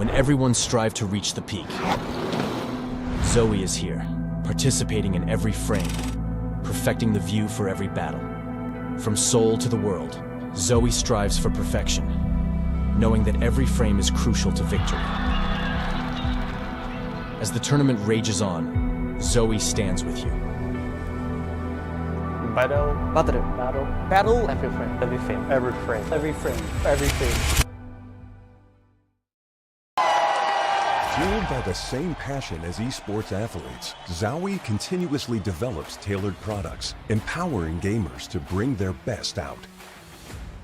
when everyone strive to reach the peak. Zoe is here, participating in every frame, perfecting the view for every battle. From Seoul to the world, Zoe strives for perfection, knowing that every frame is crucial to victory. As the tournament rages on, Zoe stands with you. Battle. Every frame. Every frame. Every frame. Every frame. Every frame. Fueled by the same passion as esports athletes, Zowie continuously develops tailored products, empowering gamers to bring their best out.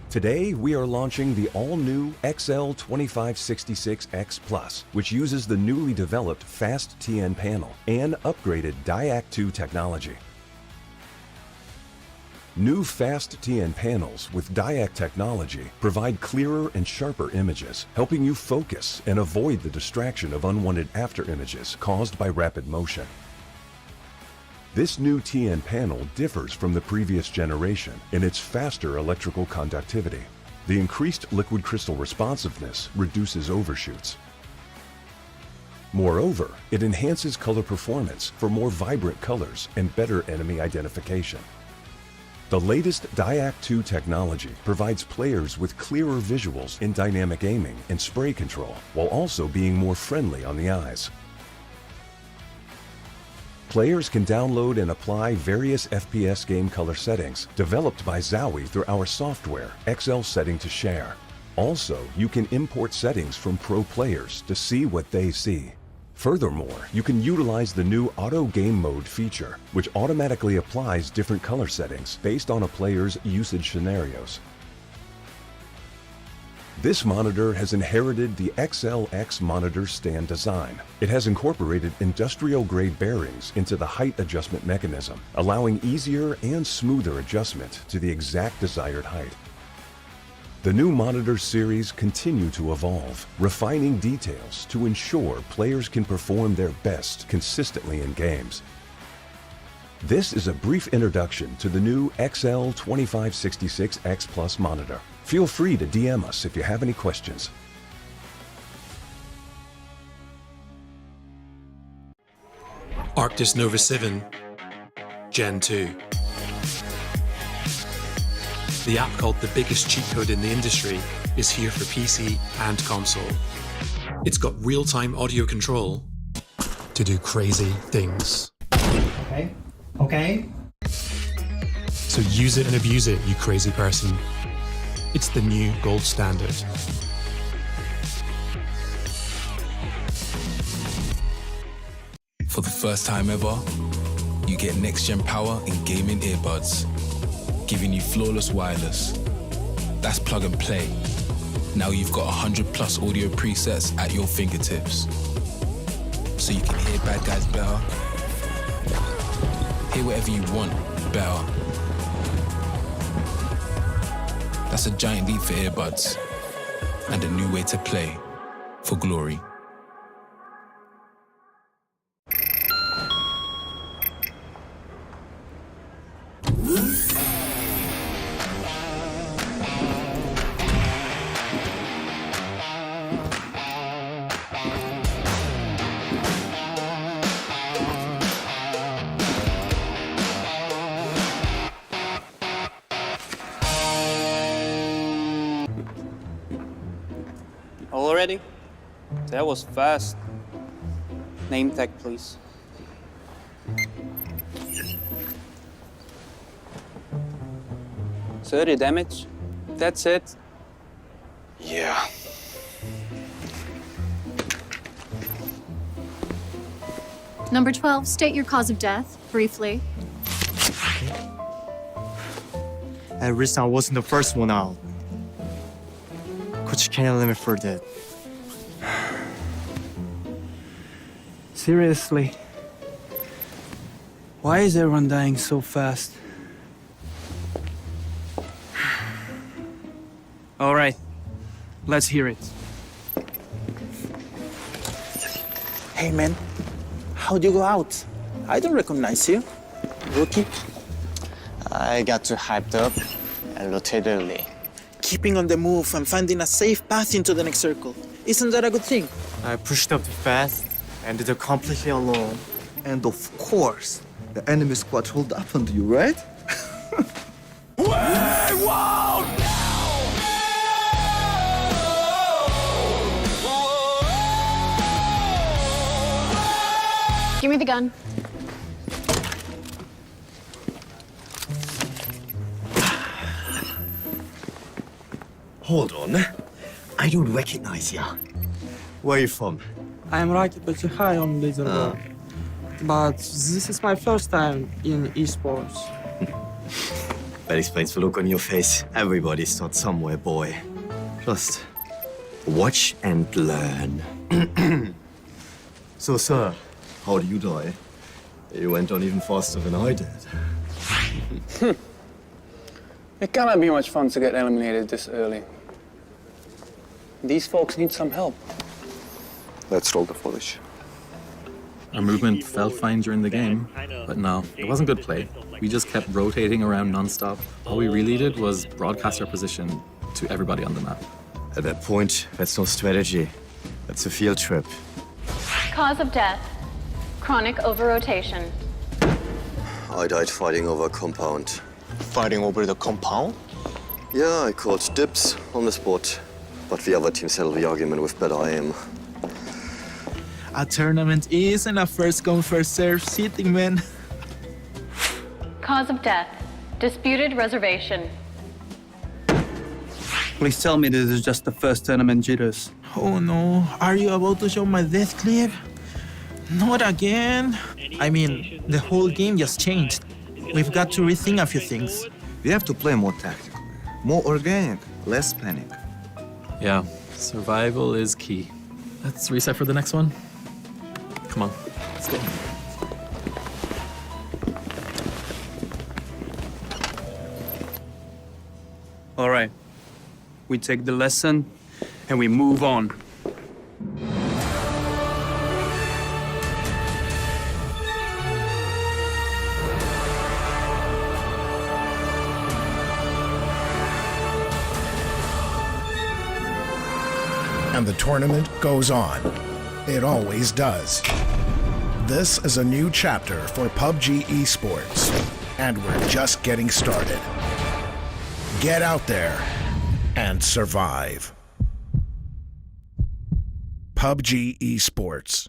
Today, we are launching the all-new XL2566X Plus, which uses the newly developed Fast TN panel and upgraded Diac 2 technology. New Fast TN panels with Diac technology provide clearer and sharper images, helping you focus and avoid the distraction of unwanted afterimages caused by rapid motion. This new TN panel differs from the previous generation in its faster electrical conductivity. The increased liquid crystal responsiveness reduces overshoots. Moreover, it enhances color performance for more vibrant colors and better enemy identification. The latest Diac 2 technology provides players with clearer visuals in dynamic aiming and spray control, while also being more friendly on the eyes. Players can download and apply various FPS game color settings developed by Zowie through our software, XL Setting to Share. Also, you can import settings from pro players to see what they see. Furthermore, you can utilize the new Auto Game Mode feature, which automatically applies different color settings based on a player's usage scenarios. This monitor has inherited the XLX monitor stand design. It has incorporated industrial-grade bearings into the height adjustment mechanism, allowing easier and smoother adjustment to the exact desired height. The new monitor series continue to evolve, refining details to ensure players can perform their best consistently in games. This is a brief introduction to the new XL2566X Plus monitor. Feel free to DM us if you have any questions. Arctis Nova 7 Gen 2. The app called the biggest cheat code in the industry is here for PC and console. It's got real-time audio control to do crazy things. Okay. So use it and abuse it, you crazy person. It's the new gold standard. For the first time ever, you get next-gen power in gaming earbuds, giving you flawless wireless. That's plug and play. Now you've got 100+ audio presets at your fingertips. So you can hear bad guys better, hear whatever you want better. That's a giant leap for earbuds and a new way to play for glory. All ready? That was fast. Name tag, please. $30 damage. That's it. Yeah. Number 12, state your cause of death, briefly. At risk, I wasn't the first one out. Coach, can you limit for that? Seriously? Why is everyone dying so fast? All right, let's hear it. Hey man, how'd you go out? I don't recognize you. Rookie? I got too hyped up and rotated late. Keeping on the move and finding a safe path into the next circle. Isn't that a good thing? I pushed up too fast, ended up completely alone. And of course, the enemy squad rolled up onto you, right? Give me the gun. Hold on. I don't recognize ya. Where are you from? I am ranked pretty high on leaderboard. But this is my first time in esports. That explains the look on your face. Everybody starts somewhere, boy. Just watch and learn. So, sir, how do you die? You went on even faster than I did. It cannot be much fun to get eliminated this early. These folks need some help. Let's roll the footage. Our movement felt fine during the game, but no, it wasn't good play. We just kept rotating around non-stop. All we really did was broadcast our position to everybody on the map. At that point, that's no strategy. That's a field trip. Cause of death. Chronic over-rotation. I died fighting over a compound. Fighting over the compound? Yeah, I called dibs on the spot. But the other team settled the argument with better aim. A tournament isn't a first come, first serve seating, man. Cause of death. Disputed reservation. Please tell me this is just the first tournament jitters. Oh no, are you about to show my death clip? Not again. I mean, the whole game just changed. We've got to rethink a few things. We have to play more tactical, more organic, less panic. Yeah, survival is key. Let's reset for the next one. Come on, let's go. All right. We take the lesson and we move on. And the tournament goes on. It always does. This is a new chapter for PUBG Esports, and we're just getting started. Get out there and survive. PUBG Esports.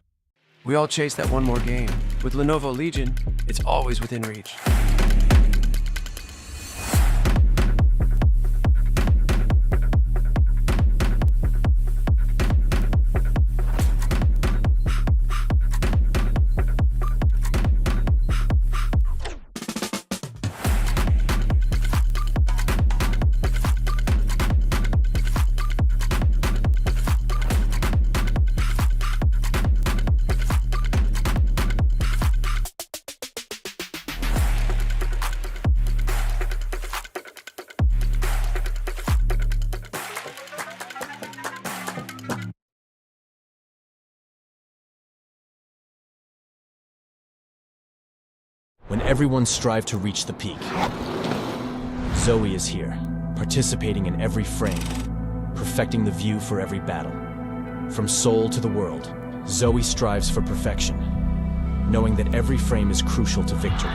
We all chase that one more game. With Lenovo Legion, it's always within reach. When everyone strive to reach the peak, Zoe is here, participating in every frame, perfecting the view for every battle. From Seoul to the world, Zoe strives for perfection, knowing that every frame is crucial to victory.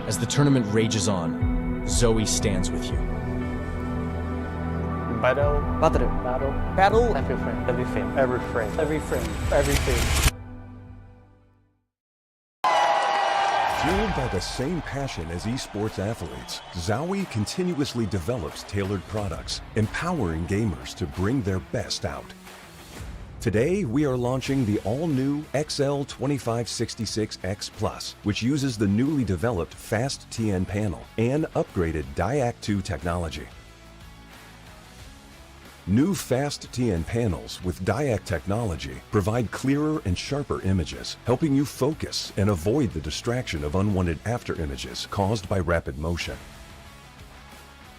As the tournament rages on, Zoe stands with you. Battle, every frame, every frame, every frame, every frame, every frame. Fueled by the same passion as esports athletes, Zowie continuously develops tailored products, empowering gamers to bring their best out. Today, we are launching the all-new XL2566X Plus, which uses the newly developed Fast TN panel and upgraded Diac 2 technology. New Fast TN panels with Diac technology provide clearer and sharper images, helping you focus and avoid the distraction of unwanted after images caused by rapid motion.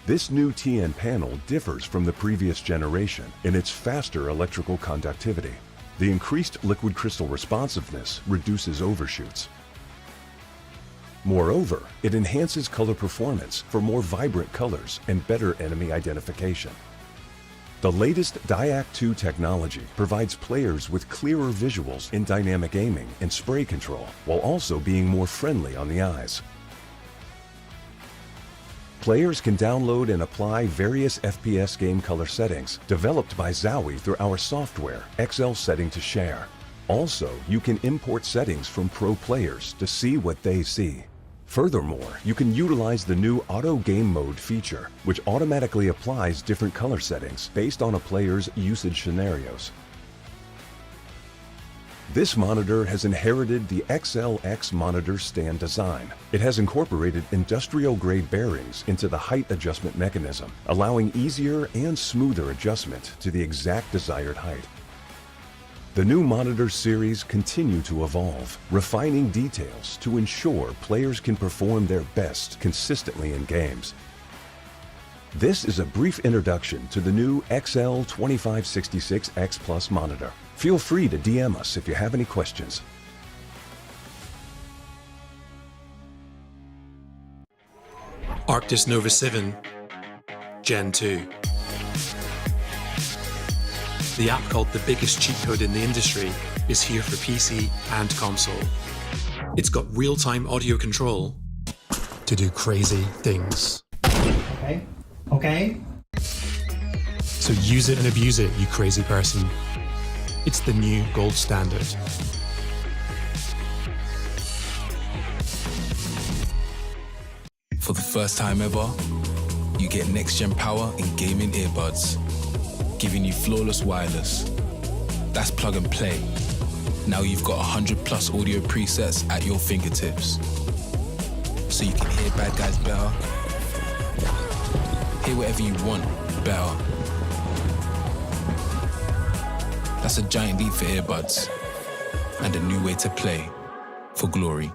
This new TN panel differs from the previous generation in its faster electrical conductivity. The increased liquid crystal responsiveness reduces overshoots. Moreover, it enhances color performance for more vibrant colors and better enemy identification. The latest Diac 2 technology provides players with clearer visuals in dynamic aiming and spray control, while also being more friendly on the eyes. Players can download and apply various FPS game color settings developed by Zowie through our software, XL Setting to Share. Also, you can import settings from pro players to see what they see. Furthermore, you can utilize the new Auto Game Mode feature, which automatically applies different color settings based on a player's usage scenarios. This monitor has inherited the XLX monitor stand design. It has incorporated industrial-grade bearings into the height adjustment mechanism, allowing easier and smoother adjustment to the exact desired height. The new monitor series continue to evolve, refining details to ensure players can perform their best consistently in games. This is a brief introduction to the new XL2566X Plus monitor. Feel free to DM us if you have any questions. Arctis Nova 7 Gen 2. The app called the biggest cheat code in the industry is here for PC and console. It's got real-time audio control to do crazy things. Okay. So use it and abuse it, you crazy person. It's the new gold standard. For the first time ever, you get next-gen power in gaming earbuds, giving you flawless wireless. That's plug and play. Now you've got 100+ audio presets at your fingertips. So you can hear bad guys better, hear whatever you want better. That's a giant leap for earbuds and a new way to play for glory.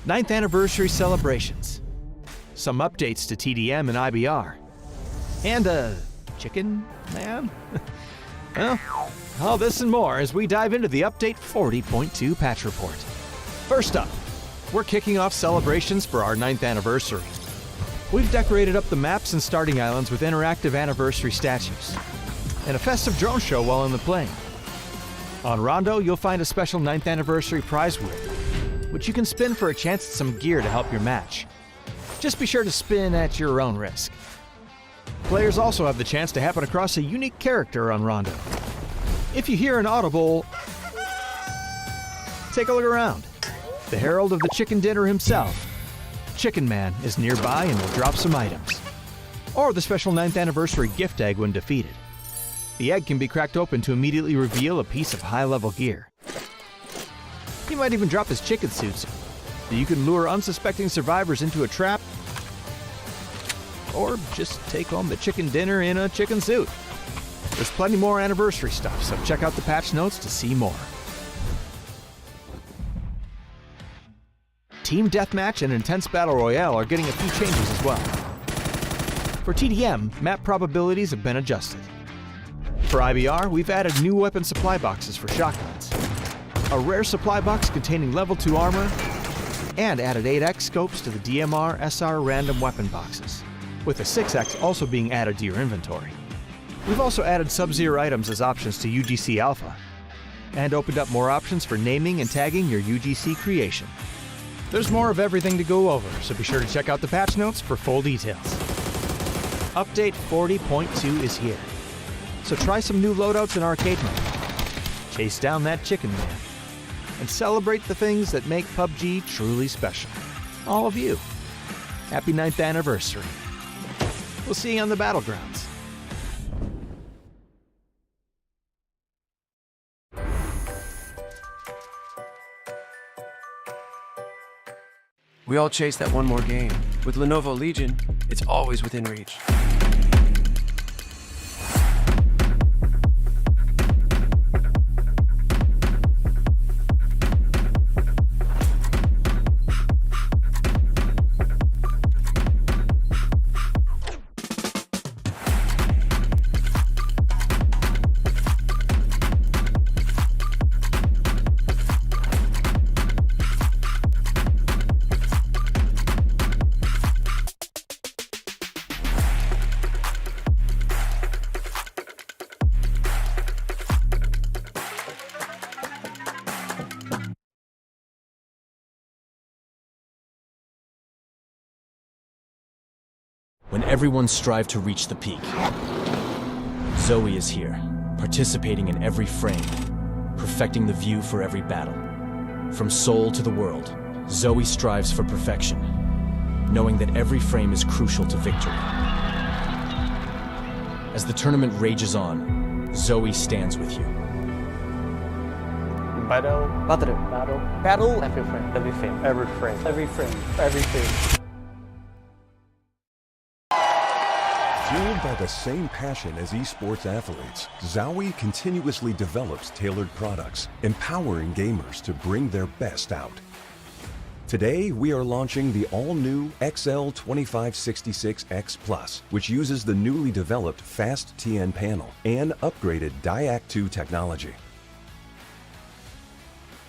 Ninth anniversary celebrations. Some updates to TDM and IBR. And a chicken man? Well, all this and more as we dive into the Update 40.2 patch report. First up, we're kicking off celebrations for our 9th anniversary. We've decorated up the maps and starting islands with interactive anniversary statues, and a festive drone show while in the plane. On Rondo, you'll find a special 9th anniversary prize wheel, which you can spin for a chance at some gear to help your match. Just be sure to spin at your own risk. Players also have the chance to happen across a unique character on Rondo. If you hear an audible, take a look around. The herald of the chicken dinner himself, Chicken Man, is nearby and will drop some items. Or the special 9th anniversary gift egg when defeated. The egg can be cracked open to immediately reveal a piece of high-level gear. He might even drop his chicken suit so you can lure unsuspecting survivors into a trap, or just take home the chicken dinner in a chicken suit. There's plenty more anniversary stuff, so check out the patch notes to see more. Team Deathmatch and Intense Battle Royale are getting a few changes as well. For TDM, map probabilities have been adjusted. For IBR, we've added new weapon supply boxes for shotguns, a rare supply box containing level 2 armor, and added 8x scopes to the DMR SR random weapon boxes, with a 6x also being added to your inventory. We've also added Sub-Zero items as options to UGC Alpha, and opened up more options for naming and tagging your UGC creation. There's more of everything to go over, so be sure to check out the patch notes for full details. Update 40.2 is here, so try some new loadouts in arcade mode. Chase down that chicken man, and celebrate the things that make PUBG truly special. All of you. Happy 9th anniversary. We'll see you on the battlegrounds. We all chase that one more game. With Lenovo Legion, it's always within reach. When everyone strive to reach the peak, Zoe is here, participating in every frame, perfecting the view for every battle. From soul to the world, Zoe strives for perfection, knowing that every frame is crucial to victory. As the tournament rages on, Zoe stands with you. Battle, every frame. Fueled by the same passion as esports athletes, Zowie continuously develops tailored products, empowering gamers to bring their best out. Today, we are launching the all-new XL2566X Plus, which uses the newly developed Fast TN panel and upgraded Diac2 technology.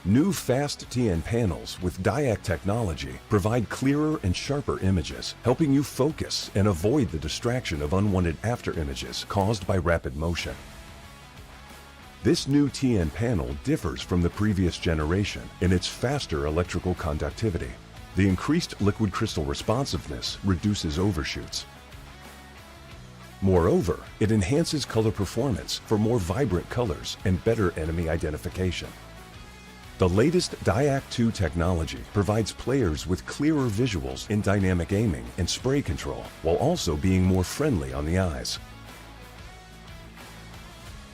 New Fast TN panels with Diac technology provide clearer and sharper images, helping you focus and avoid the distraction of unwanted after images caused by rapid motion. This new TN panel differs from the previous generation in its faster electrical conductivity. The increased liquid crystal responsiveness reduces overshoots. Moreover, it enhances color performance for more vibrant colors and better enemy identification. The latest Diac2 technology provides players with clearer visuals in dynamic aiming and spray control, while also being more friendly on the eyes.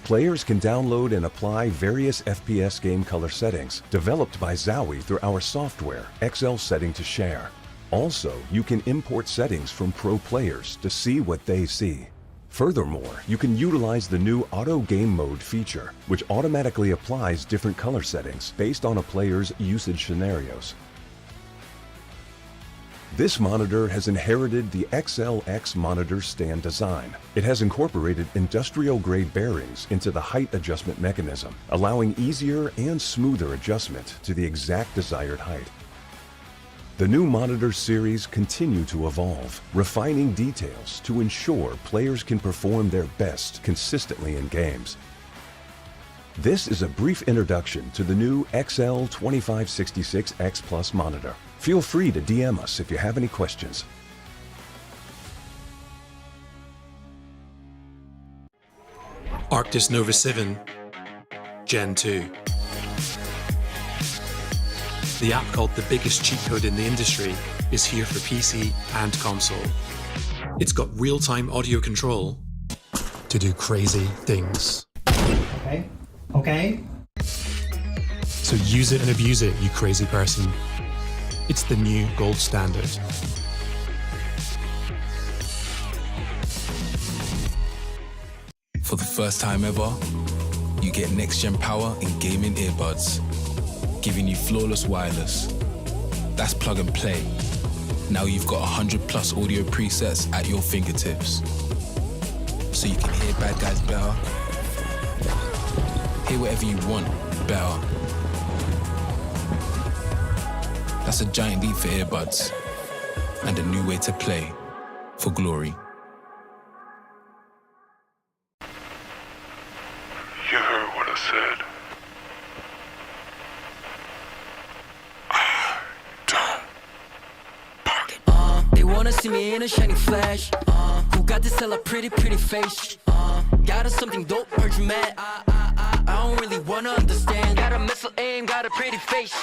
Players can download and apply various FPS game color settings developed by Zowie through our software, XL Setting to Share. Also, you can import settings from pro players to see what they see. Furthermore, you can utilize the new Auto Game Mode feature, which automatically applies different color settings based on a player's usage scenarios. This monitor has inherited the XLX monitor stand design. It has incorporated industrial-grade bearings into the height adjustment mechanism, allowing easier and smoother adjustment to the exact desired height. The new monitor series continue to evolve, refining details to ensure players can perform their best consistently in games. This is a brief introduction to the new XL2566X Plus monitor. Feel free to DM us if you have any questions. Arctis Nova 7 Gen 2. The app called the biggest cheat code in the industry is here for PC and console. It's got real-time audio control to do crazy things. Okay. So use it and abuse it, you crazy person. It's the new gold standard. For the first time ever, you get next-gen power in gaming earbuds, giving you flawless wireless. That's plug and play. Now you've got 100+ audio presets at your fingertips. So you can hear bad guys better, hear whatever you want better. That's a giant leap for earbuds, and a new way to play for glory. You heard what I said. I don't see me in a shiny flash. Who got to sell a pretty face? Got us something dope, heard you mad. I don't really wanna understand. Got a missile aim, got a pretty face.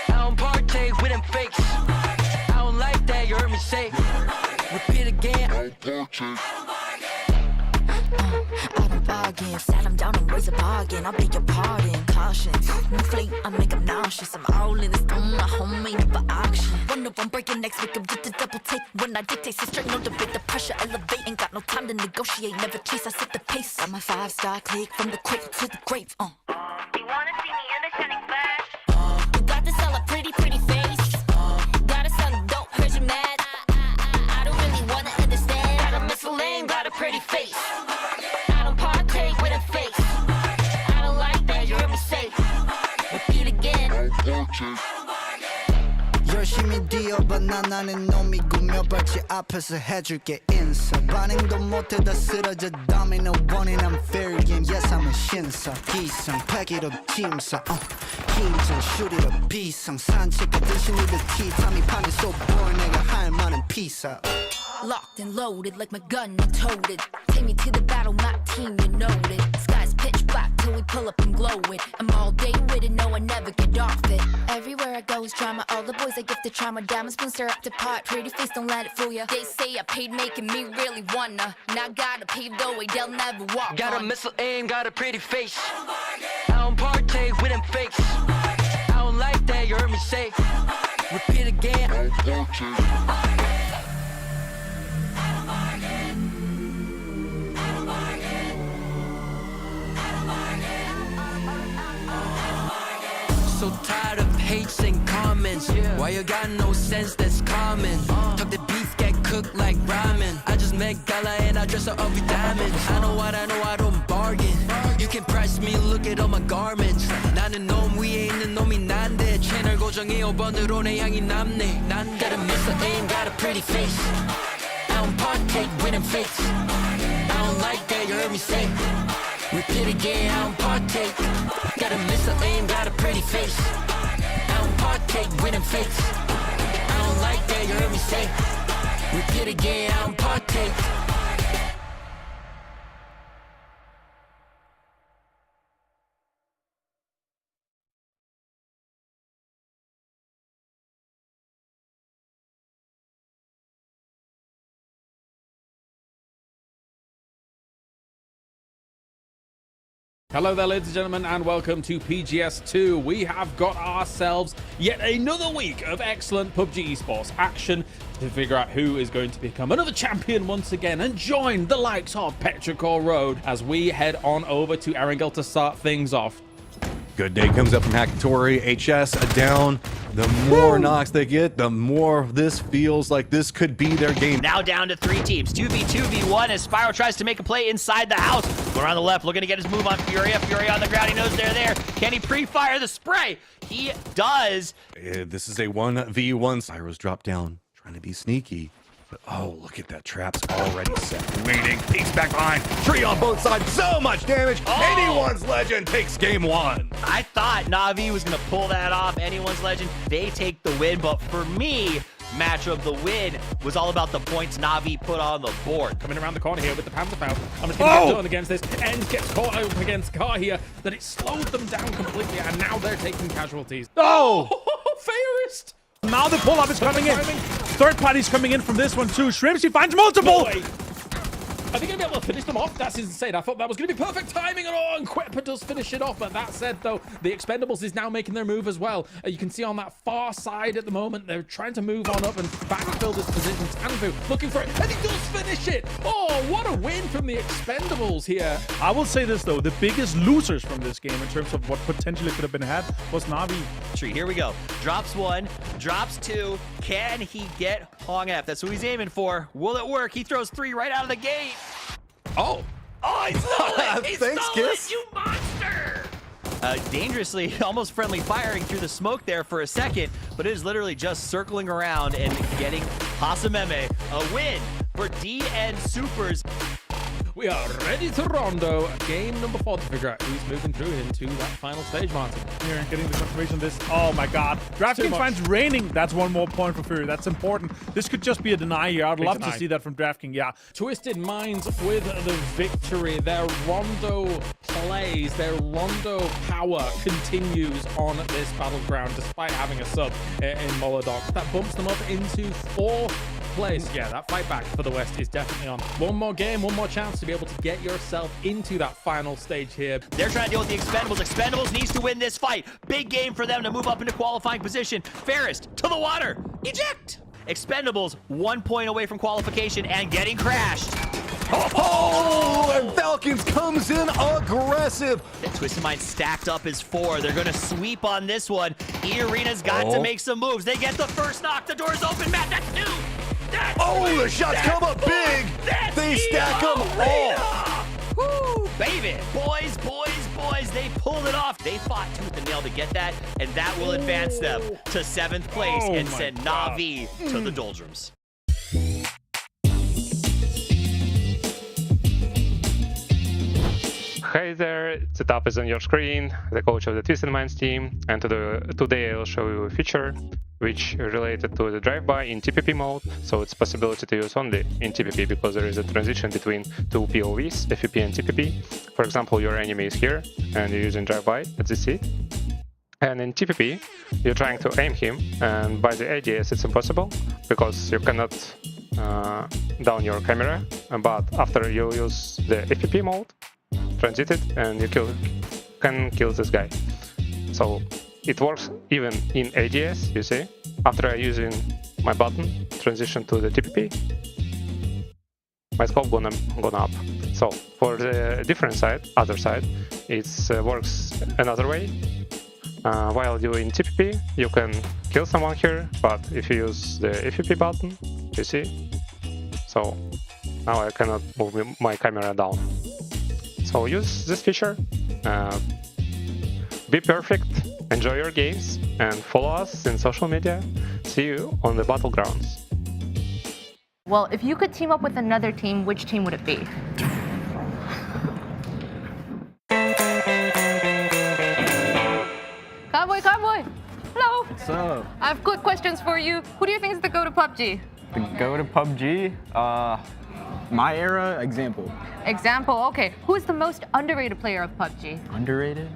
I don't partake with them fakes. I don't like that, you heard me say. Repeat again. I don't partake. I don't bargain, sat him down and raise a bargain. I'll beg your pardon, caution. No fleet, I make him nauseous. I'm all in this stone, my homie never auction. One of them breaking next week, I'm just a double take. When I dictate, so straight, no debate, the pressure elevate. Ain't got no time to negotiate, never chase, I set the pace. Got my 5-star click from the cradle to the grave. You wanna see me in a shining flash? You got to sell a pretty face. Gotta sell a dope, heard you mad. I don't really wanna understand. Got a missile aim, got a pretty face. I don't partake with a face. I don't like that, you heard me say. Repeat again. 열심히 뛰어봐 나는 놈이 구며발치 앞에서 해줄게 인사 반응도 못해 다 쓰러져 domino 원인 I'm fair game yes I'm a 신사 기상 pack it up 팀사 힘찬 shoot it up 비상 산책하듯이 니들 티타임이 판에 so boring 내가 할 말은 peace out Locked and loaded like my gun, I told it. Take me to the battle, my team, you know it. Skies pitch black till we pull up and glow it. I'm all day with it, no, I never get off it. Everywhere I go is drama, all the boys I give the trauma. Diamond spoon stir up to pot, pretty face, don't let it fool ya. They say I paid making me really wanna. Now gotta pave the way, they'll never walk Got on. a missile aim, got a pretty face. I don't partake with them fakes. I don't like that, you heard me say. Repeat again. I don't partake. So tired of hates and comments. Why you got no sense that's common? Talk the beef get cooked like ramen. I just make gala and I dress her up with diamonds. I know what I know, I don't bargain. You can price me, look at all my garments. 나는 놈 위에 있는 놈이 난데 채널 고정해 5번으로 내 향이 남네. 난 got a missile aim, got a pretty face. I don't partake with them fakes. I don't like that, you heard me say. Repeat again, I don't partake. Got a missile aim, got a pretty face. I don't partake with them fakes. I don't like that, you heard me say. Repeat again, I don't partake. Hello there, ladies and gentlemen, and welcome to PGS 2. We have got ourselves yet another week of excellent PUBG Esports action to figure out who is going to become another champion once again and join the likes of Petrichor Road as we head on over to Erangel to start things off. Good day comes up from Hackatory. HS down. The more knocks they get, the more this feels like this could be their game. Now down to 3 teams. 2v1 as Spyro tries to make a play inside the house. Going around the left, looking to get his move on Furia. Fury on the ground. He knows they're there. Can he pre-fire the spray? He does. This is a 1v1. Cyro's dropped down, trying to be sneaky. But oh, look at that. Trap's already set. Waiting. Peeks back behind. Tree on both sides. So much damage. Anyone's Legend takes game 1. I thought Na'Vi was going to pull that off. Anyone's Legend, they take the win. But for me, match of the win was all about the points Na'Vi put on the board. Coming around the corner here with the Panther Foul. I'm just going to get done against this. End gets caught up against Car here. That it slowed them down completely. And now they're taking casualties. Oh! Fairest! Now the pull-up is coming in. Third party's coming in from this one too. Shrimps, he finds multiple. No, are they going to be able to finish them off? That's insane. I thought that was going to be perfect timing, and Quipper does finish it off. But that said, though, the Expendables is now making their move as well. You can see on that far side at the moment, they're trying to move on up and backfill this position. Tanfu looking for it, and he does finish it. Oh, what a win from the Expendables here. I will say this, though. The biggest losers from this game in terms of what potentially could have been had was Na'Vi. Here we go. Drops 1, drops 2. Can he get Hong F? That's who he's aiming for. Will it work? He throws 3 right out of the gate. Oh, he stole it! He Thanks, stole Kiss. it, you monster! Dangerously, almost friendly firing through the smoke there for a second, but it is literally just circling around and getting Hasameme a win for DN Supers. We are ready to rondo game number 4 to figure out who's moving through into that final stage, Martin. Here, getting the confirmation of this. Oh my god. DraftKings fans raining. That's 1 more point for Fury. That's important. This could just be a deny here. I'd love to see that from DraftKings. Yeah. Twisted Minds with the victory. Their rondo plays, their rondo power continues on this battleground despite having a sub in Molodok. That bumps them up into 4th place. Yeah, that fight back for the West is definitely on. One more game, one more chance to be able to get yourself into that final stage here. They're trying to deal with the Expendables. Expendables needs to win this fight. Big game for them to move up into qualifying position. Fairest to the water. Eject. Expendables 1 point away from qualification and getting crashed. Oh, and Falcons comes in aggressive. The Twisted Mind stacked up as 4. They're going to sweep on this one. E-Arena's got to make some moves. They get the first knock. The door's open. Matt, that's new. The shots come up big. They stack them all. Woo, baby. Boys, they pulled it off. They fought tooth and nail to get that, and that will advance them to 7th place and send Na'Vi to the doldrums. Hey there, setup is on your screen, the coach of the Twisted Minds team, and today I'll show you a feature which related to the drive-by in TPP mode, so it's possibility to use only in TPP because there is a transition between 2 POVs, FPP and TPP. For example, your enemy is here and you're using drive-by at the seat. And in TPP, you're trying to aim him, and by the ADS it's impossible because you cannot down your camera, but after you use the FPP mode, transit it, and you can kill this guy. So it works even in ADS, you see. After using my button, transition to the TPP, my scope gonna up. So for the different side, other side, it works another way. While doing TPP, you can kill someone here, but if you use the FPP button, you see. So now I cannot move my camera down. So use this feature, be perfect, enjoy your games, and follow us in social media. See you on the battlegrounds. Well, if you could team up with another team, which team would it be? Cowboy! Hello! What's up? I have quick questions for you. Who do you think is the go to PUBG? The go to PUBG? My era, example. Example, okay. Who is the most underrated player of PUBG? Underrated?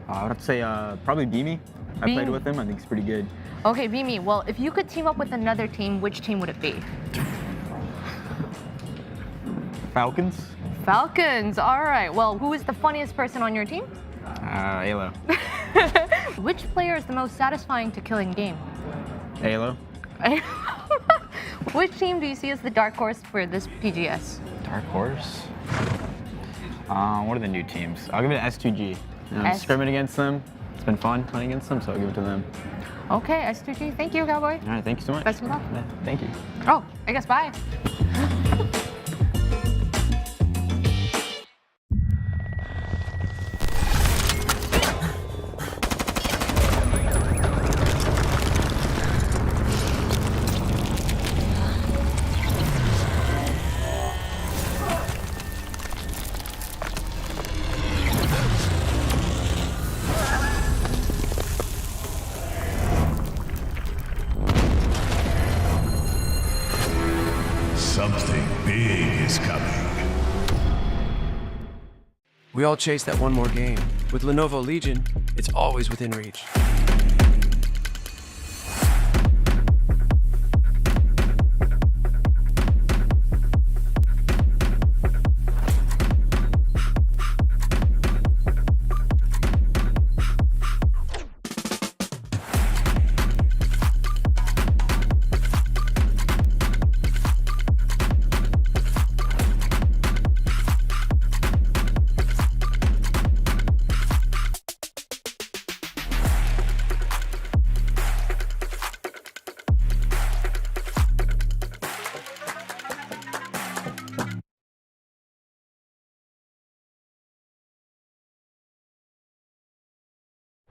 I would have to say probably Beamy. I played with him. I think he's pretty good. Okay, Beamy. Well, if you could team up with another team, which team would it be? Falcons. Falcons. All right. Well, who is the funniest person on your team? Halo. Which player is the most satisfying to kill in game? Halo. Which team do you see as the dark horse for this PGS? Dark horse? What are the new teams? I'll give it to S2G. Scrimming against them. It's been fun playing against them, so I'll give it to them. Okay, S2G. Thank you, Cowboy. All right, thank you so much. Best of luck. Yeah, thank you. Oh, I guess bye. Something big is coming. We all chase that one more game. With Lenovo Legion, it's always within reach.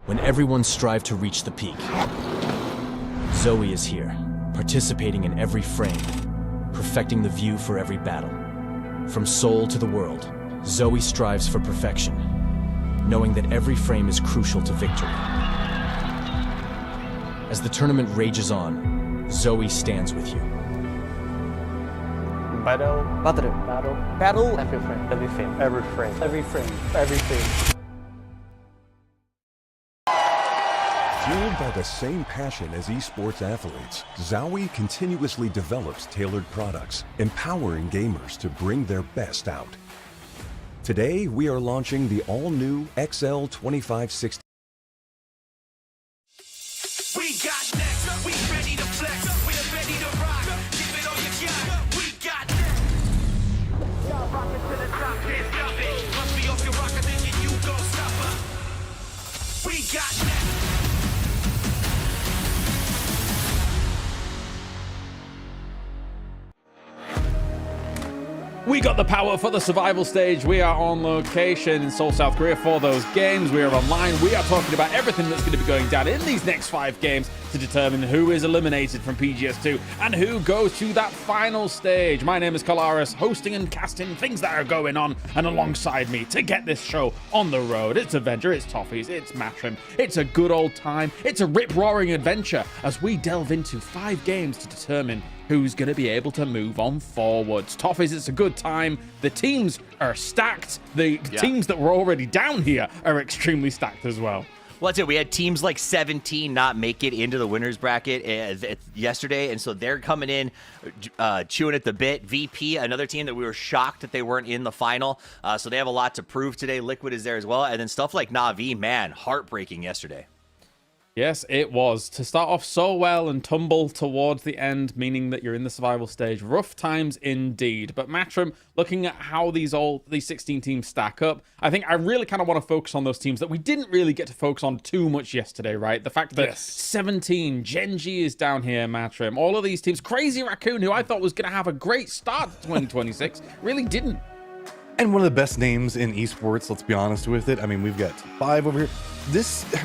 When everyone strive to reach the peak, Zoe is here, participating in every frame, perfecting the view for every battle. From Seoul to the world, Zoe strives for perfection, knowing that every frame is crucial to victory. As the tournament rages on, Zoe stands with you. Battle, every frame. Fueled by the same passion as esports athletes, Zowie continuously develops tailored products, empowering gamers to bring their best out. Today, we are launching the all-new XL2560. We got next, we ready to flex, we're ready to rock, give it all you got, we got next. Y'all rockin' to the top, can't stop it, must be off your rocker, then you gon' stop her. We got next. We got the power for the survival stage. We are on location in Seoul, South Korea for those games. We are online. We are talking about everything that's going to be going down in these next 5 games to determine who is eliminated from PGS2 and who goes to that final stage. My name is Kalaris, hosting and casting things that are going on, and alongside me to get this show on the road, it's Avenger, it's Toffees, it's Matrim. It's a good old time. It's a rip-roaring adventure as we delve into 5 games to determine who's going to be able to move on forwards. Toffees, it's a good time. The teams are stacked. The teams that were already down here are extremely stacked as well. Well, that's it. We had teams like 17 not make it into the winners bracket yesterday, and so they're coming in chewing at the bit. VP, another team that we were shocked that they weren't in the final, so they have a lot to prove today. Liquid is there as well, and then stuff like Na'Vi, man, heartbreaking yesterday. Yes, it was. To start off so well and tumble towards the end, meaning that you're in the survival stage. Rough times indeed. But Matrim, looking at how these 16 teams stack up, I think I really kind of want to focus on those teams that we didn't really get to focus on too much yesterday, right? The fact that 17, Genji is down here, Matrim. All of these teams, Crazy Raccoon, who I thought was going to have a great start to 2026, really didn't. And one of the best names in esports, let's be honest with it. I mean, we've got 5 over here.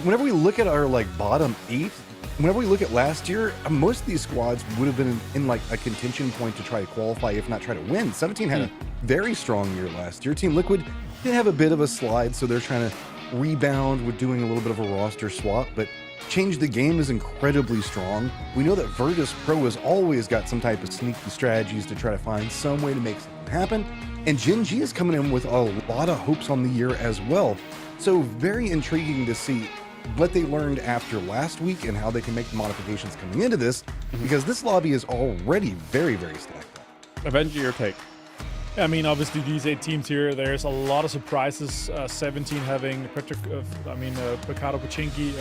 Whenever we look at our bottom 8, whenever we look at last year, most of these squads would have been in like a contention point to try to qualify, if not try to win. 17 had a very strong year last year. Team Liquid did have a bit of a slide, so they're trying to rebound with doing a little bit of a roster swap, but Change the Game is incredibly strong. We know that Virtus Pro has always got some type of sneaky strategies to try to find some way to make something happen. And Gen G is coming in with a lot of hopes on the year as well. So very intriguing to see what they learned after last week and how they can make the modifications coming into this, because this lobby is already very, very stacked up. Avenger, your take. I mean, obviously these 8 teams here, there's a lot of surprises. 17 having Picado Pachinki,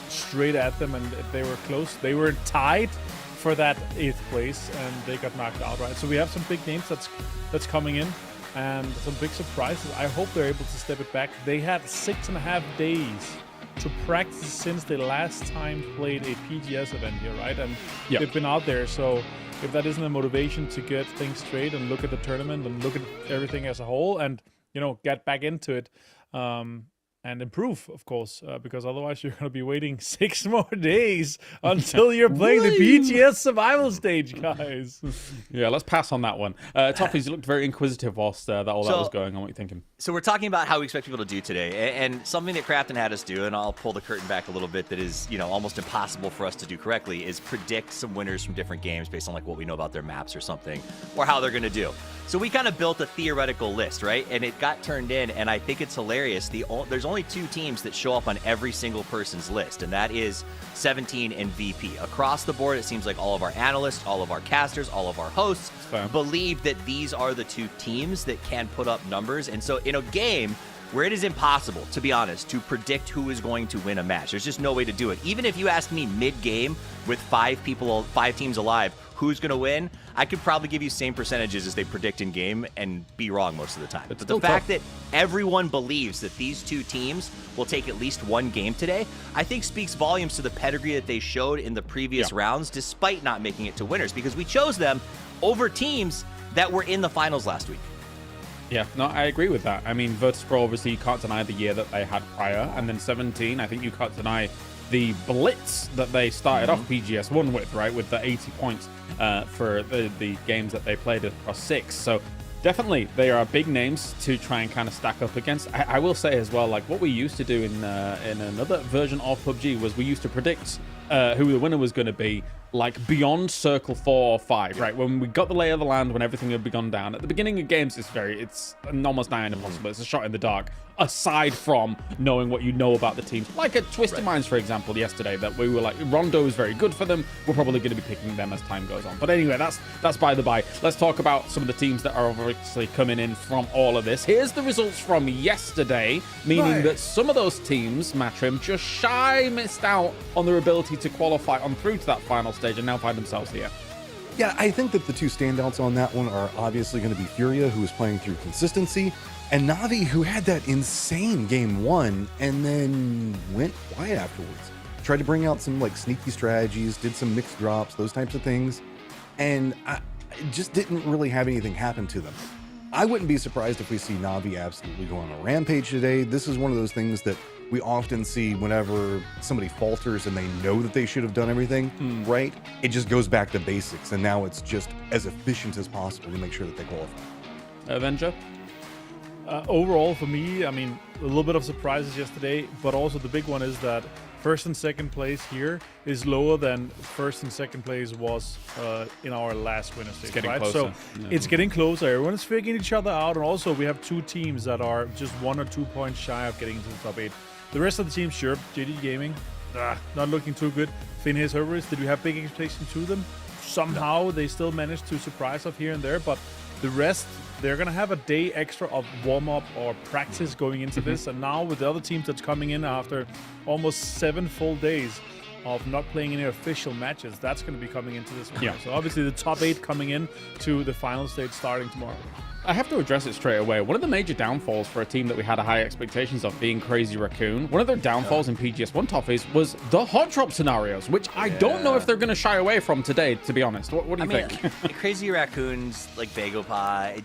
straight at them, and they were close. They were tied for that 8th place, and they got knocked out, right? So we have some big names that's coming in, and some big surprises. I hope they're able to step it back. They had 6.5 days to practice since they last time played a PGS event here, right? And they've been out there, so if that isn't a motivation to get things straight and look at the tournament and look at everything as a whole and, get back into it, and improve, of course, because otherwise you're going to be waiting 6 more days until you're playing the PGS survival stage, guys. Yeah, let's pass on that one. Toffees, you looked very inquisitive whilst all that was going on. What are you thinking? So we're talking about how we expect people to do today, and something that Crafton had us do, and I'll pull the curtain back a little bit, that is, almost impossible for us to do correctly, is predict some winners from different games based on what we know about their maps or something, or how they're going to do. So we kind of built a theoretical list, right? And it got turned in, and I think it's hilarious. There's only 2 teams that show up on every single person's list, and that is 17 and VP. Across the board, it seems like all of our analysts, all of our casters, all of our hosts believe that these are the 2 teams that can put up numbers. And so in a game where it is impossible, to be honest, to predict who is going to win a match, there's just no way to do it. Even if you ask me mid-game with 5 teams alive, who's going to win, I could probably give you same percentages as they predict in game and be wrong most of the time. But the fact that everyone believes that these 2 teams will take at least 1 game today, I think speaks volumes to the pedigree that they showed in the previous rounds, despite not making it to winners, because we chose them over teams that were in the finals last week. Yeah, no, I agree with that. I mean, Virtus Pro, obviously, you can't deny the year that they had prior, and then 17, I think you can't deny the blitz that they started off PGS 1 with, right, with the 80 points for the games that they played across 6. So Definitely, they are big names to try and kind of stack up against. I will say as well, like what we used to do in another version of PUBG was we used to predict who the winner was going to be, like beyond circle 4 or 5, right? When we got the lay of the land, when everything had begun down. At the beginning of games, it's almost nigh impossible. It's a shot in the dark. Aside from knowing what you know about the teams, like at Twisted Minds, for example, yesterday, that we were like, Rondo is very good for them. We're probably going to be picking them as time goes on. But anyway, that's by the by. Let's talk about some of the teams that are obviously coming in from all of this. Here's the results from yesterday, meaning that some of those teams, Matrim, just missed out on their ability to qualify on through to that final stage and now find themselves here. Yeah, I think that the two standouts on that one are obviously going to be Furia, who is playing through consistency, and Navi, who had that insane game 1 and then went quiet afterwards. Tried to bring out some like sneaky strategies, did some mixed drops, those types of things, and just didn't really have anything happen to them. I wouldn't be surprised if we see Navi absolutely go on a rampage today. This is one of those things that we often see whenever somebody falters and they know that they should have done everything right. It just goes back to basics, and now it's just as efficient as possible to make sure that they qualify. Avenger? Overall, for me, I mean, a little bit of surprises yesterday, but also the big one is that first and second place here is lower than first and second place was in our last winner stage. It's getting right? closer. So it's getting closer. Everyone's figuring each other out, and also we have 2 teams that are just 1 or 2 points shy of getting into the top 8. The rest of the teams, sure, JD Gaming, not looking too good. Finhays Herberts, did we have big expectations to them? Somehow they still managed to surprise us here and there, but the rest, they're going to have a day extra of warm-up or practice going into this. And now with the other teams that's coming in after almost 7 full days of not playing any official matches, that's going to be coming into this one. Yeah. So obviously the top 8 coming in to the final stage starting tomorrow. I have to address it straight away. One of the major downfalls for a team that we had high expectations of, being Crazy Raccoon, one of their downfalls in PGS 1 top phase was the hot drop scenarios, which I don't know if they're going to shy away from today, to be honest. What do you think? Crazy Raccoons, like Bagel Pie,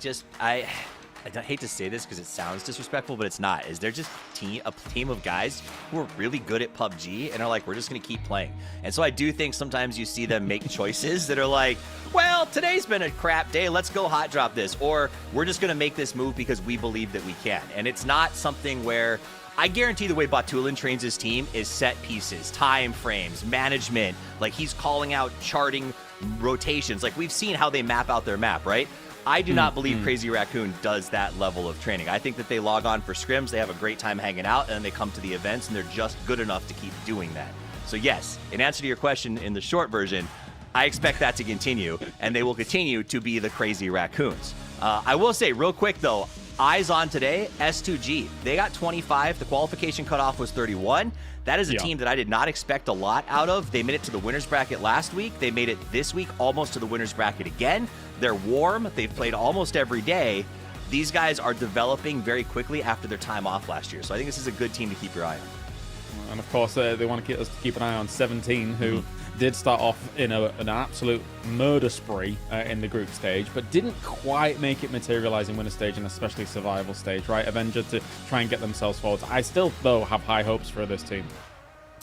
I hate to say this because it sounds disrespectful, but it's not. They're just a team of guys who are really good at PUBG and are like, we're just going to keep playing. And so I do think sometimes you see them make choices that are like, well, today's been a crap day. Let's go hot drop this. Or we're just going to make this move because we believe that we can. And it's not something where I guarantee the way Batulin trains his team is set pieces, time frames, management. Like he's calling out charting rotations. Like we've seen how they map out their map, right? I do not believe Crazy Raccoon does that level of training. I think that they log on for scrims, they have a great time hanging out, and then they come to the events, and they're just good enough to keep doing that. So yes, in answer to your question in the short version, I expect that to continue, and they will continue to be the Crazy Raccoons. I will say real quick, though, eyes on today, S2G. They got 25. The qualification cutoff was 31. That is a team that I did not expect a lot out of. They made it to the winner's bracket last week. They made it this week almost to the winner's bracket again. They're warm. They've played almost every day. These guys are developing very quickly after their time off last year. So I think this is a good team to keep your eye on. And of course, they want to get us to keep an eye on 17, who did start off in an absolute murder spree in the group stage, but didn't quite make it materialize in winner stage and especially survival stage, right? Avenger to try and get themselves forward. I still, though, have high hopes for this team.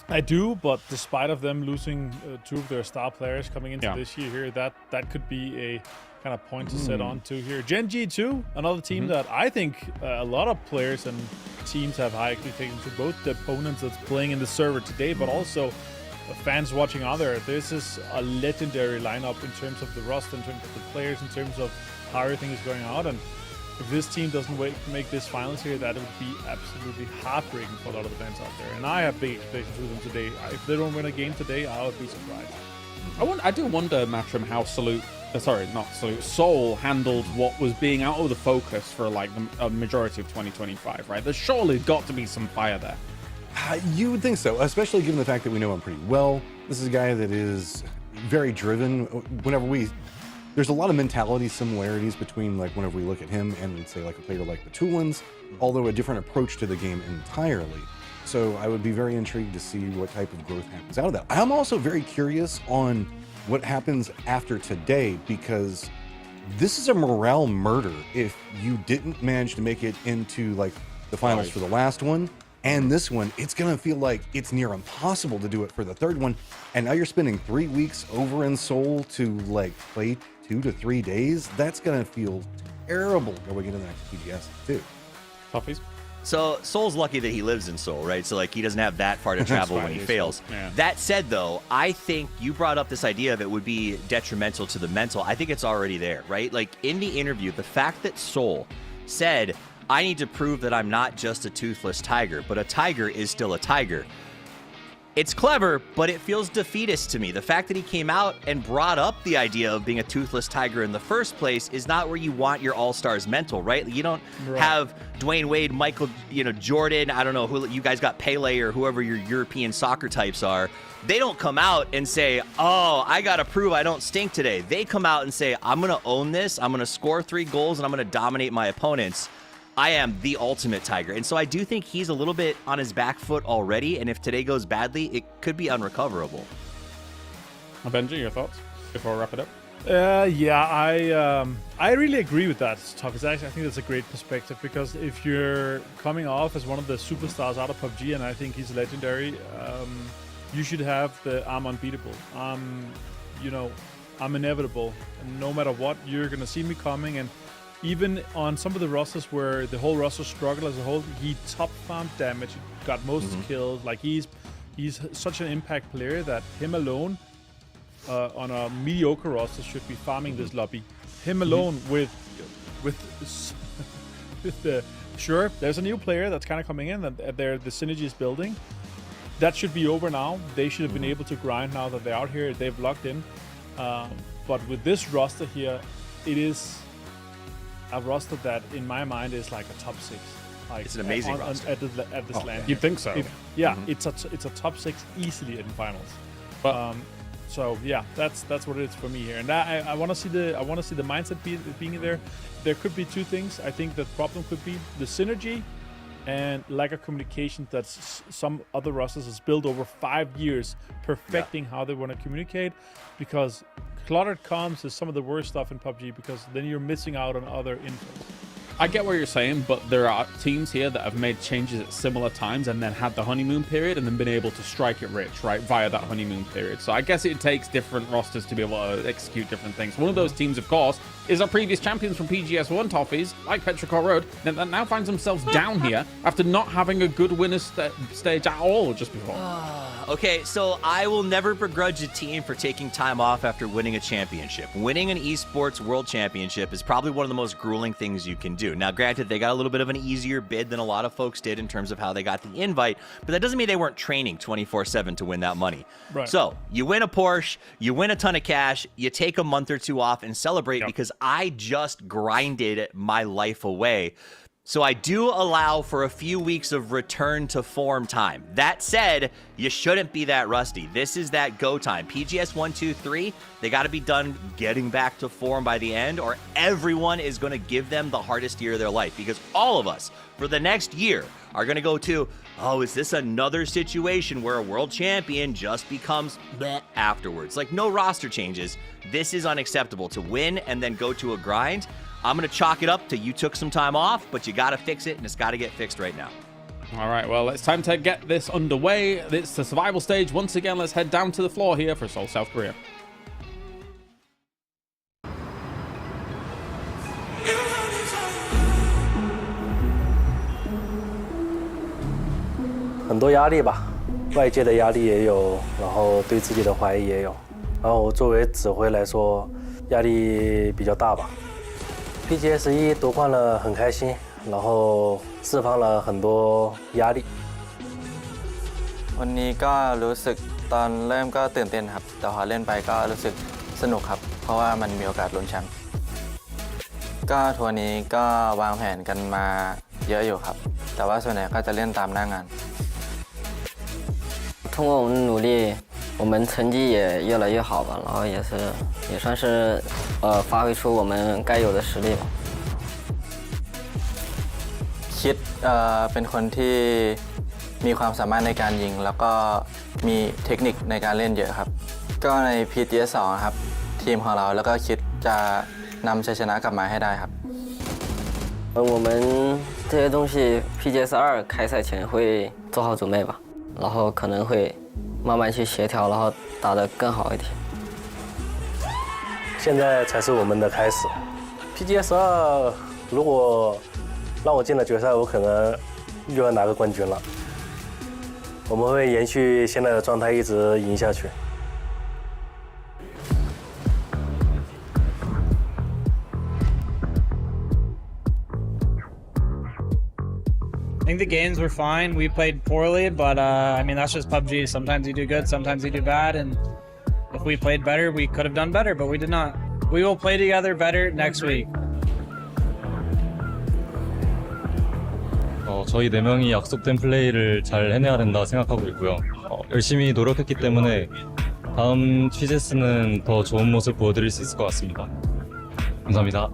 I do, but despite of them losing 2 of their star players coming into this year here, that could be a kind of point to set on to here. Gen G 2, another team that I think a lot of players and teams have high expectations for, both the opponents that's playing in the server today, but also fans watching out there. This is a legendary lineup in terms of the roster, in terms of the players, in terms of how everything is going out. And if this team doesn't make this finals here, that would be absolutely heartbreaking for a lot of the fans out there. And I have big expectations for them today. If they don't win a game today, I would be surprised. I do wonder, Matrim, how Soul handled what was being out of the focus for like a majority of 2025, right? There's surely got to be some fire there. You would think so, especially given the fact that we know him pretty well. This is a guy that is very driven. There's a lot of mentality similarities between like whenever we look at him and say like a player like the Batulins, although a different approach to the game entirely. So I would be very intrigued to see what type of growth happens out of that. I'm also very curious on what happens after today, because this is a morale murder if you didn't manage to make it into like the finals for the last one. And this one, it's going to feel like it's near impossible to do it for the third one. And now you're spending 3 weeks over in Seoul to like play 2 to 3 days, that's going to feel terrible going into the next PGS too. Puppies. So Seoul's lucky that he lives in Seoul, right? So like he doesn't have that far to travel when he fails. Yeah. That said, though, I think you brought up this idea of it would be detrimental to the mental. I think it's already there, right? Like in the interview, the fact that Seoul said, I need to prove that I'm not just a toothless tiger, but a tiger is still a tiger. It's clever, but it feels defeatist to me. The fact that he came out and brought up the idea of being a toothless tiger in the first place is not where you want your all-stars mental, right? You don't have Dwayne Wade, Michael, Jordan, I don't know who you guys got, Pele or whoever your European soccer types are. They don't come out and say, oh, I got to prove I don't stink today. They come out and say, I'm going to own this. I'm going to score 3 goals and I'm going to dominate my opponents. I am the ultimate tiger. And so I do think he's a little bit on his back foot already. And if today goes badly, it could be unrecoverable. Benji, your thoughts before we wrap it up? Yeah, I really agree with that, Topics. Actually, I think that's a great perspective because if you're coming off as one of the superstars out of PUBG, and I think he's legendary, you should have the I'm unbeatable. I'm inevitable. And no matter what, you're going to see me coming. And even on some of the rosters where the whole roster struggled as a whole, he top farmed damage, got most kills. Like he's such an impact player that him alone on a mediocre roster should be farming this lobby. Him alone with the sure, there's a new player that's kind of coming in and the synergy is building. That should be over now. They should have been able to grind now that they're out here. They've locked in. But with this roster here, it is a roster that, in my mind, is like a top 6. Like it's an amazing roster at this land. You'd think so. It's a top 6 easily in finals. But so yeah, that's what it is for me here. And I want to see the mindset being there. There could be 2 things. I think the problem could be the synergy and lack of communication that some other rosters has built over 5 years, perfecting how they want to communicate. Because cluttered comms is some of the worst stuff in PUBG because then you're missing out on other infos. I get what you're saying, but there are teams here that have made changes at similar times and then had the honeymoon period and then been able to strike it rich, right, via that honeymoon period. So I guess it takes different rosters to be able to execute different things. One of those teams, of course, is our previous champions from PGS 1 Toffees, like Petrichor Road, that now finds themselves down here after not having a good winner's stage at all just before. Okay, so I will never begrudge a team for taking time off after winning a championship. Winning an esports world championship is probably one of the most grueling things you can do. Now, granted, they got a little bit of an easier bid than a lot of folks did in terms of how they got the invite, but that doesn't mean they weren't training 24/7 to win that money. Right. So you win a Porsche, you win a ton of cash, you take a month or 2 off and celebrate because I just grinded my life away. So I do allow for a few weeks of return to form time. That said, you shouldn't be that rusty. This is that go time. PGS 1, 2, 3, they got to be done getting back to form by the end, or everyone is going to give them the hardest year of their life, because all of us for the next year are going to go to, oh, is this another situation where a world champion just becomes bleh afterwards? Like, no roster changes. This is unacceptable to win and then go to a grind. I'm going to chalk it up to you took some time off, but you got to fix it, and it's got to get fixed right now. All right, well, it's time to get this underway. It's the survival stage. Once again, let's head down to the floor here for Seoul, South Korea. 很多压力吧，外界的压力也有，然后对自己的怀疑也有。然后作为指挥来说，压力比较大吧。PGS 1夺冠了，很开心，然后释放了很多压力。วันนี้ก็รู้สึกตอนเริ่มก็ตื่นเต้นครับแต่พอเล่นไปก็รู้สึกสนุกครับเพราะว่ามันมีโอกาสลุ้นแชมป์ก็ทัวร์นี้ก็วางแผนกันมาเยอะอยู่ครับแต่ว่าส่วนใหญ่ก็จะเล่นตามหน้างาน通过我们的努力，我们成绩也越来越好吧，然后也算是发挥出我们该有的实力吧。คิดเป็นคนที่มีความสามารถในการยิงแล้วก็มีเทคนิคในการเล่นเยอะครับก็ใน PGS 2ครับทีมของเราแล้วก็คิดจะนำชัยชนะกลับมาให้ได้ครับ我们这些东西 PGS 2开赛前会做好准备吧。然后可能会慢慢去协调，然后打得更好一点。现在才是我们的开始。PGS 2如果让我进了决赛，我可能又要拿个冠军了。我们会延续现在的状态，一直赢下去。I think the games were fine. We played poorly, but I mean, that's just PUBG. Sometimes you do good, sometimes you do bad, and if we played better, we could have done better, but we did not. We will play together better next week. 저희 4명이 약속된 플레이를 잘 해내야 된다 생각하고 있고요. 열심히 노력했기 때문에 다음 PGS는 더 좋은 모습 보여드릴 수 있을 것 같습니다. 감사합니다.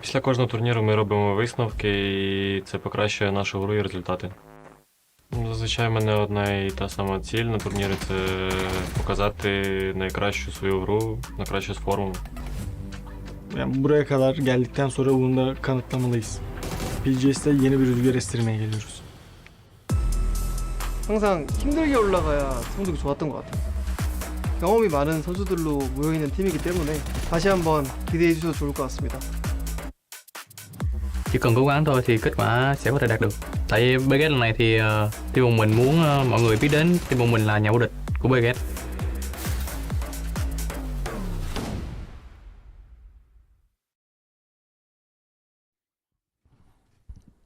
Після кожного турніру ми робимо висновки, і це покращує нашу гру і результати. Зазвичай в menе одна і та сама ціль на турнірі – це показати найкращу свою гру, найкращу форму. Yani buraya kadar geldikten sonra bunu da kanıtlamalıyız. PGS'te yeni bir rüzgar estirmeye geliyoruz. 항상 힘들게 올라가야 성적이 좋았던 것 같아요. 경험이 많은 선수들로 모여있는 팀이기 때문에 다시 한번 기대해 주셔도 좋을 것 같습니다. Chỉ cần cố gắng thôi thì kết quả sẽ có thể đạt được. Tại BGS lần này thì team bọn mình muốn mọi người biết đến team bọn mình là nhà vô địch của BGS.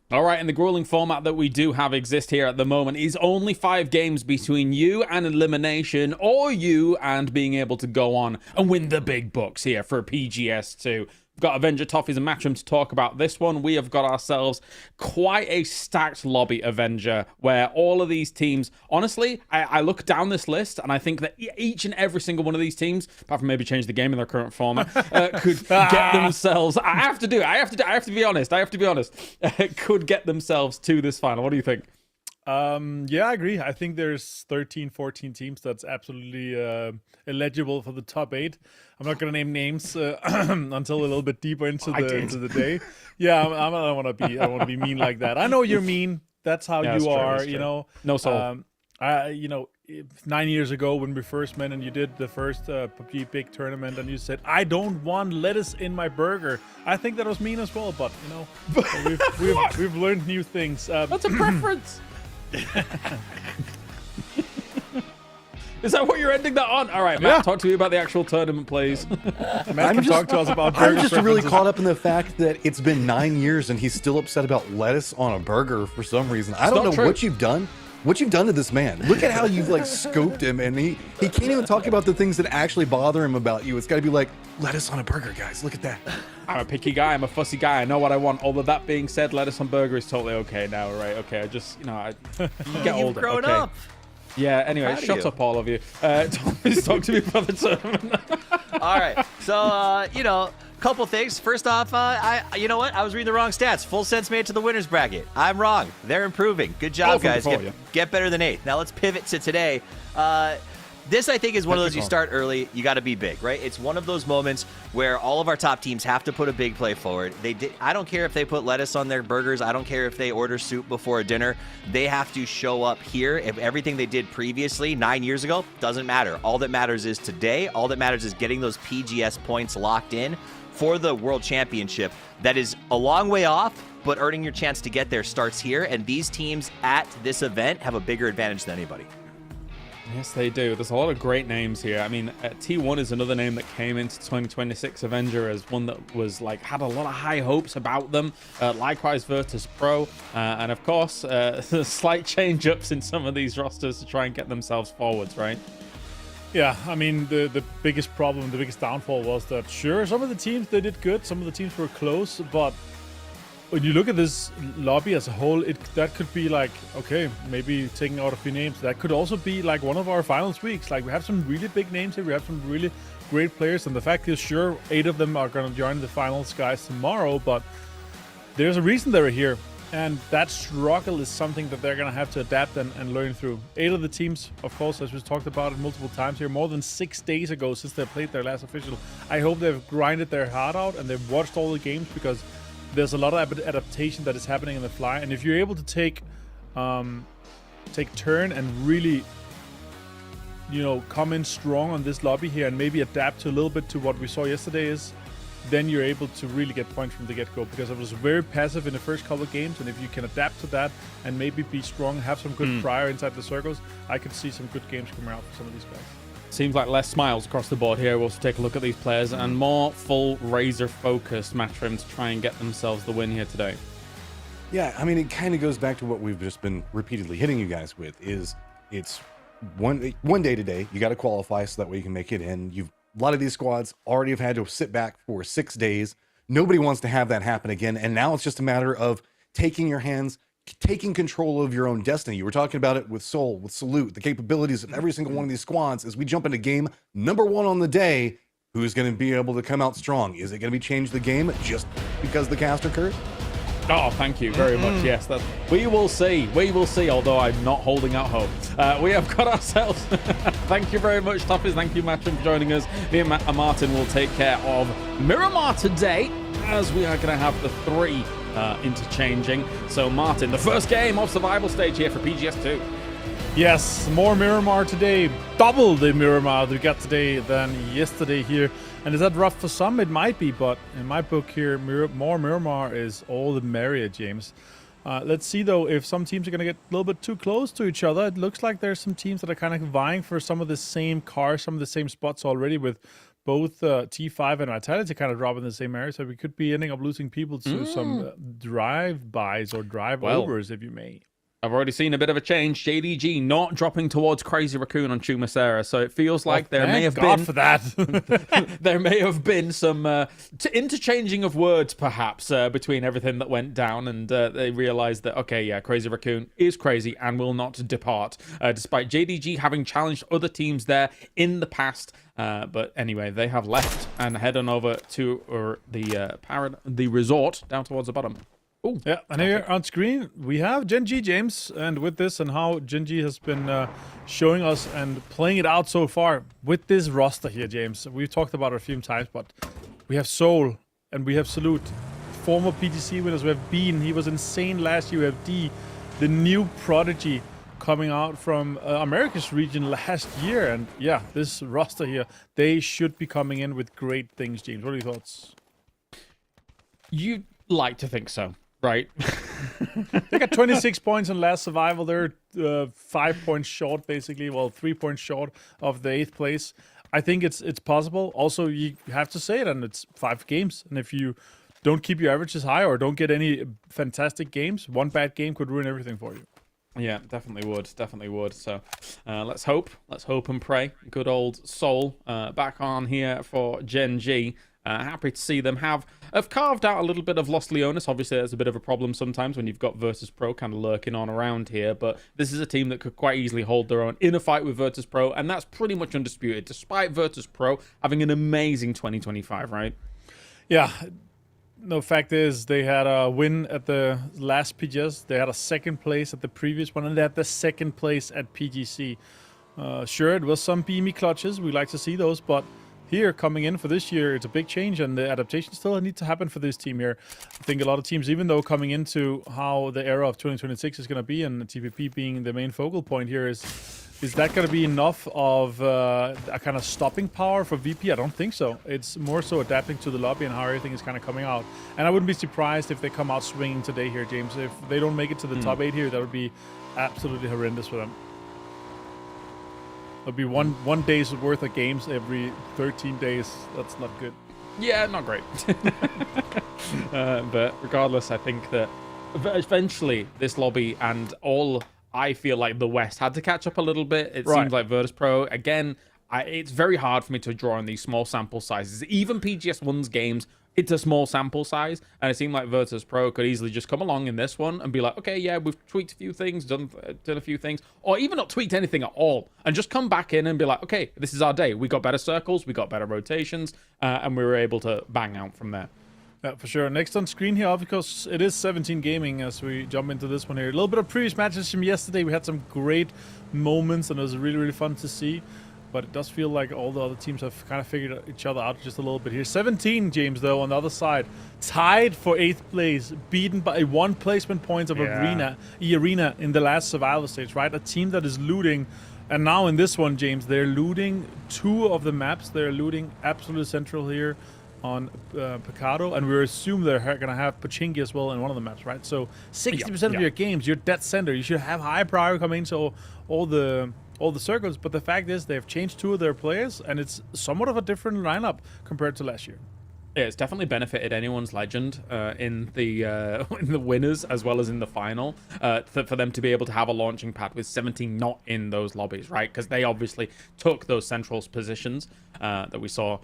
All right, and the grueling format that we do have exist here at the moment is only 5 games between you and elimination, or you and being able to go on and win the big bucks here for PGS 2. We've got Avenger Toffees and Matchroom to talk about this one. We have got ourselves quite a stacked lobby, Avenger, where all of these teams, honestly, I look down this list and I think that each and every single one of these teams, apart from maybe change the game in their current format, could get themselves, I have to be honest, could get themselves to this final. What do you think? Yeah, I agree. I think there's 13, 14 teams that's absolutely eligible for the top 8. I'm not going to name names until a little bit deeper into the day. Yeah, I don't want to be mean like that. I know you're mean. That's how you are, you know. No soul. 9 years ago when we first met and you did the first PUBG big tournament and you said, I don't want lettuce in my burger. I think that was mean as well, but you know, we've learned new things. That's a preference. Is that what you're ending that on? All right, Matt, talk to me about the actual tournament, please. Matt can talk to us about burger I'm just really preferences. caught up in the fact that it's been 9 years and he's still upset about lettuce on a burger for some reason. I don't know what you've done. What you've done to this man. Look at how you've like scoped him, and he can't even talk about the things that actually bother him about you. It's got to be like, lettuce on a burger, guys. Look at that. I'm a picky guy. I'm a fussy guy. I know what I want. Although that being said, lettuce on burger is totally okay now, right? Okay, I just, you know, you get older. You've grown okay. up. Yeah, anyway, Proud of shut you. up, all of you. Talk to me about the tournament. All right. So, you know, couple things. First off, you know what? I was reading the wrong stats. Full sense made it to the winners bracket. I'm wrong. They're improving. Good job, guys. Get better than 8th. Now let's pivot to today. This, I think, is one of those you start early, you got to be big, right? It's one of those moments where all of our top teams have to put a big play forward. I don't care if they put lettuce on their burgers. I don't care if they order soup before dinner. They have to show up here. If everything they did previously, 9 years ago, doesn't matter. All that matters is today. All that matters is getting those PGS points locked in for the World Championship. That is a long way off, but earning your chance to get there starts here. And these teams at this event have a bigger advantage than anybody. Yes, they do. There's a lot of great names here. I mean, T1 is another name that came into 2026 Avenger as one that was like had a lot of high hopes about them. Likewise, Virtus Pro, and of course, slight change-ups in some of these rosters to try and get themselves forwards, right? Yeah, I mean, the biggest problem, the biggest downfall was that, sure, some of the teams, they did good, some of the teams were close, but when you look at this lobby as a whole, that could be like, okay, maybe taking out a few names. That could also be like one of our finals weeks. Like, we have some really big names here. We have some really great players. And the fact is, sure, 8 of them are going to join the finals guys tomorrow, but there's a reason they're here. And that struggle is something that they're going to have to adapt and learn through. 8 of the teams, of course, as we've talked about it multiple times here, more than 6 days ago since they played their last official. I hope they've grinded their heart out and they've watched all the games, because there's a lot of adaptation that is happening on the fly. And if you're able to take turn and really you know, come in strong on this lobby here and maybe adapt to a little bit to what we saw yesterday then you're able to really get points from the get-go, because it was very passive in the first couple of games, and if you can adapt to that and maybe be strong, have some good prior inside the circles, I could see some good games coming out for some of these guys. Seems like less smiles across the board here. We'll also take a look at these players and more full razor-focused match for him to try and get themselves the win here today. Yeah, I mean, it kind of goes back to what we've just been repeatedly hitting you guys with, is it's one day today, you got to qualify so that way you can make it in. A lot of these squads already have had to sit back for 6 days. Nobody wants to have that happen again. And now it's just a matter of taking your hands, taking control of your own destiny. You were talking about it with Soul, with Salute, the capabilities of every single one of these squads. As we jump into game number 1 on the day, who's going to be able to come out strong? Is it going to be change the game just because the caster curse? Oh, thank you very much. Yes, we will see. We will see, although I'm not holding out hope. We have got ourselves... Thank you very much, Toppers. Thank you, Matrim, for joining us. Me and Martin will take care of Miramar today, as we are going to have the 3 interchanging. So, Martin, the first game of survival stage here for PGS 2. Yes, more Miramar today. Double the Miramar we got today than yesterday here. And is that rough for some? It might be, but in my book here, more Miramar is all the merrier, James. Let's see, though, if some teams are going to get a little bit too close to each other. It looks like there's some teams that are kind of vying for some of the same cars, some of the same spots already, with both T5 and Vitality kind of dropping in the same area. So we could be ending up losing people to some drive-bys or drive-overs, if you may. I've already seen a bit of a change. JDG not dropping towards Crazy Raccoon on Chumacera, so it feels like there may have been for that. there may have been some interchanging of words, perhaps, between everything that went down, and they realized that, okay, yeah, Crazy Raccoon is crazy and will not depart, despite JDG having challenged other teams there in the past. But anyway, they have left and head on over to the resort down towards the bottom. Ooh, yeah, and here on screen we have Gen G, James, and with this and how Gen G has been showing us and playing it out so far with this roster here, James. We've talked about it a few times, but we have Soul and we have Salute, former PTC winners. We have Bean, he was insane last year. We have D, the new prodigy coming out from America's region last year, and yeah, this roster here, they should be coming in with great things, James. What are your thoughts? You like to think so. Right. They got 26 points in last survival. They're 5 points short, basically. Well, 3 points short of the 8th place. I think it's possible. Also, you have to say it, and it's 5 games. And if you don't keep your averages high or don't get any fantastic games, one bad game could ruin everything for you. Yeah, definitely would. Definitely would. So let's hope. Let's hope and pray. Good old Soul back on here for Gen G. Happy to see them have carved out a little bit of Los Leones. Obviously, there's a bit of a problem sometimes when you've got Virtus Pro kind of lurking on around here, but this is a team that could quite easily hold their own in a fight with Virtus Pro, and that's pretty much undisputed, despite Virtus Pro having an amazing 2025, right? Yeah. No, fact is, they had a win at the last PGS. They had a 2nd place at the previous one, and they had the 2nd place at PGC. Sure, it was some beamy clutches. We like to see those, but here, coming in for this year, it's a big change, and the adaptation still needs to happen for this team here. I think a lot of teams, even though coming into how the era of 2026 is going to be, and the TPP being the main focal point here, is that going to be enough of a kind of stopping power for VP? I don't think so. It's more so adapting to the lobby and how everything is kind of coming out. And I wouldn't be surprised if they come out swinging today here, James. If they don't make it to the top 8 here, that would be absolutely horrendous for them. It'll be one day's worth of games every 13 days. That's not good. Yeah, not great. But regardless, I think that eventually this lobby and all, I feel like the West had to catch up a little bit. It seems like Virtus Pro, again, it's very hard for me to draw on these small sample sizes. Even PGS 1's games, it's a small sample size, and it seemed like Virtus Pro could easily just come along in this one and be like, okay, yeah, we've tweaked a few things, done a few things, or even not tweaked anything at all, and just come back in and be like, okay, this is our day. We got better circles, we got better rotations, and we were able to bang out from there. Yeah, for sure. Next on screen here, because it is 17 Gaming as we jump into this one here. A little bit of previous matches from yesterday. We had some great moments, and it was really, really fun to see. But it does feel like all the other teams have kind of figured each other out just a little bit here. 17, James, though, on the other side. Tied for 8th place. Beaten by 1 placement points of Arena in the last survival stage, right? A team that is looting And now in this one, James, they're looting 2 of the maps. They're looting Absolute Central here on Picado, and we assume they're going to have Pochinki as well in one of the maps, right? So 60% of your games, you're dead center. You should have high priority coming into all the circles. But the fact is, they've changed 2 of their players, and it's somewhat of a different lineup compared to last year. Yeah, it's definitely benefited anyone's legend in the winners as well as in the final for them to be able to have a launching pad with 17 not in those lobbies, right? Because they obviously took those central positions that we saw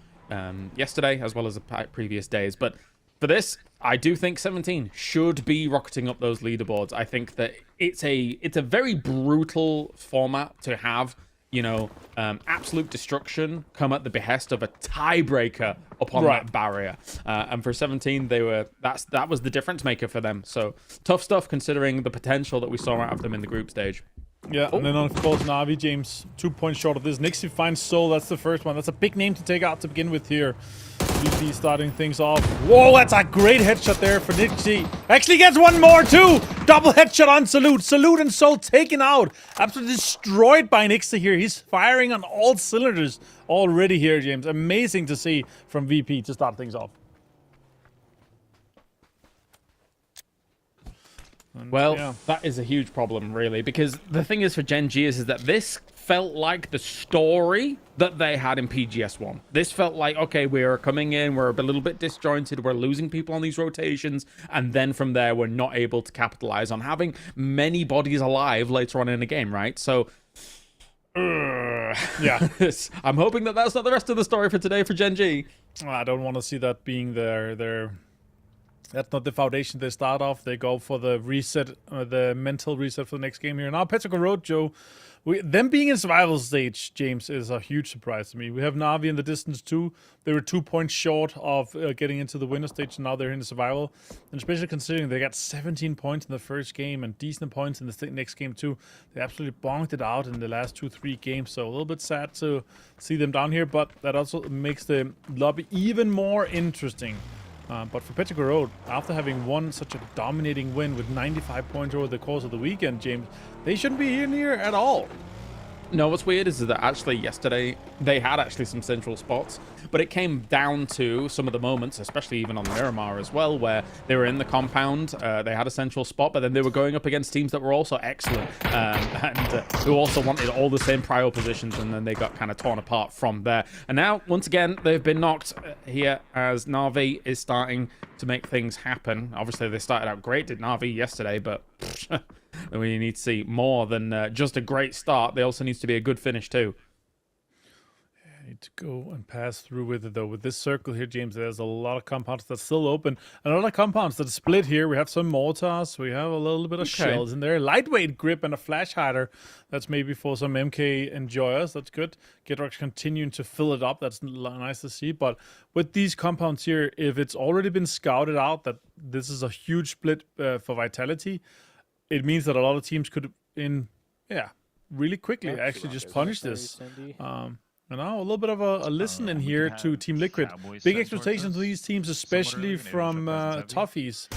yesterday as well as the previous days. But for this, I do think 17 should be rocketing up those leaderboards. I think that it's a very brutal format to have. You know, absolute destruction come at the behest of a tiebreaker upon that barrier. And for 17, that was the difference maker for them. So tough stuff considering the potential that we saw out of them in the group stage. Yeah, and then of course Na'Vi, James, 2 points short of this. Nixie finds Soul, that's the first one. That's a big name to take out to begin with here. VP starting things off. Whoa, that's a great headshot there for Nixie. Actually gets one more too! Double headshot on Salute. Salute and Soul taken out. Absolutely destroyed by Nixie here. He's firing on all cylinders already here, James. Amazing to see from VP to start things off. Well, that is a huge problem, really, because the thing is for Gen G is that this felt like the story that they had in PGS 1. This felt like, okay, we're coming in, we're a little bit disjointed, we're losing people on these rotations, and then from there, we're not able to capitalize on having many bodies alive later on in the game, right? So, yeah. I'm hoping that that's not the rest of the story for today for Gen G. I don't want to see that being their that's not the foundation they start off. They go for the reset, the mental reset for the next game here. Now, Petrichor Road, Joe, them being in survival stage, James, is a huge surprise to me. We have Na'Vi in the distance too. They were 2 points short of getting into the winner stage, and now they're in the survival. And especially considering they got 17 points in the first game and decent points in the next game too. They absolutely bonked it out in the last 2-3 games. So a little bit sad to see them down here, but that also makes the lobby even more interesting. But for Petrichor Road, after having won such a dominating win with 95 points over the course of the weekend, James, they shouldn't be here near at all. No, what's weird is that actually yesterday they had actually some central spots, but it came down to some of the moments, especially even on Miramar as well, where they were in the compound, they had a central spot, but then they were going up against teams that were also excellent and who also wanted all the same prio positions, and then they got kind of torn apart from there. And now, once again, they've been knocked here as Na'Vi is starting to make things happen. Obviously, they started out great, did Na'Vi yesterday, but we need to see more than just a great start. There also needs to be a good finish too. I need to go and pass through with it though. With this circle here, James, there's a lot of compounds that's still open. And a lot of compounds that split here. We have some mortars. We have a little bit of shells in there. Lightweight grip and a flash hider. That's maybe for some MK enjoyers. That's good. Gitrox continuing to fill it up. That's nice to see. But with these compounds here, if it's already been scouted out that this is a huge split for Vitality, it means that a lot of teams could, really quickly actually just punish this. And now a little bit of a listen in here to Team Liquid. Big expectations of these teams, especially from Toughies.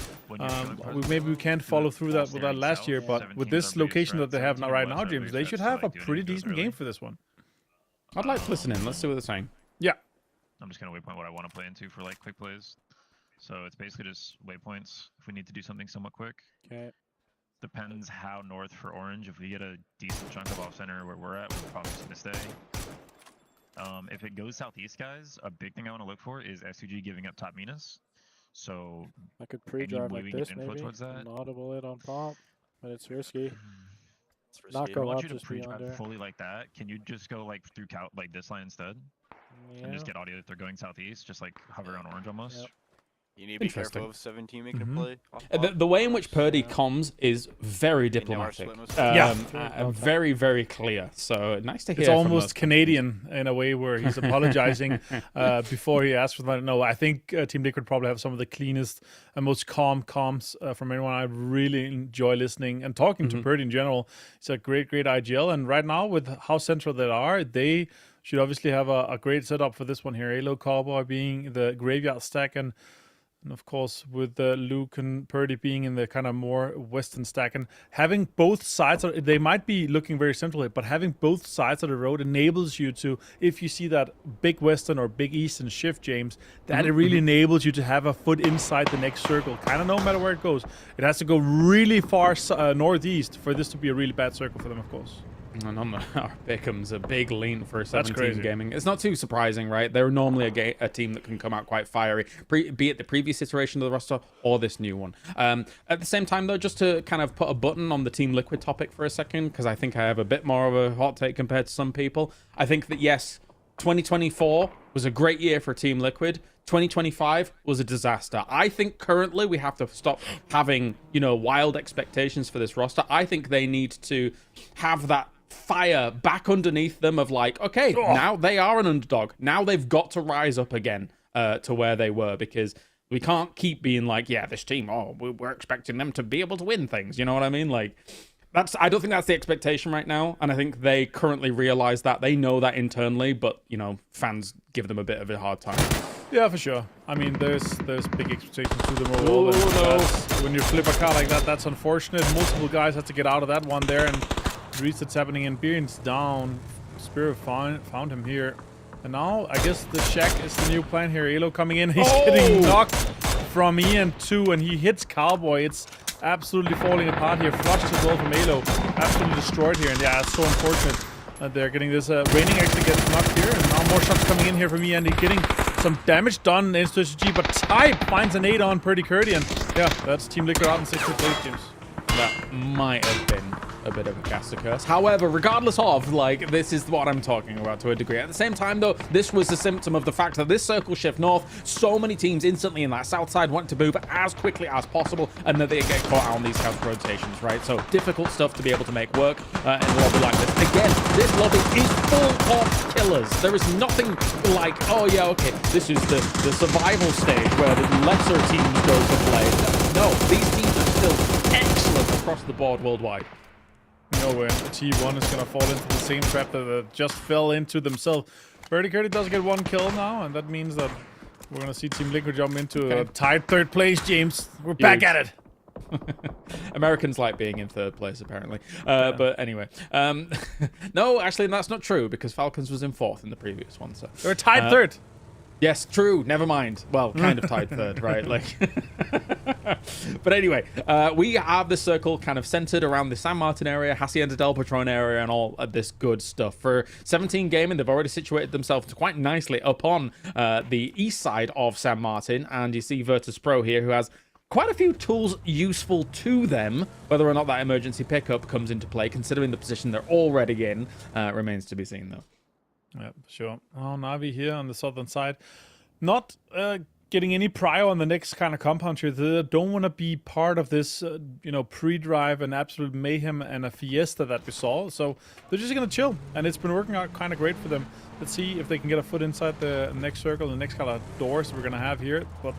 Maybe we can't follow through that with that last year, but with this location that they have now right now, James, they should have a pretty decent game for this one. I'd like to listen in. Let's see what they're saying. Yeah. I'm just going to waypoint what I want to play into for like quick plays. So it's basically just waypoints if we need to do something somewhat quick. Okay. Depends how north for orange. If we get a decent chunk of off center where we're at, we're probably just going to stay. If it goes southeast, guys, a big thing I want to look for is SUG giving up top Minas. So I could pre-drive like this, maybe. That. Audible it on top, but it's risky. Not go up, just pre-drive fully like that. Can you just go like through like this line instead? Yeah. And just get audio if they're going southeast, just like hover on orange almost. Yep. You need to be careful of 17 making a play. The way in which Purdy comes is very diplomatic. Very, very clear. So nice to hear. It's almost Canadian in a way where he's apologizing before he asks for that. No, I think Team Liquid probably have some of the cleanest and most calm comms from anyone. I really enjoy listening and talking to Purdy in general. It's a great IGL. And right now, with how central they are, they should obviously have a great setup for this one here. Halo Cowboy being the graveyard stack, and And of course, with Luke and Purdy being in the kind of more western stack and having both sides, they might be looking very central, but having both sides of the road enables you to, if you see that big western or big eastern shift, James, that it really enables you to have a foot inside the next circle, kind of no matter where it goes. It has to go really far northeast for this to be a really bad circle for them, of course. And on Beckham's a big lean for 17 gaming. It's not too surprising, right? They're normally a team that can come out quite fiery, be it the previous iteration of the roster or this new one. At the same time, though, just to kind of put a button on the Team Liquid topic for a second, because I think I have a bit more of a hot take compared to some people. I think that, yes, 2024 was a great year for Team Liquid. 2025 was a disaster. I think currently we have to stop having, wild expectations for this roster. I think they need to have that fire back underneath them of like, okay, now they are an underdog. Now they've got to rise up again to where they were, because we can't keep being like, yeah, this team, we're expecting them to be able to win things. You know what I mean? Like, I don't think that's the expectation right now, and I think they currently realize that. They know that internally, but, fans give them a bit of a hard time. Yeah, for sure. I mean, there's big expectations to them overall. When you flip a car like that, that's unfortunate. Multiple guys had to get out of that one there, and reads that's happening, and Beard's down. Spirit found him here. And now, I guess the Shack is the new plan here. Elo coming in. He's getting knocked from Ian too, and he hits Cowboy. It's absolutely falling apart here. Flushed as well from Elo. Absolutely destroyed here. And yeah, it's so unfortunate that they're getting this. Raining actually gets knocked here. And now more shots coming in here from Ian. He's getting some damage done into SG, but Type finds an 8 on Purdy Curdy. And yeah, that's Team Liquid out in 6th place, James. That might have been a bit of a caster curse. However, regardless of, this is what I'm talking about to a degree. At the same time, though, this was a symptom of the fact that this circle shift north, so many teams instantly in that south side want to move as quickly as possible, and that they get caught out on these counter rotations, right? So difficult stuff to be able to make work in a lobby like this. Again, this lobby is full of killers. There is nothing like, this is the survival stage where the lesser teams go to play. No, these teams are still excellent across the board worldwide. No way. T1 is going to fall into the same trap that just fell into themselves. Purdy Curdy does get 1 kill now, and that means that we're going to see Team Liquid jump into a tied 3rd place, James. We're back at it. Americans like being in 3rd place, apparently. But anyway. No, actually, that's not true, because Falcons was in 4th in the previous one. So they're tied 3rd. Yes, true. Never mind. Well, kind of tied 3rd, right? But anyway, we have the circle kind of centered around the San Martin area, Hacienda del Patron area, and all of this good stuff. For 17 Gaming, they've already situated themselves quite nicely upon the east side of San Martin, and you see Virtus Pro here, who has quite a few tools useful to them. Whether or not that emergency pickup comes into play, considering the position they're already in, remains to be seen, though. Yeah, sure. Oh, Navi here on the southern side. Not getting any prior on the next kind of compound here. They don't want to be part of this, pre-drive and absolute mayhem and a fiesta that we saw. So they're just going to chill. And it's been working out kind of great for them. Let's see if they can get a foot inside the next circle, the next kind of doors we're going to have here. But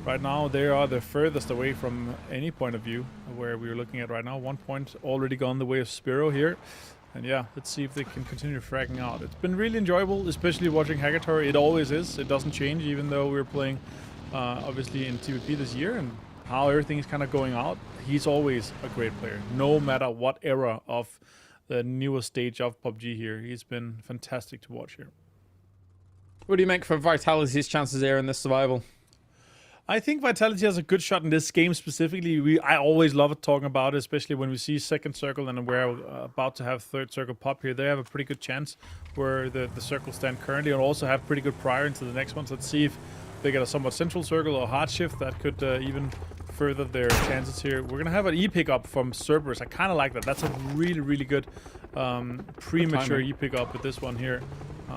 right now, they are the furthest away from any point of view where we're looking at right now. 1 point already gone the way of Spiro here. And yeah, let's see if they can continue fragging out. It's been really enjoyable, especially watching Hagatory. It always is. It doesn't change, even though we're playing, obviously, in TVP this year. And how everything is kind of going out, he's always a great player, no matter what era of the newest stage of PUBG here. He's been fantastic to watch here. What do you make for Vitality's chances here in this survival? I think Vitality has a good shot in this game specifically. I always love talking about it, especially when we see 2nd circle and we're about to have 3rd circle pop here. They have a pretty good chance where the circles stand currently, and also have pretty good prior into the next ones. Let's see if they get a somewhat central circle or hard shift that could even further their chances here. We're going to have an E-pick-up from Cerberus. I kind of like that. That's a really, really good premature E-pick-up with this one here.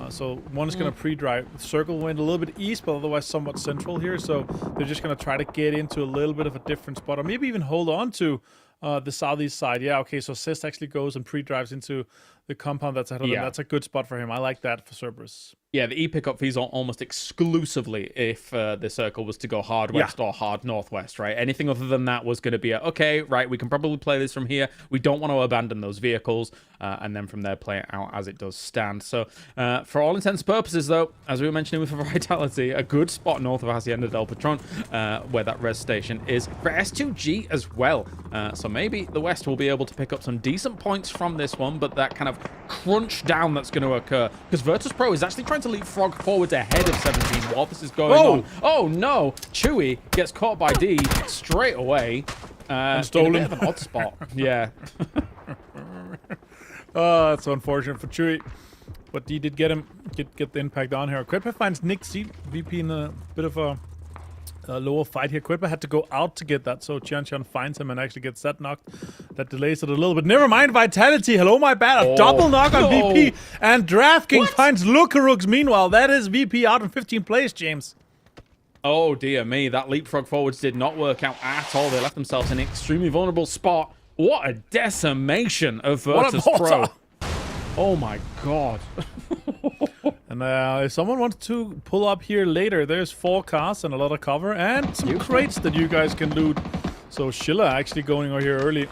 So one is going to pre-drive. Circle went a little bit east, but otherwise somewhat central here. So they're just going to try to get into a little bit of a different spot, or maybe even hold on to the southeast side. Yeah, okay, so Sist actually goes and pre-drives into the compound that's ahead of them. That's a good spot for him. I like that for Cerberus. Yeah, the E pickup fees are almost exclusively if the circle was to go hard west or hard northwest, right? Anything other than that was going to be okay, right, we can probably play this from here. We don't want to abandon those vehicles, and then from there play it out as it does stand. So for all intents and purposes, though, as we were mentioning with Vitality, a good spot north of Hacienda del Patron, where that res station is for S2G as well. So maybe the West will be able to pick up some decent points from this one, but that kind of crunch down that's going to occur, because Virtus Pro is actually trying to leapfrog forwards ahead of 17 while this is going on. Oh no, Chewy gets caught by D straight away. And stolen. In a bit of an odd spot. Yeah. Oh, that's so unfortunate for Chewy. But D did get him, get the impact on here. Quidpa finds Nick C, VP in a bit of a lower fight here. Quidpa had to go out to get that, so Qian finds him and actually gets that knocked. That delays it a little bit. Never mind Vitality. Hello, my bad. A double knock on VP. And DraftKings finds Lukarooks. Meanwhile, that is VP out in 15th place, James. Oh, dear me. That leapfrog forwards did not work out at all. They left themselves in an extremely vulnerable spot. What a decimation of Virtus Pro. Oh, my God. And if someone wants to pull up here later, there's 4 cars and a lot of cover and some crates that you guys can loot. So Schiller actually going over here early.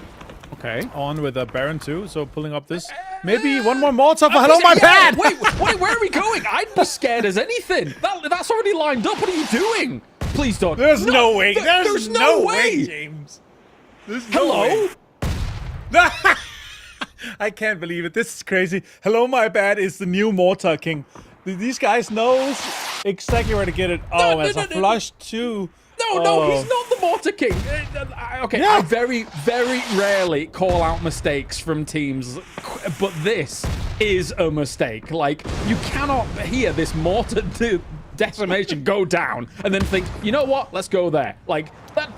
Okay. On with a Baron too. So pulling up this. Maybe one more Molotov. Hello, my bad. Wait, where are we going? I'd be scared as anything. That's already lined up. What are you doing? Please don't. There's no way. There's no way, James. Hello? I can't believe it. This is crazy. Hello, my bad is the new Mortar King. These guys knows exactly where to get it. Oh, there's a flush too. No, he's not the Mortar King. Okay, I very, very rarely call out mistakes from teams, but this is a mistake. Like, you cannot hear this Mortar decimation go down and then think, you know what, let's go there. Like, that...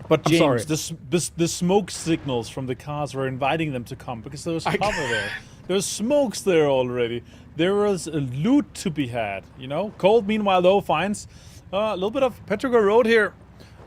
But James, the smoke signals from the cars were inviting them to come because there was cover there. There's smokes there already. There was a loot to be had, you know? Cold, meanwhile, though, finds a little bit of Petroglyph Road here.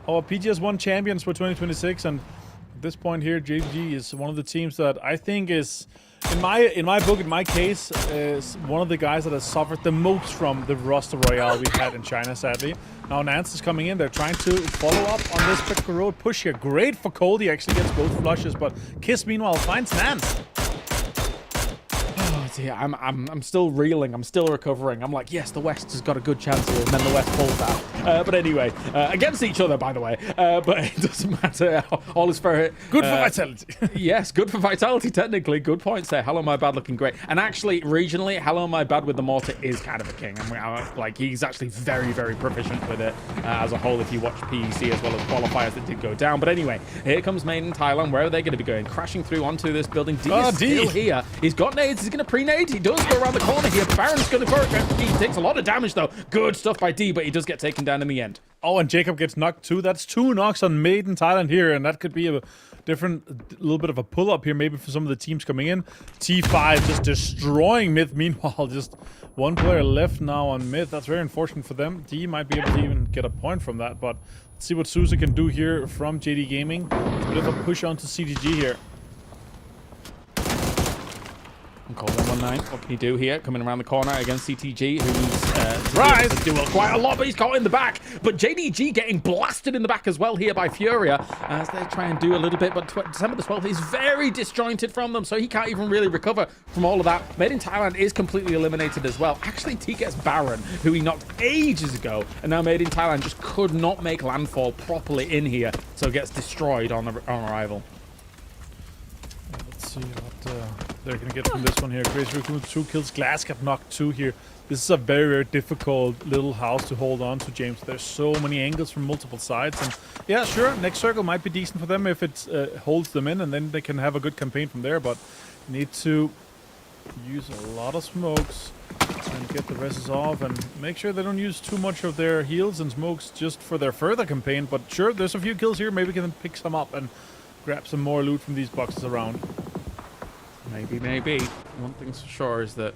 Our PGS 1 champions for 2026, and at this point here, JVG is one of the teams that I think is, in my book, in my case, is one of the guys that has suffered the most from the roster royale we've had in China, sadly. Now Nance is coming in. They're trying to follow up on this Petroglyph Road push here. Great for Cold. He actually gets both flushes, but Kiss, meanwhile, finds Nance. Yeah, I'm still reeling. I'm still recovering. I'm like, yes, the West has got a good chance here, and then the West pulls that. But anyway, against each other, by the way. But it doesn't matter. All is fair. Good for Vitality. Yes, good for Vitality, technically. Good points there. Hello, my bad, looking great. And actually, regionally, Hello, my bad with the Mortar is kind of a king. Like, he's actually very, very proficient with it as a whole if you watch PEC as well as qualifiers that did go down. But anyway, here comes Made in Thailand. Where are they going to be going? Crashing through onto this building. D is still here. He's got nades. He's going to pre-nade. He does go around the corner here. Baron's going to go. He takes a lot of damage, though. Good stuff by D, but he does get taken down in the end. Oh, and Jacob gets knocked too. That's 2 knocks on Made in Thailand here, and that could be a little bit of a pull-up here maybe for some of the teams coming in. T5 just destroying mid. Meanwhile, just 1 player left now on mid. That's very unfortunate for them. D might be able to even get a point from that, but let's see what Sousa can do here from JD Gaming. It's a bit of a push on to CTG here. Cold 119. What can he do here? Coming around the corner against CTG, who's to do quite a lot, but he's caught in the back. But JDG getting blasted in the back as well here by Furia as they try and do a little bit. But December the 12th is very disjointed from them, so he can't even really recover from all of that. Made in Thailand is completely eliminated as well. Actually, T gets Baron, who he knocked ages ago, and now Made in Thailand just could not make landfall properly in here, so gets destroyed on arrival. Let's see what they're going to get from this one here. Crazy Raccoon with 2 kills. Glass got knocked 2 here. This is a very, very difficult little house to hold on to, James. There's so many angles from multiple sides. And yeah, sure, next circle might be decent for them if it holds them in, and then they can have a good campaign from there. But you need to use a lot of smokes and get the rests off and make sure they don't use too much of their heals and smokes just for their further campaign. But sure, there's a few kills here. Maybe we can pick some up and grab some more loot from these boxes around. Maybe. One thing's for sure is that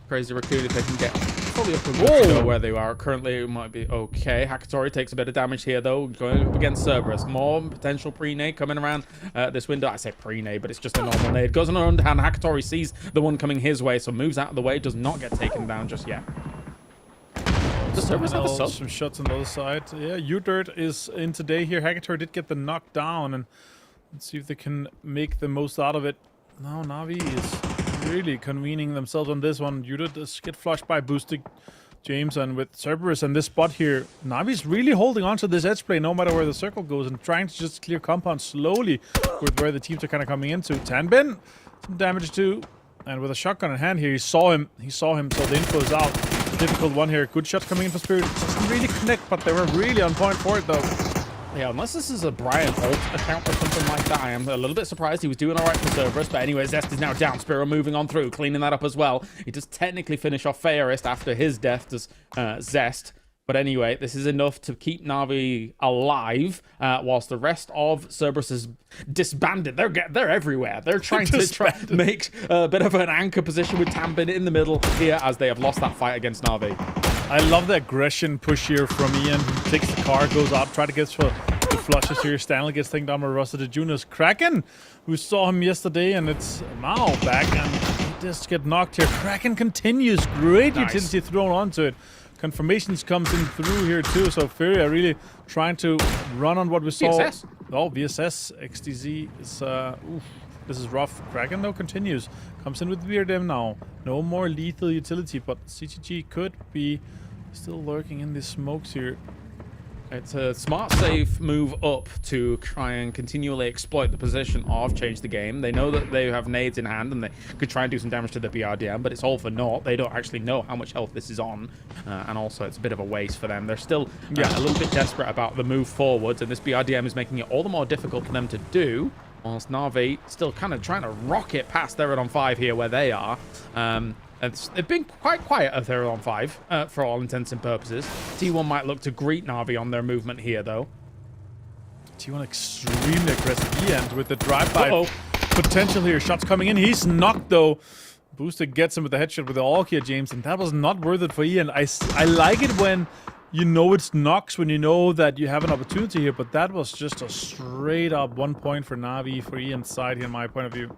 Crazy Raccoon, if they can get probably up to where they are currently. It might be okay. Hakatori takes a bit of damage here, though, going up against Cerberus. More potential pre-nade coming around this window. I say pre-nade, but it's just a normal nade. Goes on an underhand. Hakatori sees the one coming his way, so moves out of the way. Does not get taken down just yet. Does Cerberus have a sub? Some shots on the other side. Yeah, U-Dirt is in today here. Hakatori did get the knockdown, and let's see if they can make the most out of it. Now Na'Vi is really convening themselves on this one. U-Dirt does get flushed by Boosted James, and with Cerberus and this spot here, Navi's really holding on to this edge play no matter where the circle goes and trying to just clear compound slowly with where the teams are kind of coming into. Tanbin, some damage too. And with a shotgun in hand here, he saw him, so the info is out. Difficult one here. Good shots coming in for Spirit. It doesn't really connect, but they were really on point for it though. Yeah, unless this is a Brian Alt account or something like that, I am a little bit surprised. He was doing all right for Cerberus, but anyway, Zest is now down. Spiro moving on through, cleaning that up as well. He does technically finish off Fairest after his death does Zest. But anyway, this is enough to keep Na'Vi alive, whilst the rest of Cerberus is disbanded. They're everywhere. They're trying to make a bit of an anchor position with Tanbin in the middle here as they have lost that fight against Na'Vi. I love the aggression push here from Ian. He takes the car, goes up, try to get for the flushes here. Stanley gets taken down by Russell Junior's Kraken, who saw him yesterday, and it's Mao back, and he just get knocked here. Kraken continues. Great utility thrown onto it. Confirmations comes in through here too, so Furia really trying to run on what we saw. VSS. Oh, VSS. XTZ is, this is rough. Kraken though continues. Comes in with Beardem now. No more lethal utility, but CTG could be still lurking in the smokes here. It's a smart, safe move up to try and continually exploit the position of Change the Game. They know that they have nades in hand and they could try and do some damage to the BRDM, but it's all for naught. They don't actually know how much health this is on, and also it's a bit of a waste for them. They're still a little bit desperate about the move forwards, and this BRDM is making it all the more difficult for them to do, whilst Na'Vi still kind of trying to rocket past Theron 5 here where they are. They've been quite quiet at Theron 5 for all intents and purposes. T1 might look to greet Na'Vi on their movement here, though. T1 extremely aggressive. And with the drive-by potential here. Shots coming in. He's knocked, though. Booster gets him with the headshot with the AUG here, James, and that was not worth it for Ian. I like it when you know it's knocks, when you know that you have an opportunity here, but that was just a straight-up 1 point for Na'Vi, for Ian's side here, in my point of view.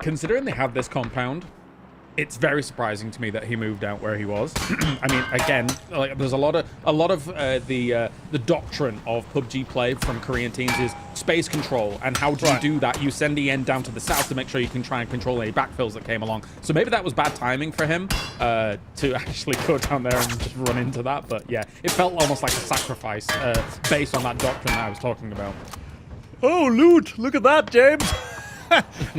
Considering they have this compound, it's very surprising to me that he moved out where he was. I mean, again, like there's a lot of the doctrine of PUBG play from Korean teams is space control, and how do you do that? You send the end down to the south to make sure you can try and control any backfills that came along. So maybe that was bad timing for him to actually go down there and just run into that. But yeah, it felt almost like a sacrifice based on that doctrine that I was talking about. Oh, loot! Look at that, James!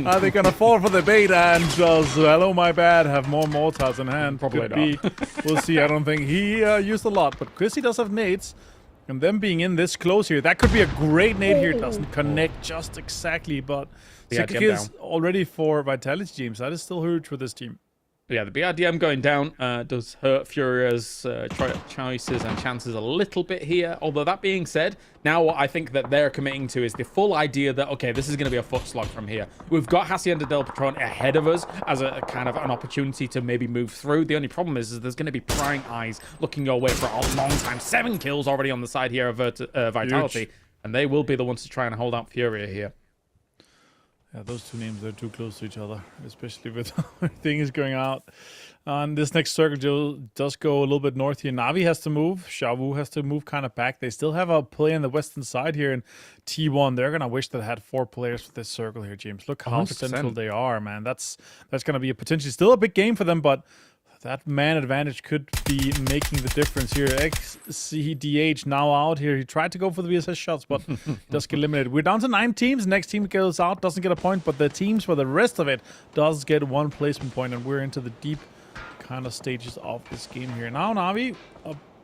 Are they gonna fall for the bait and just, hello my bad, have more mortars in hand? Probably not. We'll see. I don't think he used a lot, but Chrissy does have nades. And them being in this close here, that could be a great nade here. It doesn't connect just exactly, but 6 kills already for Vitality, James. That is still huge for this team. Yeah, the BRDM going down does hurt Furia's choices and chances a little bit here. Although that being said, now what I think that they're committing to is the full idea that, okay, this is going to be a foot slog from here. We've got Hacienda del Patron ahead of us as a kind of an opportunity to maybe move through. The only problem is there's going to be prying eyes looking your way for a long time. 7 kills already on the side here of Vitality. Huge. And they will be the ones to try and hold out Furia here. Yeah, those two names are too close to each other, especially with everything is going out. On this next circle does go a little bit north here. Na'Vi has to move. Shawu has to move kind of back. They still have a play on the western side here in T1. They're going to wish they had 4 players for this circle here, James. Look how 100%. Central they are, man. That's going to be a potentially still a big game for them, but that man advantage could be making the difference here. XCDH now out here. He tried to go for the VSS shots, but does get eliminated. We're down to 9 teams. Next team goes out, doesn't get a point, but the teams for the rest of it does get 1 placement point, and we're into the deep kind of stages of this game here. Now, Na'Vi,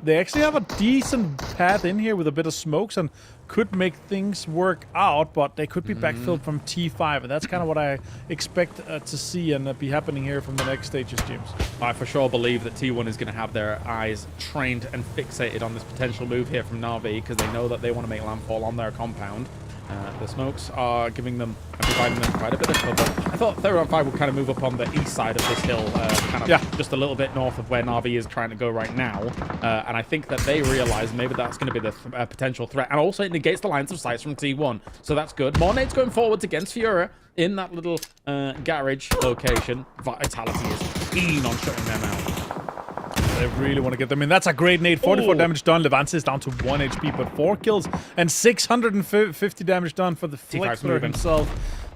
they actually have a decent path in here with a bit of smokes and could make things work out, but they could be backfilled from T5, and that's kind of what I expect to see and be happening here from the next stages, James. I for sure believe that T1 is going to have their eyes trained and fixated on this potential move here from Na'Vi, because they know that they want to make landfall on their compound. The smokes are providing them quite a bit of cover. I thought 3-on-5 would kind of move up on the east side of this hill, just a little bit north of where Na'Vi is trying to go right now. And I think that they realize maybe that's going to be the potential threat. And also it negates the lines of sight from T1. So that's good. More nades going forwards against Fiora in that little garage location. Vitality is keen on shutting them out. They really want to get them in. That's a great nade. 44 damage done. Levante is down to 1 HP, but 4 kills and 650 damage done for the Flexler himself.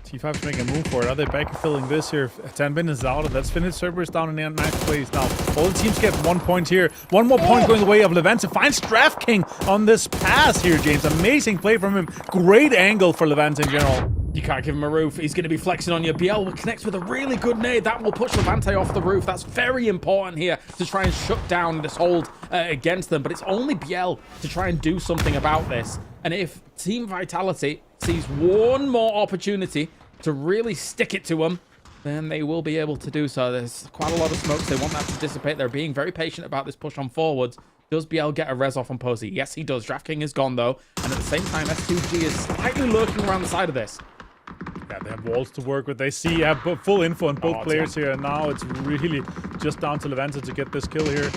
T5's making a move for it. Are they backfilling this here? Tanbin is out, and that's finished. Cerberus down in the ninth place now. All the teams get 1 point here. One more point going the way of Levante. Finds DraftKing on this pass here, James. Amazing play from him. Great angle for Levante in general. You can't give him a roof. He's going to be flexing on you. BL will connect with a really good nade. That will push Levante off the roof. That's very important here to try and shut down this hold against them. But it's only BL to try and do something about this. And if Team Vitality sees one more opportunity to really stick it to them, then they will be able to do so. There's quite a lot of smokes. They want that to dissipate. They're being very patient about this push on forwards. Does BL get a res off on Posey? Yes, he does. DraftKing is gone, though. And at the same time, S2G is slightly lurking around the side of this. Yeah, they have walls to work with. They see full info on both players here, and now it's really just down to Levante to get this kill here.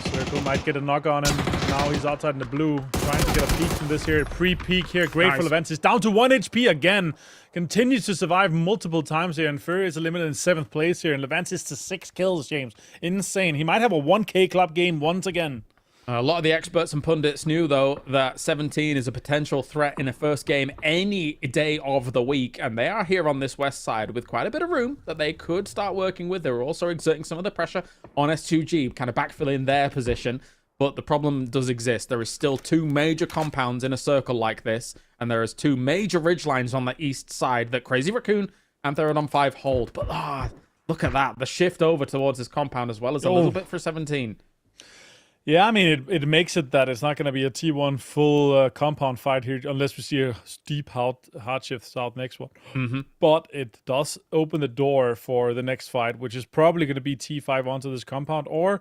Circle might get a knock on him. Now he's outside in the blue, trying to get a peek from this here. Pre-peek here. Great for Levante. He's down to 1 HP again. Continues to survive multiple times here, and Fury is eliminated in 7th place here, and Levante is to 6 kills, James. Insane. He might have a 1K club game once again. A lot of the experts and pundits knew, though, that 17 is a potential threat in a first game any day of the week. And they are here on this west side with quite a bit of room that they could start working with. They were also exerting some of the pressure on S2G, kind of backfilling their position. But the problem does exist. There is still 2 major compounds in a circle like this. And there is 2 major ridgelines on the east side that Crazy Raccoon and 3-on-5 hold. But look at that. The shift over towards this compound as well as a little bit for 17. Yeah, I mean, it makes it that it's not going to be a T1 full compound fight here unless we see a steep hard shift south next one. But it does open the door for the next fight, which is probably going to be T5 onto this compound or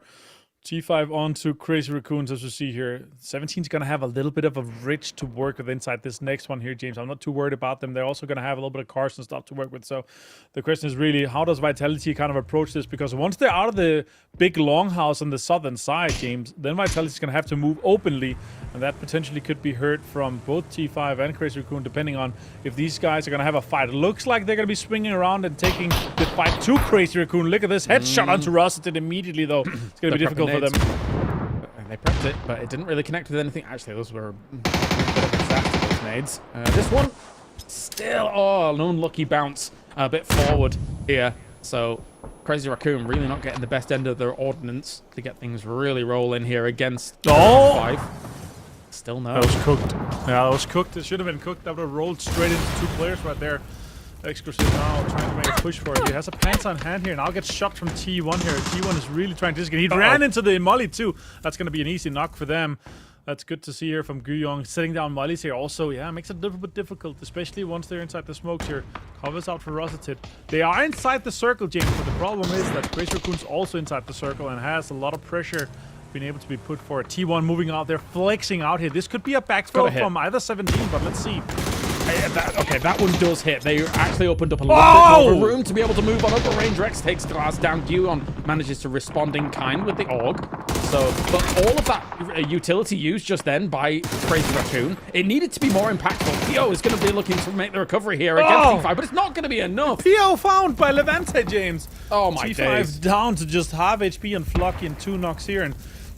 T5 onto Crazy Raccoons, as we see here. 17's going to have a little bit of a ridge to work with inside this next one here, James. I'm not too worried about them. They're also going to have a little bit of cars and stuff to work with. So the question is really, how does Vitality kind of approach this? Because once they're out of the big longhouse on the southern side, James, then Vitality's going to have to move openly. And that potentially could be heard from both T5 and Crazy Raccoon, depending on if these guys are going to have a fight. It looks like they're going to be swinging around and taking the fight to Crazy Raccoon. Look at this headshot onto Rossington immediately, though. It's going to be difficult for them. And they prepped it, but it didn't really connect with anything. Actually, those were a bit of a disaster, those nades. This one, still, an unlucky bounce a bit forward here. So Crazy Raccoon really not getting the best end of their ordnance to get things really rolling here against 5. Still no. That was cooked. Yeah, that was cooked. It should have been cooked. That would have rolled straight into 2 players right there. Exclusive now trying to make a push for it. He has a pants on hand here, and now gets shot from T1 here. T1 is really trying to just get. He ran into the molly too. That's going to be an easy knock for them. That's good to see here from Guyong. Setting down mollies here also, yeah, makes it a little bit difficult, especially once they're inside the smokes here. Covers out for Rossington. They are inside the circle, James, but the problem is that Crazy Raccoon's also inside the circle and has a lot of pressure being able to be put for it. T1 moving out there, flexing out here. This could be a backthrow from either 17, but let's see. Okay, that one does hit. They actually opened up a little bit more room to be able to move on. Upper range Rex takes glass down. Guyon manages to respond in kind with the AUG. So, but all of that utility used just then by Crazy Raccoon, it needed to be more impactful. PO is going to be looking to make the recovery here against T5, but it's not going to be enough. PO found by Levante, James. Oh my T5 days. down to just half HP and Flocky and 2 knocks here. And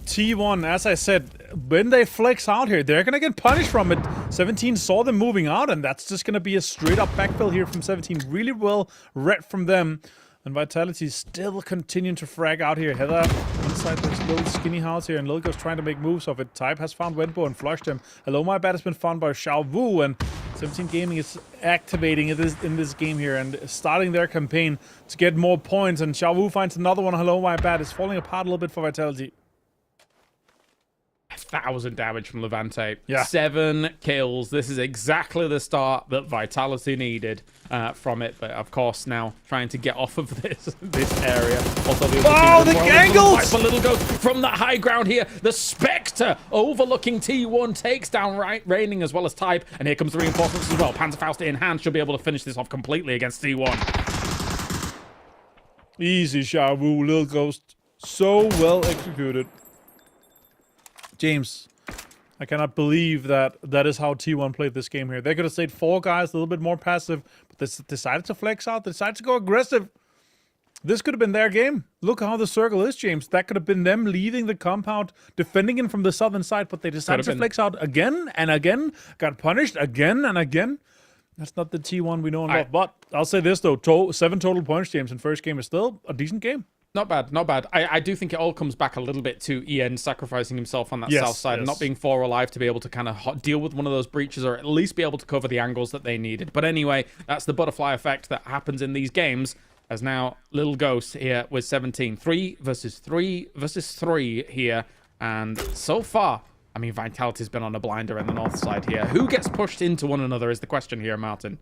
T1, as I said, when they flex out here, they're going to get punished from it. 17 saw them moving out, and that's just going to be a straight-up backfill here from 17. Really well read from them. And Vitality still continuing to frag out here. Heather inside this little skinny house here, and Lilgo's trying to make moves of it. Type has found Wenbo and flushed him. Hello My Bad has been found by Xiao Wu, and 17 Gaming is activating it in this game here and starting their campaign to get more points. And Xiao Wu finds another one. Hello My Bad is falling apart a little bit for Vitality. 1,000 damage from Levante. Yeah. 7 kills. This is exactly the start that Vitality needed from it. But of course, now trying to get off of this area. Also, the angles! A little go from that high ground here. The Spectre overlooking T1 takes down Raining as well as Type. And here comes the reinforcements as well. Panzerfaust in hand should be able to finish this off completely against T1. Easy, Xiaowu, Little Ghost. So well executed. James, I cannot believe that is how T1 played this game here. They could have stayed 4 guys, a little bit more passive, but they decided to flex out. They decided to go aggressive. This could have been their game. Look how the circle is, James. That could have been them leaving the compound, defending it from the southern side, but they decided to flex out again and again, got punished again and again. That's not the T1 we know and love. But I'll say this, though. 7 total points, James, in first game is still a decent game. Not bad, not bad. I do think it all comes back a little bit to EN sacrificing himself on that south side, not being 4 alive to be able to kind of deal with one of those breaches or at least be able to cover the angles that they needed. But anyway, that's the butterfly effect that happens in these games, as now Little Ghost here with 17. 3 versus 3 versus 3 here. And so far, I mean, Vitality's been on a blinder in the north side here. Who gets pushed into one another is the question here, Martin.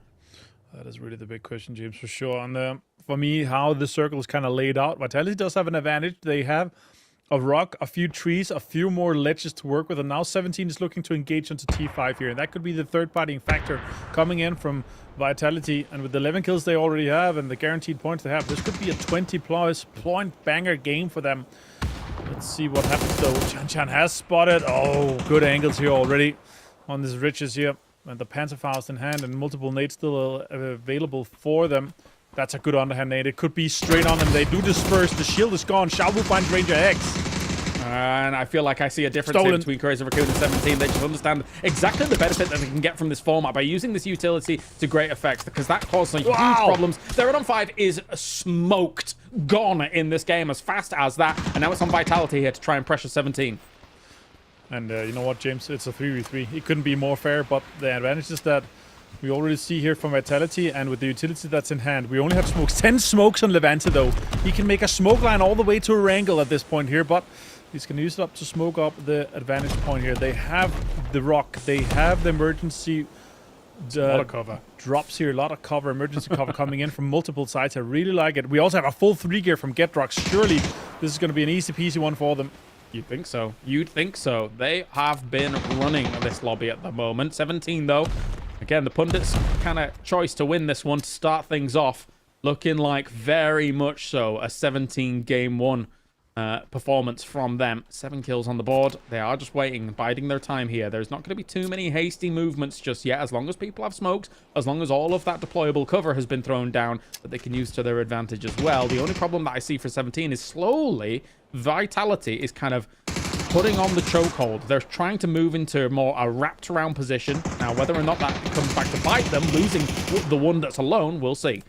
That is really the big question, James, for sure. And for me, how the circle is kind of laid out, Vitality does have an advantage. They have a rock, a few trees, a few more ledges to work with, and now 17 is looking to engage into T5 here. And that could be the third-party factor coming in from Vitality. And with the 11 kills they already have and the guaranteed points they have, this could be a 20-plus point banger game for them. Let's see what happens, though. Chan has spotted. Oh, good angles here already on these ridges here. And the Panzerfaust in hand and multiple nades still available for them. That's a good underhand nade. It could be straight on them. They do disperse. The shield is gone. Xiaowu finds Ranger X. And I feel like I see a difference here between Crazy Raccoon and 17. They just understand exactly the benefit that they can get from this format by using this utility to great effect, because that caused some huge problems. Their on 5 is smoked, gone in this game as fast as that. And now it's on Vitality here to try and pressure 17. And you know what, James? It's a 3v3. It couldn't be more fair, but the advantage is that we already see here from Vitality, and with the utility that's in hand, we only have smokes. 10 smokes on Levante, though. He can make a smoke line all the way to a wrangle at this point here, but he's going to use it up to smoke up the advantage point here. They have the rock. They have the emergency a lot of cover. Drops here. A lot of cover, emergency cover coming in from multiple sides. I really like it. We also have a full 3 gear from Getrox. Surely this is going to be an easy-peasy one for them. You'd think so. You'd think so. They have been running this lobby at the moment. 17, though. Again, the pundits' kind of choice to win this one to start things off. Looking like very much so a 17 game 1 performance from them. 7 kills on the board. They are just waiting, biding their time here. There's not going to be too many hasty movements just yet, as long as people have smokes, as long as all of that deployable cover has been thrown down that they can use to their advantage as well. The only problem that I see for 17 is slowly Vitality is kind of putting on the chokehold. They're trying to move into more a wrapped around position. Now, whether or not that comes back to bite them, losing the one that's alone, we'll see.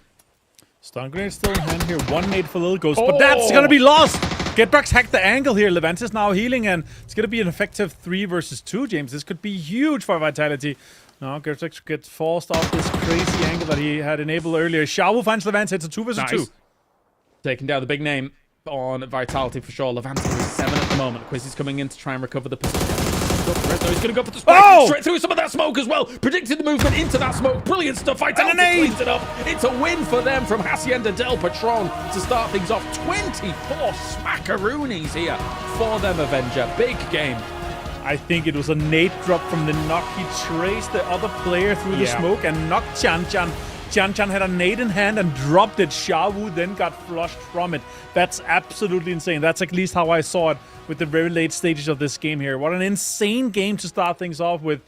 Stun grenade still in hand here. 1 nade for Little Ghost, but that's going to be lost. Getrox hacked the angle here. Levante is now healing, and it's going to be an effective 3 versus 2, James. This could be huge for Vitality. Now, Getrox gets forced off this crazy angle that he had enabled earlier. Xiaowu finds Levante. It's a 2 versus 2. Taking down the big name on Vitality for sure. Levante is 7 at the moment. Quiz is coming in to try and recover the position. He's going to go for the spike straight through some of that smoke as well. Predicted the movement into that smoke. Brilliant stuff. Vitality cleans it up. It's a win for them from Hacienda del Patron to start things off. 24 smackaroonies here for them, Avenger. Big game. I think it was a nade drop from the knock. He traced the other player through the smoke and knocked Chan. Chan had a nade in hand and dropped it. Xiaowu then got flushed from it. That's absolutely insane. That's at least how I saw it with the very late stages of this game here. What an insane game to start things off with.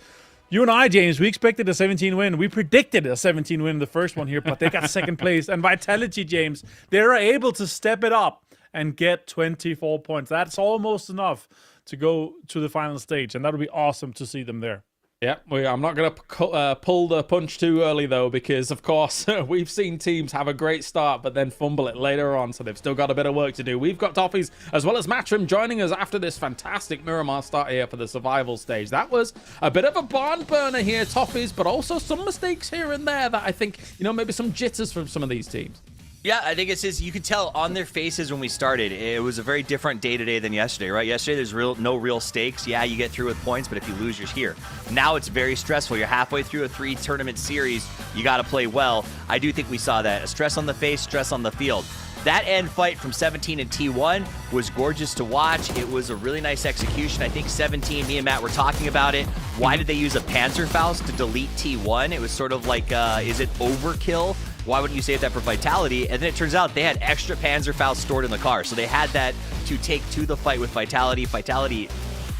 You and I, James, we expected a 17 win. We predicted a 17 win in the first one here, but they got second place. And Vitality, James, they're able to step it up and get 24 points. That's almost enough to go to the final stage, and that would be awesome to see them there. Yeah, I'm not going to pull the punch too early, though, because, of course, we've seen teams have a great start but then fumble it later on, so they've still got a bit of work to do. We've got Toffees as well as Matrim joining us after this fantastic Miramar start here for the survival stage. That was a bit of a barn burner here, Toffees, but also some mistakes here and there that I think, maybe some jitters from some of these teams. Yeah, I think it's just, you could tell on their faces when we started, it was a very different day today than yesterday, right? Yesterday, there's no real stakes. Yeah, you get through with points, but if you lose, you're here. Now it's very stressful. You're halfway through a 3-tournament series. You got to play well. I do think we saw that. A stress on the face, stress on the field. That end fight from 17 and T1 was gorgeous to watch. It was a really nice execution. I think 17, me and Matt were talking about it. Why did they use a Panzerfaust to delete T1? It was sort of like, is it overkill? Why wouldn't you save that for Vitality? And then it turns out they had extra Panzerfaust stored in the car. So they had that to take to the fight with Vitality. Vitality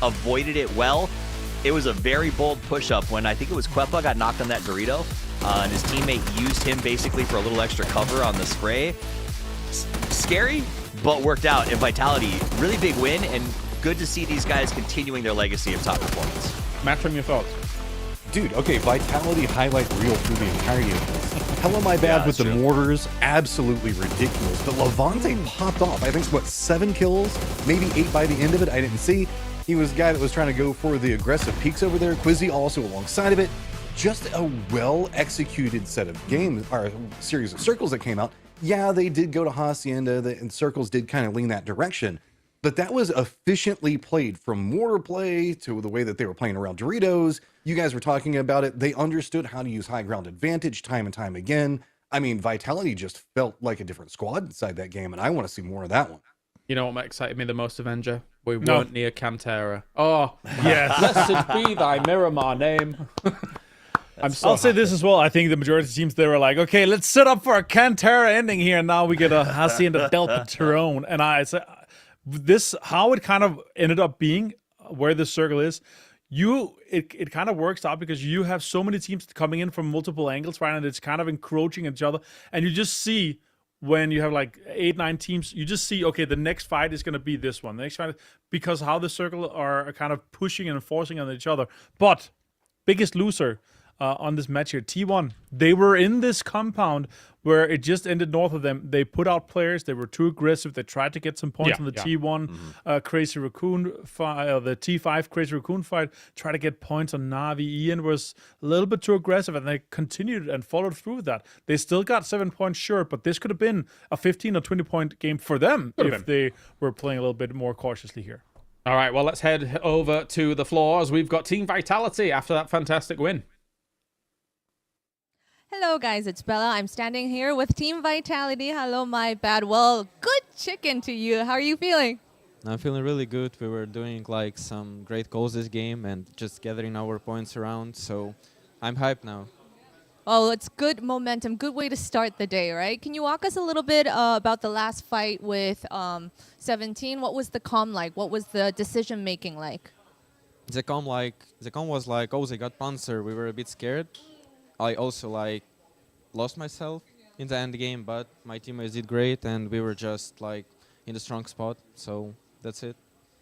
avoided it well. It was a very bold push-up when I think it was Kwepa got knocked on that Dorito. And his teammate used him basically for a little extra cover on the spray. Scary, but worked out. And Vitality, really big win, and good to see these guys continuing their legacy of top performance. Matt, from your thoughts? Dude, okay, Vitality highlight reel through the entirety of this. Hello, my bad with the mortars, absolutely ridiculous. But Levante popped off. I think, what, 7 kills, maybe 8 by the end of it. I didn't see. He was the guy that was trying to go for the aggressive peaks over there. Quizzy also alongside of it. Just a well-executed set of games, or series of circles that came out. Yeah, they did go to Hacienda, and circles did kind of lean that direction. But that was efficiently played, from mortar play to the way that they were playing around Doritos. You guys were talking about it. They understood how to use high ground advantage time and time again. I mean, Vitality just felt like a different squad inside that game, and I want to see more of that one. You know what excited me the most, Avenger? We weren't near Cantera. Oh, yes. Blessed be thy Miramar name. I'll say this as well. I think the majority of teams, they were like, okay, let's set up for a Cantera ending here. And now we get a Hacienda Delta Tyrone. And I say, this, how it kind of ended up being, where the circle is, it kind of works out because you have so many teams coming in from multiple angles, right? And it's kind of encroaching each other. And you just see, when you have like 8-9 teams, you just see, okay, the next fight is going to be this one. The next fight, because how the circle are kind of pushing and forcing on each other. But biggest loser on this match here, T1, they were in this compound where it just ended north of them. They put out players. They were too aggressive. They tried to get some points on the T1 Crazy Raccoon fight, the T5 Crazy Raccoon fight, try to get points on Navi. Ian was a little bit too aggressive, and they continued and followed through with that. They still got 7 points short, but this could have been a 15 or 20 point game for them if they were playing a little bit more cautiously here. All right, well, let's head over to the floor as we've got Team Vitality after that fantastic win. Hello guys, it's Bella. I'm standing here with Team Vitality. Hello, my bad. Well, good chicken to you. How are you feeling? I'm feeling really good. We were doing like some great goals this game and just gathering our points around. So I'm hyped now. Oh, it's good momentum. Good way to start the day, right? Can you walk us a little bit about the last fight with 17? What was the comm like? What was the decision making like? The comm was like, oh, they got Panzer. We were a bit scared. I also like lost myself in the end game, but my teammates did great and we were just like in the strong spot. So that's it.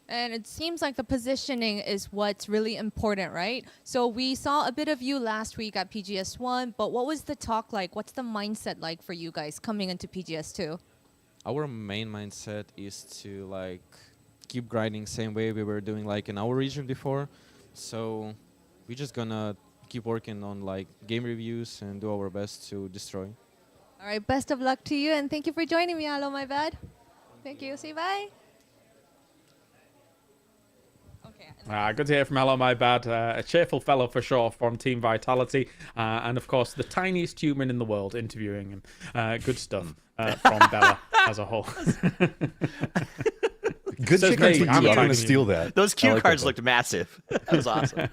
And it seems like the positioning is what's really important, right? So we saw a bit of you last week at PGS1, but what was the talk like? What's the mindset like for you guys coming into PGS2? Our main mindset is to like keep grinding same way we were doing like in our region before. So we're just gonna keep working on like game reviews and do our best to destroy. All right, best of luck to you, and thank you for joining me. Hello, my bad. Thank you. Say bye. Good to hear from Hello, my bad. A cheerful fellow for sure from Team Vitality, and of course the tiniest human in the world interviewing, and good stuff from Bella as a whole. Good chickens, I'm trying to steal that. Those cue cards looked massive. That was awesome.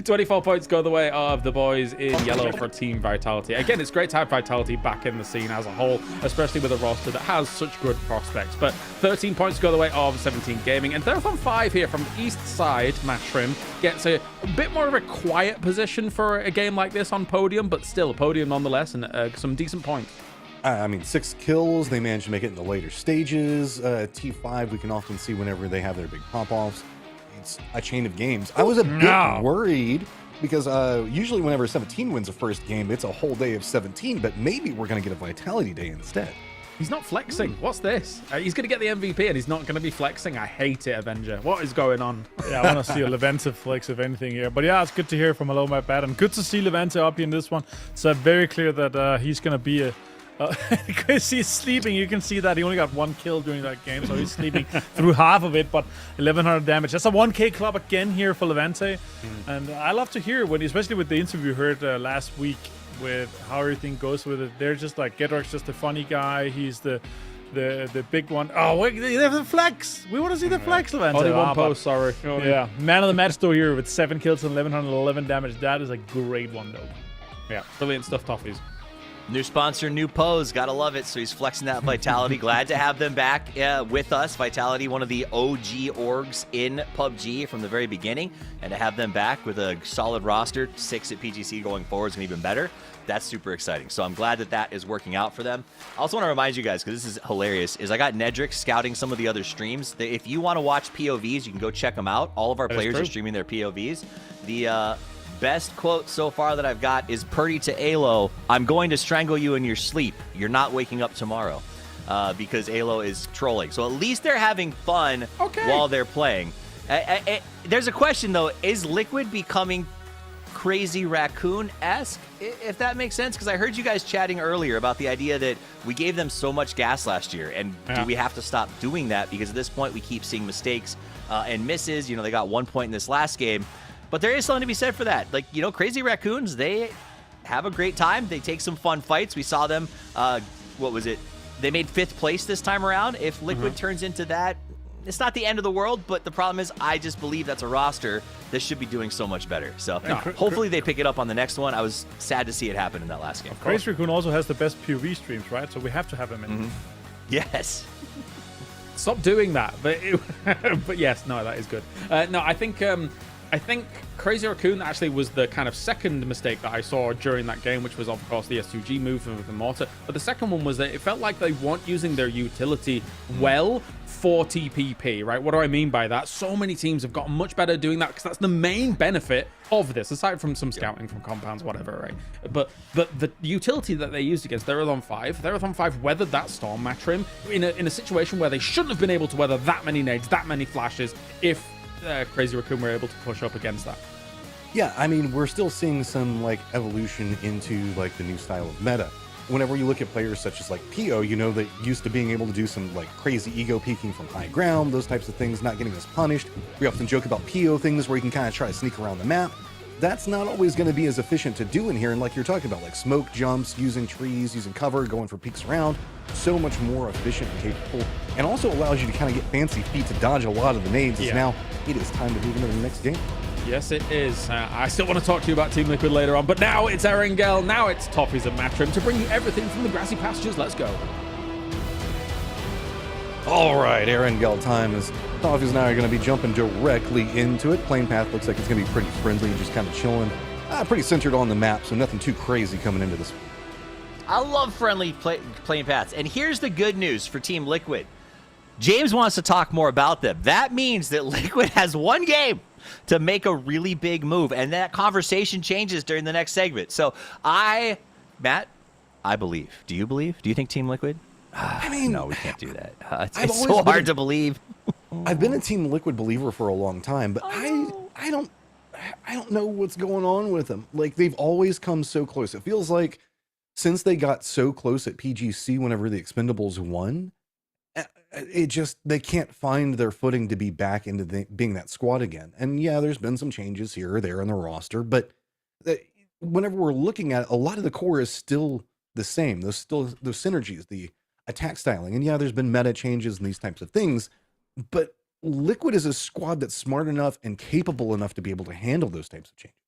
24 points go the way of the boys in yellow for Team Vitality. Again, it's great to have Vitality back in the scene as a whole, especially with a roster that has such good prospects. But 13 points go the way of 17 Gaming. And they're on 5 here from the east side. Mashrim gets a bit more of a quiet position for a game like this on podium, but still a podium nonetheless, and some decent points. I mean, 6 kills. They managed to make it in the later stages. T5, we can often see whenever they have their big pop-offs. It's a chain of games. I was a bit worried because usually whenever 17 wins a first game, it's a whole day of 17, but maybe we're going to get a Vitality day instead. He's not flexing. What's this? He's going to get the MVP and he's not going to be flexing. I hate it, Avenger. What is going on? Yeah, I want to see a Levante flex, if anything, here. But yeah, it's good to hear from Hello, my bad. And good to see Levante up here in this one. It's very clear that he's going to be Because he's sleeping. You can see that he only got 1 kill during that game, so he's sleeping through half of it, but 1100 damage. That's a 1k club again here for Levante. And I love to hear, when, especially with the interview we heard last week with how everything goes with it. They're just like, Gedrock's just a funny guy. He's the big one. Oh, wait, they have the flex. We want to see the flex, Levante. Only one post, sorry. Yeah, man of the match though here with 7 kills and 1111 damage. That is a great one though. Yeah, brilliant stuff, Toffees. New sponsor, new pose. Gotta love it. So he's flexing that Vitality. Glad to have them back with us. Vitality, one of the OG orgs in PUBG from the very beginning. And to have them back with a solid roster, 6 at PGC going forward is going to be even better. That's super exciting. So I'm glad that that is working out for them. I also want to remind you guys, because this is hilarious, is I got Nedrick scouting some of the other streams. If you want to watch POVs, you can go check them out. All of our players are streaming their POVs. The best quote so far that I've got is Purdy to Alo, "I'm going to strangle you in your sleep. You're not waking up tomorrow." Because Alo is trolling. So at least they're having fun while they're playing. There's a question, though. Is Liquid becoming Crazy Raccoon-esque, if that makes sense? Because I heard you guys chatting earlier about the idea that we gave them so much gas last year, and do we have to stop doing that? Because at this point, we keep seeing mistakes and misses. You know, they got 1 point in this last game. But there is something to be said for that. Like, you know, Crazy Raccoons, they have a great time. They take some fun fights. We saw them, what was it? They made 5th place this time around. If Liquid turns into that, it's not the end of the world, but the problem is I just believe that's a roster that should be doing so much better. So hopefully they pick it up on the next one. I was sad to see it happen in that last game. Crazy Raccoon also has the best POV streams, right? So we have to have him in. Yes. Stop doing that. But yes, no, that is good. No, I think Crazy Raccoon actually was the kind of second mistake that I saw during that game, which was, of course, the S2G move with the mortar. But the second one was that it felt like they weren't using their utility well for TPP, right? What do I mean by that? So many teams have gotten much better doing that because that's the main benefit of this, aside from some scouting from compounds, whatever, right? But the utility that they used against Therathon 5 weathered that Storm Matrim in a situation where they shouldn't have been able to weather that many nades, that many flashes, if Crazy Raccoon were able to push up against that. Yeah, I mean, we're still seeing some like evolution into like the new style of meta. Whenever you look at players such as like PO, you know, that used to being able to do some like crazy ego peeking from high ground, those types of things, not getting as punished. We often joke about PO things where you can kind of try to sneak around the map. That's not always going to be as efficient to do in here. And like you're talking about, like smoke jumps, using trees, using cover, going for peeks around, so much more efficient and capable, and also allows you to kind of get fancy feet to dodge a lot of the nades. Yeah. Now it is time to move into the next game. Yes, it is. I still want to talk to you about Team Liquid later on, but now it's Erangel, now it's Toffees and Matrim to bring you everything from the grassy pastures. Let's go. All right, Erangel time is. Toffees and I are going to be jumping directly into it. Playing path looks like it's going to be pretty friendly, just kind of chilling. Pretty centered on the map, so nothing too crazy coming into this. I love friendly playing paths. And here's the good news for Team Liquid. James wants to talk more about them. That means that Liquid has one game to make a really big move, and that conversation changes during the next segment. So Matt, I believe. Do you believe? Do you think Team Liquid? I mean, no, we can't do that. It's so hard to believe. I've been a Team Liquid believer for a long time, but I don't know what's going on with them. Like, they've always come so close. It feels like since they got so close at PGC whenever the Expendables won, they can't find their footing to be back into being that squad again. And yeah, there's been some changes here or there in the roster, but whenever we're looking at it, a lot of the core is still the same. Those synergies, the attack styling, and yeah, there's been meta changes and these types of things, but Liquid is a squad that's smart enough and capable enough to be able to handle those types of changes.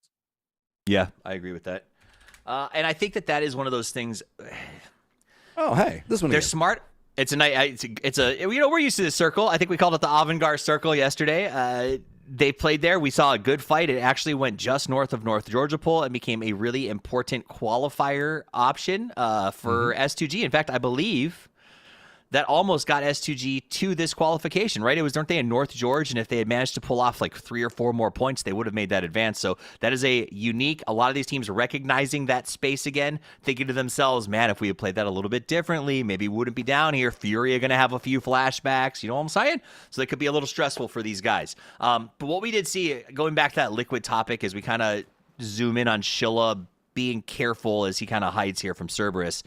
Yeah, I agree with that. And I think that is one of those things. Oh, hey, this one. They're smart. It's a you know, we're used to this circle. I think we called it the Avangar Circle yesterday. They played there. We saw a good fight. It actually went just north of North Georgia Pole and became a really important qualifier option for S2G. In fact, I believe that almost got S2G to this qualification, right? Weren't they in North George? And if they had managed to pull off like 3 or 4 more points, they would have made that advance. So that is a unique, a lot of these teams recognizing that space again, thinking to themselves, man, if we had played that a little bit differently, maybe we wouldn't be down here. Fury are going to have a few flashbacks. You know what I'm saying? So that could be a little stressful for these guys. But what we did see, going back to that Liquid topic, as we kind of zoom in on Shilla being careful as he kind of hides here from Cerberus,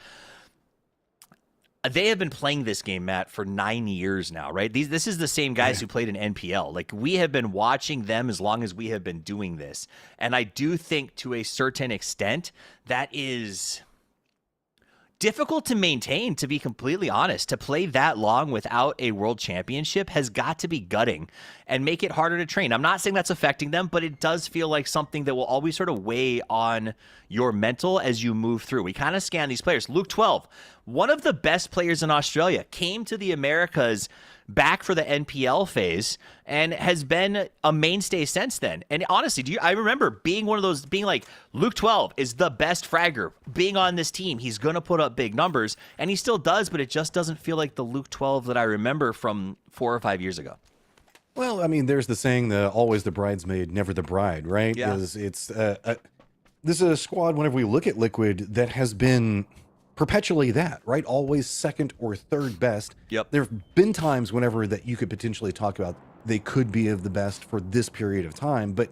they have been playing this game, Matt, for 9 years now, right? This is the same guys who played in NPL. Like, we have been watching them as long as we have been doing this. And I do think to a certain extent that is difficult to maintain, to be completely honest. To play that long without a world championship has got to be gutting and make it harder to train. I'm not saying that's affecting them, but it does feel like something that will always sort of weigh on your mental as you move through. We kind of scan these players. Luke 12, one of the best players in Australia, came to the Americas back for the NPL phase and has been a mainstay since then. And honestly, I remember being one of those, being like, Luke 12 is the best fragger. Being on this team, he's going to put up big numbers, and he still does, but it just doesn't feel like the Luke 12 that I remember from 4 or 5 years ago. Well, I mean, there's the saying, always the bridesmaid, never the bride, right? Yeah. This is a squad, whenever we look at Liquid, that has been perpetually that, right? Always second or third best. Yep. There have been times whenever that you could potentially talk about they could be of the best for this period of time, but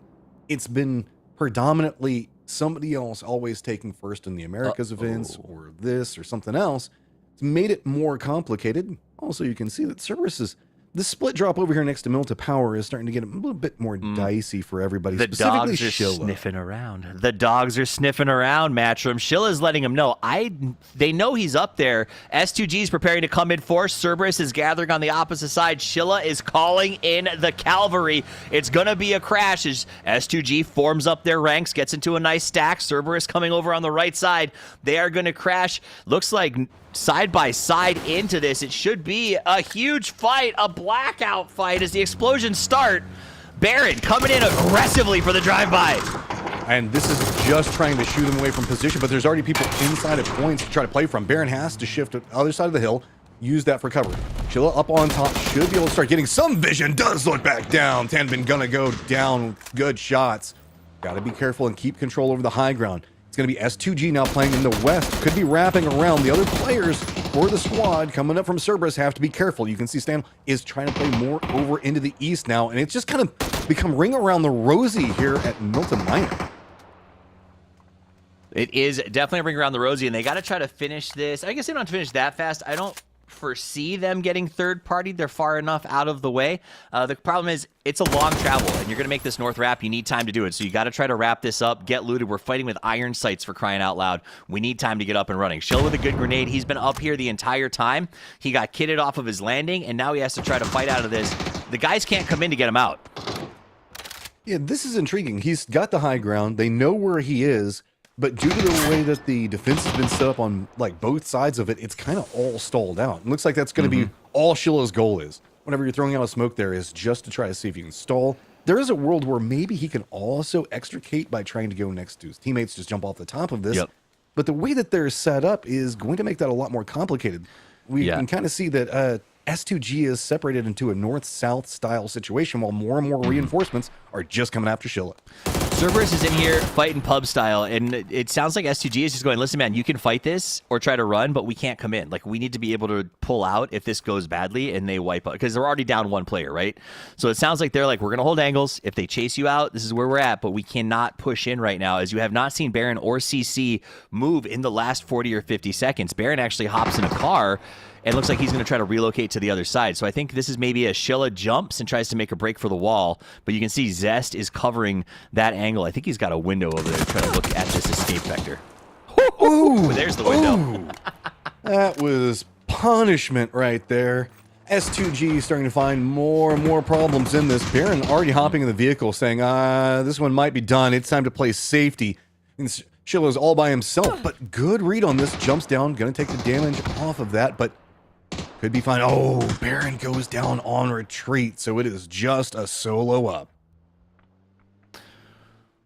it's been predominantly somebody else always taking first in the Americas events or this or something else. It's made it more complicated. Also, you can see that Cerberus the split drop over here next to Milta Power is starting to get a little bit more dicey for everybody. The dogs are sniffing around. The dogs are sniffing around, Matchroom. Shilla's letting him know. They know he's up there. S2G is preparing to come in force. Cerberus is gathering on the opposite side. Shilla is calling in the cavalry. It's going to be a crash as S2G forms up their ranks, gets into a nice stack. Cerberus coming over on the right side. They are going to crash. Looks like side by side into this. It should be a huge fight, a blackout fight as the explosions start. Baron coming in aggressively for the drive-by. And this is just trying to shoot them away from position, but there's already people inside of points to try to play from. Baron has to shift to the other side of the hill, use that for cover. Chilla up on top, should be able to start getting some vision, does look back down. Tanbin gonna go down, good shots. Gotta be careful and keep control over the high ground. It's going to be S2G now playing in the west. Could be wrapping around. The other players for the squad coming up from Cerberus have to be careful. You can see Stan is trying to play more over into the east now, and it's just kind of become ring around the rosy here at Milton Minor. It is definitely a ring around the rosy, and they got to try to finish this. I guess they don't have to finish that fast. I don't foresee them getting third party. They're far enough out of the way. The problem is it's a long travel, and you're going to make this north wrap. You need time to do it, so you got to try to wrap this up, get looted. We're fighting with iron sights, for crying out loud. We need time to get up and running. Shill with a good grenade. He's been up here the entire time. He got kitted off of his landing, and now he has to try to fight out of this. The guys can't come in to get him out. Yeah, this is intriguing. He's got the high ground. They know where he is, but due to the way that the defense has been set up on like both sides of it, it's kind of all stalled out. It looks like that's going to be all Shilla's goal is. Whenever you're throwing out a smoke there, is just to try to see if you can stall. There is a world where maybe he can also extricate by trying to go next to his teammates, just jump off the top of this. Yep. But the way that they're set up is going to make that a lot more complicated. We can kind of see that S2G is separated into a north-south style situation while more and more reinforcements are just coming after Shilla. Cerberus is in here fighting pub style, and it sounds like S2G is just going, listen, man, you can fight this or try to run, but we can't come in. Like, we need to be able to pull out if this goes badly and they wipe out, because they're already down one player, right? So it sounds like they're like, we're going to hold angles. If they chase you out, this is where we're at, but we cannot push in right now, as you have not seen Baron or CC move in the last 40 or 50 seconds. Baron actually hops in a car and looks like he's going to try to relocate to the other side. So I think this is maybe a Shilla jumps and tries to make a break for the wall, but you can see Zest is covering that angle. I think he's got a window over there trying to look at this escape vector. Ooh, there's the window. That was punishment right there. S2G starting to find more and more problems in this. Baron already hopping in the vehicle saying, this one might be done. It's time to play safety. And Shilla's all by himself, but good read on this. Jumps down, going to take the damage off of that, but could be fine. Oh, Baron goes down on retreat, so it is just a solo up.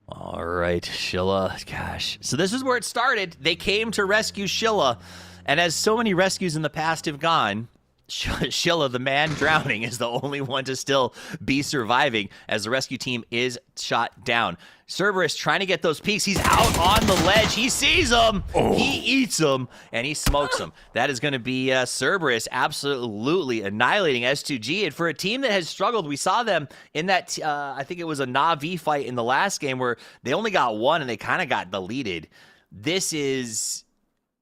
All right, Shilla. Gosh. So this is where it started. They came to rescue Shilla, and as so many rescues in the past have gone, Shilla, the man drowning, is the only one to still be surviving as the rescue team is shot down. Cerberus trying to get those peaks. He's out on the ledge. He sees them. He eats them, and he smokes them. That is going to be Cerberus absolutely annihilating S2G. And for a team that has struggled, we saw them in that, I think it was a Na'Vi fight in the last game where they only got one and they kind of got deleted. This is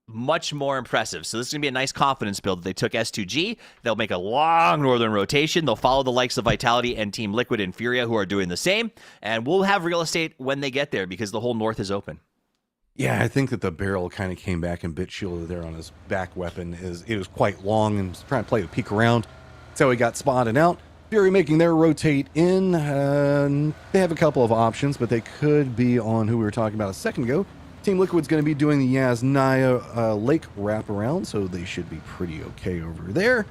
much more impressive. So this is going to be a nice confidence build. They took S2G. They'll make a long northern rotation. They'll follow the likes of Vitality and Team Liquid and Furia, who are doing the same. And we'll have real estate when they get there because the whole north is open. Yeah, I think that the barrel kind of came back and bit shielded there on his back weapon. It was quite long and was trying to play the peek around. That's how he got spotted out. Fury making their rotate in. They have a couple of options, but they could be on who we were talking about a second ago. Team Liquid's going to be doing the Yasnaya Lake wraparound, so they should be pretty okay over there.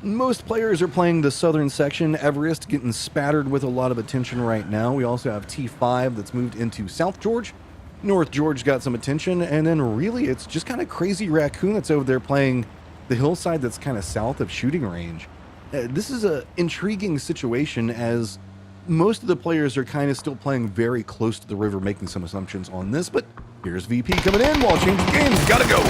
Most players are playing the southern section. Everest getting spattered with a lot of attention right now. We also have T5 that's moved into South George. North George got some attention, and then really it's just kind of Crazy Raccoon that's over there playing the hillside that's kind of south of shooting range. This is an intriguing situation as most of the players are kind of still playing very close to the river, making some assumptions on this, but here's VP coming in while changing games. Gotta go.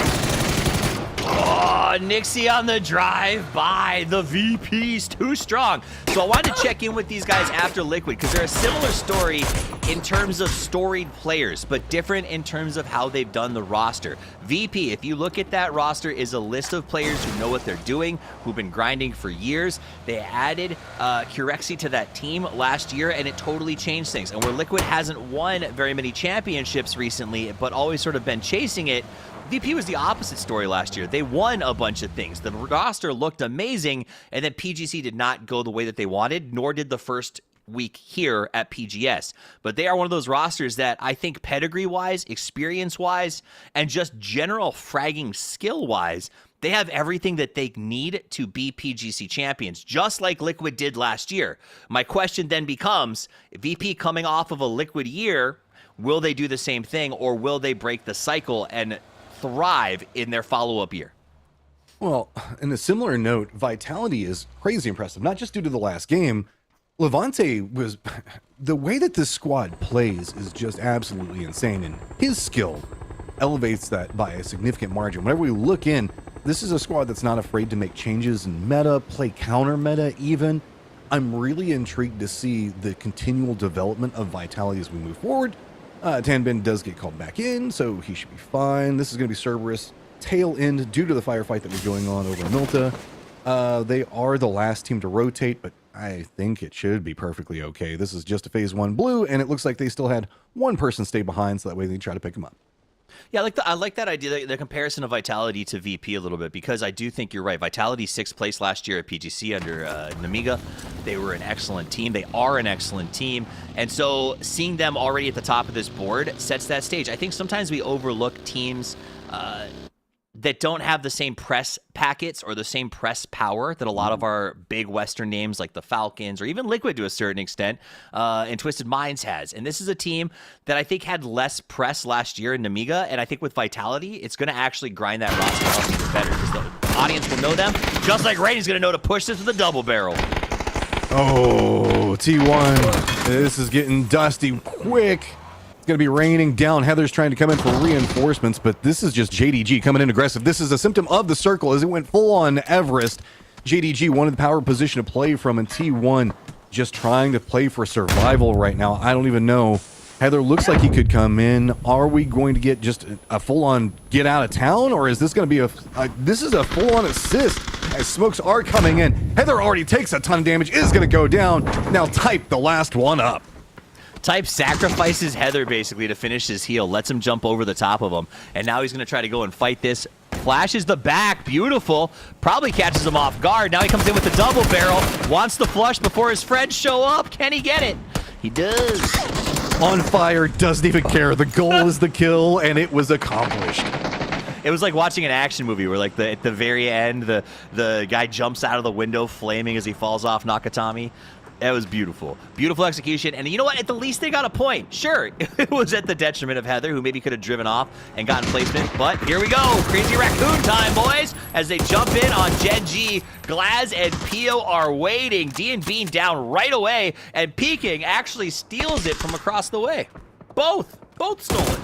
Oh, Nixie on the drive by. The VP's too strong. So I wanted to check in with these guys after Liquid because they're a similar story in terms of storied players, but different in terms of how they've done the roster. VP, if you look at that roster, is a list of players who know what they're doing, who've been grinding for years. They added Curexy to that team last year, and it totally changed things. And where Liquid hasn't won very many championships recently, but always sort of been chasing it, VP was the opposite story last year. They won a bunch of things. The roster looked amazing, and then PGC did not go the way that they wanted, nor did the first week here at PGS. But they are one of those rosters that I think pedigree-wise, experience-wise, and just general fragging skill-wise, they have everything that they need to be PGC champions, just like Liquid did last year. My question then becomes, VP coming off of a Liquid year, will they do the same thing, or will they break the cycle and thrive in their follow-up year? Well, in a similar note, Vitality is crazy impressive, not just due to the last game. Levante was... the way that this squad plays is just absolutely insane, and his skill elevates that by a significant margin. Whenever we look in, this is a squad that's not afraid to make changes in meta, play counter meta even. I'm really intrigued to see the continual development of Vitality as we move forward. Tanbin does get called back in, so he should be fine. This is going to be Cerberus tail end due to the firefight that was going on over Milta. They are the last team to rotate, but I think it should be perfectly okay. This is just a phase 1 blue, and it looks like they still had one person stay behind, so that way they try to pick him up. Yeah, I like that idea, the comparison of Vitality to VP a little bit, because I do think you're right. Vitality 6th place last year at PGC under Namiga. They were an excellent team. They are an excellent team. And so seeing them already at the top of this board sets that stage. I think sometimes we overlook teams that don't have the same press packets or the same press power that a lot of our big Western names like the Falcons or even Liquid to a certain extent and Twisted Minds has. And this is a team that I think had less press last year in Namiga, and I think with Vitality, it's going to actually grind that roster up even better because the audience will know them, just like Rainey's going to know to push this with a double barrel. Oh, T1. This is getting dusty quick. It's going to be raining down. Heather's trying to come in for reinforcements, but this is just JDG coming in aggressive. This is a symptom of the circle as it went full on Everest. JDG wanted the power position to play from, and T1 just trying to play for survival right now. I don't even know. Heather looks like he could come in. Are we going to get just a full-on get out of town, or is this going to be this is a full-on assist as smokes are coming in. Heather already takes a ton of damage, is going to go down. Now Type the last one up. Type sacrifices Heather basically to finish his heal, lets him jump over the top of him, and now he's going to try to go and fight this. Flashes the back, beautiful. Probably catches him off guard. Now he comes in with the double barrel, wants the flush before his friends show up. Can he get it? He does. On fire, doesn't even care. The goal is the kill, and it was accomplished. It was like watching an action movie where, like, at the very end, the guy jumps out of the window flaming as he falls off Nakatami. That was beautiful. Beautiful execution. And you know what? At the least, they got a point. Sure, it was at the detriment of Heather, who maybe could have driven off and gotten placement. But here we go. Crazy Raccoon time, boys, as they jump in on Gen G. Glaz and Pio are waiting. D and Bean down right away. And Peking actually steals it from across the way. Both stole it.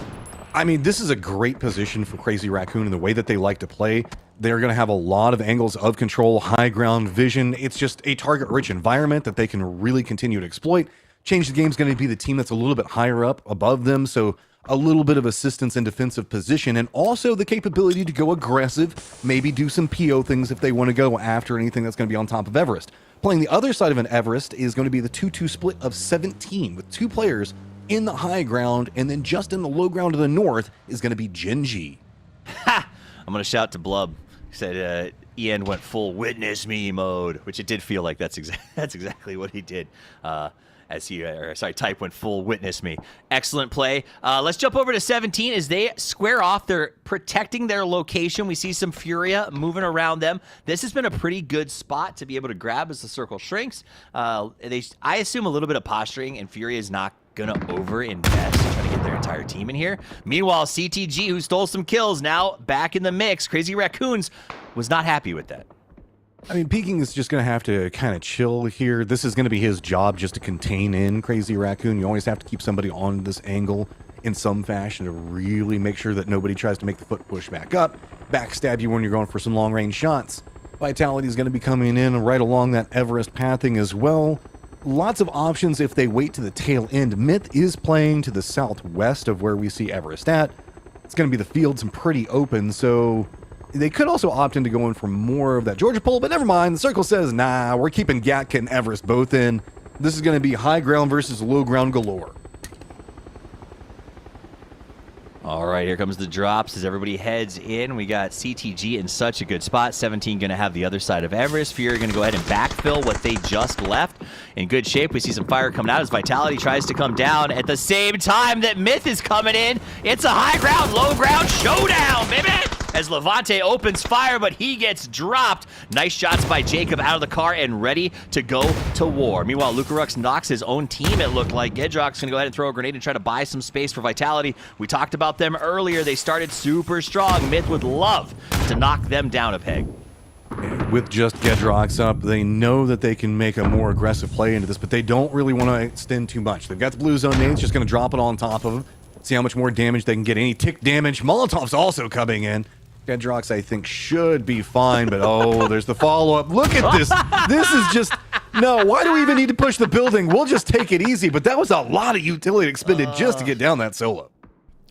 I mean, this is a great position for Crazy Raccoon in the way that they like to play. They're going to have a lot of angles of control, high ground vision. It's just a target-rich environment that they can really continue to exploit. Change the Game's going to be the team that's a little bit higher up above them, so a little bit of assistance in defensive position, and also the capability to go aggressive, maybe do some PO things if they want to go after anything that's going to be on top of Everest. Playing the other side of an Everest is going to be the 2-2 split of 17, with 2 players in the high ground, and then just in the low ground to the north is going to be Genji. Ha! I'm going to shout to Blub. He said Ian went full witness me mode, which it did feel like that's exactly what he did. Type went full witness me. Excellent play. Let's jump over to 17 as they square off. They're protecting their location. We see some Furia moving around them. This has been a pretty good spot to be able to grab as the circle shrinks. I assume a little bit of posturing, and Furia is not going to over-invest trying to get their entire team in here. Meanwhile, CTG, who stole some kills, now back in the mix. Crazy Raccoons was not happy with that. I mean, Peking is just going to have to kind of chill here. This is going to be his job, just to contain in Crazy Raccoon. You always have to keep somebody on this angle in some fashion to really make sure that nobody tries to make the foot push back up, backstab you when you're going for some long-range shots. Vitality is going to be coming in right along that Everest pathing as well. Lots of options if they wait to the tail end. Myth is playing to the southwest of where we see Everest at. It's going to be the fields and pretty open, so they could also opt into going for more of that Georgia pole, but never mind. The circle says, nah, we're keeping Gatka and Everest both in. This is going to be high ground versus low ground galore. All right, here comes the drops as everybody heads in. We got CTG in such a good spot. 17 going to have the other side of Everest. Fury going to go ahead and backfill what they just left. In good shape. We see some fire coming out as Vitality tries to come down at the same time that Myth is coming in. It's a high ground, low ground showdown, baby! As Levante opens fire, but he gets dropped. Nice shots by Jacob out of the car and ready to go to war. Meanwhile, Lucarux knocks his own team, it looked like. Gedrock's going to go ahead and throw a grenade and try to buy some space for Vitality. We talked about them earlier. They started super strong. Myth would love to knock them down a peg. And with just Gedrox up, they know that they can make a more aggressive play into this, but they don't really want to extend too much. They've got the blue zone nades, just going to drop it on top of them. See how much more damage they can get. Any tick damage. Molotov's also coming in. Gedrox, I think, should be fine, but oh, there's the follow-up. Look at this. This is just... No, why do we even need to push the building? We'll just take it easy, but that was a lot of utility expended just to get down that solo.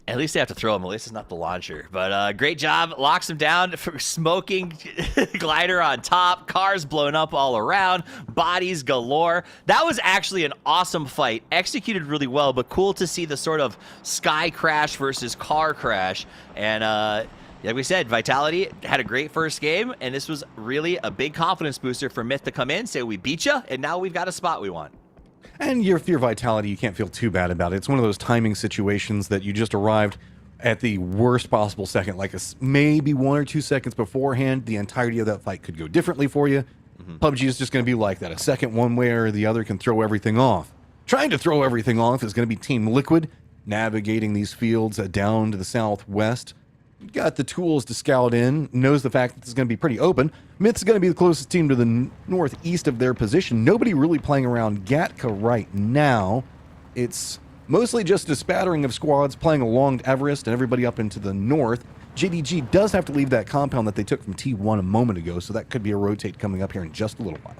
At least they have to throw him. At least it's not the launcher. But great job. Locks him down for smoking glider on top. Cars blown up all around. Bodies galore. That was actually an awesome fight. Executed really well, but cool to see the sort of sky crash versus car crash. And like we said, Vitality had a great first game, and this was really a big confidence booster for Myth to come in, say we beat you, and now we've got a spot we want. And your Vitality, you can't feel too bad about it. It's one of those timing situations that you just arrived at the worst possible second, like maybe 1 or 2 seconds beforehand. The entirety of that fight could go differently for you. PUBG is just going to be like that. A second one way or the other can throw everything off. Trying to throw everything off is going to be Team Liquid, navigating these fields down to the southwest. Got the tools to scout in, knows the fact that it's going to be pretty open. Myth's going to be the closest team to the northeast of their position. Nobody really playing around Gatka right now. It's mostly just a spattering of squads playing along Everest and everybody up into the north. JDG does have to leave that compound that they took from T1 a moment ago, so that could be a rotate coming up here in just a little while.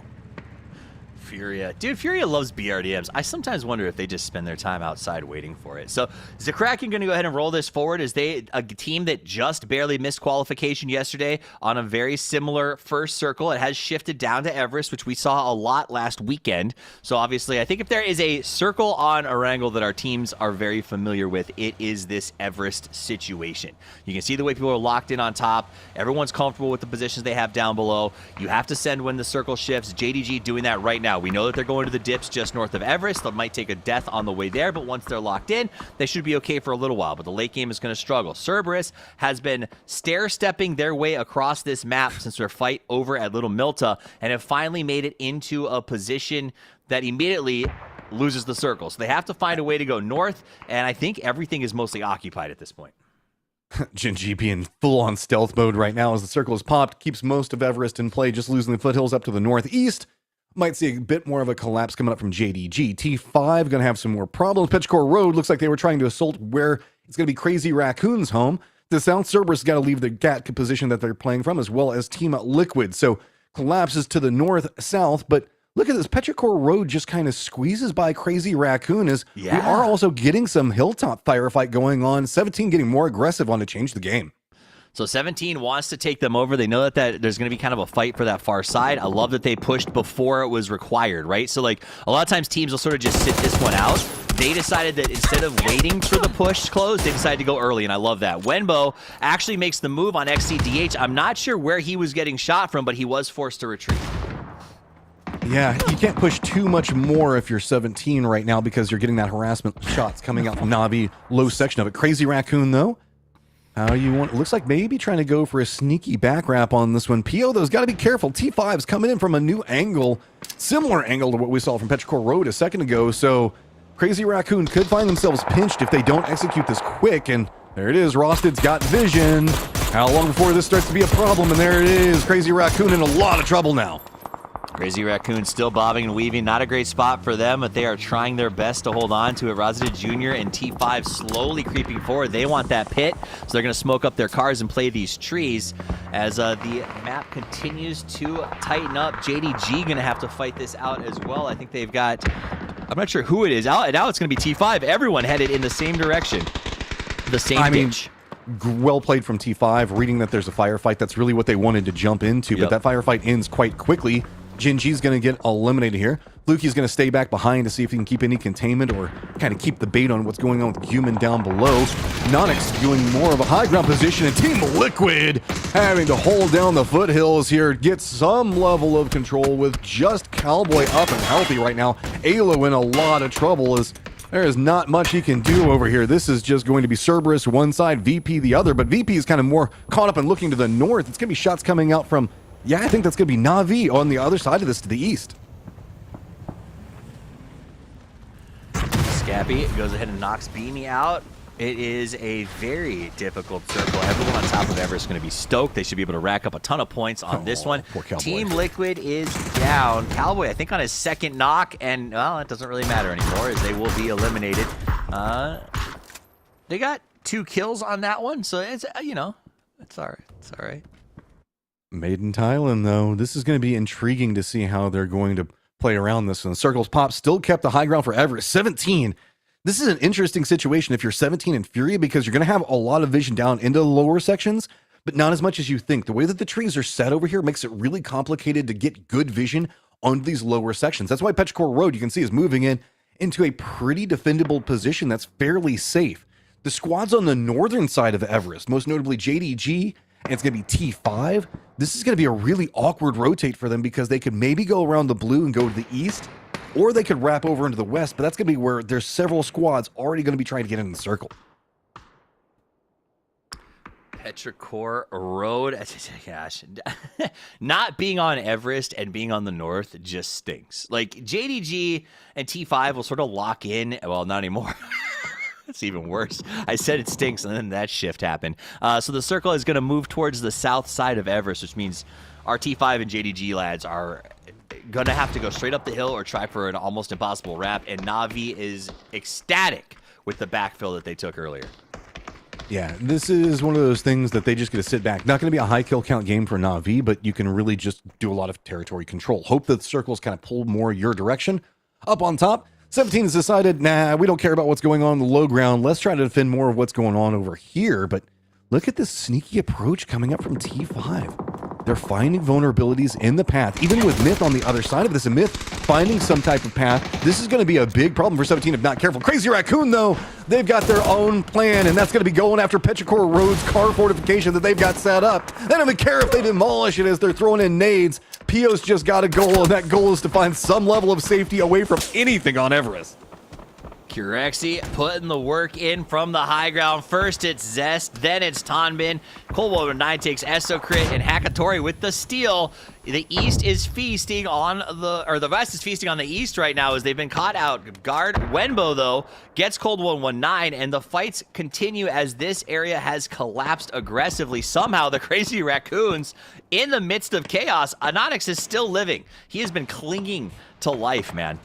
Furia. Dude, Furia loves BRDMs. I sometimes wonder if they just spend their time outside waiting for it. So, Zakraken going to go ahead and roll this forward as a team that just barely missed qualification yesterday on a very similar first circle. It has shifted down to Everest, which we saw a lot last weekend. So, obviously, I think if there is a circle on Erangel that our teams are very familiar with, it is this Everest situation. You can see the way people are locked in on top. Everyone's comfortable with the positions they have down below. You have to send when the circle shifts. JDG doing that right now. We know that they're going to the dips just north of Everest. They might take a death on the way there, but once they're locked in, they should be okay for a little while. But the late game is going to struggle. Cerberus has been stair-stepping their way across this map since their fight over at Little Milta and have finally made it into a position that immediately loses the circle. So they have to find a way to go north, and I think everything is mostly occupied at this point. Genji in full-on stealth mode right now as the circle is popped, keeps most of Everest in play, just losing the foothills up to the northeast. Might see a bit more of a collapse coming up from JDG. T5 going to have some more problems. Pitchcore Road looks like they were trying to assault where it's going to be Crazy Raccoon's home. The South Cerberus got to leave the Gatka position that they're playing from, as well as Team Liquid. So collapses to the north-south, but Look at this. Petrichor Road just kind of squeezes by Crazy Raccoon as we are also getting some hilltop firefight going on. 17 getting more aggressive on to change the game. So 17 wants to take them over. They know that there's going to be kind of a fight for that far side. I love that they pushed before it was required, right? So like a lot of times teams will sort of just sit this one out. They decided that instead of waiting for the push to close, they decided to go early, and I love that. Wenbo actually makes the move on XCDH. I'm not sure where he was getting shot from, but he was forced to retreat. Yeah, you can't push too much more if you're 17 right now because you're getting that harassment shots coming out from Na'Vi, low section of it. Crazy Raccoon, though, how you want? It looks like maybe trying to go for a sneaky back wrap on this one. PO, though, has got to be careful. T5's coming in from a new angle, similar angle to what we saw from Petrichor Road a second ago, so Crazy Raccoon could find themselves pinched if they don't execute this quick, and there it is. Rosted's got vision. How long before this starts to be a problem? And there it is. Crazy Raccoon in a lot of trouble now. Crazy Raccoon still bobbing and weaving. Not a great spot for them, but they are trying their best to hold on to it. Rosted Jr. and T5 slowly creeping forward. They want that pit, so they're going to smoke up their cars and play these trees as the map continues to tighten up. JDG going to have to fight this out as well. I think they've got, I'm not sure who it is. Now it's going to be T5. Everyone headed in the same direction. The same pitch. Well played from T5, reading that there's a firefight. That's really what they wanted to jump into, but that firefight ends quite quickly. Jinji's going to get eliminated here. Lukey's going to stay back behind to see if he can keep any containment or kind of keep the bait on what's going on with Human down below. Nonix doing more of a high ground position, and Team Liquid having to hold down the foothills here, get some level of control with just Cowboy up and healthy right now. Alo in a lot of trouble as there is not much he can do over here. This is just going to be Cerberus one side, VP the other, but VP is kind of more caught up and looking to the north. It's going to be shots coming out from, yeah, I think that's going to be Na'Vi on the other side of this to the east. Scabby goes ahead and knocks Beanie out. It is a very difficult circle. Everyone on top of Everest is going to be stoked. They should be able to rack up a ton of points on this one. Team Liquid is down. Cowboy, I think, on his second knock, and, well, it doesn't really matter anymore as they will be eliminated. They got 2 kills on that one, so it's, you know, it's all right. It's all right. Maiden Thailand, though, this is going to be intriguing to see how they're going to play around this one. Circles Pop still kept the high ground for Everest. 17. This is an interesting situation if you're 17 and Fury because you're going to have a lot of vision down into the lower sections, but not as much as you think. The way that the trees are set over here makes it really complicated to get good vision on these lower sections. That's why Petrichor Road, you can see, is moving into a pretty defendable position that's fairly safe. The squads on the northern side of Everest, most notably JDG, and it's going to be T5. This is going to be a really awkward rotate for them because they could maybe go around the blue and go to the east, or they could wrap over into the west, but that's going to be where there's several squads already going to be trying to get in the circle. Petrichor Road, gosh, not being on Everest and being on the north just stinks. Like, JDG and T5 will sort of lock in. Well, not anymore. It's even worse. I said it stinks, and then that shift happened. So the circle is going to move towards the south side of Everest, which means our T5 and JDG lads are going to have to go straight up the hill or try for an almost impossible wrap, and Na'Vi is ecstatic with the backfill that they took earlier. Yeah, this is one of those things that they just get to sit back. Not going to be a high kill count game for Na'Vi, but you can really just do a lot of territory control. Hope that the circles kind of pull more your direction. Up on top, 17 has decided, nah, we don't care about what's going on in the low ground. Let's try to defend more of what's going on over here. But look at this sneaky approach coming up from T5. They're finding vulnerabilities in the path, even with Myth on the other side of this, and Myth finding some type of path. This is going to be a big problem for 17 if not careful. Crazy Raccoon, though, they've got their own plan, and that's going to be going after Petrichor Road's car fortification that they've got set up. They don't even care if they demolish it as they're throwing in nades. Pio's just got a goal, and that goal is to find some level of safety away from anything on Everest. Curexi putting the work in from the high ground. First it's Zest, then it's Tonbin. Coldwater 9 takes Esocrit, and Hakatori with the steal. The east is feasting on the west is feasting on the east right now as they've been caught out guard. Wenbo, though, gets Cold 119, and the fights continue as this area has collapsed aggressively. Somehow the Crazy Raccoons, in the midst of chaos, Anonix is still living. He has been clinging to life, man.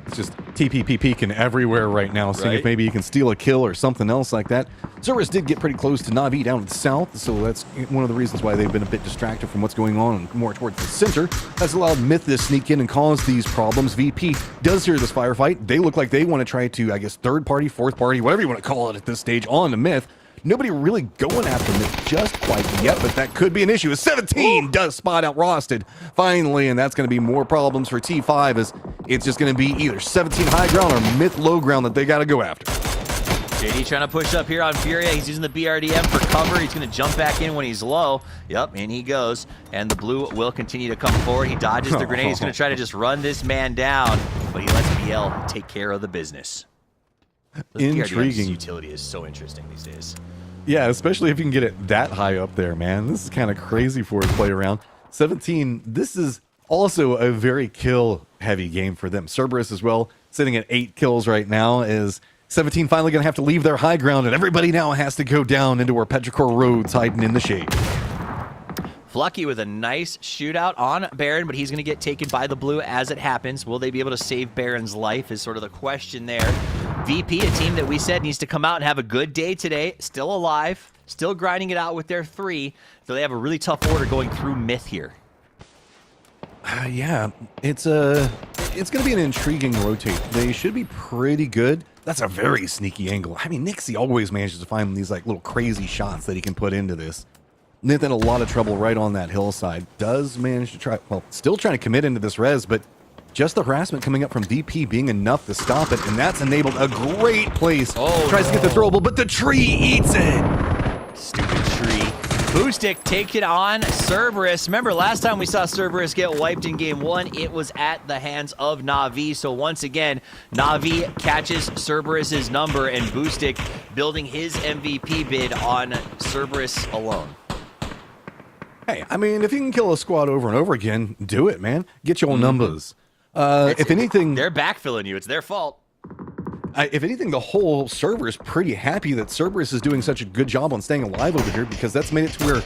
It's just TPP peeking everywhere right now, seeing if maybe he can steal a kill or something else like that. Cerberus did get pretty close to Na'Vi down to the south, so that's one of the reasons why they've been a bit distracted from what's going on more towards the center. That's allowed Myth to sneak in and cause these problems. VP does hear this firefight. They look like they want to try to, I guess, third party, fourth party, whatever you want to call it at this stage, on to Myth. Nobody really going after Myth just quite yet, but that could be an issue. 17 does spot out Rosted finally, and that's going to be more problems for T5 as it's just going to be either 17 high ground or Myth low ground that they got to go after. JD trying to push up here on Furia. He's using the BRDM for cover. He's going to jump back in when he's low. Yep, in he goes. And the blue will continue to come forward. He dodges the grenade. He's going to try to just run this man down, but he lets BL take care of the business. Intriguing. Utility is so interesting these days. Yeah, especially if you can get it that high up there, man. This is kind of crazy for a play around. 17, this is also a very kill-heavy game for them. Cerberus as well, sitting at 8 kills right now, is 17 finally going to have to leave their high ground, and everybody now has to go down into where Petrichor Road's hiding in the shade. Flucky with a nice shootout on Baron, but he's going to get taken by the blue as it happens. Will they be able to save Baron's life is sort of the question there. VP, a team that we said needs to come out and have a good day today, still alive, still grinding it out with their 3, though they have a really tough order going through Myth here. Yeah, it's going to be an intriguing rotate. They should be pretty good. That's a very sneaky angle. I mean, Nixie always manages to find these like little crazy shots that he can put into this. Myth in a lot of trouble right on that hillside. Does manage to try, well, still trying to commit into this res, but just the harassment coming up from VP being enough to stop it, and that's enabled a great place. Tries to get the throwable, but the tree eats it. Stupid tree. Boostic take it on Cerberus. Remember last time we saw Cerberus get wiped in game 1, it was at the hands of Na'Vi. So once again, Na'Vi catches Cerberus's number, and Boostic building his MVP bid on Cerberus alone. Hey, I mean, if you can kill a squad over and over again, do it, man. Get your numbers. If anything, they're backfilling you. It's their fault. If anything, the whole server is pretty happy that Cerberus is doing such a good job on staying alive over here, because that's made it to where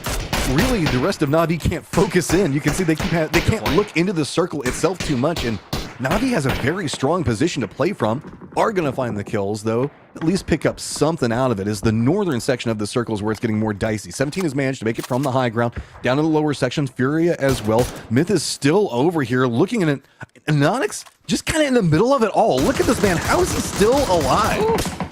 really the rest of Na'Vi can't focus in. You can see they can't look into the circle itself too much, and Na'Vi has a very strong position to play from. Are going to find the kills, though. At least pick up something out of it, is the northern section of the circles where it's getting more dicey. 17 has managed to make it from the high ground down to the lower section. Furia as well. Myth is still over here looking at it. Anonyx just kind of in the middle of it all. Look at this man. How is he still alive?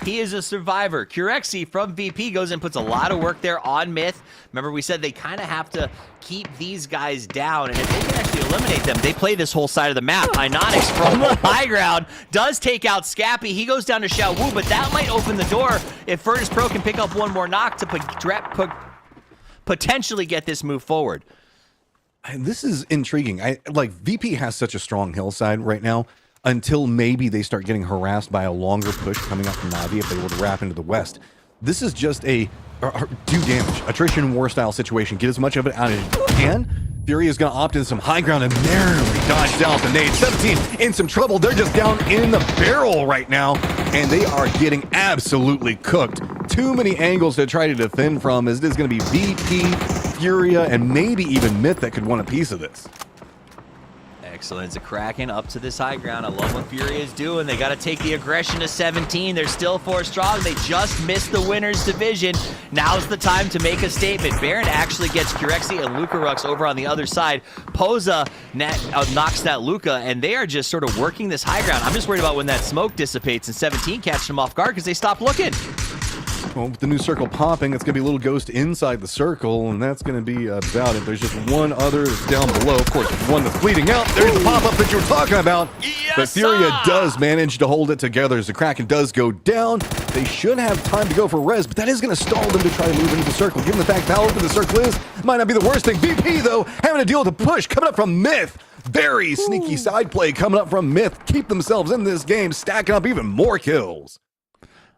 He is a survivor. Curexi from VP goes and puts a lot of work there on Myth. Remember, we said they kind of have to keep these guys down, and if they can actually eliminate them, they play this whole side of the map. Inonix from the high ground does take out Scappy. He goes down to Xiao Wu, but that might open the door if Virtus Pro can pick up one more knock to potentially get this move forward. This is intriguing. Like, VP has such a strong hillside right now, until maybe they start getting harassed by a longer push coming up from Na'Vi if they were to wrap into the west. This is just a do damage, attrition war style situation. Get as much of it out as you can. Fury is going to opt in some high ground and narrowly dodged out the nade. 17 in some trouble. They're just down in the barrel right now, and they are getting absolutely cooked. Too many angles to try to defend from, as it is going to be VP, Furia, and maybe even Myth that could want a piece of this. Excellent. It's a Kraken up to this high ground. I love what Fury is doing. They got to take the aggression to 17. They're still 4 strong. They just missed the winner's division. Now's the time to make a statement. Baron actually gets Curexi and Lucarux over on the other side. Poza knocks that Luca, and they are just sort of working this high ground. I'm just worried about when that smoke dissipates and 17 catches them off guard because they stopped looking. Well, with the new circle popping, it's going to be a little ghost inside the circle, and that's going to be about it. There's just one other that's down below. Of course, one that's bleeding out. There's the pop-up that you were talking about. Yes, but Furia does manage to hold it together as the Kraken does go down. They should have time to go for res, but that is going to stall them to try to move into the circle. Given the fact how open the circle is, might not be the worst thing. VP, though, having to deal with the push coming up from Myth. Very sneaky side play coming up from Myth. Keep themselves in this game, stacking up even more kills.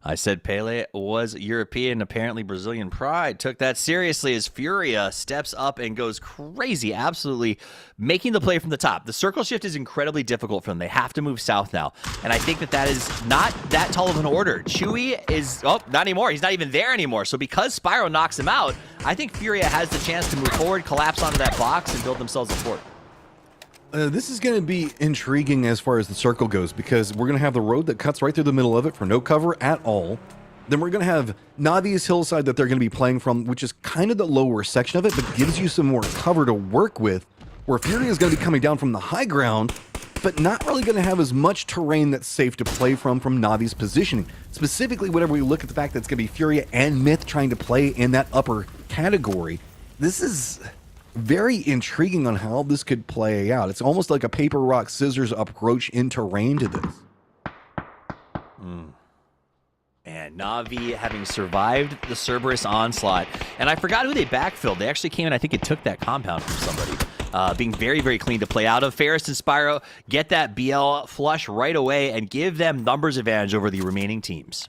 I said Pele was European, apparently Brazilian pride. Took that seriously as Furia steps up and goes crazy, absolutely making the play from the top. The circle shift is incredibly difficult for them. They have to move south now, and I think that is not that tall of an order. Chewy is, not anymore. He's not even there anymore. So because Spyro knocks him out, I think Furia has the chance to move forward, collapse onto that box, and build themselves a fort. This is going to be intriguing as far as the circle goes, because we're going to have the road that cuts right through the middle of it for no cover at all. Then we're going to have Navi's hillside that they're going to be playing from, which is kind of the lower section of it, but gives you some more cover to work with, where Furia is going to be coming down from the high ground, but not really going to have as much terrain that's safe to play from Navi's positioning. Specifically, whenever we look at the fact that it's going to be Furia and Myth trying to play in that upper category, this is very intriguing on how this could play out. It's almost like a paper, rock, scissors approach in terrain to this. And Na'Vi having survived the Cerberus onslaught. And I forgot who they backfilled. They actually came in, I think it took that compound from somebody. Being very, very clean to play out of. Ferris and Spyro get that BL flush right away and give them numbers advantage over the remaining teams.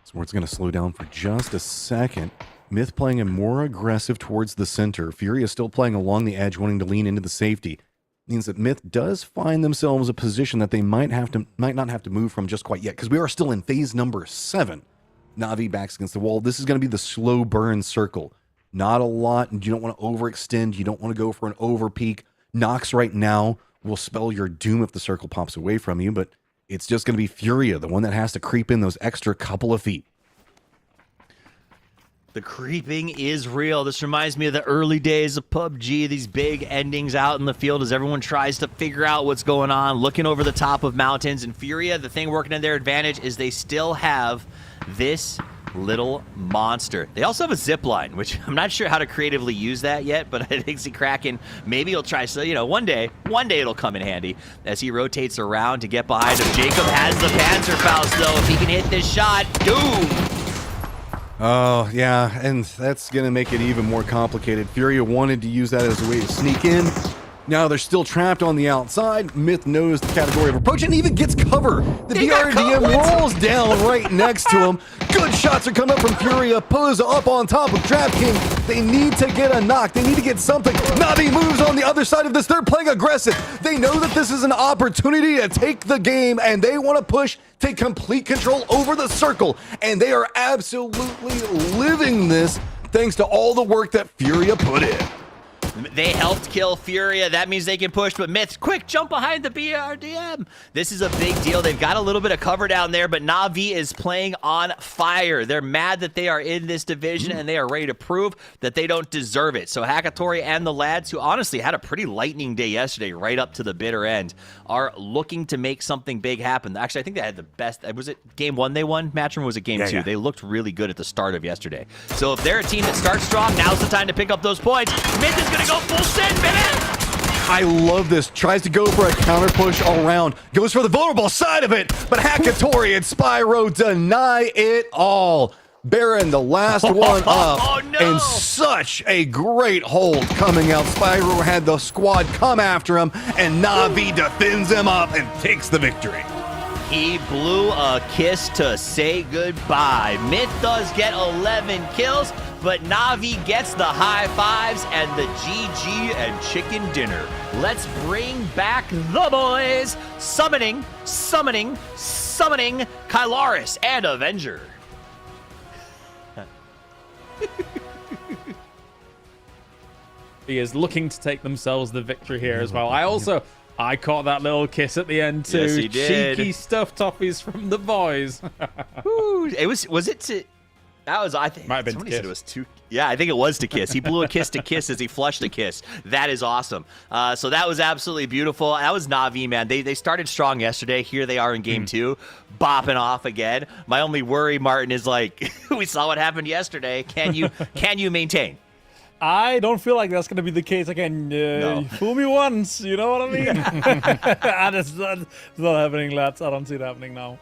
Sport's going to slow down for just a second. Myth playing a more aggressive towards the center. Furia still playing along the edge, wanting to lean into the safety. Means that Myth does find themselves a position that they might not have to move from just quite yet, because we are still in phase number 7. Na'Vi backs against the wall. This is going to be the slow burn circle. Not a lot, and you don't want to overextend. You don't want to go for an over peak. Nox right now will spell your doom if the circle pops away from you, but it's just going to be Furia, the one that has to creep in those extra couple of feet. The creeping is real. This reminds me of the early days of PUBG, these big endings out in the field as everyone tries to figure out what's going on, looking over the top of mountains. And Furia, the thing working in their advantage is they still have this little monster. They also have a zip line, which I'm not sure how to creatively use that yet, but I think Kraken, maybe he'll try, so one day it'll come in handy as he rotates around to get behind him. Jacob has the Panzerfaust though. If he can hit this shot, doom! Oh, yeah, and that's going to make it even more complicated. Furia wanted to use that as a way to sneak in. Now they're still trapped on the outside. Myth knows the category of approach and even gets cover. The BRDM rolls down right next to him. Good shots are coming up from Furia. Poza up on top of DraftKings. They need to get a knock. They need to get something. Navi moves on the other side of this. They're playing aggressive. They know that this is an opportunity to take the game, and they want to push, take complete control over the circle. And they are absolutely living this thanks to all the work that Furia put in. They helped kill Furia. That means they can push, but Myth, quick, jump behind the BRDM. This is a big deal. They've got a little bit of cover down there, but Na'Vi is playing on fire. They're mad that they are in this division, and they are ready to prove that they don't deserve it. So Hakatori and the lads, who honestly had a pretty lightning day yesterday, right up to the bitter end, are looking to make something big happen. Actually, I think they had the best. Was it game 1 they won? Matchroom, or was it game 2? Yeah. They looked really good at the start of yesterday. So if they're a team that starts strong, now's the time to pick up those points. Myth is going to go full send, baby! I love this. Tries to go for a counter push all around. Goes for the vulnerable side of it, but Hakatori and Spyro deny it all. Baron, the last one up. Oh, no. And such a great hold coming out. Spyro had the squad come after him, and Na'Vi defends him up and takes the victory. He blew a kiss to say goodbye. Myth does get 11 kills, but Na'Vi gets the high fives and the GG and chicken dinner. Let's bring back the boys. Summoning Kylaris and Avenger. He is looking to take themselves the victory here as well. I caught that little kiss at the end too. Yes, he did. Cheeky stuffed toffees from the boys. I think might have been somebody to said it was two. Yeah, I think it was to kiss. He blew a kiss to kiss as he flushed a kiss. That is awesome. So that was absolutely beautiful. That was Na'Vi, man. They started strong yesterday. Here they are in game 2, bopping off again. My only worry, Martin, is like we saw what happened yesterday. Can you maintain? I don't feel like that's going to be the case again. No. You fool me once, you know what I mean? It's not happening, lads. I don't see it happening now.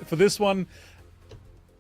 For this one,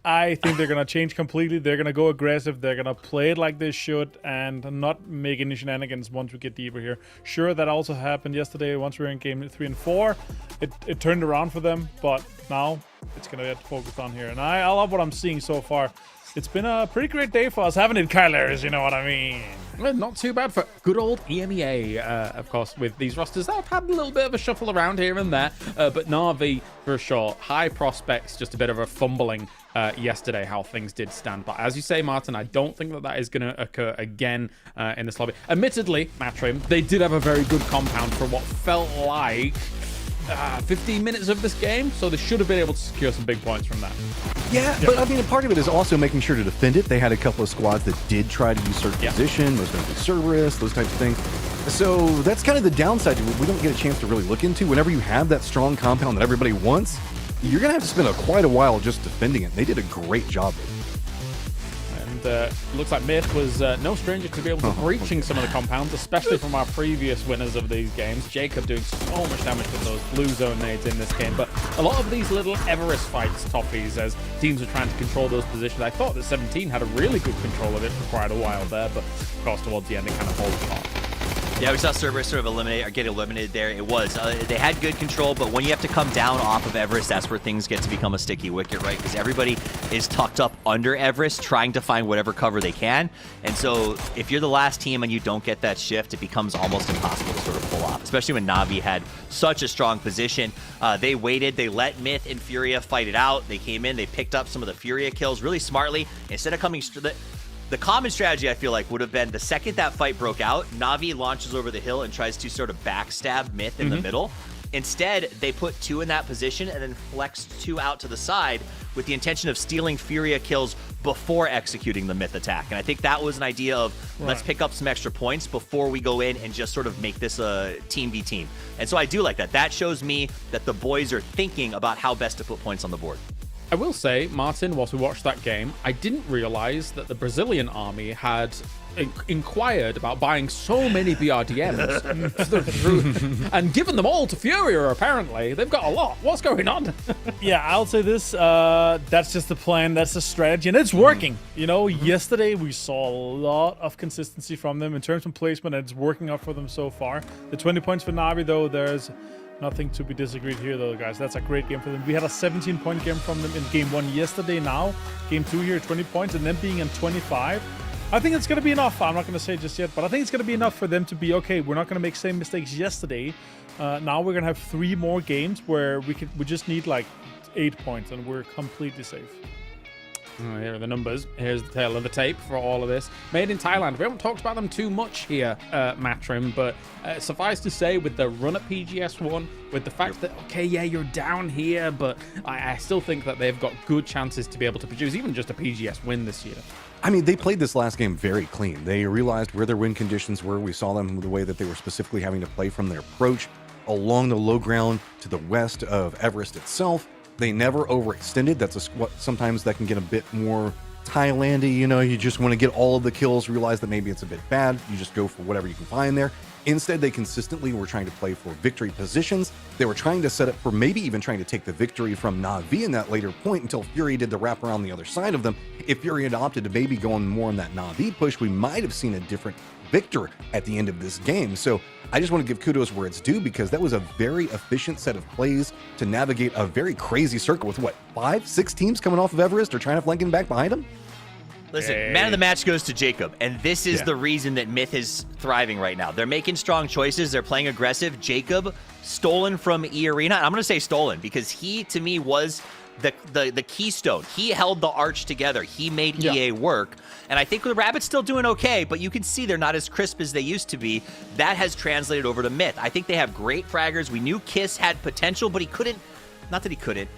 I think they're going to change completely. They're going to go aggressive. They're going to play it like they should and not make any shenanigans once we get deeper here. Sure, that also happened yesterday once we were in game 3 and 4. It turned around for them, but now it's going to get focused on here. And I love what I'm seeing so far. It's been a pretty great day for us, haven't it, Kylers? You know what I mean? Well, not too bad for good old EMEA, of course, with these rosters. They've had a little bit of a shuffle around here and there, but Na'Vi, for sure, high prospects, just a bit of a fumbling yesterday, how things did stand. But as you say, Martin, I don't think that is going to occur again in this lobby. Admittedly, Matrim, they did have a very good compound for what felt like 15 minutes of this game, so they should have been able to secure some big points from that. Yeah, but I mean, a part of it is also making sure to defend it. They had a couple of squads that did try to usurp position, most notably Cerberus, those types of things. So that's kind of the downside to it. We don't get a chance to really look into. Whenever you have that strong compound that everybody wants, you're going to have to spend quite a while just defending it. They did a great job of it. Looks like Myth was no stranger to be able to breaching some of the compounds, especially from our previous winners of these games. Jacob doing so much damage with those blue zone nades in this game, but a lot of these little Everest fights, Toffees, as teams are trying to control those positions. I thought that 17 had a really good control of it for quite a while there, but of course towards the end it kind of falls apart. Yeah, we saw Cerberus sort of get eliminated there. It was. They had good control, but when you have to come down off of Everest, that's where things get to become a sticky wicket, right? Because everybody is tucked up under Everest trying to find whatever cover they can. And so if you're the last team and you don't get that shift, it becomes almost impossible to sort of pull off, especially when Na'Vi had such a strong position. They waited. They let Myth and Furia fight it out. They came in. They picked up some of the Furia kills really smartly. Instead of coming... The common strategy, I feel like, would have been the second that fight broke out, Na'Vi launches over the hill and tries to sort of backstab Myth in the middle. Instead, they put 2 in that position and then flexed 2 out to the side with the intention of stealing Furia kills before executing the Myth attack. And I think that was an idea of, let's pick up some extra points before we go in and just sort of make this a team v team. And so I do like that. That shows me that the boys are thinking about how best to put points on the board. I will say, Martin, whilst we watched that game, I didn't realize that the Brazilian army had inquired about buying so many BRDMs and given them all to Furia, apparently. They've got a lot. What's going on? Yeah, I'll say this. That's just the plan. That's the strategy. And it's working. You know, yesterday we saw a lot of consistency from them in terms of placement, and it's working out for them so far. The 20 points for Na'Vi, though, there's nothing to be disagreed here, though, guys. That's a great game for them. We had a 17-point game from them in game 1 yesterday. Now, game 2 here, 20 points, and then being in 25. I think it's going to be enough. I'm not going to say just yet, but I think it's going to be enough for them to be, okay, we're not going to make same mistakes yesterday. Now we're going to have 3 more games where we just need like 8 points, and we're completely safe. Here are the numbers. Here's the tail of the tape for all of this. Made in Thailand. We haven't talked about them too much here, Matrim, but suffice to say, with the run at PGS1, with the fact that, okay, yeah, you're down here, but I still think that they've got good chances to be able to produce even just a PGS win this year. I mean, they played this last game very clean. They realized where their win conditions were. We saw them the way that they were specifically having to play from their approach along the low ground to the west of Everest itself. They never overextended. That's sometimes that can get a bit more Thailandy. You know, you just want to get all of the kills, realize that maybe it's a bit bad. You just go for whatever you can find there. Instead, they consistently were trying to play for victory positions. They were trying to set up for maybe even trying to take the victory from Na'Vi in that later point until Fury did the wrap around the other side of them. If Fury had opted to maybe go on more on that Na'Vi push, we might have seen a different victor at the end of this game. So I just want to give kudos where it's due, because that was a very efficient set of plays to navigate a very crazy circle with what, 5-6 teams coming off of Everest or trying to flank in back behind them. Listen, man of the match goes to Jacob, and this is the reason that Myth is thriving right now. They're making strong choices. They're playing aggressive. Jacob, stolen from E-Arena. I'm going to say stolen because he, to me, was the keystone. He held the arch together. He made EA work. And I think the Rabbits still doing okay, but you can see they're not as crisp as they used to be. That has translated over to Myth. I think they have great fraggers. We knew Kiss had potential, but he couldn't. Not that he couldn't.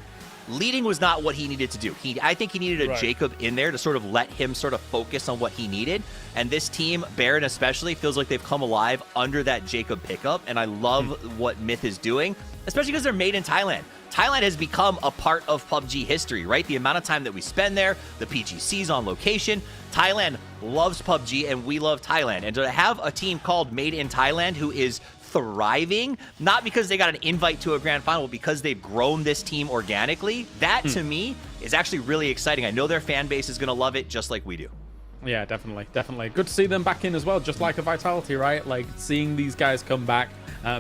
Leading was not what he needed to do. I think he needed a Jacob in there to sort of let him sort of focus on what he needed. And this team, Baron especially, feels like they've come alive under that Jacob pickup. And I love what Myth is doing, especially because they're made in Thailand. Thailand has become a part of PUBG history, right? The amount of time that we spend there, the PGCs on location. Thailand loves PUBG, and we love Thailand. And to have a team called Made in Thailand who is thriving, not because they got an invite to a grand final, because they've grown this team organically, that to me is actually really exciting. I know their fan base is going to love it just like we do. Yeah, definitely. Good to see them back in as well, just like a Vitality, right? Like, seeing these guys come back,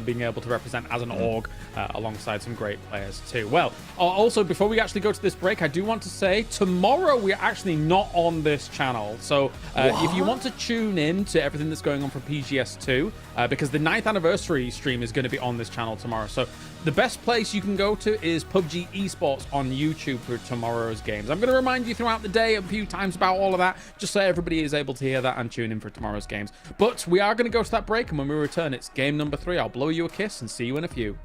being able to represent as an org alongside some great players too. Well, also, before we actually go to this break, I do want to say, tomorrow we're actually not on this channel. So if you want to tune in to everything that's going on for PGS2, because the 9th anniversary stream is going to be on this channel tomorrow. So the best place you can go to is PUBG Esports on YouTube for tomorrow's games. I'm going to remind you throughout the day a few times about all of that, just so everybody is able to hear that and tune in for tomorrow's games. But we are going to go to that break, and when we return, it's game number 3. I'll blow you a kiss and see you in a few.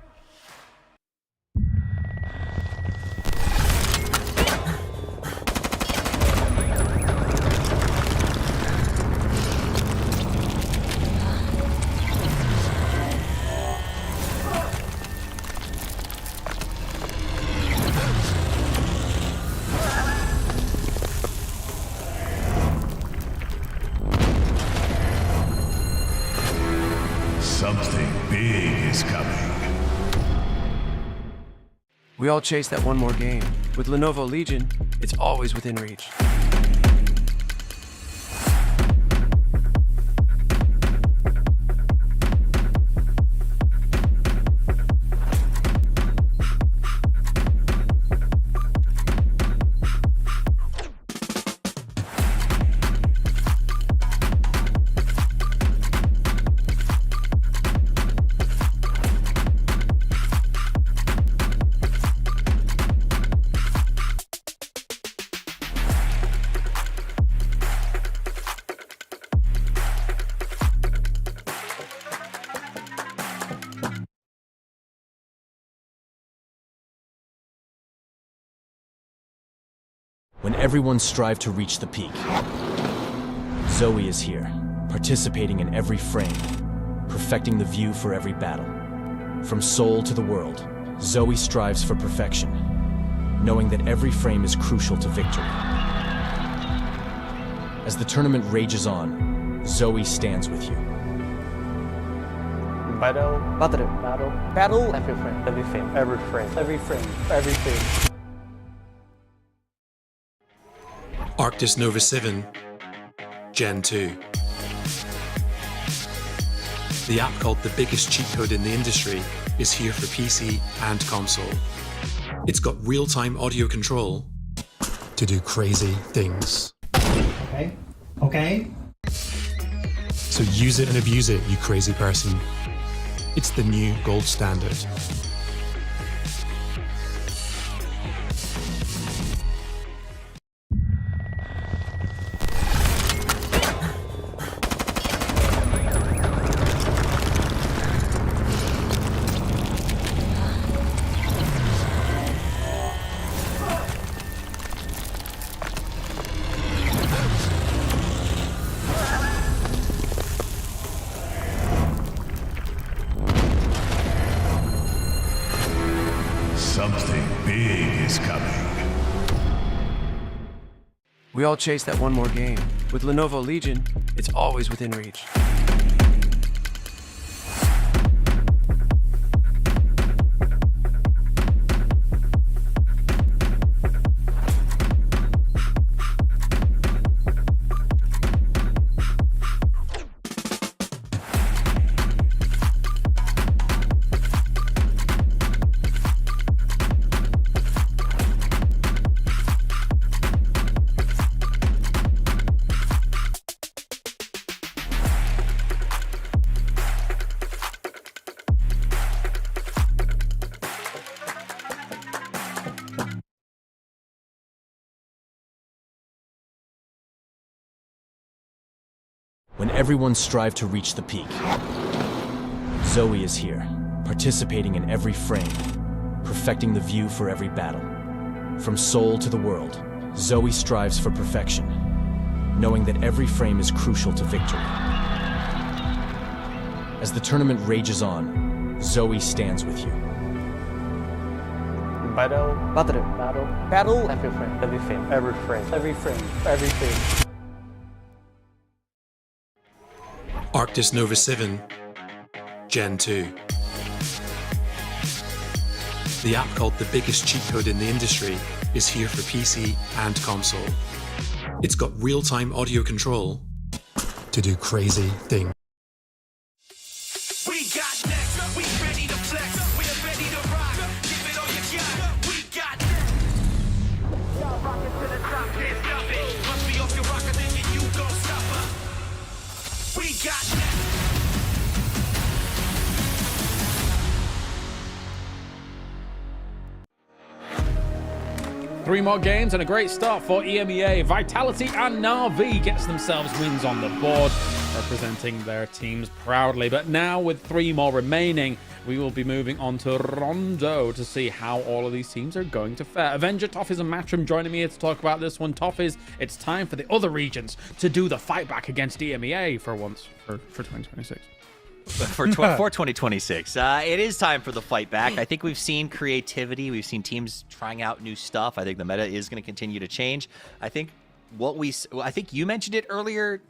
Something big is coming. We all chase that one more game. With Lenovo Legion, it's always within reach. When everyone strive to reach the peak, Zoe is here, participating in every frame, perfecting the view for every battle. From Seoul to the world, Zoe strives for perfection, knowing that every frame is crucial to victory. As the tournament rages on, Zoe stands with you. Battle, every frame. Arctis Nova 7 Gen 2. The app called the biggest cheat code in the industry is here for PC and console. It's got real-time audio control to do crazy things. Okay. So use it and abuse it, you crazy person. It's the new gold standard. Something big is coming. We all chase that one more game. With Lenovo Legion, it's always within reach. When everyone strive to reach the peak, Zoe is here, participating in every frame, perfecting the view for every battle. From Seoul to the world, Zoe strives for perfection, knowing that every frame is crucial to victory. As the tournament rages on, Zoe stands with you. Battle, every frame. Arctis Nova 7 Gen 2. The app called the biggest cheat code in the industry is here for PC and console. It's got real-time audio control to do crazy things. We got next, we ready to flex, we're ready to rock, give it all you got, we got next. Y'all rockin' to the top, can't stop it, must be off your rocker, then you gon' stop her. We got next. 3 more games and a great start for EMEA. Vitality and Na'Vi gets themselves wins on the board, representing their teams proudly. But now with 3 more remaining, we will be moving on to Rondo to see how all of these teams are going to fare. Avenger, Toffees, and Matrim joining me here to talk about this one. Toffees, it's time for the other regions to do the fight back against EMEA for once for 2026. For 2026, it is time for the fight back. I think we've seen creativity. We've seen teams trying out new stuff. I think the meta is going to continue to change. I think you mentioned it earlier,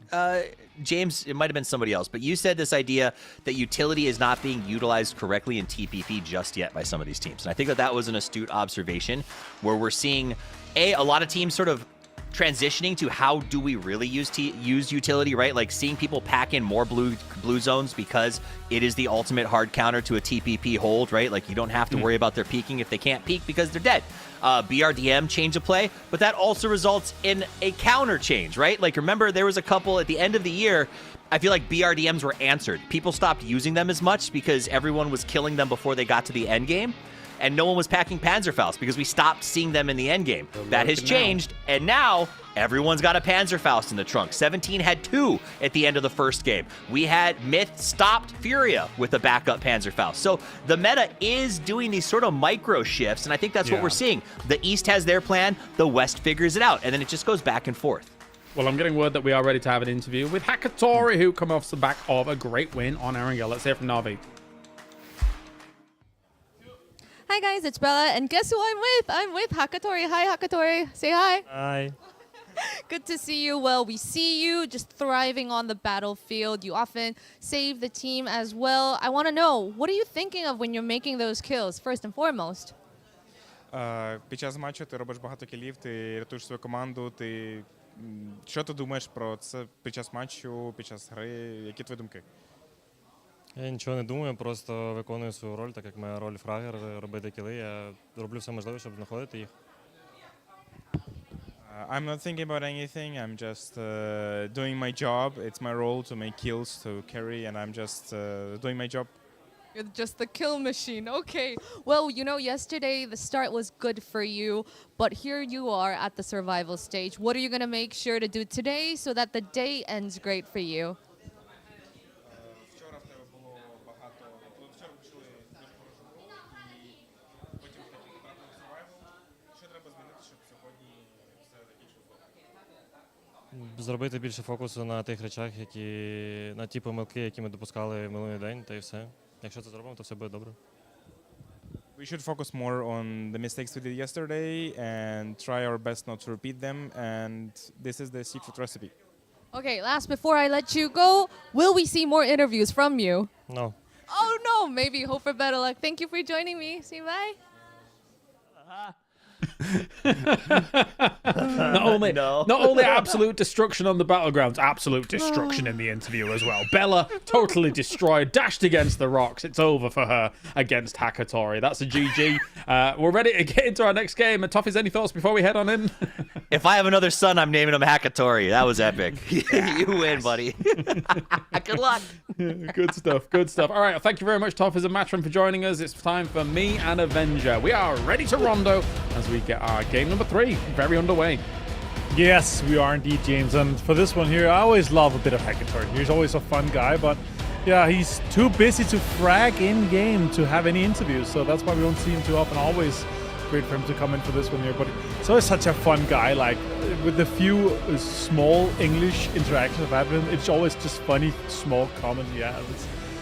James. It might have been somebody else, but you said this idea that utility is not being utilized correctly in TPP just yet by some of these teams. And I think that was an astute observation where we're seeing a lot of teams sort of transitioning to how do we really use utility, right? Like seeing people pack in more blue zones because it is the ultimate hard counter to a TPP hold, right? Like you don't have to worry about their peeking if they can't peek because they're dead. BRDM change of play, but that also results in a counter change, right? Like remember there was a couple at the end of the year, I feel like BRDMs were answered. People stopped using them as much because everyone was killing them before they got to the end game. And no one was packing Panzerfaust because we stopped seeing them in the end game. That has changed, and now everyone's got a Panzerfaust in the trunk. 17 had 2 at the end of the first game. We had Myth stopped Furia with a backup Panzerfaust. So the meta is doing these sort of micro shifts, and I think that's what we're seeing. The East has their plan, the West figures it out, and then it just goes back and forth. Well, I'm getting word that we are ready to have an interview with Hakatori, who come off the back of a great win on Erangel. Let's hear from Na'Vi. Hi guys, it's Bella, and guess who I'm with? I'm with Hakatori. Hi Hakatori, say hi. Hi. Good to see you. Well, we see you just thriving on the battlefield. You often save the team as well. I want to know, what are you thinking of when you're making those kills, first and foremost? Під час матчу ти робиш багато кілів, ти рятуєш свою команду, що ти думаєш про це під час матчу, під час гри, які твої думки? Я нічого не думаю, просто виконую свою роль, так як моя роль фрагер, робити кіли. Я роблю все можливе, щоб знаходити їх. I'm not thinking about anything. I'm just doing my job. It's my role to make kills, to carry, and I'm just doing my job. You're just the kill machine. Okay. Well, you know, yesterday the start was good for you, but here you are at the survival stage. What are you going to make sure to do today so that the day ends great for you? Зробити більше фокусу на тих речах, на ті помилки, які ми допускали в минулий день, та й все. Якщо це зробимо, то все буде добре. We should focus more on the mistakes we did yesterday and try our best not to repeat them, and this is the secret recipe. Okay, last before I let you go, will we see more interviews from you? No. Oh no, maybe. Hope for better luck. Thank you for joining me. See you, bye. Not only absolute destruction on the battlegrounds, absolute destruction in the interview as well. Bella totally destroyed, dashed against the rocks. It's over for her against Hakatori. That's a GG. We're ready to get into our next game. And Toffees, any thoughts before we head on in? If I have another son, I'm naming him Hakatori. That was epic. You win, buddy. Good luck. Good stuff. Good stuff. All right. Thank you very much, Toffees and Matrim, for joining us. It's time for me and Avenger. We are ready to Rondo as we get our game number 3 very underway. Yes, we are indeed, James. And for this one here, I always love a bit of Hakatori. He's always a fun guy, but yeah, he's too busy to frag in-game to have any interviews. So that's why we don't see him too often. Always great for him to come in for this one here. But he's always such a fun guy. Like, with the few small English interactions I've had with him, it's always just funny, small comments he has.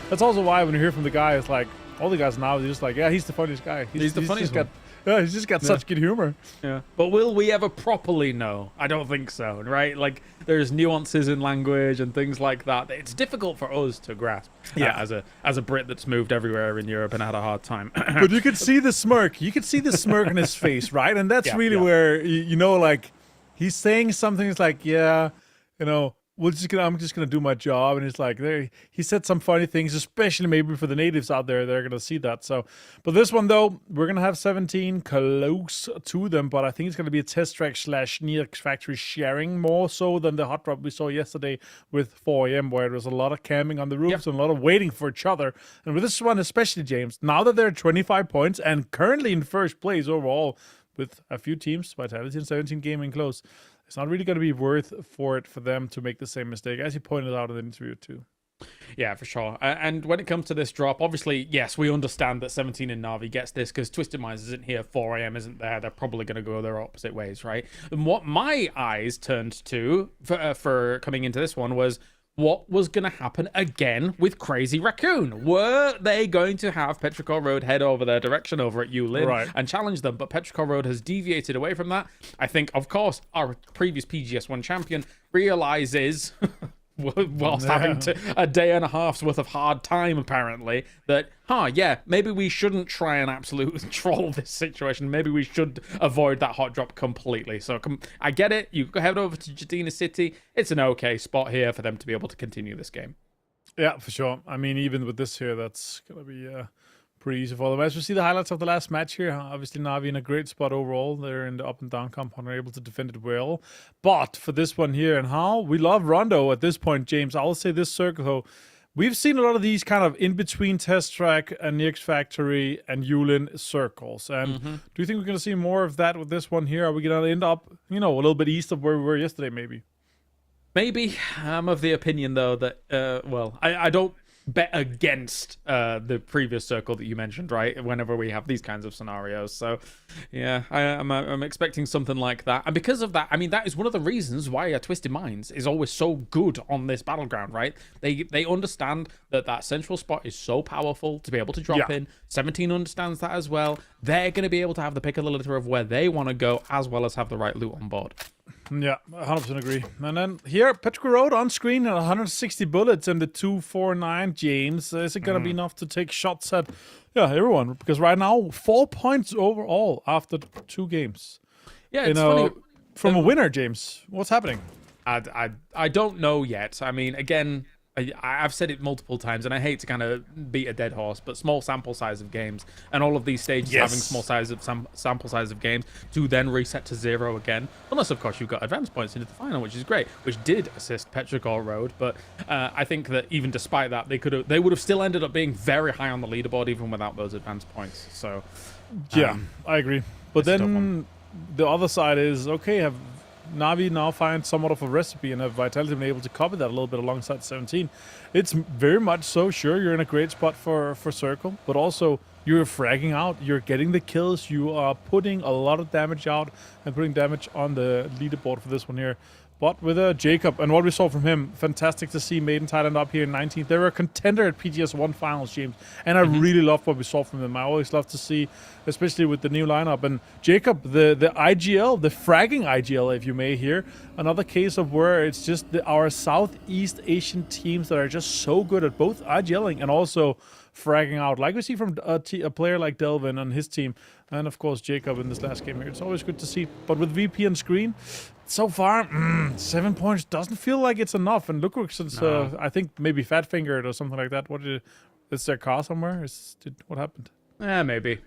That's also why when you hear from the guy, it's like, all the guys now, they're just like, yeah, he's the funniest guy. He's the funniest one. Yeah, he's just got such good humor. Yeah. But will we ever properly know? I don't think so, right? Like, there's nuances in language and things like that. It's difficult for us to grasp. Yeah. As a Brit that's moved everywhere in Europe and had a hard time. But you could see the smirk. You could see the smirk on his face, right? And that's really where, you know, like, he's saying something. It's like, yeah, you know, I'm just gonna do my job, and it's like he said some funny things, especially maybe for the natives out there. They're gonna see that. So, but this one though, we're gonna have 17 close to them, but I think it's gonna be a test track / near factory sharing more so than the hot drop we saw yesterday with 4am, where there was a lot of camping on the roofs and a lot of waiting for each other. And with this one especially, James, now that they're 25 points and currently in first place overall with a few teams, Vitality and 17 gaming close, it's not really going to be worth for them to make the same mistake, as you pointed out in the interview too. Yeah, for sure. And when it comes to this drop, obviously, yes, we understand that 17 and Na'Vi gets this because Twisted Minds isn't here, 4am isn't there. They're probably going to go their opposite ways, right? And what my eyes turned to for coming into this one was, what was going to happen again with Crazy Raccoon? Were they going to have Petrichor Road head over their direction over at Yulin and challenge them? But Petrichor Road has deviated away from that. I think, of course, our previous PGS1 champion realizes, whilst having a day and a half's worth of hard time, apparently, that, yeah, maybe we shouldn't try and absolutely troll this situation. Maybe we should avoid that hot drop completely. So I get it. You head over to Jadina City. It's an okay spot here for them to be able to continue this game. Yeah, for sure. I mean, even with this here, that's going to be pretty easy for them. As we see the highlights of the last match here, obviously Na'Vi in a great spot overall. They're in the up and down compound, are able to defend it well. But for this one here, and how we love Rondo at this point, James, I will say this circle, though. We've seen a lot of these kind of in-between Test Track and Nix Factory and Yulin circles. And do you think we're going to see more of that with this one here? Are we going to end up, you know, a little bit east of where we were yesterday, maybe? Maybe. I'm of the opinion, though, that, I don't bet against the previous circle that you mentioned, right? Whenever we have these kinds of scenarios. So, yeah, I'm expecting something like that. And because of that, I mean, that is one of the reasons why Twisted Minds is always so good on this battleground, right? They understand that central spot is so powerful to be able to drop in. 17 understands that as well. They're going to be able to have the pick of the litter of where they want to go, as well as have the right loot on board. Yeah, 100% agree. And then here, Petrichor Road on screen at 160 bullets and the 249, James. Is it going to be enough to take shots at everyone? Because right now, 4 points overall after 2 games. Yeah, it's funny. From a winner, James. What's happening? I don't know yet. I mean, again, I've said it multiple times, and I hate to kind of beat a dead horse, but small sample size of games, and all of these stages having small size of sample size of games to then reset to 0 again, unless of course you've got advance points into the final, which is great, which did assist Petrichor Road. But I think that even despite that, they would have still ended up being very high on the leaderboard even without those advance points. So yeah, I agree. But then the other side is, okay, have Na'Vi now find somewhat of a recipe and have Vitality been able to copy that a little bit alongside 17. It's very much so, sure, you're in a great spot for Circle, but also you're fragging out, you're getting the kills, you are putting a lot of damage out and putting damage on the leaderboard for this one here. But with Jacob, and what we saw from him, fantastic to see Maiden Thailand up here in 19th. They were a contender at PGS1 finals, James, and I really loved what we saw from them. I always love to see, especially with the new lineup. And Jacob, the IGL, the fragging IGL, if you may, here, another case of where it's just our Southeast Asian teams that are just so good at both IGLing and also fragging out, like we see from a player like Delvin and his team, and of course Jacob in this last game here. It's always good to see. But with VP on screen, so far, 7 points doesn't feel like it's enough. And look, since I think maybe fat fingered or something like that. Is their car somewhere? What happened? Maybe.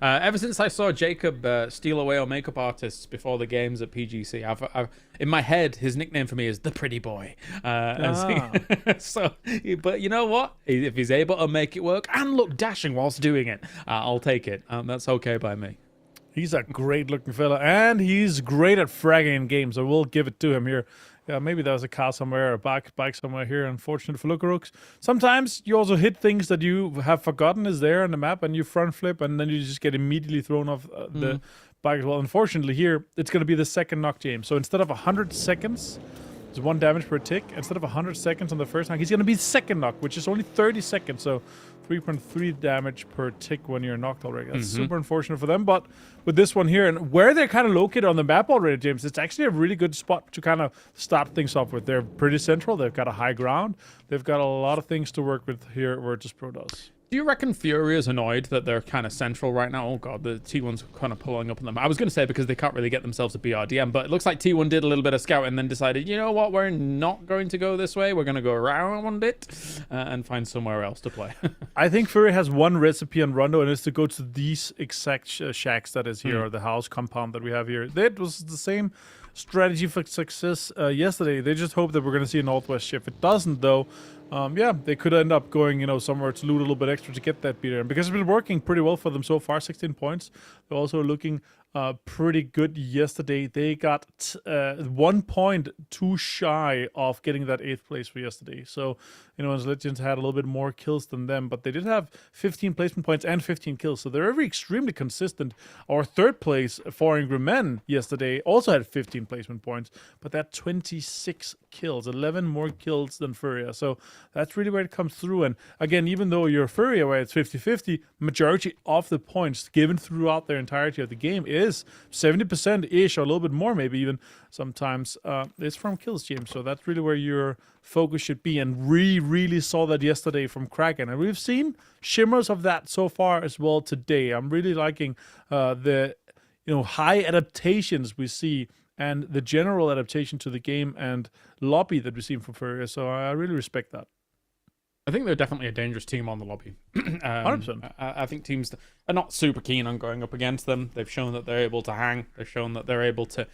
Ever since I saw Jacob steal away on makeup artists before the games at PGC, I've in my head, his nickname for me is the pretty boy. But you know what? If he's able to make it work and look dashing whilst doing it, I'll take it. That's okay by me. He's a great-looking fella, and he's great at fragging in games. I will give it to him here. Yeah, maybe there was a car somewhere or a bike somewhere here. Unfortunate for Lukarooks. Sometimes you also hit things that you have forgotten is there on the map, and you front flip, and then you just get immediately thrown off the bike as well. Unfortunately, here, it's going to be the second knock, James. So instead of 100 seconds, it's 1 damage per tick. Instead of 100 seconds on the first knock, he's going to be second knock, which is only 30 seconds. So 3.3 damage per tick when you're knocked already. That's super unfortunate for them. But with this one here, and where they're kind of located on the map already, James, it's actually a really good spot to kind of start things off with. They're pretty central. They've got a high ground. They've got a lot of things to work with here, Virtus Pro does. Do you reckon Fury is annoyed that they're kind of central right now? Oh god, the T1's kind of pulling up on them. I was going to say because they can't really get themselves a BRDM, but it looks like T1 did a little bit of scouting and then decided, you know what, we're not going to go this way. We're going to go around it and find somewhere else to play. I think Fury has one recipe on Rondo, and it's to go to these exact shacks that is here, or the house compound that we have here. That was the same strategy for success yesterday. They just hope that we're going to see a Northwest shift. If it doesn't, though, yeah, they could end up going, somewhere to loot a little bit extra to get that beat in. Because it's been working pretty well for them so far, 16 points. They're also looking pretty good yesterday. They got 1 point too shy of getting that 8th place for yesterday. So, Legends had a little bit more kills than them, but they did have 15 placement points and 15 kills. So they're extremely consistent. Our 3rd place for Angry Men yesterday also had 15 placement points, but that 26 kills, 11 more kills than Furia. So that's really where it comes through. And again, even though you're Furia, where it's 50-50, majority of the points given throughout their entirety of the game is 70%-ish, or a little bit more maybe even sometimes. It's from kills, James. So that's really where your focus should be. And we really saw that yesterday from Kraken. And we've seen shimmers of that so far as well today. I'm really liking the high adaptations we see and the general adaptation to the game and lobby that we've seen from Furia. So I really respect that. I think they're definitely a dangerous team on the lobby. 100%. I think teams are not super keen on going up against them. They've shown that they're able to hang. They've shown that they're able to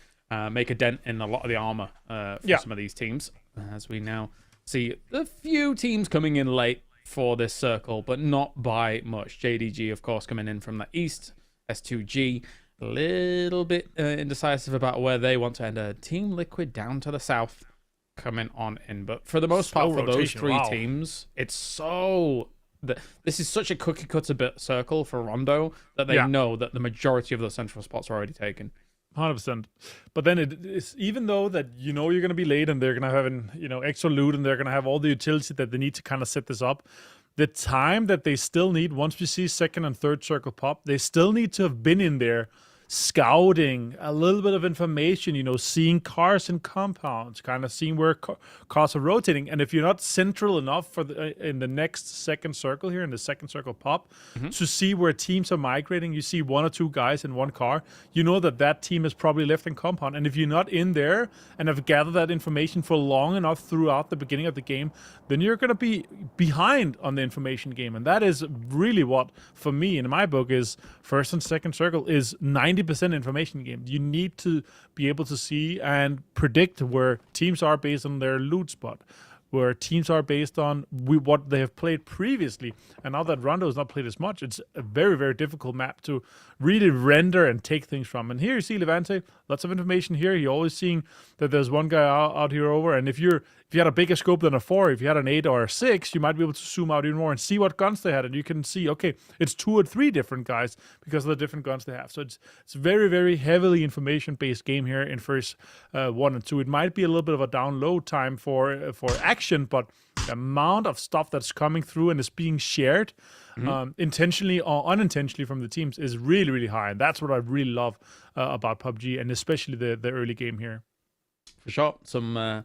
make a dent in a lot of the armor for some of these teams. As we now see a few teams coming in late for this circle, but not by much. JDG, of course, coming in from the east. S2G, a little bit indecisive about where they want to end. Team Liquid down to the south, coming on in. But for the most part, for those 3 teams, it's this is such a cookie cutter bit circle for Rondo that they know that the majority of the central spots are already taken. 100%. But then it's even though that you're going to be late and they're going to have extra loot and they're going to have all the utility that they need to kind of set this up, the time that they still need, once we see 2nd and 3rd circle pop, they still need to have been in there scouting a little bit of information, seeing cars and compounds, kind of seeing where cars are rotating. And if you're not central enough for in the next 2nd circle here, in the 2nd circle pop, to see where teams are migrating, you see 1 or 2 guys in one car, you know that team is probably left in compound. And if you're not in there and have gathered that information for long enough throughout the beginning of the game, then you're going to be behind on the information game. And that is really what, for me, in my book, is 1st and 2nd circle is 90% information game. You need to be able to see and predict where teams are based on their loot spot, where teams are based on what they have played previously. And now that Rondo has not played as much, it's a very, very difficult map to really render and take things from. And here you see Levante, lots of information here. You're always seeing that there's one guy out here over. And if you had a bigger scope than a 4, if you had an 8 or a 6, you might be able to zoom out even more and see what guns they had. And you can see, okay, it's 2 or 3 different guys because of the different guns they have. So it's very, very heavily information-based game here in first 1 and 2. It might be a little bit of a download time for action, but the amount of stuff that's coming through and is being shared intentionally or unintentionally from the teams is really, really high. And that's what I really love about PUBG, and especially the early game here. For sure. Some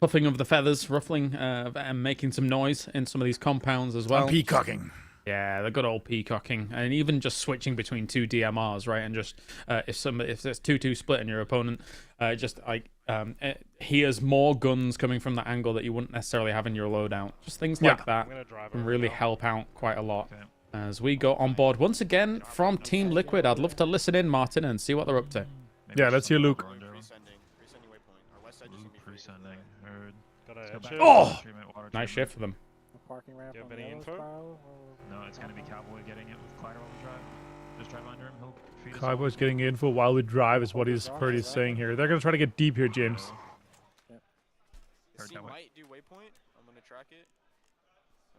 puffing of the feathers, ruffling, and making some noise in some of these compounds as well. And peacocking. Yeah, the good old peacocking, and even just switching between 2 DMRs, right? And just if there's 2-2 split in your opponent, hears more guns coming from that angle that you wouldn't necessarily have in your loadout. Just things like that can really help out quite a lot. Okay. As we go on board once again from Team Liquid, I'd love to listen in, Martin, and see what they're up to. Yeah, let's hear Luke. Oh! Nice shift for them. Parking ramp. Do you have any info? No, it's going to be Cowboy getting it with Clyder while we drive. Just drive under him. He'll feed us. Cowboy's getting info while we drive is what he's pretty saying here. They're going to try to get deep here, James. This team might do waypoint. I'm going to track it.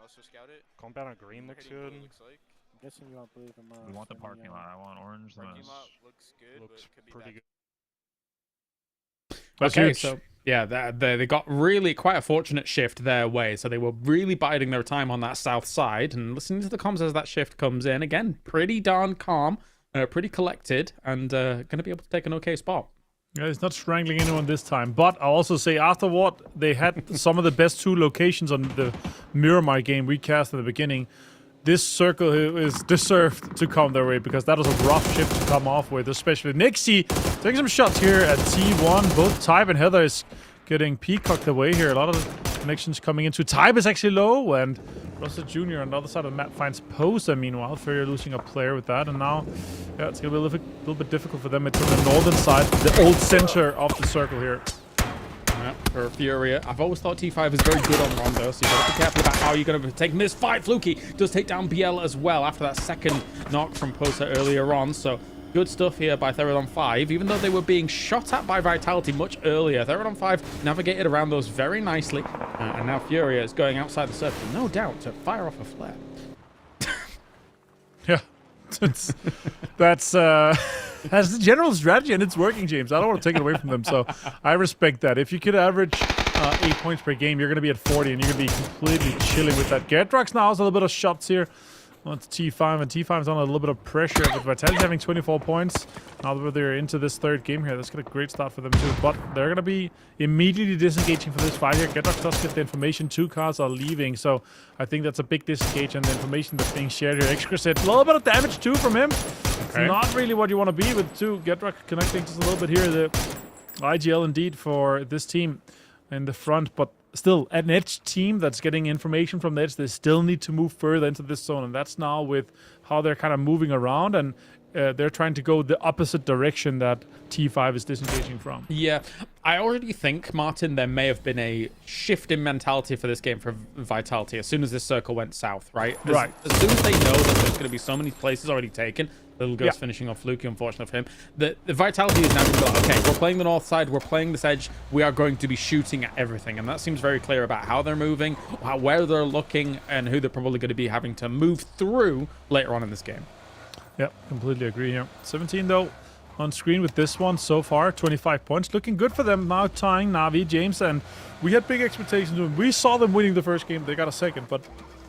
Also scout it. Compound on green looks good. Like. I'm guessing you don't believe in we want the parking lot. I want orange. Parking lot looks good, looks but could be pretty bad. good. Okay, so yeah, they got really quite a fortunate shift their way. So they were really biding their time on that south side and listening to the comms as that shift comes in. Again, pretty darn calm, pretty collected, and going to be able to take an okay spot. Yeah, he's not strangling anyone this time. But I'll also say, after what they had some of the best 2 locations on the Miramar game we cast in the beginning, this circle is deserved to come their way because that was a rough shift to come off with, especially Nixie taking some shots here at T1. Both Type and Heather is getting peacocked away here. A lot of connections coming into. Type is actually low, and Russell Jr. on the other side of the map finds Posa. Meanwhile, Furrier losing a player with that, and now it's going to be a little bit difficult for them. It's on the northern side, the old center of the circle here. Yeah, for Furia. I've always thought T5 is very good on Rondo, so you've got to be careful about how you're going to take this fight. Fluky does take down BL as well after that second knock from Posa earlier on, so good stuff here by Therodon 5, even though they were being shot at by Vitality much earlier. Therodon 5 navigated around those very nicely, and now Furia is going outside the circle, no doubt, to fire off a flare. Yeah, that's the general strategy, and it's working, James. I don't want to take it away from them, so I respect that. If you could average 8 points per game, you're going to be at 40, and you're going to be completely chilling with that. Gertrox now has a little bit of shots here on T5, and T5 is on a little bit of pressure, but Vitality having 24 points. Now that they're into this third game here, that's a great start for them too, but they're going to be immediately disengaging for this fight here. Gertrox does get the information, 2 cars are leaving, so I think that's a big disengage, and the information that's being shared here. Excra said a little bit of damage too from him. It's not really what you want to be with 2. Gertrox connecting just a little bit here. The IGL indeed for this team in the front, but still, an edge team that's getting information from the edge, they still need to move further into this zone, and that's now with how they're kind of moving around, and they're trying to go the opposite direction that T5 is disengaging from. Yeah, I already think, Martin, there may have been a shift in mentality for this game for Vitality as soon as this circle went south, right? As soon as they know that there's going to be so many places already taken, Little Ghost finishing off Fluky, unfortunately for him. The Vitality is now going to be like, okay, we're playing the north side, we're playing this edge, we are going to be shooting at everything. And that seems very clear about how they're moving, where they're looking, and who they're probably going to be having to move through later on in this game. Yeah, completely agree here. 17, though, on screen with this one so far. 25 points. Looking good for them now, tying Na'Vi, James, and we had big expectations of them. We saw them winning the first game. They got a second, but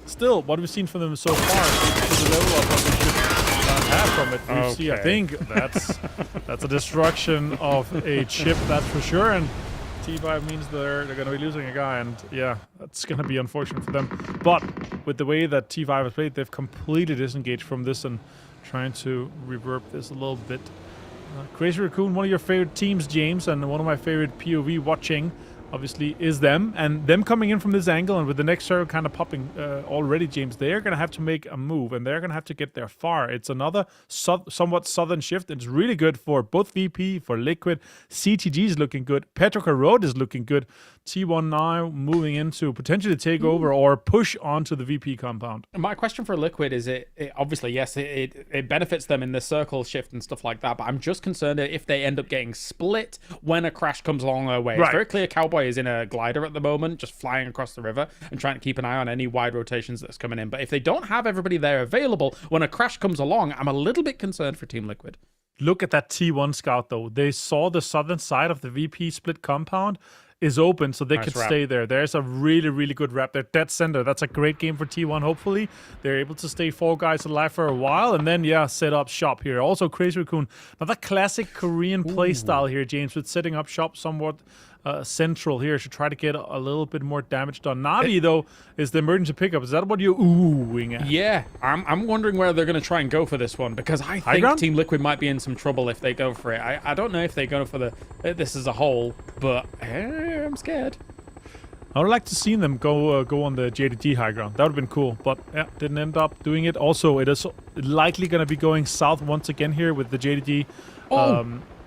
still, what we've seen from them so far is the level of what we should have from it. We see, I think, that's a destruction of a chip, that's for sure, and T5 means they're going to be losing a guy, and yeah, that's going to be unfortunate for them. But with the way that T5 has played, they've completely disengaged from this and trying to reverb this a little bit. Crazy Raccoon, one of your favorite teams, James, and one of my favorite POV watching, obviously, is them. And them coming in from this angle, and with the next circle kind of popping already, James, they're going to have to make a move, and they're going to have to get there far. It's another somewhat southern shift. It's really good for both VP, for Liquid. CTG is looking good. Petroca Road is looking good. T1 now moving into potentially take over or push onto the VP compound. My question for Liquid is, it obviously, yes, it benefits them in the circle shift and stuff like that, but I'm just concerned that if they end up getting split when a crash comes along their way. It's very clear Cowboy is in a glider at the moment, just flying across the river and trying to keep an eye on any wide rotations that's coming in. But if they don't have everybody there available when a crash comes along, I'm a little bit concerned for Team Liquid. Look at that T1 scout, though. They saw the southern side of the VP split compound is open, so they could stay there. There's a really, really good wrap there. Dead center. That's a great game for T1, hopefully. They're able to stay 4 guys alive for a while, and then, yeah, set up shop here. Also, Crazy Raccoon. Another classic Korean play style here, James, with setting up shop somewhat central here to try to get a little bit more damage done. Na'Vi, though, is the emergency pickup. Is that what you're oohing at? Yeah, I'm wondering where they're going to try and go for this one, because I think Team Liquid might be in some trouble if they go for it. I don't know if they go for this as a whole, but I'm scared. I would like to see them go on the JDT high ground. That would have been cool, but yeah, didn't end up doing it. Also, it is likely going to be going south once again here with the JDT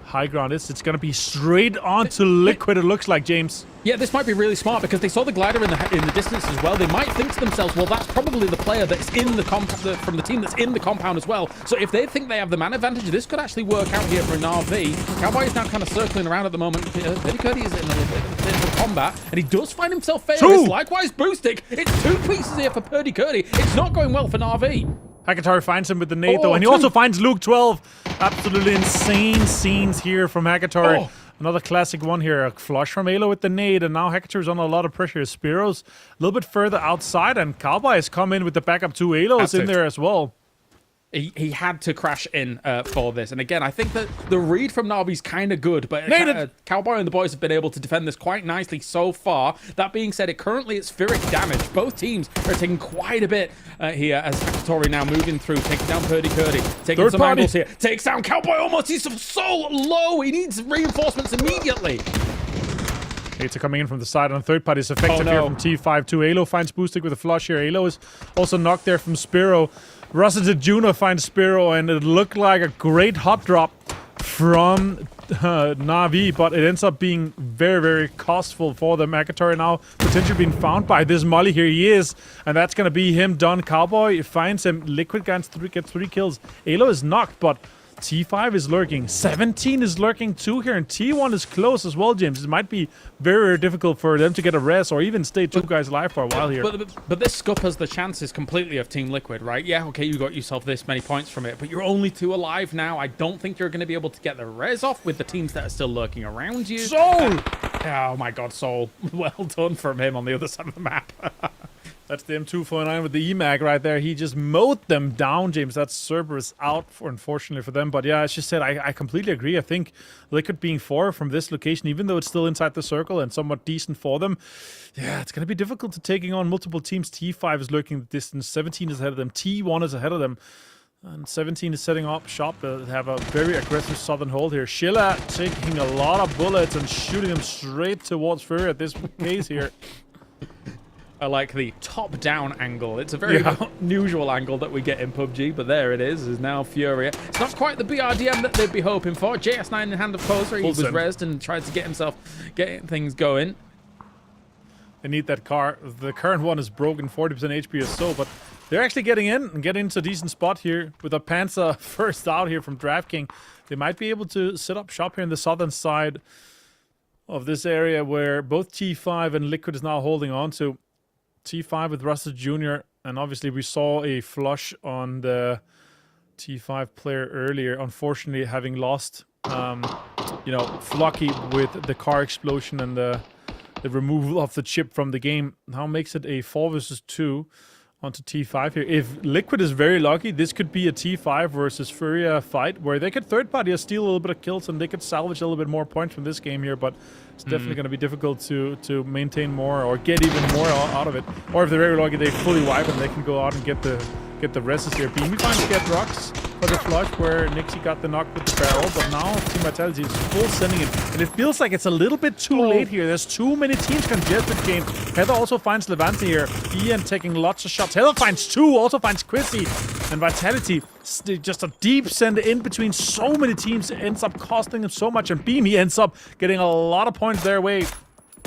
high ground. It's going to be straight on to Liquid, it looks like, James. Yeah, this might be really smart because they saw the glider in the distance as well. They might think to themselves, well, that's probably the player that's in the from the team that's in the compound as well. So if they think they have the man advantage, this could actually work out here for Na'Vi. Cowboy is now kind of circling around at the moment. Petty Cody is in a little bit of combat, and he does find himself failure. Likewise, Boostic. It's 2 pieces here for Purdy Curdy. It's not going well for Na'Vi. Hakatar finds him with the nade, though, and he also finds Luke 12. Absolutely insane scenes here from Hakatar. Another classic one here. A flush from Alo with the nade, and now Hakatar's on a lot of pressure. Spiro's a little bit further outside, and Cowboy has come in with the backup 2 Alos in there as well. He had to crash in for this. And again, I think that the read from Navi's kind of good, but Cowboy and the boys have been able to defend this quite nicely so far. That being said, currently it's Spheric damage. Both teams are taking quite a bit here as Akatori now moving through, taking down Purdy Curdy, taking some angles here. Takes down Cowboy almost. He's so low. He needs reinforcements immediately. Hate coming in from the side on third party is effective here from T5-2. Alo finds Boostic with a flush here. Alo is also knocked there from Spiro. Rusted Juno finds Spiro, and it looked like a great hot drop from Na'Vi, but it ends up being very, very costful for them. Akatori now potentially being found by this Molly. Here he is, and that's going to be him done. Cowboy finds him. Liquid gets 3 kills. Alo is knocked, but T5 is lurking. 17 is lurking too here, and T1 is close as well, James. It might be very, very difficult for them to get a res or even stay 2 guys alive for a while here. But this scup has the chances completely of Team Liquid, right? Yeah, okay, you got yourself this many points from it, but you're only 2 alive now. I don't think you're going to be able to get the res off with the teams that are still lurking around you. Soul! Oh my god, Soul. Well done from him on the other side of the map. That's the M249 with the EMAG right there. He just mowed them down, James. That Cerberus out, unfortunately for them. But yeah, as you said, I completely agree. I think Liquid being 4 from this location, even though it's still inside the circle and somewhat decent for them, yeah, it's going to be difficult to taking on multiple teams. T5 is lurking the distance. 17 is ahead of them. T1 is ahead of them. And 17 is setting up shop. They have a very aggressive southern hold here. Shilla taking a lot of bullets and shooting them straight towards Fury at this case here. I like the top-down angle. It's a very unusual angle that we get in PUBG, but there it is now Furia. It's not quite the BRDM that they'd be hoping for. JS9 in hand of Poser. He was rezzed and tried to get things going. They need that car. The current one is broken, 40% HP or so, but they're actually getting in and getting into a decent spot here with a Panzer first out here from DraftKings. They might be able to set up shop here in the southern side of this area where both T5 and Liquid is now holding on to. T5 with Rusted Jr. And obviously we saw a flush on the T5 player earlier. Unfortunately, having lost, Flocky with the car explosion and the removal of the chip from the game. Now makes it a 4 versus 2 onto T5 here. If Liquid is very lucky, this could be a T5 versus Furia fight where they could third party or steal a little bit of kills and they could salvage a little bit more points from this game here, but it's definitely going to be difficult to maintain more or get even more out of it. Or if they're very lucky, they fully wipe and they can go out and get the rests here. Beamy finds to get rocks for the flush where Nixie got the knock with the barrel, but now Team Vitality is full sending it. And it feels like it's a little bit too late here. There's too many teams congested, James. Heather also finds Levante here. Ian taking lots of shots. Heather finds 2, also finds Quizzy. And Vitality, just a deep send in between so many teams, ends up costing them so much. And Beamy ends up getting a lot of points their way.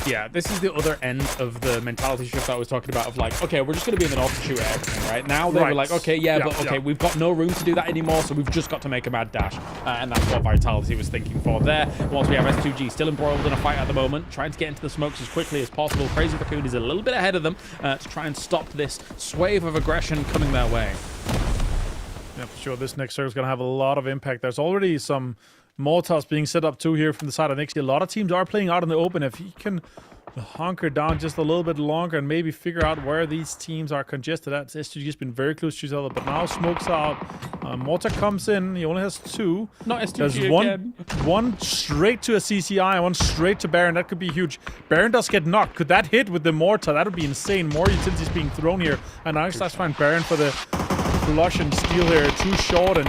Yeah, this is the other end of the mentality shift I was talking about of like, okay, we're just going to be in the north to shoot everything, right? Now they were like, okay, we've got no room to do that anymore, so we've just got to make a mad dash. And that's what Vitality was thinking for there. Whilst we have S2G still embroiled in a fight at the moment, trying to get into the smokes as quickly as possible. Crazy Raccoon is a little bit ahead of them to try and stop this swathe of aggression coming their way. Yeah, for sure. This next circle is going to have a lot of impact. There's already some mortars being set up too here from the side of Nixie. A lot of teams are playing out in the open. If he can hunker down just a little bit longer and maybe figure out where these teams are congested at. SGG has been very close to each other, but now Smoke's out. Mortar comes in. He only has 2. Not SGG There's again. one straight to a CCI and one straight to Baron. That could be huge. Baron does get knocked. Could that hit with the mortar? That would be insane. More utilities being thrown here. And now let's find Baron for the flush and steal here. Too short, and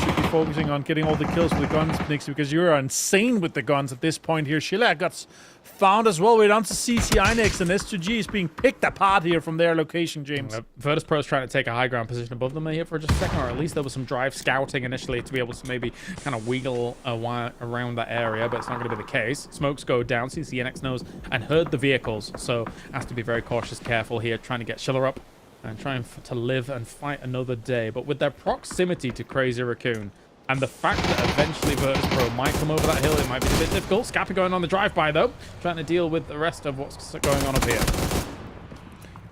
should be focusing on getting all the kills with the guns, Nixie, because you're insane with the guns at this point here. Shilla got found as well. We're down to CCI next, and S2G is being picked apart here from their location, James. Virtus Pro is trying to take a high ground position above them here for just a second, or at least there was some drive scouting initially to be able to maybe kind of wiggle around that area, but it's not going to be the case. Smokes go down. CCNX knows and heard the vehicles, so has to be very cautious, careful here, trying to get Shiller up and trying to live and fight another day. But with their proximity to Crazy Raccoon and the fact that eventually Virtus Pro might come over that hill, it might be a bit difficult. Scappa going on the drive-by, though, trying to deal with the rest of what's going on up here.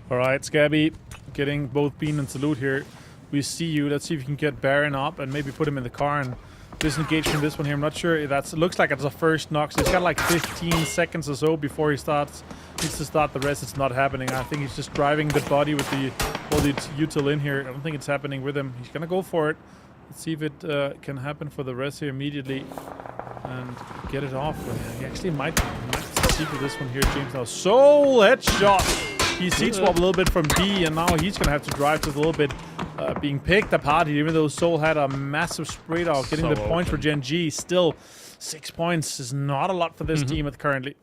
All right, Scabby getting both Bean and Salute here. We see you. Let's see if you can get Baron up and maybe put him in the car and disengage from this one here. I'm not sure. It looks like it's a first knock. So he's got like 15 seconds or so before he needs to start the rest. It's not happening. I think he's just driving the body with the util in here. I don't think it's happening with him. He's gonna go for it. Let's see if it can happen for the rest here immediately and get it off. He actually might succeed with this one here, James. Now, Soul headshot. He seat swap a little bit from B, and now he's gonna have to drive just a little bit, being picked apart. Even though Soul had a massive spray out, getting the points for Gen G. Still, 6 points is not a lot for this team currently.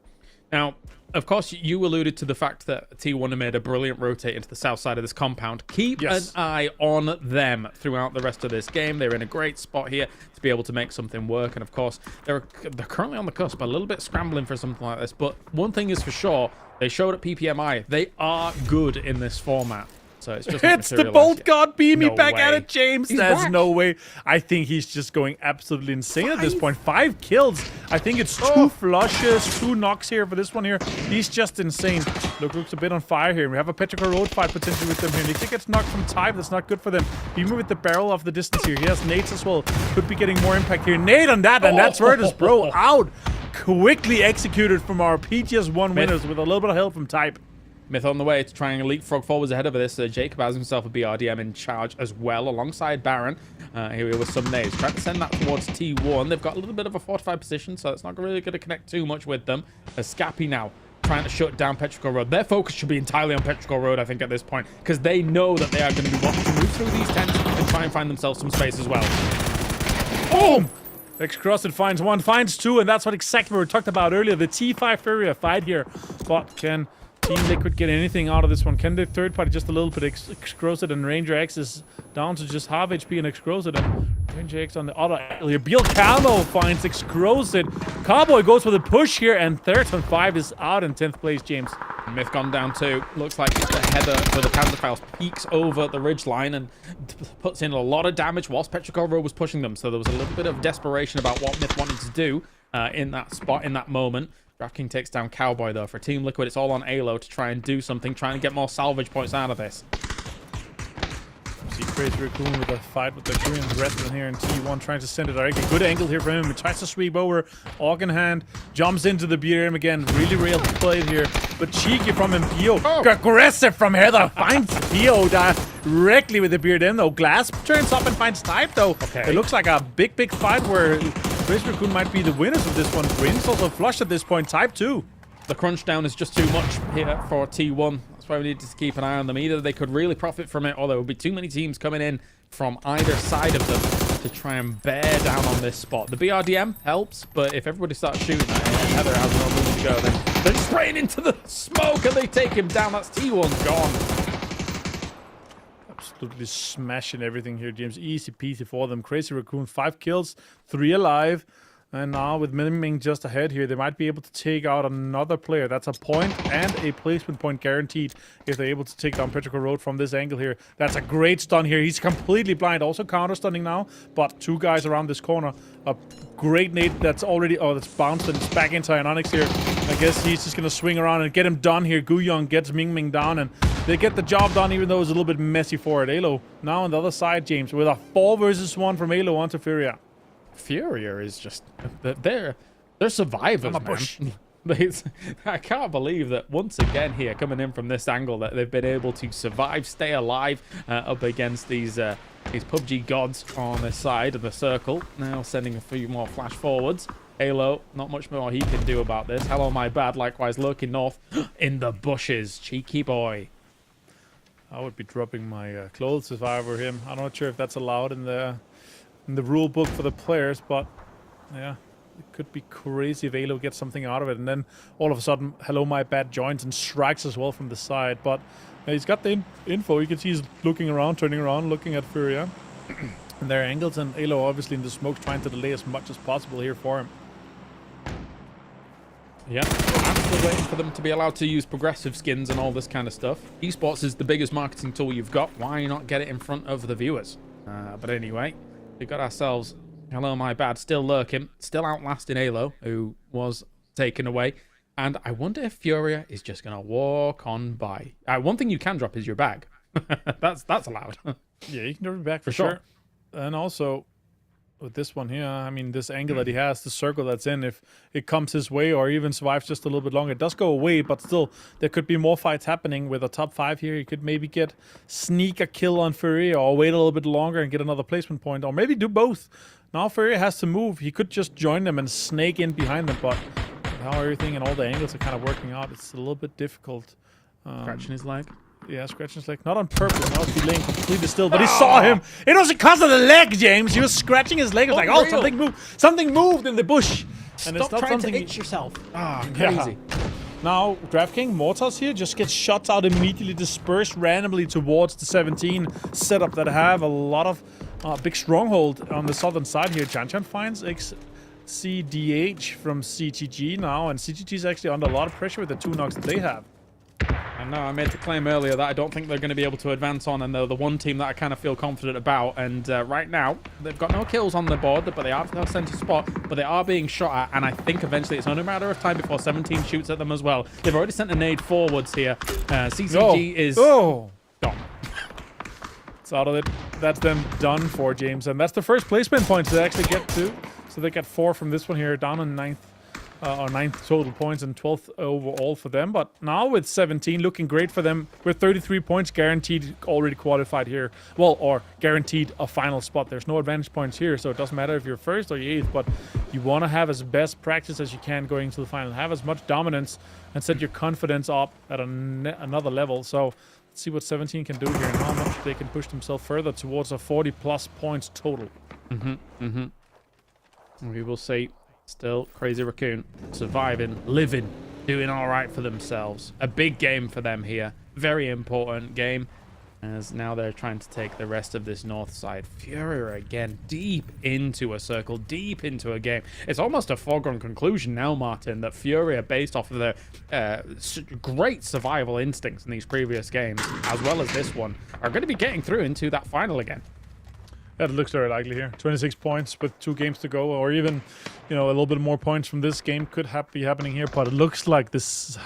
Now, of course, you alluded to the fact that T1 have made a brilliant rotate into the south side of this compound. Keep an eye on them throughout the rest of this game. They're in a great spot here to be able to make something work. And of course, they're currently on the cusp, a little bit scrambling for something like this. But one thing is for sure, they showed at PPMI, they are good in this format. So it's just it's the Bolt God beam me back at it, James. He's There's back. no way. I think he's just going absolutely insane at this point. 5 kills. I think it's 2 flushes, 2 knocks here for this one here. He's just insane. Looks a bit on fire here. We have a Petrichor road fight potentially with them here. Nixie gets knocked from Type. That's not good for them. Beamer with the barrel off the distance here. He has nades as well. Could be getting more impact here. Nade on that, and that's Virtus, bro. Out. Quickly executed from our PGS 1 winners with a little bit of help from Type. Myth on the way to try and leapfrog forwards ahead of this. Jacob has himself a BRDM in charge as well, alongside Baron. Here with some nades. Trying to send that towards T1. They've got a little bit of a fortified position, so it's not really going to connect too much with them. Scappy now trying to shut down Petrichor Road. Their focus should be entirely on Petrichor Road, I think, at this point, because they know that they are going to be wanting to move through these tents and try and find themselves some space as well. Boom! X-Crossed finds 1, finds 2, and that's what exactly we talked about earlier. The T5 Furia fight here. But can Team Liquid get anything out of this one? Can the third party just a little bit X-Crossed, and Ranger X is down to just half HP and X-Crossed, and Ranger X on the other angle here. Beal Camo finds X-Crossed. Cowboy goes for the push here, and third on 5 is out in 10th place, James. Myth gone down too. Looks like the header for the Panzerfaust peeks over the ridgeline and puts in a lot of damage whilst Petrichor Road was pushing them. So there was a little bit of desperation about what Myth wanted to do in that spot, in that moment. DraftKings takes down Cowboy though. For Team Liquid, it's all on Alo to try and do something, trying to get more salvage points out of this. See Crazy Raccoon with a fight with the Korean wrestler here in T1, trying to send it directly. Good angle here for him. He tries to sweep over. Orc in hand. Jumps into the BRM again. Really real play here. But cheeky from him. Pio. Aggressive from Heather. Finds Pio directly with the BRM though. Glass turns up and finds Type though. It looks like a big fight where Crazy Raccoon might be the winners of this one. Prince also flushed at this point. Type 2. The crunch down is just too much here for T1. That's why we need to keep an eye on them. Either they could really profit from it, or there would be too many teams coming in from either side of them to try and bear down on this spot. The BRDM helps, but if everybody starts shooting at it and Heather has no room to go, then they're spraying into the smoke and they take him down. That's T1 gone. Absolutely smashing everything here, James. Easy peasy for them. Crazy Raccoon, 5 kills, 3 alive. And now with Miming just ahead here, they might be able to take out another player. That's a point and a placement point guaranteed if they're able to take down Petrichor Road from this angle here. That's a great stun here. He's completely blind. Also counter stunning now, but 2 guys around this corner. A great nade that's already, that's bounced and it's back into Ionix here. I guess he's just going to swing around and get him done here. Guyong gets Ming down and they get the job done, even though it's a little bit messy for it. Alo now on the other side, James, with a 4 versus 1 from Alo onto Furia. Furia is just they're survivors, man. I can't believe that once again here coming in from this angle that they've been able to survive, stay alive up against these PUBG gods on this side of the circle. Now sending a few more flash forwards. Halo, not much more he can do about this. Hello my bad, likewise lurking north in the bushes. Cheeky boy. I would be dropping my clothes if I were him. I'm not sure if that's allowed in the rule book for the players, but yeah, it could be crazy if Alo gets something out of it. And then all of a sudden, Hello My Bad joins and strikes as well from the side. But he's got the info. You can see he's looking around, turning around, looking at Furia and their angles. And Alo obviously in the smoke trying to delay as much as possible here for him. Yeah, I'm still waiting for them to be allowed to use progressive skins and all this kind of stuff. Esports is the biggest marketing tool you've got. Why not get it in front of the viewers? But anyway, we got ourselves Hello My Bad still lurking, still outlasting Alo, who was taken away. And I wonder if Furia is just going to walk on by. One thing you can drop is your bag. that's allowed. Yeah, you can drop your bag for sure. And also, with this one here. I mean, this angle that he has, the circle that's in, if it comes his way or even survives just a little bit longer, it does go away, but still, there could be more fights happening with a top 5 here. He could maybe sneak a kill on Fury or wait a little bit longer and get another placement point, or maybe do both. Now Fury has to move. He could just join them and snake in behind them, but how everything and all the angles are kind of working out, it's a little bit difficult. Scratching his leg. Yeah, scratching his leg. Not on purpose. Now he's laying completely still, but he saw him. It was because of the leg, James. He was scratching his leg. It was like, oh, something moved. Something moved in the bush. And Stop trying to itch yourself. Crazy. Now, DraftKings Mortars here just gets shots out immediately, dispersed randomly towards the 17 setup that have a lot of big stronghold on the southern side here. Chan finds XCDH from CTG now, and CTG is actually under a lot of pressure with the 2 knocks that they have. I know I made the claim earlier that I don't think they're going to be able to advance on, and they're the one team that I kind of feel confident about. And right now, they've got no kills on the board, but they are in the center spot, but they are being shot at, and I think eventually it's only a matter of time before 17 shoots at them as well. They've already sent a nade forwards here. CCG is gone. It's out of it. That's them done for, James, and that's the first placement points they actually get to. So they get 4 from this one here, down on 9th. Or 9th total points and 12th overall for them. But now with 17, looking great for them. With 33 points, guaranteed already qualified here. Well, or guaranteed a final spot. There's no advantage points here, so it doesn't matter if you're 1st or you're 8th. But you want to have as best practice as you can going into the final. Have as much dominance and set your confidence up at another level. So let's see what 17 can do here and how much they can push themselves further towards a 40+ points total. We will see. Still, Crazy Raccoon surviving, living, doing all right for themselves. A big game for them here. Very important game, as now they're trying to take the rest of this north side. Furia again, deep into a circle, deep into a game. It's almost a foregone conclusion now, Martin, that Furia, based off of their great survival instincts in these previous games, as well as this one, are going to be getting through into that final again. That looks very likely here. 26 points with 2 games to go, or even, a little bit more points from this game could be happening here. But it looks like this,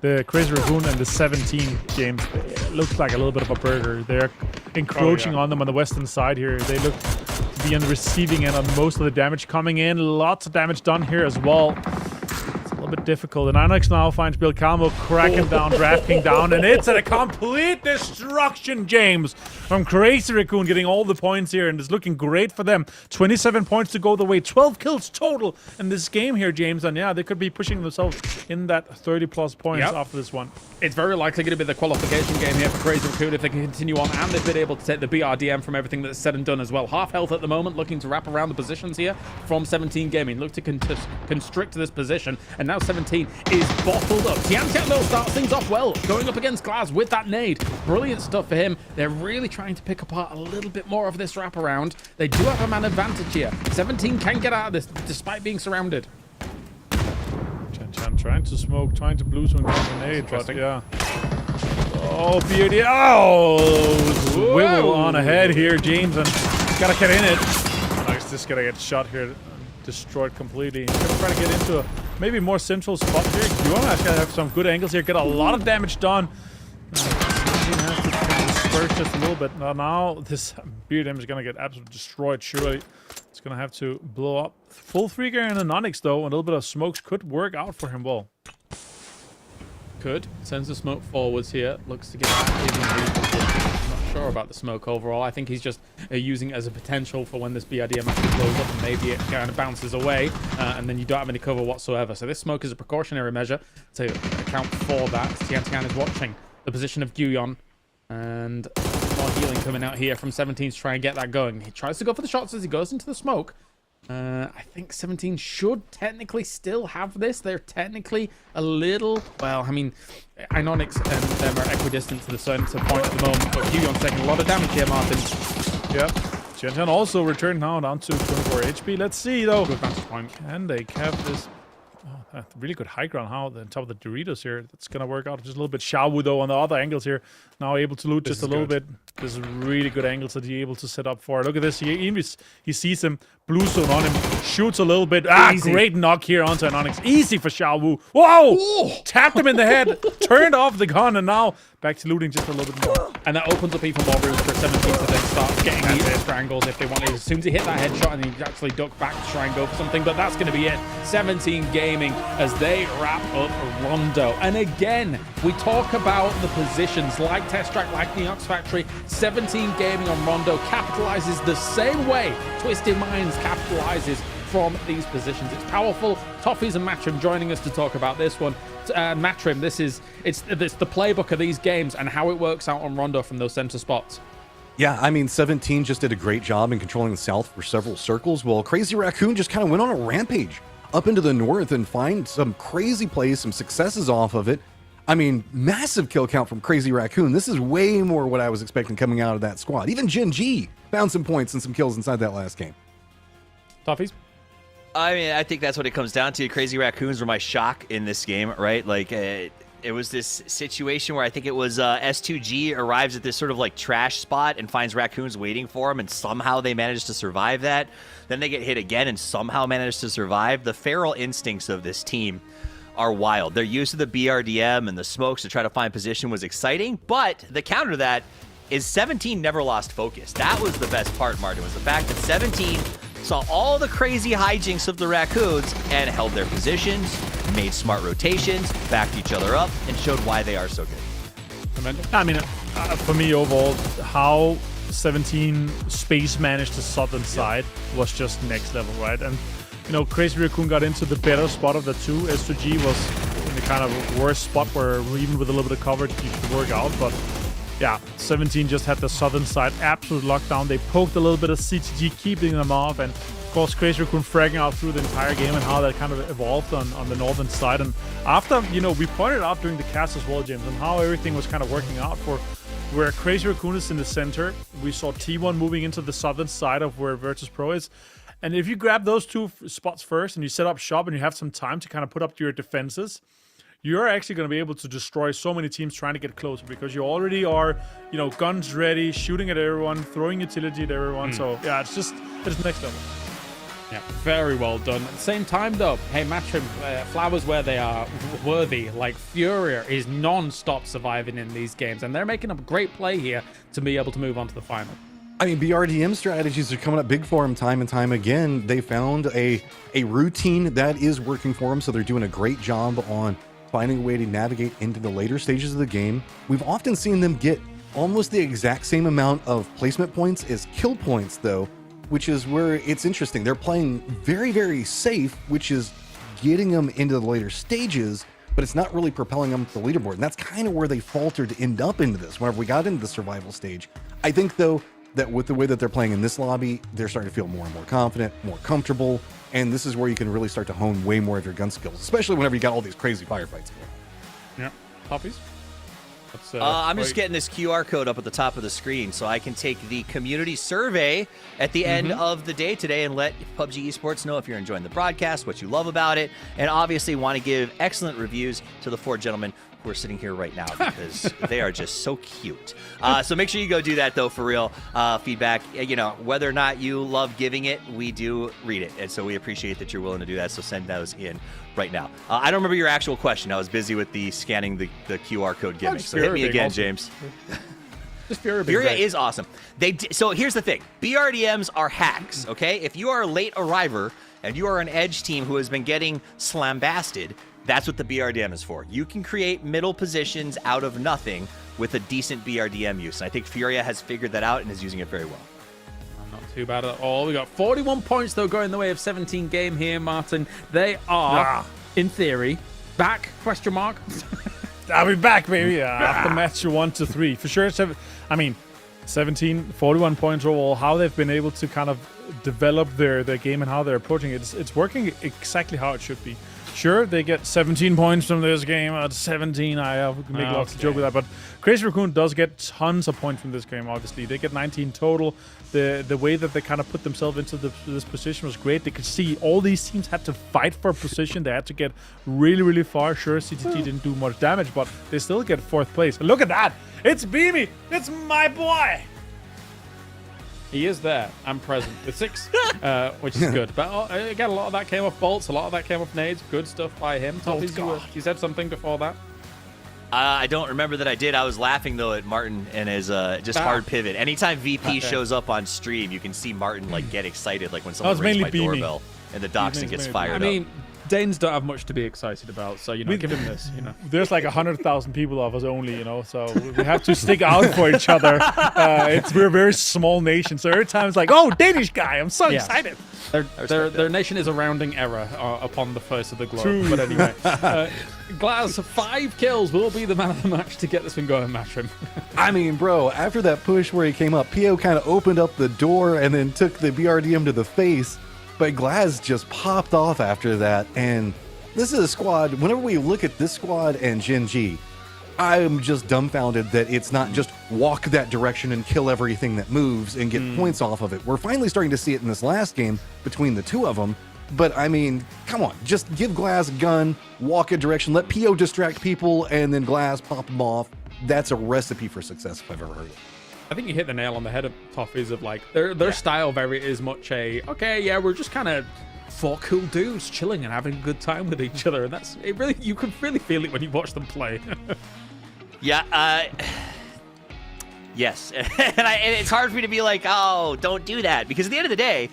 the Crazy Raccoon and the 17 games, it looks like a little bit of a burger. They're encroaching on them on the western side here. They look to be on the receiving end on most of the damage coming in. Lots of damage done here as well. A little bit difficult, and Onyx now finds Bill Calmo cracking down, DraftKings down, and it's a complete destruction, James, from Crazy Raccoon, getting all the points here, and it's looking great for them. 27 points to go the way, 12 kills total in this game here, James, and yeah, they could be pushing themselves in that 30+ points after this one. It's very likely going to be the qualification game here for Crazy Raccoon if they can continue on, and they've been able to take the BRDM from everything that's said and done as well. Half health at the moment, looking to wrap around the positions here from 17 Gaming. Look to constrict this position, and now 17 is bottled up. Tian though starts things off well, going up against Glaz with that nade. Brilliant stuff for him. They're really trying to pick apart a little bit more of this wraparound. They do have a man advantage here. 17 can get out of this despite being surrounded. Chan trying to smoke, trying to blue swing on the nade, but yeah. Oh, beauty. Oh, wiggle on ahead here, James, and gotta get in it. Nice, just gonna get shot here, destroyed completely. He's gonna try to get into a maybe more central spot here. You want to actually have some good angles here, get a lot of damage done. Has to disperse just a little bit. Now this BRDM is gonna get absolutely destroyed, surely. It's gonna have to blow up. Full 3 gear and an Onyx though, and a little bit of smokes could work out for him well. Could. Sends the smoke forwards here. Looks to get back. I'm not sure about the smoke overall. I think he's just using it as a potential for when this BRDM actually blows up and maybe it kind of bounces away and then you don't have any cover whatsoever. So this smoke is a precautionary measure to account for that. Tian is watching the position of Guyon, and more healing coming out here from 17 to try and get that going. He tries to go for the shots as he goes into the smoke. I think 17 should technically still have this. They're technically a little, well, I mean, Inonix and them are equidistant to the center point at the moment, but Guyon's taking a lot of damage here, Martin. Yep. Gen10 also returned now down to 24 HP. Let's see, though. Good vantage point. And they kept this really good high ground how on top of the Doritos here. That's going to work out just a little bit. Xiaowu, though, on the other angles here, now able to loot just a little bit. This is really good angles that he's able to set up for. Look at this. He sees him. Blue zone on him. Shoots a little bit. Easy. Great knock here onto an Onyx. Easy for Xiaowu. Whoa! Ooh. Tapped him in the head. Turned off the gun, and now back to looting just a little bit more. And that opens up even more room for 17 to then start getting these extra angles if they want to. As soon as he hit that headshot and he actually duck back to try and go for something. But that's going to be it. 17 Gaming as they wrap up Rondo. And again, we talk about the positions like Test Track, like the Ox Factory. 17 Gaming on Rondo capitalizes the same way Twisted Minds capitalizes from these positions. It's powerful. Toffees and Matrim joining us to talk about this one. Matrim, it's the playbook of these games and how it works out on Rondo from those center spots. Yeah, I mean, 17 just did a great job in controlling the south for several circles, while Crazy Raccoon just kind of went on a rampage up into the north and find some crazy plays, some successes off of it. I mean, massive kill count from Crazy Raccoon. This is way more what I was expecting coming out of that squad. Even Gen G found some points and some kills inside that last game. Toffees? I mean, I think that's what it comes down to. Crazy Raccoons were my shock in this game, right? Like, it was this situation where I think it was S2G arrives at this sort of like trash spot and finds raccoons waiting for him, and somehow they manage to survive that. Then they get hit again and somehow manage to survive. The feral instincts of this team are wild. Their use of the BRDM and the smokes to try to find position was exciting, but the counter to that is 17 never lost focus. That was the best part, Martin, was the fact that 17 saw all the crazy hijinks of the Raccoons and held their positions, made smart rotations, backed each other up, and showed why they are so good. I mean, for me overall, how 17 space managed the southern side was just next level, right? And, you know, Crazy Raccoon got into the better spot of the two. S2G was in the kind of worst spot where even with a little bit of coverage you could work out, but yeah, 17 just had the southern side absolute lockdown. They poked a little bit of CTG, keeping them off, and of course Crazy Raccoon fragging out through the entire game and how that kind of evolved on the northern side. And after, you know, we pointed out during the cast as well, James, and how everything was kind of working out for where Crazy Raccoon is in the center. We saw T1 moving into the southern side of where Virtus Pro is. And if you grab those two spots first and you set up shop and you have some time to kind of put up your defenses, you're actually going to be able to destroy so many teams trying to get closer because you already are, you know, guns ready, shooting at everyone, throwing utility at everyone. So yeah, it's next level. Yeah, very well done. At the same time, though, hey, Matrim, flowers where they are worthy. Like, Furia is non-stop surviving in these games, and they're making a great play here to be able to move on to the final. I mean, BRDM strategies are coming up big for them time and time again. They found a routine that is working for them, so they're doing a great job on finding a way to navigate into the later stages of the game. We've often seen them get almost the exact same amount of placement points as kill points, though, which is where it's interesting. They're playing very, very safe, which is getting them into the later stages, but it's not really propelling them to the leaderboard. And that's kind of where they faltered to end up into this, whenever we got into the survival stage. I think, though, that with the way that they're playing in this lobby, they're starting to feel more and more confident, more comfortable, and this is where you can really start to hone way more of your gun skills, especially whenever you got all these crazy firefights going on. Yeah. Poppies? I'm just getting this QR code up at the top of the screen so I can take the community survey at the end of the day today and let PUBG Esports know if you're enjoying the broadcast, what you love about it, and obviously want to give excellent reviews to the four gentlemen who are sitting here right now because they are just so cute. So make sure you go do that, though, for real. Feedback, you know, whether or not you love giving it, we do read it. And so we appreciate that you're willing to do that. So send those in right now. I don't remember your actual question. I was busy with the scanning the QR code gimmick. So hit me again, James. Furia is awesome. So here's the thing. BRDMs are hacks, okay? If you are a late arriver and you are an edge team who has been getting slambasted, that's what the BRDM is for. You can create middle positions out of nothing with a decent BRDM use. And I think Furia has figured that out and is using it very well. Not too bad at all. We got 41 points, though, going the way of 17 game here, Martin. They are, in theory, back, question mark. I'll be back, baby. After match 1 to 3. For sure, 17, 41 points overall. How they've been able to kind of develop their game and how they're approaching it. It's working exactly how it should be. Sure, they get 17 points from this game. At 17, I make lots of joke with that. But Crazy Raccoon does get tons of points from this game, obviously. They get 19 total. The way that they kind of put themselves into this position was great. They could see all these teams had to fight for position. They had to get really, really far. Sure, CTT didn't do much damage, but they still get 4th place. And look at that. It's Beamy. It's my boy. He is there and present with 6, which is good. But again, a lot of that came off bolts, a lot of that came off nades. Good stuff by him. You said something before that? I don't remember that I did. I was laughing though at Martin and his just hard pivot. Anytime VP shows up on stream, you can see Martin like get excited, like when someone rings my doorbell and the dachshund gets fired I up. mean, Danes don't have much to be excited about, so give him this. There's like 100,000 people of us only, so we have to stick out for each other. We're a very small nation, so every time it's like, oh, Danish guy, I'm so excited. Their nation is a rounding error upon the face of the globe. True. But anyway, Glaz, 5 kills will be the man of the match to get this one going, Matchroom. I mean, bro, after that push where he came up, PO kind of opened up the door and then took the BRDM to the face. But Glaz just popped off after that, and this is a squad, whenever we look at this squad and Gen G, I'm just dumbfounded that it's not just walk that direction and kill everything that moves and get points off of it. We're finally starting to see it in this last game between the two of them, but I mean, come on, just give Glaz a gun, walk a direction, let PO distract people, and then Glaz pop them off. That's a recipe for success if I've ever heard it. I think you hit the nail on the head of Toffees of like their style very is much we're just kind of 4 cool dudes chilling and having a good time with each other, and that's it. Really, you can really feel it when you watch them play. Yes, and it's hard for me to be like, oh, don't do that, because at the end of the day,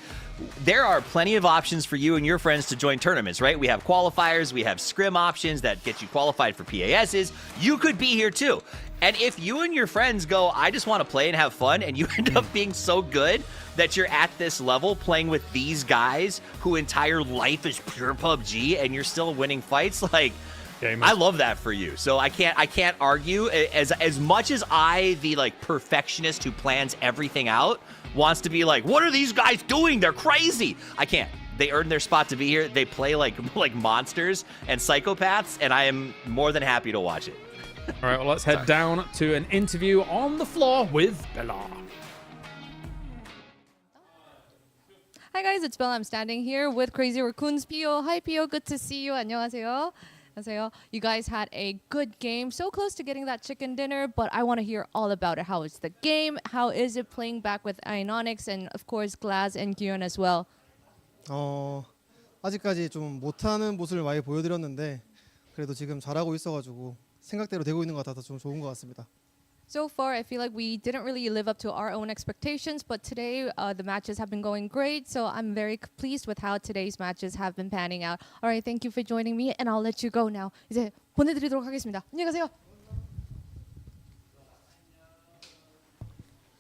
there are plenty of options for you and your friends to join tournaments, right? We have qualifiers, we have scrim options that get you qualified for PASs. You could be here too. And if you and your friends go, I just want to play and have fun, and you end up being so good that you're at this level playing with these guys who entire life is pure PUBG and you're still winning fights, like, I love that for you. So I can't argue. As much as I, the like perfectionist who plans everything out, wants to be like, what are these guys doing? They're crazy. I can't. They earned their spot to be here. They play like monsters and psychopaths, and I am more than happy to watch it. All right, well, let's head down to an interview on the floor with Bella. Hi guys, it's Bella. I'm standing here with Crazy Raccoons Pio. Hi Pio, good to see you. 안녕하세요. 안녕하세요. You guys had a good game, so close to getting that chicken dinner, but I want to hear all about it. How is the game? How is it playing back with Iononyx and of course Glaz and Gion as well? 아직까지 좀 못하는 모습을 많이 보여드렸는데 그래도 지금 잘하고 있어가지고 생각대로 되고 있는 것 같아서 좀 좋은 것 같습니다. So far, I feel like we didn't really live up to our own expectations, but today the matches have been going great, so I'm very pleased with how today's matches have been panning out. All right, thank you for joining me, and I'll let you go now. 이제 보내드리도록 하겠습니다. 안녕히 가세요.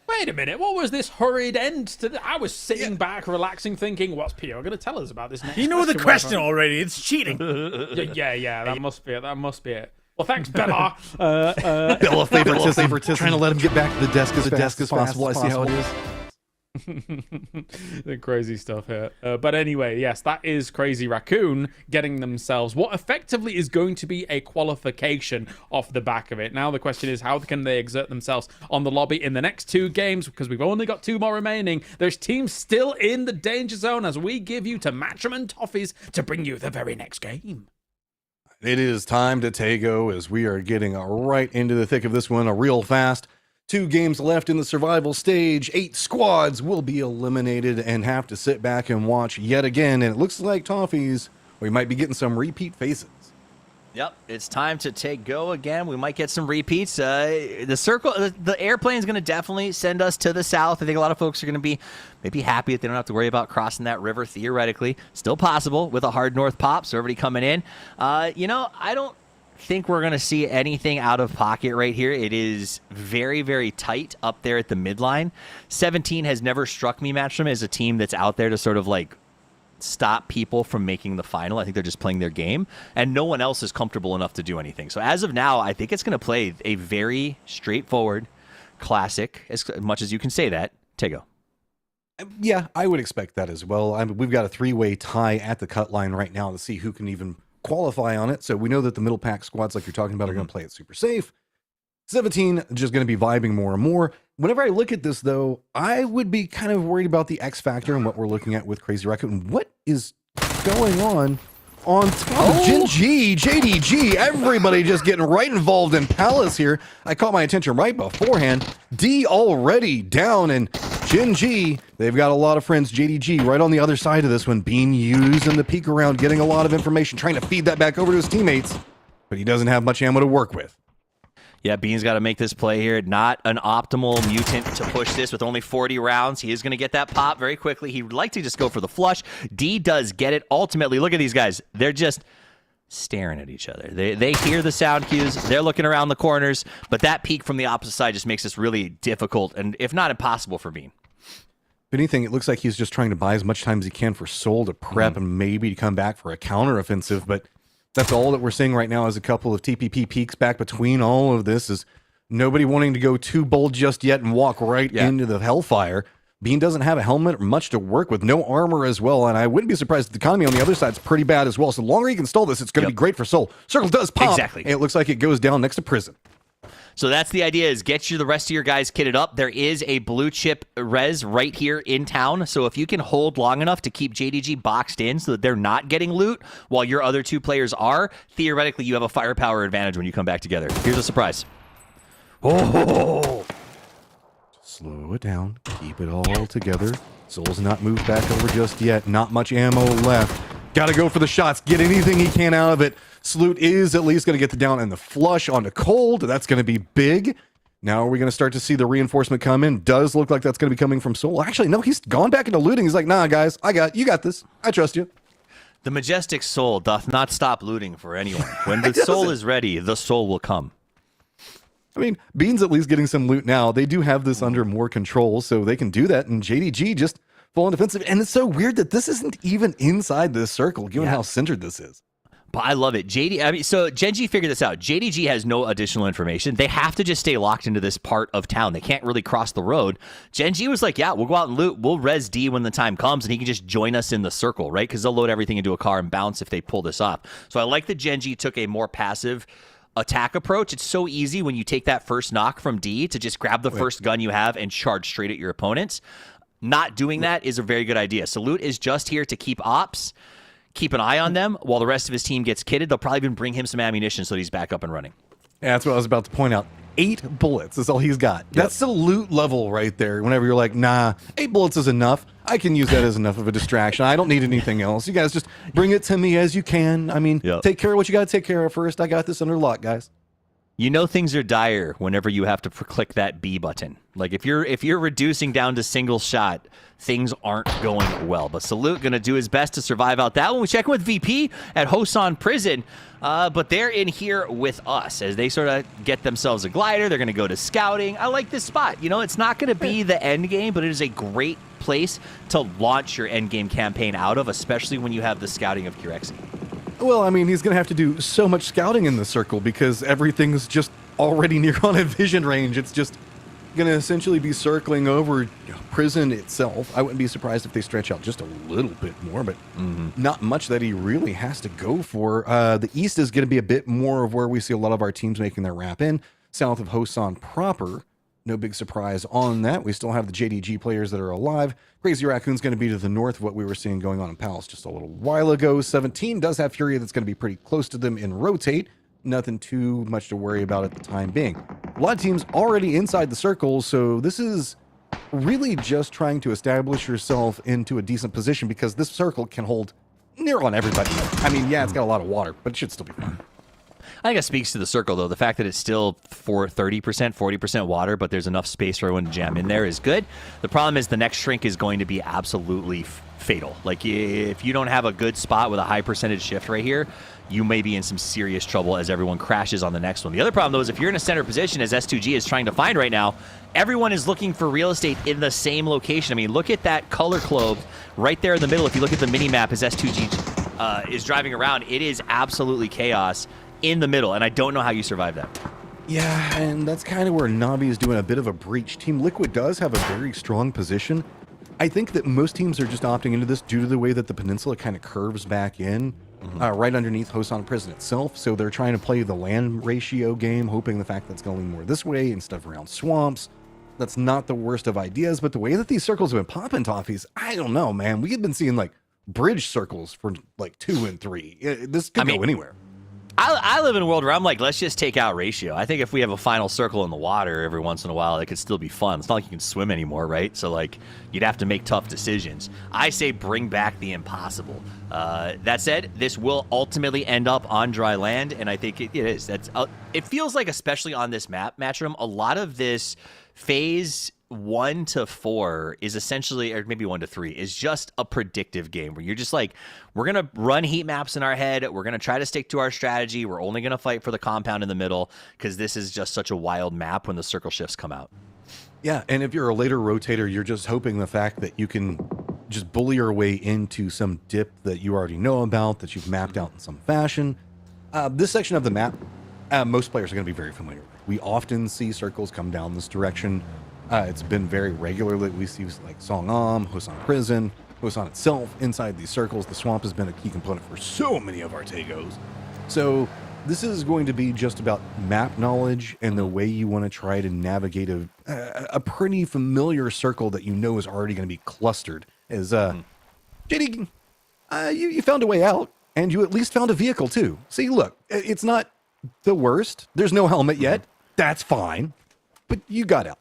Wait a minute, what was this hurried end to I was sitting back, relaxing, thinking, what's Pio going to tell us about this next You know the question already. It's cheating. Yeah, that must be it. Well, thanks, Bella. Bella favoritism. Trying to let him get back to the desk as possible. I see how it is. The crazy stuff here. But anyway, yes, that is Crazy Raccoon getting themselves what effectively is going to be a qualification off the back of it. Now the question is, how can they exert themselves on the lobby in the next 2 games? Because we've only got 2 more remaining. There's teams still in the danger zone as we give you to Matchroom and Toffees to bring you the very next game. It is time to Tego as we are getting right into the thick of this one real fast. 2 games left in the survival stage. 8 squads will be eliminated and have to sit back and watch yet again. And it looks like Toffees, we might be getting some repeat faces. Yep, it's time to take go again. We might get some repeats. The airplane is going to definitely send us to the south. I think a lot of folks are going to be maybe happy that they don't have to worry about crossing that river, theoretically. Still possible with a hard north pop, so everybody coming in. I don't think we're going to see anything out of pocket right here. It is very, very tight up there at the midline. 17 has never struck me, Matchroom, as a team that's out there to sort of like stop people from making the final. I think they're just playing their game, and no one else is comfortable enough to do anything. So as of now, I think it's going to play a very straightforward, classic, as much as you can say that, Tego. Yeah, I would expect that as well. We've got a 3-way tie at the cut line right now to see who can even qualify on it. So we know that the middle pack squads, like you're talking about, are going to play it super safe. 17 just going to be vibing more and more. Whenever I look at this, though, I would be kind of worried about the X factor and what we're looking at with Crazy Raccoon. What is going on top of Gen G, JDG? Everybody just getting right involved in Palace here. I caught my attention right beforehand. D already down, and Gen G, they've got a lot of friends. JDG right on the other side of this one, being used in the peek around, getting a lot of information, trying to feed that back over to his teammates, but he doesn't have much ammo to work with. Yeah, Bean's got to make this play here. Not an optimal mutant to push this with only 40 rounds. He is going to get that pop very quickly. He would like to just go for the flush. D does get it. Ultimately, look at these guys. They're just staring at each other. They hear the sound cues. They're looking around the corners. But that peek from the opposite side just makes this really difficult and, if not impossible, for Bean. If anything, it looks like he's just trying to buy as much time as he can for Soul to prep and maybe to come back for a counteroffensive. But that's all that we're seeing right now is a couple of TPP peaks back between all of this. Is nobody wanting to go too bold just yet and walk right into the hellfire. Bean doesn't have a helmet or much to work with, no armor as well, and I wouldn't be surprised if the economy on the other side is pretty bad as well. So the longer he can stall this, it's going to be great for Soul. Circle does pop. Exactly. And it looks like it goes down next to Prison. So that's the idea, is get the rest of your guys kitted up. There is a blue chip res right here in town. So if you can hold long enough to keep JDG boxed in so that they're not getting loot while your other two players are, theoretically you have a firepower advantage when you come back together. Here's a surprise. Oh! Slow it down. Keep it all together. Soul's not moved back over just yet. Not much ammo left. Got to go for the shots. Get anything he can out of it. Salute is at least going to get the down and the flush onto Cold. That's going to be big. Now are we going to start to see the reinforcement come in? Does look like that's going to be coming from Soul. Actually, no, he's gone back into looting. He's like, nah, guys, you got this. I trust you. The majestic Soul doth not stop looting for anyone. When the Soul is ready, the Soul will come. I mean, Bean's at least getting some loot now. They do have this under more control, so they can do that. And JDG just full on defensive. And it's so weird that this isn't even inside this circle, given how centered this is. But I love it. So Genji figured this out. JDG has no additional information. They have to just stay locked into this part of town. They can't really cross the road. Genji was like, yeah, we'll go out and loot. We'll res D when the time comes, and he can just join us in the circle, right? Because they'll load everything into a car and bounce if they pull this off. So I like that Genji took a more passive attack approach. It's so easy when you take that first knock from D to just grab the first gun you have and charge straight at your opponents. Not doing that is a very good idea. Salute is just here to keep ops, keep an eye on them while the rest of his team gets kitted. They'll probably even bring him some ammunition so he's back up and running. Yeah, that's what I was about to point out. 8 bullets is all he's got. That's the loot level right there. Whenever you're like, nah, 8 bullets is enough. I can use that as enough of a distraction. I don't need anything else. You guys just bring it to me as you can. I mean, take care of what you got to take care of first. I got this under lock, guys. You know things are dire whenever you have to click that B button. Like if you're reducing down to single shot, things aren't going well. But Salute going to do his best to survive out that one. We check in with VP at Hosan Prison. But they're in here with us as they sort of get themselves a glider. They're going to go to scouting. I like this spot. You know, it's not going to be the end game, but it is a great place to launch your end game campaign out of, especially when you have the scouting of Kirexi. Well, I mean, he's going to have to do so much scouting in the circle because everything's just already near on a vision range. It's just going to essentially be circling over Prison itself. I wouldn't be surprised if they stretch out just a little bit more, but not much that he really has to go for. The East is going to be a bit more of where we see a lot of our teams making their wrap in. South of Hosan proper, no big surprise on that. We still have the JDG players that are alive. Crazy Raccoon's going to be to the north of what we were seeing going on in Palace just a little while ago. 17 does have Fury that's going to be pretty close to them in rotate. Nothing too much to worry about at the time being. A lot of teams already inside the circle, so this is really just trying to establish yourself into a decent position because this circle can hold near on everybody. I mean, yeah, it's got a lot of water, but it should still be fine. I think it speaks to the circle, though. The fact that it's still for 30%, 40% water, but there's enough space for everyone to jam in there is good. The problem is the next shrink is going to be absolutely fatal. Like, if you don't have a good spot with a high percentage shift right here, you may be in some serious trouble as everyone crashes on the next one. The other problem, though, is if you're in a center position, as S2G is trying to find right now, everyone is looking for real estate in the same location. I mean, look at that color globe right there in the middle. If you look at the mini-map as S2G is driving around, it is absolutely chaos in the middle, and I don't know how you survive that. Yeah, and that's kind of where Navi is doing a bit of a breach. Team Liquid does have a very strong position. I think that most teams are just opting into this due to the way that the peninsula kind of curves back in, right underneath Hosan Prison itself. So they're trying to play the land ratio game, hoping the fact that's going more this way instead of around swamps. That's not the worst of ideas, but the way that these circles have been popping toffees, I don't know, man. We have been seeing like bridge circles for like 2 and 3. This could go anywhere. I live in a world where I'm like, let's just take out ratio. I think if we have a final circle in the water every once in a while, it could still be fun. It's not like you can swim anymore, right? So, like, you'd have to make tough decisions. I say bring back the impossible. That said, this will ultimately end up on dry land, and I think it is. It feels like, especially on this map, Matchroom, a lot of this phase 1 to 4 is essentially, or maybe 1 to 3, is just a predictive game where you're just like, we're going to run heat maps in our head. We're going to try to stick to our strategy. We're only going to fight for the compound in the middle because this is just such a wild map when the circle shifts come out. Yeah, and if you're a later rotator, you're just hoping the fact that you can just bully your way into some dip that you already know about, that you've mapped out in some fashion. This section of the map, most players are going to be very familiar with. We often see circles come down this direction. It's been very regular that we see like Songam, Hosan Prison, Hosan itself inside these circles. The swamp has been a key component for so many of our Tagos. So this is going to be just about map knowledge and the way you want to try to navigate a pretty familiar circle that you know is already going to be clustered. As JD, you found a way out, and you at least found a vehicle too. See, look, it's not the worst. There's no helmet yet. That's fine, but you got out.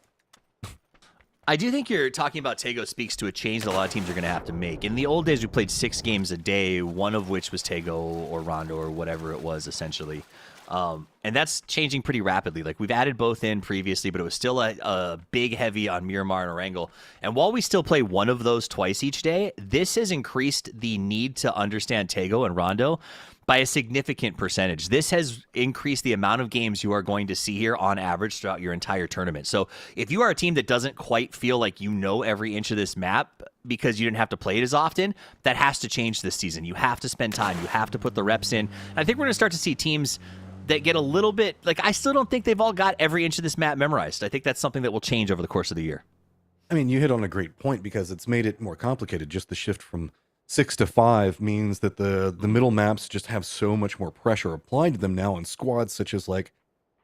I do think you're talking about Tego speaks to a change that a lot of teams are going to have to make. In the old days, we played 6 games a day, one of which was Tego or Rondo or whatever it was, essentially. And that's changing pretty rapidly. Like, we've added both in previously, but it was still a big heavy on Miramar and Erangel. And while we still play one of those twice each day, this has increased the need to understand Tego and Rondo by a significant percentage. This has increased the amount of games you are going to see here on average throughout your entire tournament. So if you are a team that doesn't quite feel like you know every inch of this map because you didn't have to play it as often, that has to change this season. You have to spend time. You have to put the reps in. And I think we're going to start to see teams that get a little bit, like, I still don't think they've all got every inch of this map memorized. I think that's something that will change over the course of the year. I mean, you hit on a great point because it's made it more complicated. Just the shift from 6 to 5 means that the middle maps just have so much more pressure applied to them now in squads, such as, like,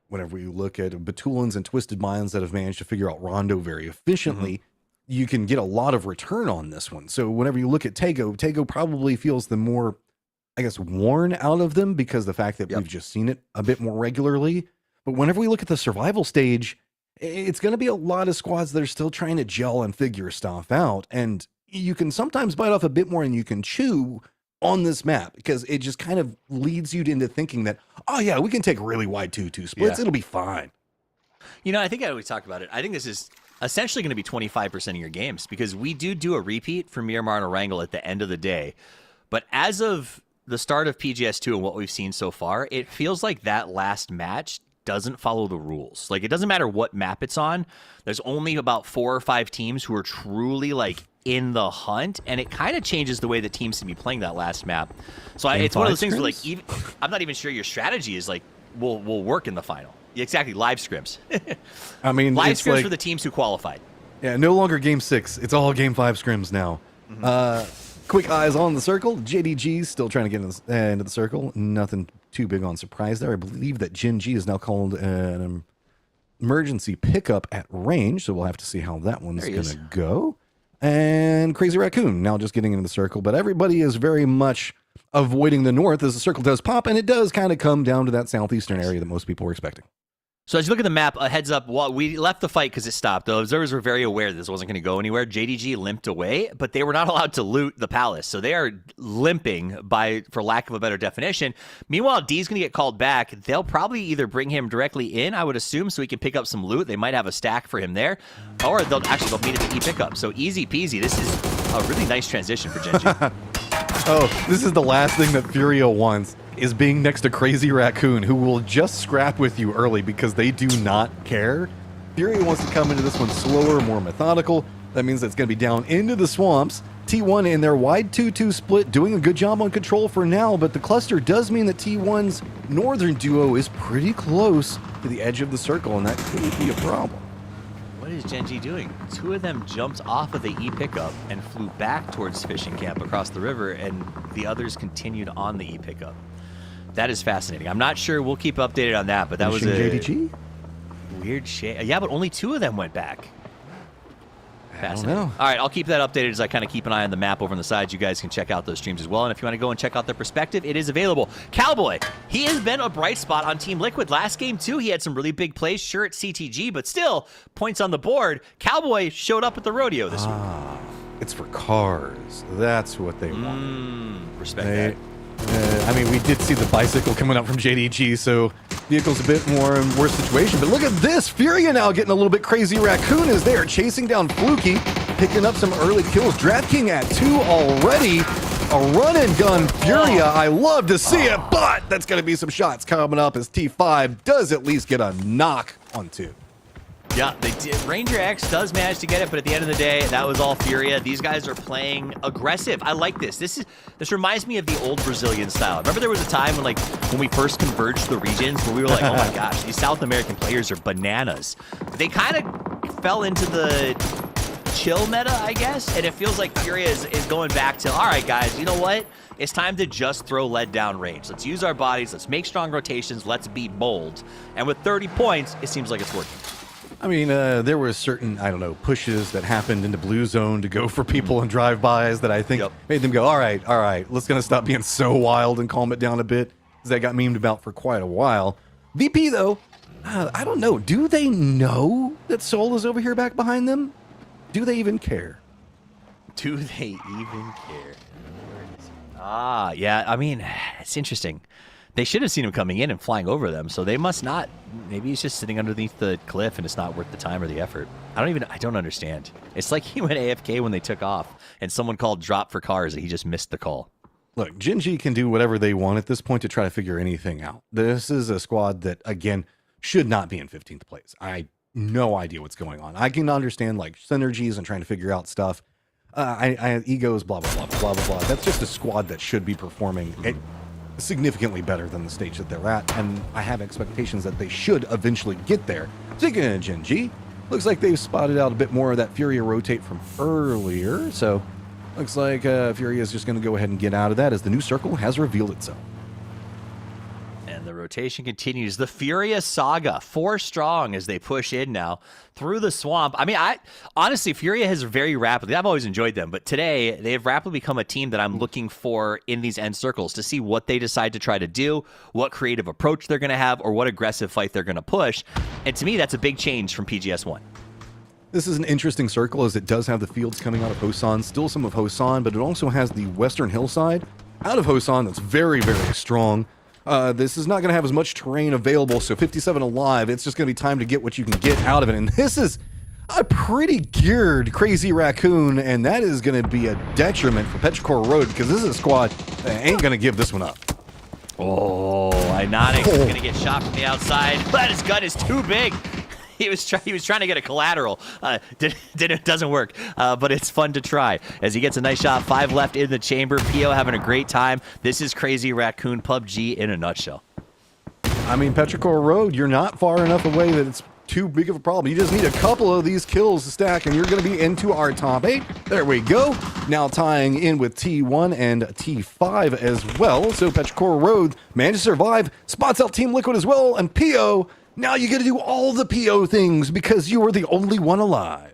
whenever you look at Batulans and Twisted Minds that have managed to figure out Rondo very efficiently, you can get a lot of return on this one. So whenever you look at Tego probably feels the more, I guess, worn out of them because the fact that we've just seen it a bit more regularly. But whenever we look at the survival stage, it's going to be a lot of squads that are still trying to gel and figure stuff out. And you can sometimes bite off a bit more than you can chew on this map because it just kind of leads you into thinking that, oh yeah, we can take really wide 2-2 splits. It'll be fine. You know, I think I always talk about it. I think this is essentially going to be 25% of your games because we do a repeat for Miramar and Erangel at the end of the day. But as of the start of PGS 2 and what we've seen so far, it feels like that last match doesn't follow the rules. Like, it doesn't matter what map it's on. There's only about 4 or 5 teams who are truly, like, in the hunt, and it kind of changes the way that teams can be playing that last map. So it's one of those things where, like, I'm not even sure your strategy is, like, will work in the final. Exactly, live scrims. I mean, live it's scrims like, for the teams who qualified. Yeah, no longer game 6. It's all game 5 scrims now. Quick eyes on the circle. JDG's still trying to get into the circle. Nothing too big on surprise there. I believe that Jin G is now called an emergency pickup at range, so we'll have to see how that one's going to go. And Crazy Raccoon now just getting into the circle, but everybody is very much avoiding the north as the circle does pop, and it does kind of come down to that southeastern area that most people were expecting. So as you look at the map, a heads up, we left the fight because it stopped. The observers were very aware that this wasn't going to go anywhere. JDG limped away, but they were not allowed to loot the palace. So they are limping for lack of a better definition. Meanwhile, D's going to get called back. They'll probably either bring him directly in, I would assume, so he can pick up some loot. They might have a stack for him there. Or they'll meet at the E-pickup. So easy peasy. This is a really nice transition for Genji. Oh, this is the last thing that Furio wants, is being next to Crazy Raccoon, who will just scrap with you early because they do not care. Furio wants to come into this one slower, more methodical. That means that it's going to be down into the swamps. T1 in their wide 2-2 split, doing a good job on control for now, but the cluster does mean that T1's northern duo is pretty close to the edge of the circle, and that could be a problem. What is Genji doing? 2 of them jumped off of the E-pickup and flew back towards fishing camp across the river, and the others continued on the E-pickup. That is fascinating. I'm not sure. We'll keep updated on that, but that was a JDG? weird shade. Yeah, but only 2 of them went back. Fascinating. know. All right, I'll keep that updated as I kind of keep an eye on the map over on the sides. You guys can check out those streams as well. And if you want to go and check out their perspective, it is available. Cowboy, he has been a bright spot on Team Liquid. Last game, too, he had some really big plays. Sure, it's CTG, but still, points on the board. Cowboy showed up at the rodeo this week. It's for cars. That's what they want. Respect that. I mean, we did see the bicycle coming up from JDG, so vehicle's a bit more in worse situation. But look at this. Furia now getting a little bit crazy. Raccoon is there, chasing down Fluky, picking up some early kills. DraftKing at 2 already. A run and gun Furia. I love to see it, but that's going to be some shots coming up as T5 does at least get a knock on 2. Yeah, they did. Ranger X does manage to get it, but at the end of the day, that was all Furia. These guys are playing aggressive. I like this. This reminds me of the old Brazilian style. Remember there was a time when we first converged the regions where we were like, oh my gosh, these South American players are bananas. They kind of fell into the chill meta, I guess, and it feels like Furia is going back to, all right, guys, you know what? It's time to just throw lead down range. Let's use our bodies. Let's make strong rotations. Let's be bold. And with 30 points, it seems like it's working. I mean, there were certain, I don't know, pushes that happened into blue zone to go for people and drive-bys that I think made them go, all right, let's gonna stop being so wild and calm it down a bit, because that got memed about for quite a while. VP, though, I don't know. Do they know that Soul is over here back behind them? Do they even care? Do they even care? Yeah, I mean, it's interesting. They should have seen him coming in and flying over them, so they must not. Maybe he's just sitting underneath the cliff and it's not worth the time or the effort. I don't understand. It's like he went AFK when they took off and someone called drop for cars and he just missed the call. Look, Gen.G can do whatever they want at this point to try to figure anything out. This is a squad that, again, should not be in 15th place. I no idea what's going on. I can understand, like, synergies and trying to figure out stuff. Egos, blah, blah, blah, blah, blah, blah. That's just a squad that should be performing significantly better than the stage that they're at, and I have expectations that they should eventually get there. Speaking of Gen.G, looks like they've spotted out a bit more of that Furia rotate from earlier, so looks like Furia is just going to go ahead and get out of that as the new circle has revealed itself. And the rotation continues. The Furia Saga, 4 strong as they push in now through the swamp. I mean, honestly, Furia has very rapidly, I've always enjoyed them, but today they have rapidly become a team that I'm looking for in these end circles to see what they decide to try to do, what creative approach they're going to have, or what aggressive fight they're going to push. And to me, that's a big change from PGS 1. This is an interesting circle as it does have the fields coming out of Hosan, still some of Hosan, but it also has the western hillside out of Hosan that's very, very strong. This is not going to have as much terrain available, so 57 alive, it's just going to be time to get what you can get out of it. And this is a pretty geared Crazy Raccoon, and that is going to be a detriment for Petrichor Road, because this is a squad that ain't going to give this one up. Oh, Inotic is going to get shot from the outside, but his gun is too big. He was trying to get a collateral. Doesn't work, but it's fun to try. As he gets a nice shot, 5 left in the chamber. PO having a great time. This is Crazy Raccoon PUBG in a nutshell. I mean, Petrichor Road, you're not far enough away that it's too big of a problem. You just need a couple of these kills to stack, and you're going to be into our top 8. There we go. Now tying in with T1 and T5 as well. So Petrichor Road managed to survive, spots out Team Liquid as well, and PO, now you get to do all the PO things because you were the only one alive.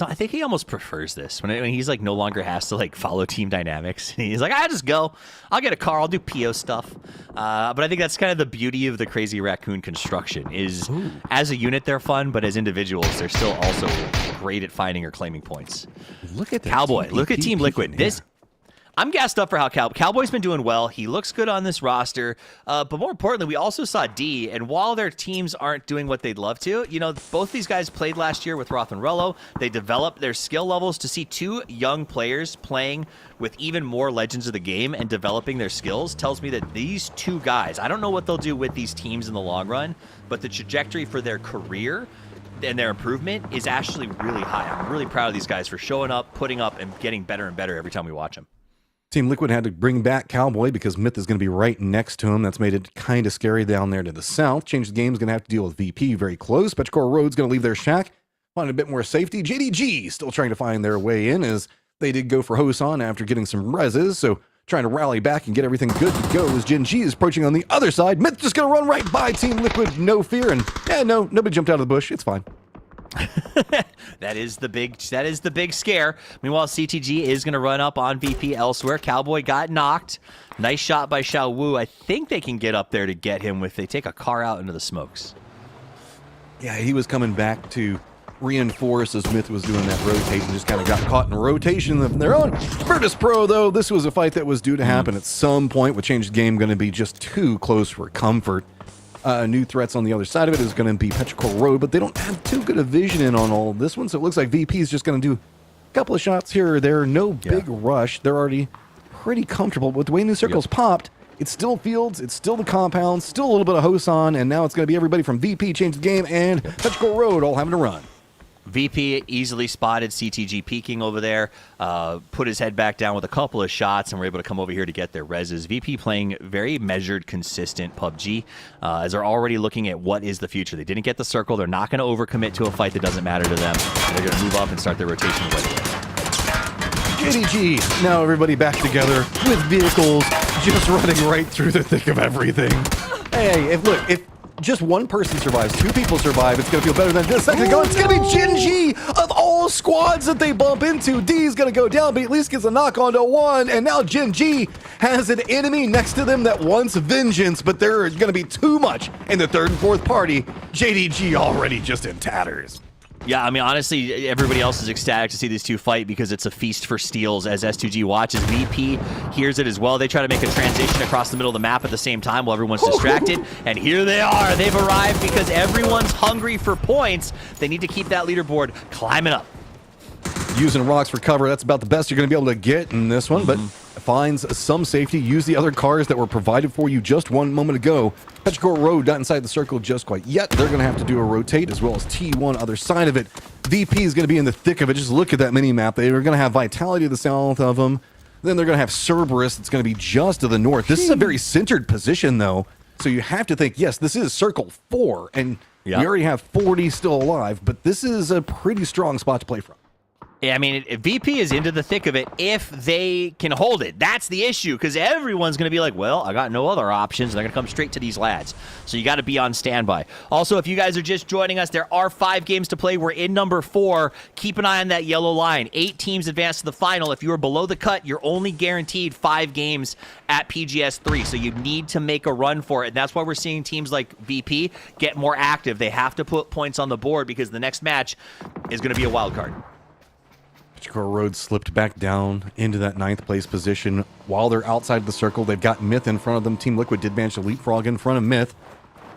I think he almost prefers this when he's like no longer has to like follow team dynamics. He's like, I just go. I'll get a car. I'll do PO stuff. But I think that's kind of the beauty of the Crazy Raccoon construction is as a unit they're fun, but as individuals they're still also great at finding or claiming points. Look at that Cowboy. Look at Team Liquid. I'm gassed up for how Cowboy's been doing well. He looks good on this roster. But more importantly, we also saw D, and while their teams aren't doing what they'd love to, both these guys played last year with Roth and Rello. They developed their skill levels. To see 2 young players playing with even more legends of the game and developing their skills tells me that these 2 guys, I don't know what they'll do with these teams in the long run, but the trajectory for their career and their improvement is actually really high. I'm really proud of these guys for showing up, putting up, and getting better and better every time we watch them. Team Liquid had to bring back Cowboy because Myth is going to be right next to him. That's made it kind of scary down there to the south. Change the Game's going to have to deal with VP very close. Petrichor Road's going to leave their shack, find a bit more safety. JDG still trying to find their way in as they did go for Hosan after getting some reses. So trying to rally back and get everything good to go as Gen.G is approaching on the other side. Myth just going to run right by Team Liquid, no fear. And nobody jumped out of the bush. It's fine. That is the big scare. Meanwhile, CTG is going to run up on VP elsewhere. Cowboy got knocked. Nice shot by Xiao Wu. I think they can get up there to get him if they take a car out into the smokes. Yeah, he was coming back to reinforce as Myth was doing that rotate and just kind of got caught in rotation of their own. Virtus Pro, though, this was a fight that was due to happen at some point. With Change the Game going to be just too close for comfort. New threats on the other side of it is going to be Petrichor Road, but they don't have too good a vision in on all of this one, so it looks like VP is just going to do a couple of shots here or there. No big rush. They're already pretty comfortable. With the way New Circle's popped, it's still Fields, it's still the compound, still a little bit of Hosan, and now it's going to be everybody from VP, Change the Game, and Petrichor Road all having to run. VP easily spotted CTG peeking over there, put his head back down with a couple of shots, and were able to come over here to get their reses. VP playing very measured, consistent PUBG, as they're already looking at what is the future. They didn't get the circle. They're not going to overcommit to a fight that doesn't matter to them. They're going to move up and start their rotation right away. JDG, now everybody back together with vehicles, just running right through the thick of everything. Hey, if just one person survives, two people survive, it's going to feel better than this second ago. It's going to be Jin G of all squads that they bump into. D's going to go down, but at least gets a knock onto one, and now Jin G has an enemy next to them that wants vengeance, but there is going to be too much in the third and fourth party. JDG already just in tatters. Yeah, I mean, honestly, everybody else is ecstatic to see these two fight because it's a feast for steals as S2G watches. VP hears it as well. They try to make a transition across the middle of the map at the same time while everyone's distracted. And here they are. They've arrived because everyone's hungry for points. They need to keep that leaderboard climbing up. Using rocks for cover, that's about the best you're going to be able to get in this one, but finds some safety. Use the other cars that were provided for you just one moment ago. Petrichor Road not inside the circle just quite yet. They're going to have to do a rotate as well as T1 other side of it. VP is going to be in the thick of it. Just look at that mini-map. They are going to have Vitality to the south of them. Then they're going to have Cerberus. It's going to be just to the north. This is a very centered position, though. So you have to think, yes, this is Circle 4, and we already have 40 still alive, but this is a pretty strong spot to play from. Yeah, I mean, VP is into the thick of it if they can hold it. That's the issue, because everyone's going to be like, well, I got no other options, and they're going to come straight to these lads. So you got to be on standby. Also, if you guys are just joining us, there are 5 games to play. We're in number 4. Keep an eye on that yellow line. 8 teams advance to the final. If you are below the cut, you're only guaranteed 5 games at PGS 3. So you need to make a run for it. And that's why we're seeing teams like VP get more active. They have to put points on the board because the next match is going to be a wild card. Petrichor Road slipped back down into that 9th place position. While they're outside the circle, they've got Myth in front of them. Team Liquid did manage to leapfrog in front of Myth.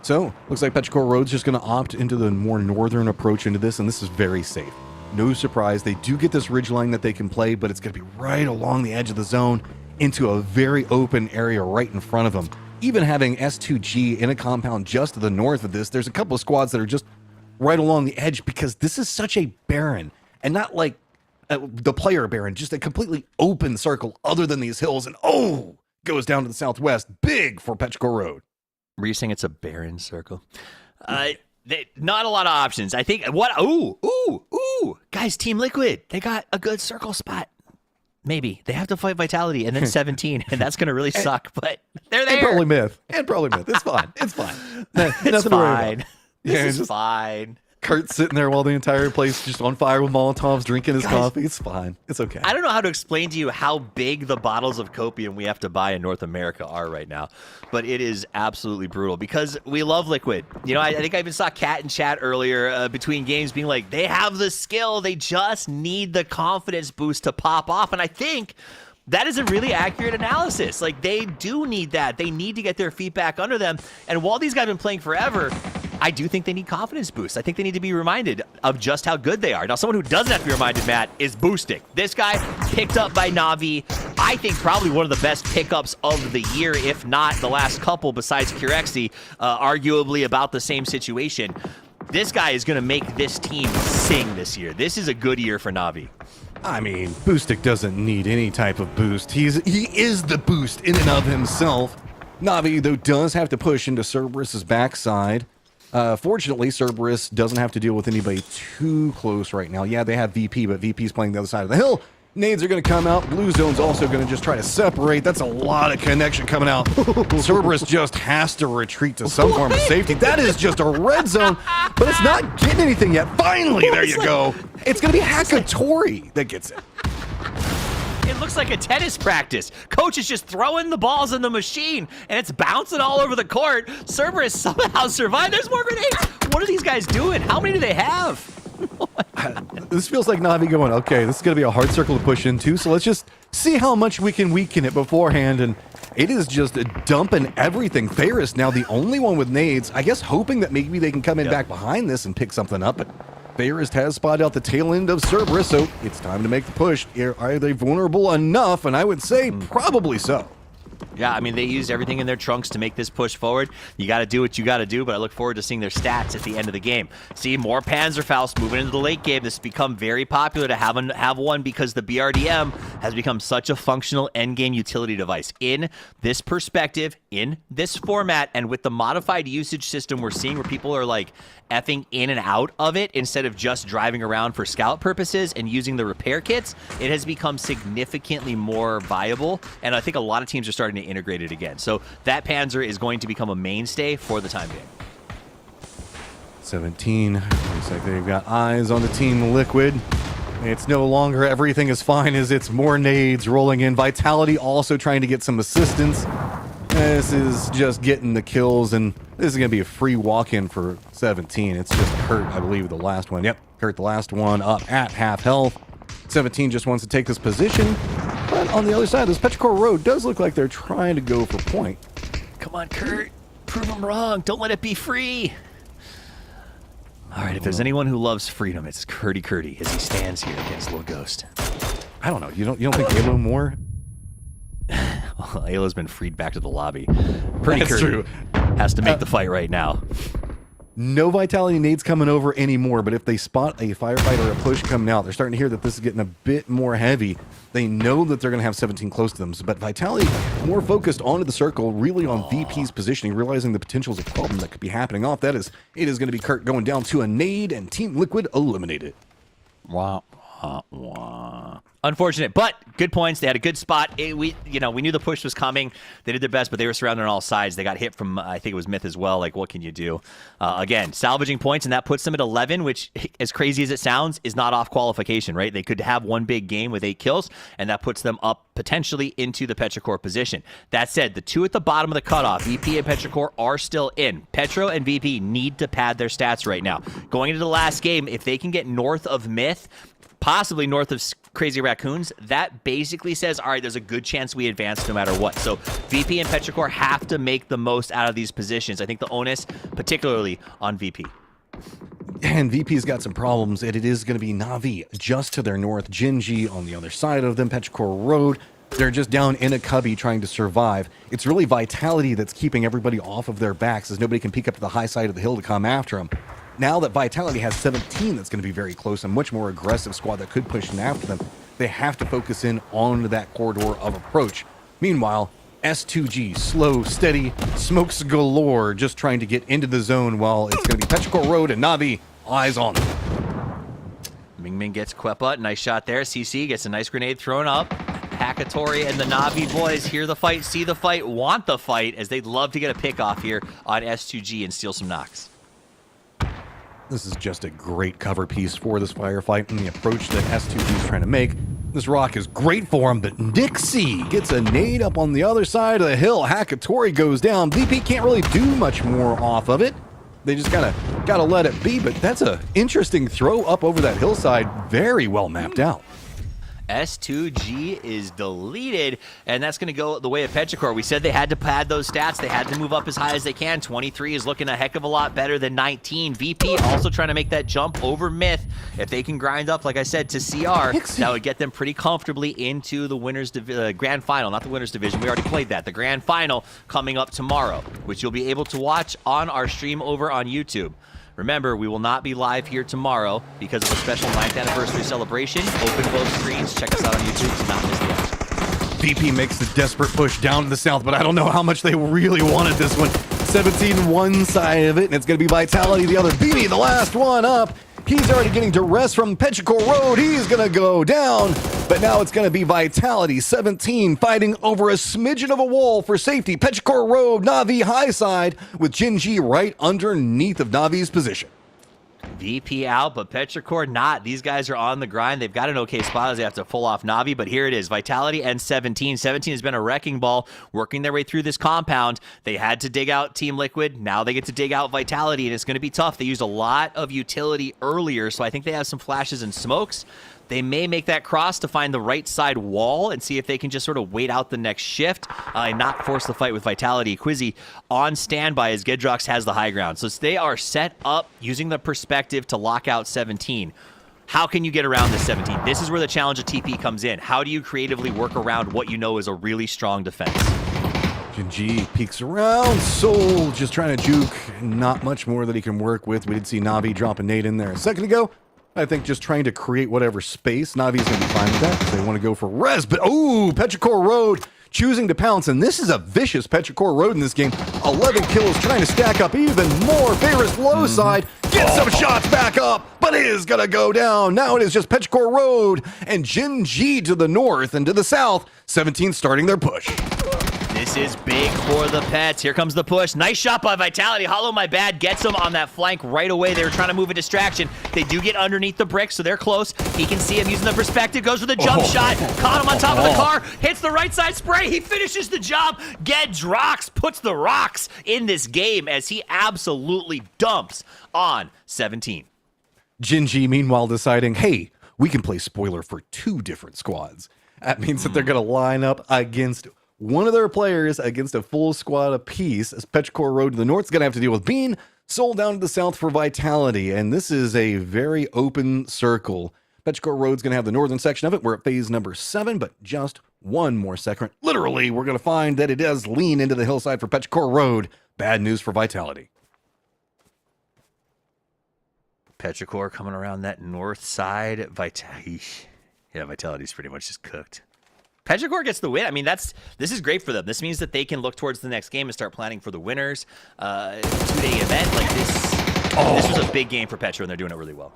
So, looks like Petrichor Road's just going to opt into the more northern approach into this, and this is very safe. No surprise, they do get this ridgeline that they can play, but it's going to be right along the edge of the zone into a very open area right in front of them. Even having S2G in a compound just to the north of this, there's a couple of squads that are just right along the edge because this is such a barren, and not like the player Baron, just a completely open circle other than these hills, and goes down to the southwest. Big for Petrichor Road. Were you saying it's a barren circle? Not a lot of options. I think guys, Team Liquid, they got a good circle spot. Maybe they have to fight Vitality and then 17, and that's going to really suck. But they're there. And probably Myth. It's fine. It's fine. It's fine. This is fine. Kurt's sitting there while the entire place is just on fire with Molotovs, drinking his coffee. It's fine. It's okay. I don't know how to explain to you how big the bottles of copium we have to buy in North America are right now, but it is absolutely brutal because we love Liquid. You know, I think I even saw Kat in chat earlier between games being like, they have the skill. They just need the confidence boost to pop off. And I think that is a really accurate analysis. Like, they do need that. They need to get their feet back under them. And while these guys have been playing forever, I do think they need confidence boosts. I think they need to be reminded of just how good they are. Now, someone who doesn't have to be reminded, Matt, is Boostic. This guy picked up by Na'Vi. I think probably one of the best pickups of the year, if not the last couple besides Curexy, arguably about the same situation. This guy is going to make this team sing this year. This is a good year for Na'Vi. I mean, Boostic doesn't need any type of boost. He is the boost in and of himself. Na'Vi, though, does have to push into Cerberus's backside. Fortunately, Cerberus doesn't have to deal with anybody too close right now. Yeah, they have VP, but VP's playing the other side of the hill. Nades are going to come out. Blue zone's also going to just try to separate. That's a lot of connection coming out. Cerberus just has to retreat to some form of safety. That is just a red zone, but it's not getting anything yet. Finally, there you go. It's going to be Hakatori that gets it. It looks like a tennis practice. Coach is just throwing the balls in the machine, and it's bouncing all over the court. Cerberus somehow survived. There's more grenades. What are these guys doing? How many do they have? This feels like Na'Vi going, okay, this is going to be a hard circle to push into, so let's just see how much we can weaken it beforehand, and it is just dumping everything. Ferris now the only one with nades, I guess hoping that maybe they can come in back behind this and pick something up, but Ferris has spotted out the tail end of Cerberus, so it's time to make the push. Are they vulnerable enough? And I would say probably so. Yeah, I mean, they used everything in their trunks to make this push forward. You got to do what you got to do, but I look forward to seeing their stats at the end of the game. See, more Panzerfaust moving into the late game. This has become very popular to have one because the BRDM has become such a functional endgame utility device. In this perspective, in this format, and with the modified usage system we're seeing where people are like effing in and out of it instead of just driving around for scout purposes and using the repair kits, it has become significantly more viable, and I think a lot of teams are starting to integrate it again. So that Panzer is going to become a mainstay for the time being. 17. Looks like they've got eyes on the Team Liquid. It's no longer everything is fine as it's more nades rolling in. Vitality also trying to get some assistance. This is just getting the kills, and this is going to be a free walk-in for 17. It's just Kurt, I believe, the last one. Yep, Kurt, the last one up at half health. 17 just wants to take this position. But on the other side, this Petrichor Road does look like they're trying to go for point. Come on, Kurt. Prove them wrong. Don't let it be free. All right, if there's anyone who loves freedom, it's Curdy as he stands here against Lil Ghost. I don't know. You don't think Halo more? Well, Ayla's been freed back to the lobby. Pretty That's Curdy true. has to make the fight right now. No Vitality nades coming over anymore, but if they spot a firefight or a push coming out, they're starting to hear that this is getting a bit more heavy. They know that they're going to have 17 close to them, but Vitality more focused onto the circle, really on VP's positioning, realizing the potentials of problem that could be happening off. It is going to be Kurt going down to a nade, and Team Liquid eliminated. Wah, wah, wah. Unfortunate, but good points. They had a good spot. We knew the push was coming. They did their best, but they were surrounded on all sides. They got hit from, I think it was Myth as well. Like, what can you do? Again, salvaging points, and that puts them at 11, which, as crazy as it sounds, is not off qualification, right? They could have one big game with 8 kills, and that puts them up potentially into the Petrichor position. That said, the two at the bottom of the cutoff, VP and Petrichor, are still in. Petro and VP need to pad their stats right now. Going into the last game, if they can get north of Myth, possibly north of Crazy Raccoons, that basically says, all right, there's a good chance we advance no matter what. So VP and Petrichor have to make the most out of these positions. I think the onus, particularly on VP. And VP's got some problems, and it is going to be Na'Vi just to their north, Jinji on the other side of them, Petrichor Road. They're just down in a cubby trying to survive. It's really Vitality that's keeping everybody off of their backs as nobody can peek up to the high side of the hill to come after them. Now that Vitality has 17, that's going to be very close, a much more aggressive squad that could push in after them. They have to focus in on that corridor of approach. Meanwhile, S2G, slow, steady, smokes galore, just trying to get into the zone while it's going to be Petrichor Road and Na'Vi, eyes on them. Ming gets Kwepa, nice shot there. CC gets a nice grenade thrown up. Hakatori and the Na'Vi boys hear the fight, see the fight, want the fight, as they'd love to get a pick off here on S2G and steal some knocks. This is just a great cover piece for this firefight and the approach that S2G is trying to make. This rock is great for him, but Nixie gets a nade up on the other side of the hill. Hakatori goes down. VP can't really do much more off of it. They just gotta let it be, but that's a interesting throw up over that hillside. Very well mapped out. S2G is deleted, and that's going to go the way of Petrichor. We said they had to pad those stats. They had to move up as high as they can. 23 is looking a heck of a lot better than 19. VP also trying to make that jump over Myth. If they can grind up, like I said, to CR, that would get them pretty comfortably into the winners grand final. Not the winners division. We already played that. The grand final coming up tomorrow, which you'll be able to watch on our stream over on YouTube. Remember, we will not be live here tomorrow because of a special 9th anniversary celebration. Open both screens. Check us out on YouTube to not miss the action. VP makes the desperate push down to the south, but I don't know how much they really wanted this one. 17 one side of it, and it's going to be Vitality the other. BB, the last one up. He's already getting duress from Petrichor Road. He's going to go down. But now it's going to be Vitality 17 fighting over a smidgen of a wall for safety. Petrichor Road, Na'Vi high side with Jinji right underneath of Navi's position. VP out, but Petrichor not. These guys are on the grind. They've got an okay spot as they have to pull off Na'Vi, but here it is. Vitality and 17. 17 has been a wrecking ball, working their way through this compound. They had to dig out Team Liquid. Now they get to dig out Vitality, and it's going to be tough. They used a lot of utility earlier, so I think they have some flashes and smokes. They may make that cross to find the right side wall and see if they can just sort of wait out the next shift and not force the fight with Vitality. Quizzy on standby as Gedrox has the high ground. So they are set up using the perspective to lock out 17. How can you get around this 17? This is where the challenge of TP comes in. How do you creatively work around what you know is a really strong defense? Jinji peeks around. Soul just trying to juke. Not much more that he can work with. We did see Na'Vi drop a nade in there a second ago. I think just trying to create whatever space. Navi's going to be fine with that. They want to go for res, but Petrichor Road choosing to pounce, and this is a vicious Petrichor Road in this game. 11 kills, trying to stack up even more. Favorite low side, get some shots back up, but it is going to go down. Now it is just Petrichor Road and Jinji to the north and to the south. 17 starting their push. This is big for the Pets. Here comes the push. Nice shot by Vitality. Hollow My Bad gets him on that flank right away. They were trying to move a distraction. They do get underneath the brick, so they're close. He can see him using the perspective. Goes for the jump shot. Caught him on top of the car. Hits the right side spray. He finishes the job. Gedrox puts the rocks in this game as he absolutely dumps on 17. Jinji, meanwhile, deciding, hey, we can play spoiler for 2 different squads. That means that they're going to line up against one of their players against a full squad apiece, as Petrichor Road to the north is going to have to deal with Bean, Soul down to the south for Vitality, and this is a very open circle. Petrichor Road's going to have the northern section of it. We're at phase number 7, but just one more second. Literally, we're going to find that it does lean into the hillside for Petrichor Road. Bad news for Vitality. Petrichor coming around that north side. Vitality's pretty much just cooked. Petrichor gets the win. I mean, this is great for them. This means that they can look towards the next game and start planning for the winners. 2-day event like this. This was a big game for Petro, and they're doing it really well.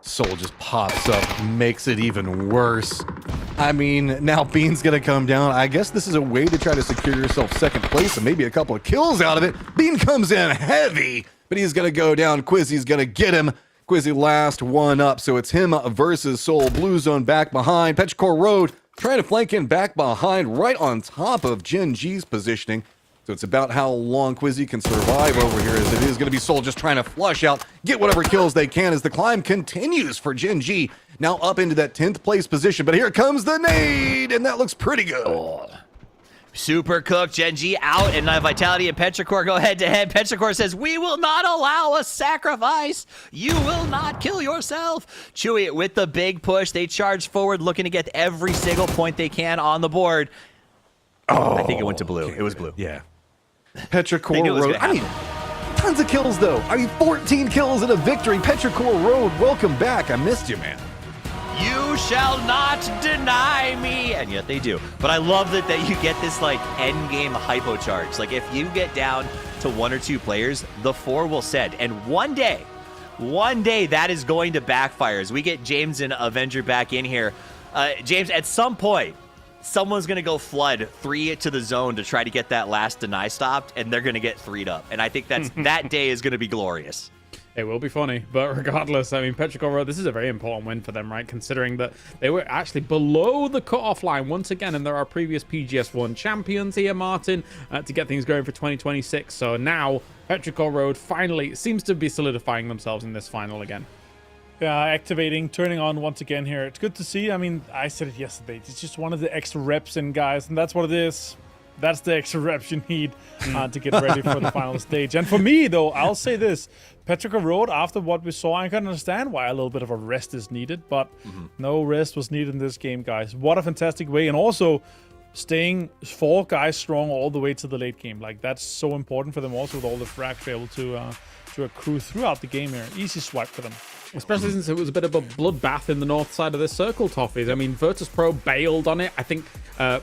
Soul just pops up, makes it even worse. I mean, now Bean's going to come down. I guess this is a way to try to secure yourself second place and maybe a couple of kills out of it. Bean comes in heavy, but he's going to go down. Quizzy's going to get him. Quizzy last one up, so it's him versus Soul. Blue zone back behind. Petrichor Road trying to flank in back behind, right on top of Jinji's positioning. So it's about how long Quizzy can survive over here, as it is going to be Soul just trying to flush out, get whatever kills they can as the climb continues for Jinji. Now up into that 10th place position, but here comes the nade, and that looks pretty good. Super cooked. Genji out, and Vitality and Petrichor go head-to-head. Petrichor says, we will not allow a sacrifice. You will not kill yourself. Chewy with the big push. They charge forward, looking to get every single point they can on the board. I think it went to blue. It was blue. Yeah. Petrichor Road. I mean, tons of kills, though. I mean, 14 kills and a victory. Petrichor Road, welcome back. I missed you, man. You shall not deny me. And yet they do. But I love that you get this, like, end game hypo charge. Like, if you get down to 1 or 2 players, the 4 will send. And one day that is going to backfire. As we get James and Avenger back in here. James, at some point, someone's going to go flood 3 to the zone to try to get that last deny stopped, and they're going to get 3'd up. And I think that day is going to be glorious. It will be funny, but regardless, I mean, Petrichor Road, this is a very important win for them, right? Considering that they were actually below the cutoff line once again, and there are previous PGS 1 champions here, Martin, to get things going for 2026. So now, Petrichor Road finally seems to be solidifying themselves in this final again. Yeah, activating, turning on once again here. It's good to see. I mean, I said it yesterday. It's just one of the extra reps in, guys, and that's what it is. That's the extra reps you need to get ready for the final stage. And for me, though, I'll say this. Petrichor Road, after what we saw, I can understand why a little bit of a rest is needed, but no rest was needed in this game, guys. What a fantastic way. And also, staying 4 guys strong all the way to the late game. Like, that's so important for them also with all the frags to be able to accrue throughout the game here. Easy swipe for them. Especially since it was a bit of a bloodbath in the north side of this circle, Toffees. I mean, Virtus Pro bailed on it. I think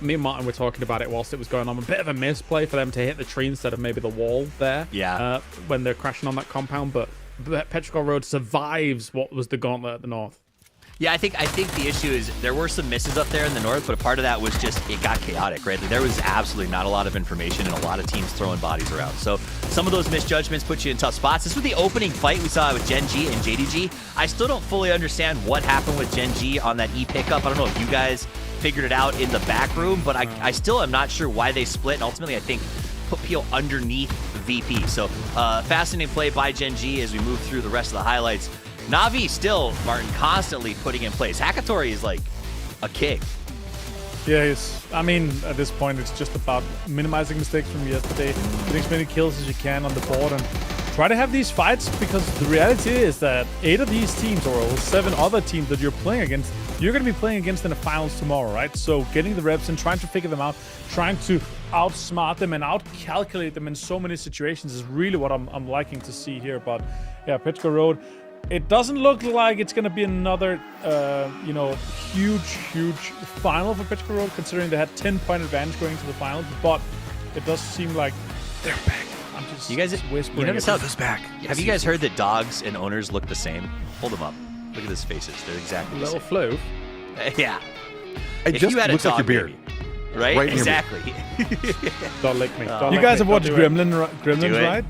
me and Martin were talking about it whilst it was going on. A bit of a misplay for them to hit the tree instead of maybe the wall there. Yeah. When they're crashing on that compound. But Petrichor Road survives what was the gauntlet at the north. Yeah, I think the issue is there were some misses up there in the north, but a part of that was just it got chaotic, right? There was absolutely not a lot of information and a lot of teams throwing bodies around. So some of those misjudgments put you in tough spots. This was the opening fight we saw with Gen G and JDG. I still don't fully understand what happened with Gen G on that E pickup. I don't know if you guys figured it out in the back room, but I still am not sure why they split. And ultimately, I think put Peel underneath VP. So fascinating play by Gen G as we move through the rest of the highlights. Na'Vi still, Martin, constantly putting in place. Hakatori is like a king. Yeah, I mean, at this point, it's just about minimizing mistakes from yesterday, getting as many kills as you can on the board, and try to have these fights, because the reality is that 8 of these teams, or 7 other teams that you're playing against, you're going to be playing against in the finals tomorrow, right? So getting the reps and trying to figure them out, trying to outsmart them and outcalculate them in so many situations is really what I'm liking to see here. But yeah, Petrichor Road, it doesn't look like it's going to be another, huge final for Petrichor Road, considering they had 10-point advantage going to the finals. But it does seem like they're back. I'm just whispering. You notice how this back? Have you guys heard that dogs and owners look the same? Hold them up. Look at his faces. They're exactly the same. Little flu. Yeah. It If just you had a looks like your dog, beard. maybe, right? Right in your Exactly. Don't lick me. You You guys have watched Gremlins, Do it. right?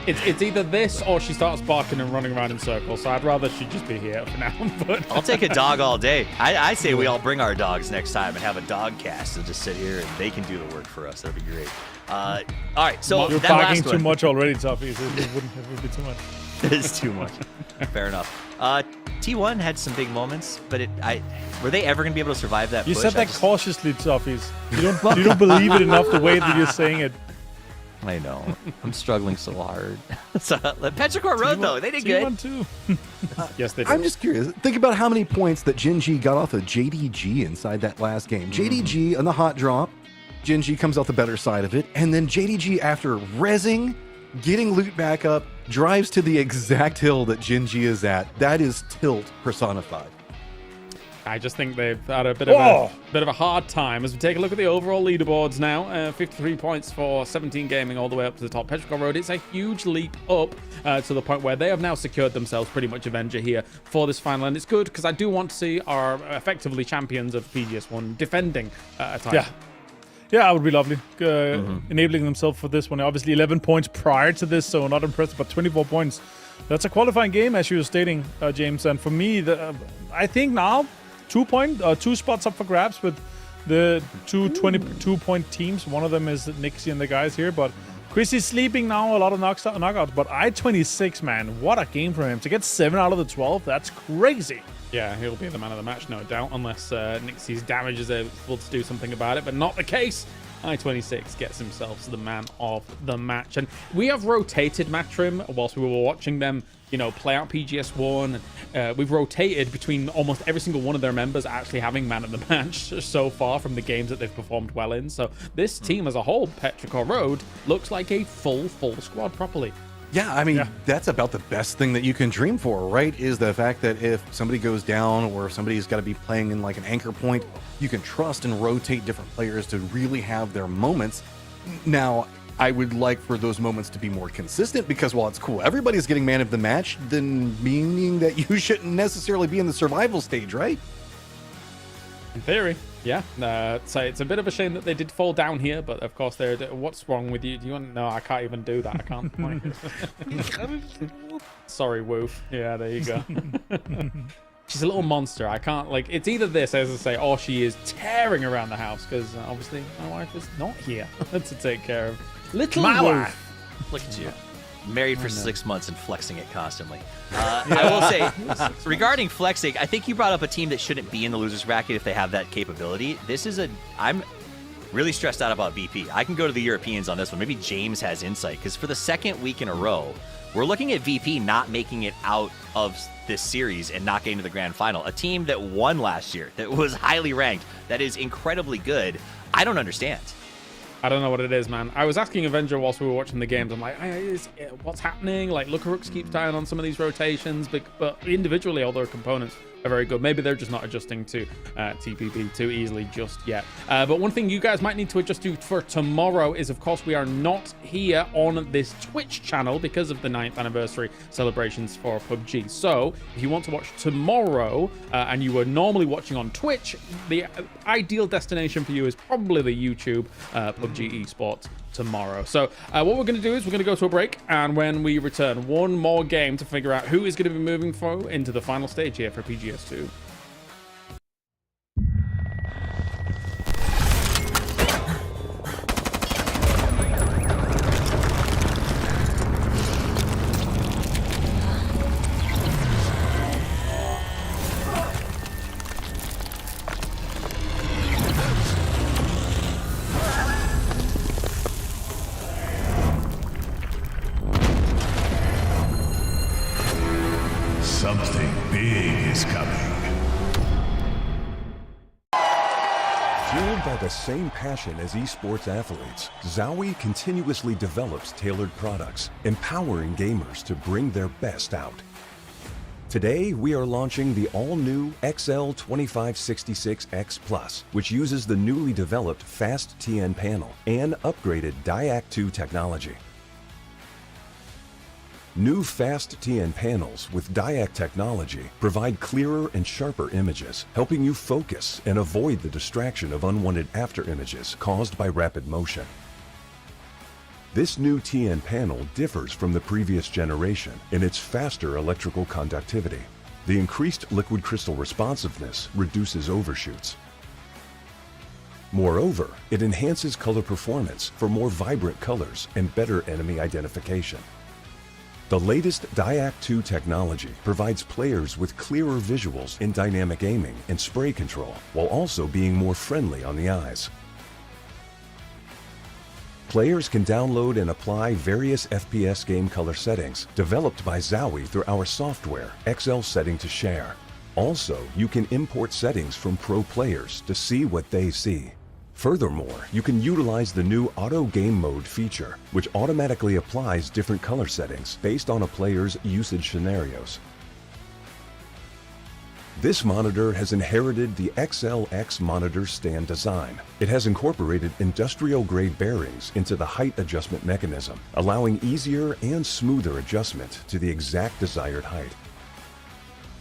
It's either this or she starts barking and running around in circles. So I'd rather she just be here for now. But I'll take a dog all day. I say we all bring our dogs next time and have a dog cast and just sit here and they can do the work for us. That'd be great. All right, so You're that barking last too one. much already, Toffee. It would be too much. It is too much. Fair enough. T1 had some big moments, but were they ever going to be able to survive that You push? said that cautiously, Toffies. You don't believe it enough the way that you're saying it. I know. I'm struggling so hard. So, Petrichor Road, though, they did good. T1 too. Yes, they did. I'm just curious. Think about how many points that Gen G got off of JDG inside that last game. JDG on the hot drop. Gen G comes out the better side of it. And then JDG, after rezzing, getting loot back up, drives to the exact hill that Gen G is at. That is tilt personified. I just think they've had a bit of a hard time. As we take a look at the overall leaderboards now, 53 points for 17 Gaming all the way up to the top. Petrichor Road, it's a huge leap up to the point where they have now secured themselves pretty much Avenger here for this final. And it's good because I do want to see our effectively champions of PGS1 defending a title. Yeah, that would be lovely. Enabling themselves for this one. Obviously, 11 points prior to this, so not impressive, but 24 points. That's a qualifying game, as you were stating, James. And for me, I think now 2 spots up for grabs with the two 22-point teams. One of them is Nixie and the guys here, but Chrissy's sleeping now. A lot of knockouts, but I-26, man, what a game for him to get 7 out of the 12. That's crazy. Yeah, he'll be the man of the match, no doubt, unless Nixie's damage is able to do something about it, but not the case. I-26 gets himself the man of the match. And we have rotated Matchroom whilst we were watching them, play out PGS1. We've rotated between almost every single one of their members actually having man of the match so far from the games that they've performed well in. So this team as a whole, Petrichor Road, looks like a full squad properly. Yeah, I mean, that's about the best thing that you can dream for, right? Is the fact that if somebody goes down or somebody's got to be playing in like an anchor point, you can trust and rotate different players to really have their moments. Now, I would like for those moments to be more consistent because while it's cool, everybody's getting man of the match, then meaning that you shouldn't necessarily be in the survival stage, right? In theory, yeah. So it's a bit of a shame that they did fall down here, but of course, what's wrong with you? Do you want to know? I can't even do that. I can't point. Sorry, Woof. Yeah, there you go. She's a little monster. I can't, it's either this, as I say, or she is tearing around the house, because obviously my wife is not here to take care of little Woof. Look at you. Married for 6 months and flexing it constantly. I will say, regarding flexing, I think you brought up a team that shouldn't be in the loser's bracket if they have that capability. I'm really stressed out about VP. I can go to the Europeans on this one. Maybe James has insight, because for the second week in a row, we're looking at VP not making it out of this series and not getting to the grand final. A team that won last year, that was highly ranked, that is incredibly good. I don't understand. I don't know what it is, man. I was asking Avenger whilst we were watching the games. I'm like, what's happening? Like, Lucarooks keeps dying on some of these rotations, but individually, all their components very good. Maybe they're just not adjusting to TPP too easily just yet. But one thing you guys might need to adjust to for tomorrow is, of course, we are not here on this Twitch channel because of the 9th anniversary celebrations for PUBG. So if you want to watch tomorrow and you were normally watching on Twitch, the ideal destination for you is probably the YouTube PUBG Esports tomorrow. So what we're going to do is we're going to go to a break, and when we return, one more game to figure out who is going to be moving forward into the final stage here for PGS2. Something big is coming. Fueled by the same passion as esports athletes, Zowie continuously develops tailored products, empowering gamers to bring their best out. Today, we are launching the all-new XL2566X Plus, which uses the newly developed Fast TN panel and upgraded Diac 2 technology. New Fast TN panels with Diac technology provide clearer and sharper images, helping you focus and avoid the distraction of unwanted after images caused by rapid motion. This new TN panel differs from the previous generation in its faster electrical conductivity. The increased liquid crystal responsiveness reduces overshoots. Moreover, it enhances color performance for more vibrant colors and better enemy identification. The latest Diac 2 technology provides players with clearer visuals in dynamic aiming and spray control, while also being more friendly on the eyes. Players can download and apply various FPS game color settings developed by Zowie through our software, XL Setting to Share. Also, you can import settings from pro players to see what they see. Furthermore, you can utilize the new Auto Game Mode feature, which automatically applies different color settings based on a player's usage scenarios. This monitor has inherited the XLX monitor stand design. It has incorporated industrial-grade bearings into the height adjustment mechanism, allowing easier and smoother adjustment to the exact desired height.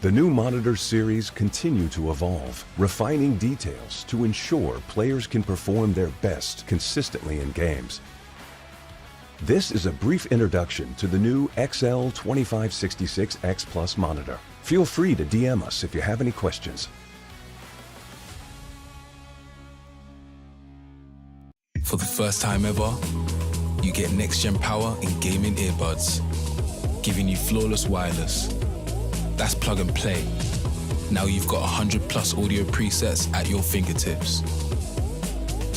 The new monitor series continue to evolve, refining details to ensure players can perform their best consistently in games. This is a brief introduction to the new XL2566X Plus monitor. Feel free to DM us if you have any questions. For the first time ever, you get next-gen power in gaming earbuds, giving you flawless wireless. That's plug and play. Now you've got 100+ audio presets at your fingertips.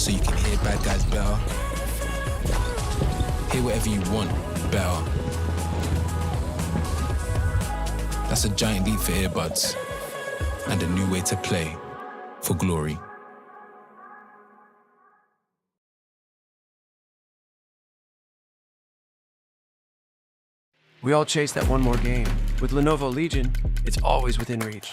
So you can hear bad guys better, hear whatever you want better. That's a giant leap for earbuds and a new way to play for glory. We all chase that one more game. With Lenovo Legion, it's always within reach.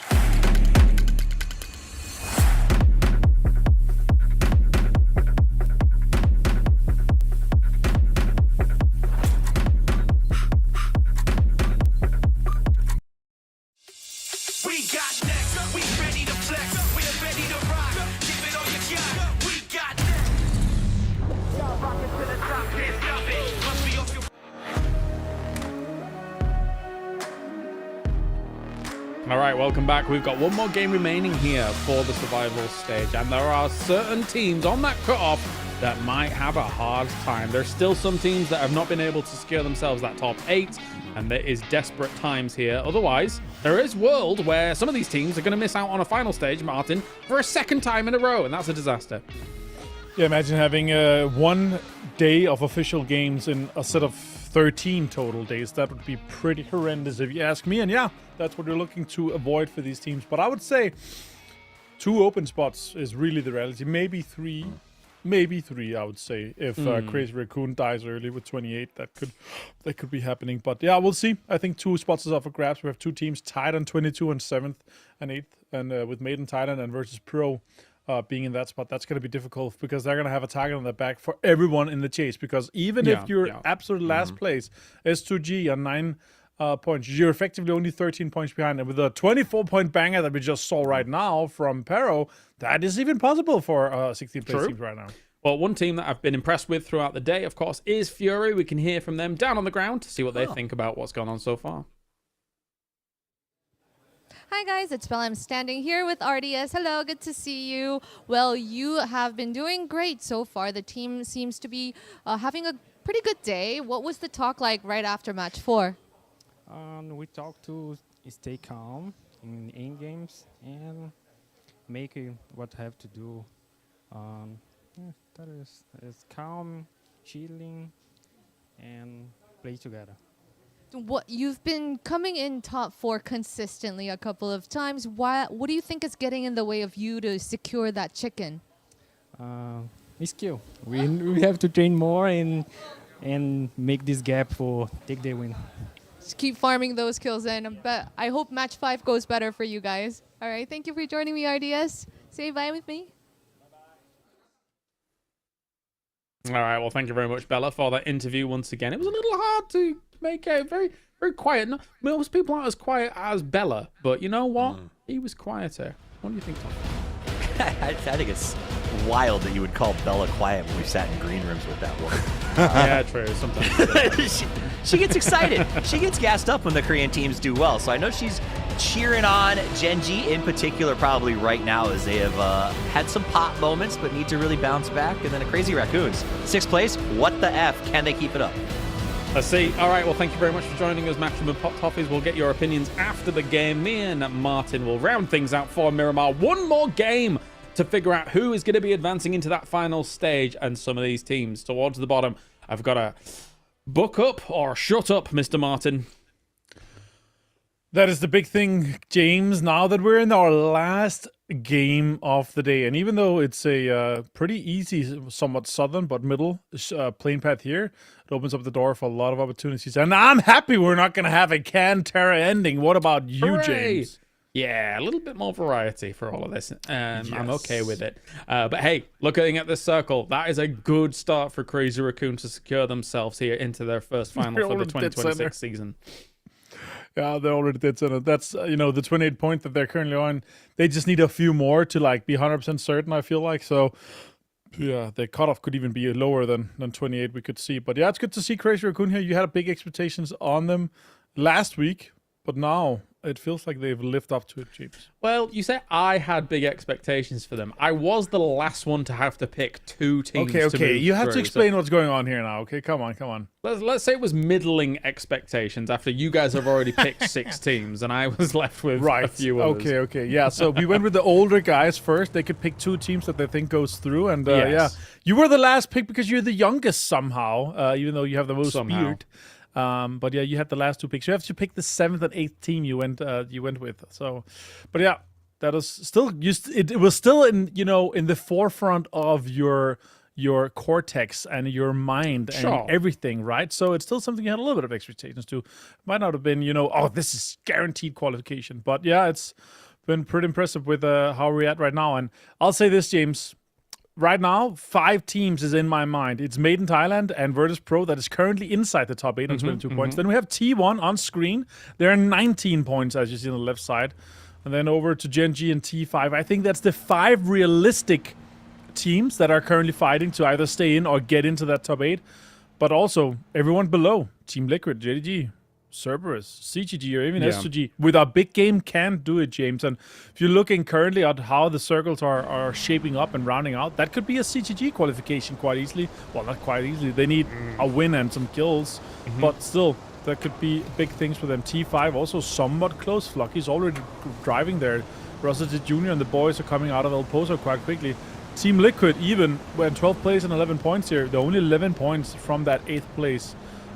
We got next, we ready to flex, we're ready to rock. Give it all you got, we got next. Y'all rockin' to the top, can't stop it. Must be off your. All right, welcome back. We've got one more game remaining here for the survival stage, and there are certain teams on that cutoff that might have a hard time. There's still some teams that have not been able to secure themselves that top 8, and there is desperate times here. Otherwise, there is world where some of these teams are going to miss out on a final stage, Martin, for a second time in a row, and that's a disaster. Yeah, imagine having 1 day of official games in a set of 13 total days. That would be pretty horrendous if you ask me. And yeah, that's what you're looking to avoid for these teams. But I would say 2 open spots is really the reality. Maybe 3, maybe 3, I would say. If Crazy Raccoon dies early with 28, that could be happening. But yeah, we'll see. I think 2 spots is up for grabs. We have 2 teams tied on 22 and 7th and 8th, and with Made in Thailand and Versus Pro being in that spot, that's going to be difficult because they're going to have a target on their back for everyone in the chase. Because even if you're absolute last place, S2G on 9 points, you're effectively only 13 points behind. And with a 24-point banger that we just saw right now from Pero, that is even possible for 16th place teams right now. Well, one team that I've been impressed with throughout the day, of course, is Fury. We can hear from them down on the ground to see what they think about what's gone on so far. Hi guys, it's Bella. I'm standing here with RDS. Hello, good to see you. Well, you have been doing great so far. The team seems to be having a pretty good day. What was the talk like right after match 4? We talked to stay calm in end games and make what have to do. That is calm, chilling, and play together. What you've been coming in top 4 consistently a couple of times. What do you think is getting in the way of you to secure that chicken? Skill. We have to train more and make this gap for take the win. Just keep farming those kills in. But I hope match 5 goes better for you guys. All right, thank you for joining me, RDS. Say bye with me. All right, well, thank you very much, Bella, for that interview once again. It was a little hard to make out. Very, very quiet. No, most people aren't as quiet as Bella, but you know what? He was quieter. What do you think, Tom? I think it's wild that you would call Bella quiet when we sat in green rooms with that woman. Yeah, true. Sometimes. She gets excited. She gets gassed up when the Korean teams do well. So I know she's cheering on Genji in particular probably right now as they have had some pop moments but need to really bounce back. And then a Crazy Raccoons. 6th place. What the F? Can they keep it up? Let's see. All right, well, thank you very much for joining us, Matchroom and Pop Toffees. We'll get your opinions after the game. Me and Martin will round things out for Miramar. One more game to figure out who is going to be advancing into that final stage. And some of these teams towards the bottom, I've got to book up or shut up, Mr. Martin. That is the big thing, James, now that we're in our last game of the day. And even though it's a pretty easy, somewhat southern but middle plane path here, it opens up the door for a lot of opportunities. And I'm happy we're not going to have a Can-Terra ending. What about you, Hooray! James? Yeah, a little bit more variety for all of this. I'm okay with it. But hey, looking at this circle, that is a good start for Crazy Raccoon to secure themselves here into their first final for the 2026 season. Yeah, they're already dead center. That's, the 28 point that they're currently on. They just need a few more to, be 100% certain, I feel like. So, yeah, the cutoff could even be lower than 28 we could see. But, yeah, it's good to see Crazy Raccoon here. You had big expectations on them last week, but now it feels like they've lived up to it, James. Well, you say I had big expectations for them. I was the last one to have to pick 2 teams. Okay. You have to explain what's going on here now. Okay, come on. Let's say it was middling expectations after you guys have already picked 6 teams and I was left with a few others. Okay. Yeah, so we went with the older guys first. They could pick 2 teams that they think goes through. And yes. Yeah, you were the last pick because you're the youngest somehow, even though you have the most beard. But yeah, you had the last 2 picks. You have to pick the 7th and 8th team you went with. So, but yeah, that was still it was still in the forefront of your cortex and your mind and everything, right? So it's still something you had a little bit of expectations to. Might not have been, this is guaranteed qualification. But yeah, it's been pretty impressive with how we're at right now. And I'll say this, James. Right now, 5 teams is in my mind. It's Made in Thailand and Virtus Pro that is currently inside the top 8 on 22 points. Then we have T1 on screen. They're 19 points, as you see on the left side. And then over to Genji and T5. I think that's the 5 realistic teams that are currently fighting to either stay in or get into that top 8. But also, everyone below. Team Liquid, JDG, Cerberus, CGG, or even S2G. With our big game, can do it, James. And if you're looking currently at how the circles are shaping up and rounding out, that could be a CGG qualification quite easily. Well, not quite easily. They need a win and some kills. But still, that could be big things for them. T5 also somewhat close. Flocky's already driving there. Russell Jr. and the boys are coming out of El Pozo quite quickly. Team Liquid even went 12th place and 11 points here. They're only 11 points from that 8th place.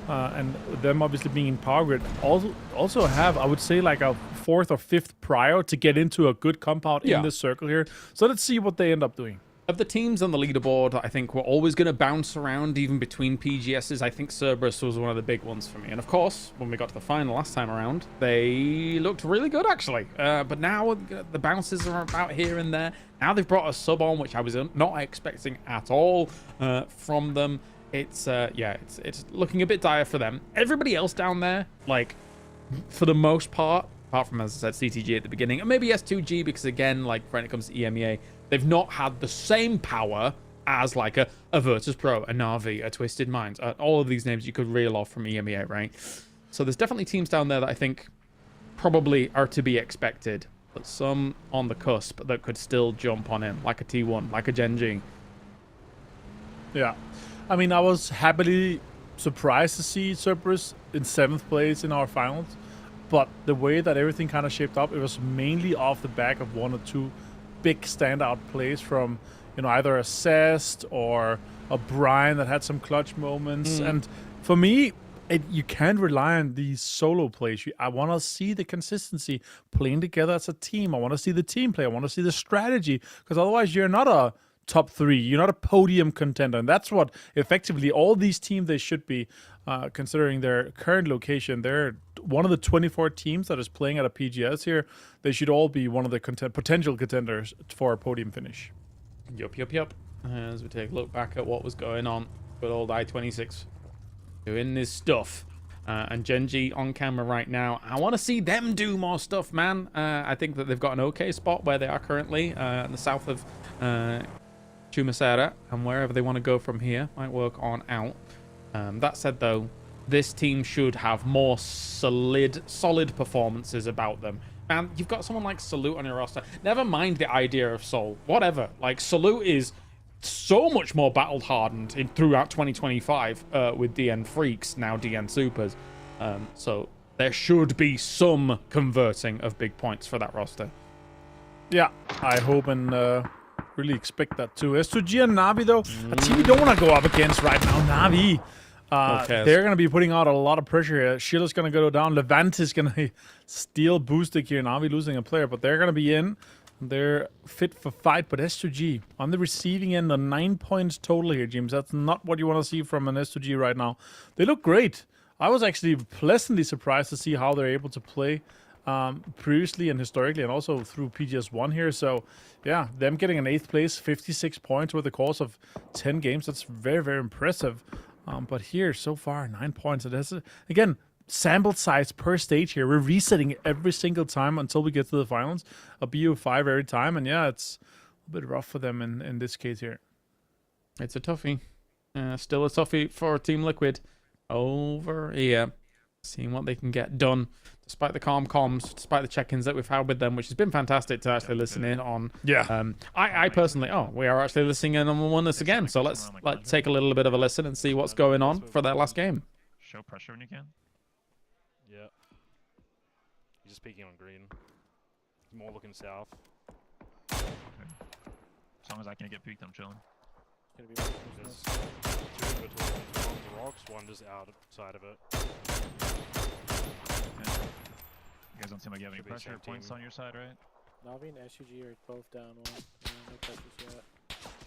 And them obviously being in Power Grid also have, I would say, a 4th or 5th prior to get into a good compound in this circle here. So let's see what they end up doing. of the teams on the leaderboard, I think we're always going to bounce around even between PGSs. I think Cerberus was one of the big ones for me. And of course, when we got to the final last time around, they looked really good actually. But now the bounces are about here and there. Now they've brought a sub on, which I was not expecting at all from them. It's it's looking a bit dire for them. Everybody else down there, like for the most part, apart from, as I said, CTG at the beginning, and maybe S2G, because again, like when it comes to EMEA, they've not had the same power as like a Virtus Pro, a Na'Vi, a Twisted Minds, all of these names you could reel off from EMEA, right? So there's definitely teams down there that I think probably are to be expected, but some on the cusp that could still jump on him, like a T1, like a Genji. Yeah. I mean, I was happily surprised to see Cerberus in 7th place in our finals. But the way that everything kind of shaped up, it was mainly off the back of 1 or 2 big standout plays from, you know, either a Zest or a Brian that had some clutch moments. And for me, you can't rely on these solo plays. I want to see the consistency playing together as a team. I want to see the team play. I want to see the strategy, because otherwise you're not a top 3. You're not a podium contender. And that's what effectively all these teams they should be, considering their current location. They're one of the 24 teams that is playing at a PGS here. They should all be one of the potential contenders for a podium finish. Yup. As we take a look back at what was going on with old I-26 doing this stuff. And Genji on camera right now. I want to see them do more stuff, man. I think that they've got an okay spot where they are currently in the south of Chumasera, and wherever they want to go from here might work on out. That said, though, this team should have more solid performances about them. Man, you've got someone like Salute on your roster. Never mind the idea of Soul. Whatever. Like, Salute is so much more battle-hardened throughout 2025 with DN Freaks, now DN Supers. So there should be some converting of big points for that roster. Yeah, I hope and really expect that too. S2G and Na'Vi, though, a team we don't want to go up against right now. Na'Vi, they're going to be putting out a lot of pressure here. Shield's going to go down. Levant is going to steal Boostic here. Na'Vi losing a player, but they're going to be in. They're fit for fight, but S2G on the receiving end, 9 points total here, James. That's not what you want to see from an S2G right now. They look great. I was actually pleasantly surprised to see how they're able to play previously and historically, and also through PGS1 here. So, yeah, them getting an 8th place, 56 points over the course of 10 games. That's very, very impressive. But here, so far, 9 points. It has, again, sample size per stage here. We're resetting every single time until we get to the finals. A BO5 every time. And yeah, it's a bit rough for them in this case here. It's a toughie. Still a toughie for Team Liquid over here. Seeing what they can get done, despite the calm comms, despite the check-ins that we've had with them, which has been fantastic to actually listen in on. Yeah. I personally, we are actually listening in on this again. So let's take a little bit of a listen and see what's going on for their last game. Show pressure when you can. Yeah. He's just peeking on green. More looking south. Okay. As long as I can get peeked, I'm chilling. There's two in between. One on the rocks, one just outside of it. Okay. You guys don't seem like you have any pressure points on your side, right? Na'Vi and SUG are both down one. No pressures yet.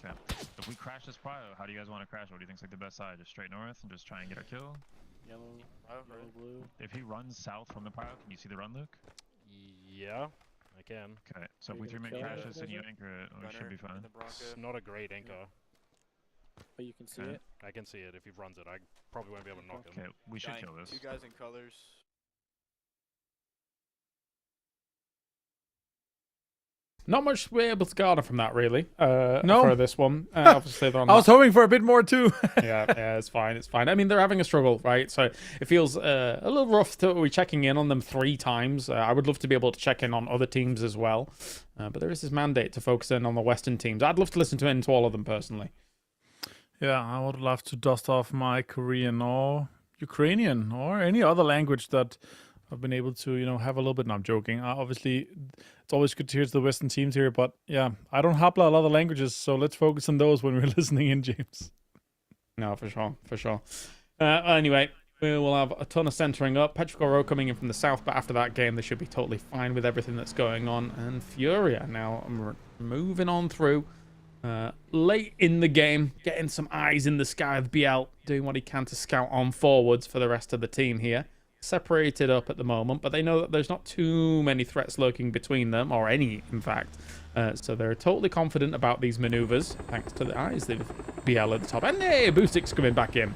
Okay. If we crash this prio, how do you guys want to crash? What do you think's like the best side? Just straight north and just try and get our kill? Yellow, blue. If he runs south from the prio, can you see the run, Luke? Yeah, I can. Okay, so if we 3-minute crashes and you anchor it, we should be fine. It's not a great anchor. But you can see it? I can see it. If he runs it, I probably won't be able to knock him. Okay, we should kill this. Two guys in colors. Not much to be able to garner from that, really. No. For this one, obviously they're on. I was hoping for a bit more too. yeah, it's fine. It's fine. I mean, they're having a struggle, right? So it feels a little rough to be checking in on them 3 times. I would love to be able to check in on other teams as well, but there is this mandate to focus in on the Western teams. I'd love to listen to all of them personally. Yeah, I would love to dust off my Korean or Ukrainian or any other language that I've been able to, have a little bit. No, I'm joking. Obviously, it's always good to hear the Western teams here, but yeah, I don't habla a lot of languages, so let's focus on those when we're listening in, James. No, for sure. Anyway, we will have a ton of centering up. Petrogoro coming in from the south, but after that game, they should be totally fine with everything that's going on. And Furia now moving on through. late in the game, getting some eyes in the sky with BL, doing what he can to scout on forwards for the rest of the team here. Separated up at the moment, but they know that there's not too many threats lurking between them, or any, in fact. So they're totally confident about these maneuvers, thanks to the eyes of BL at the top. And hey, Boostik's coming back in.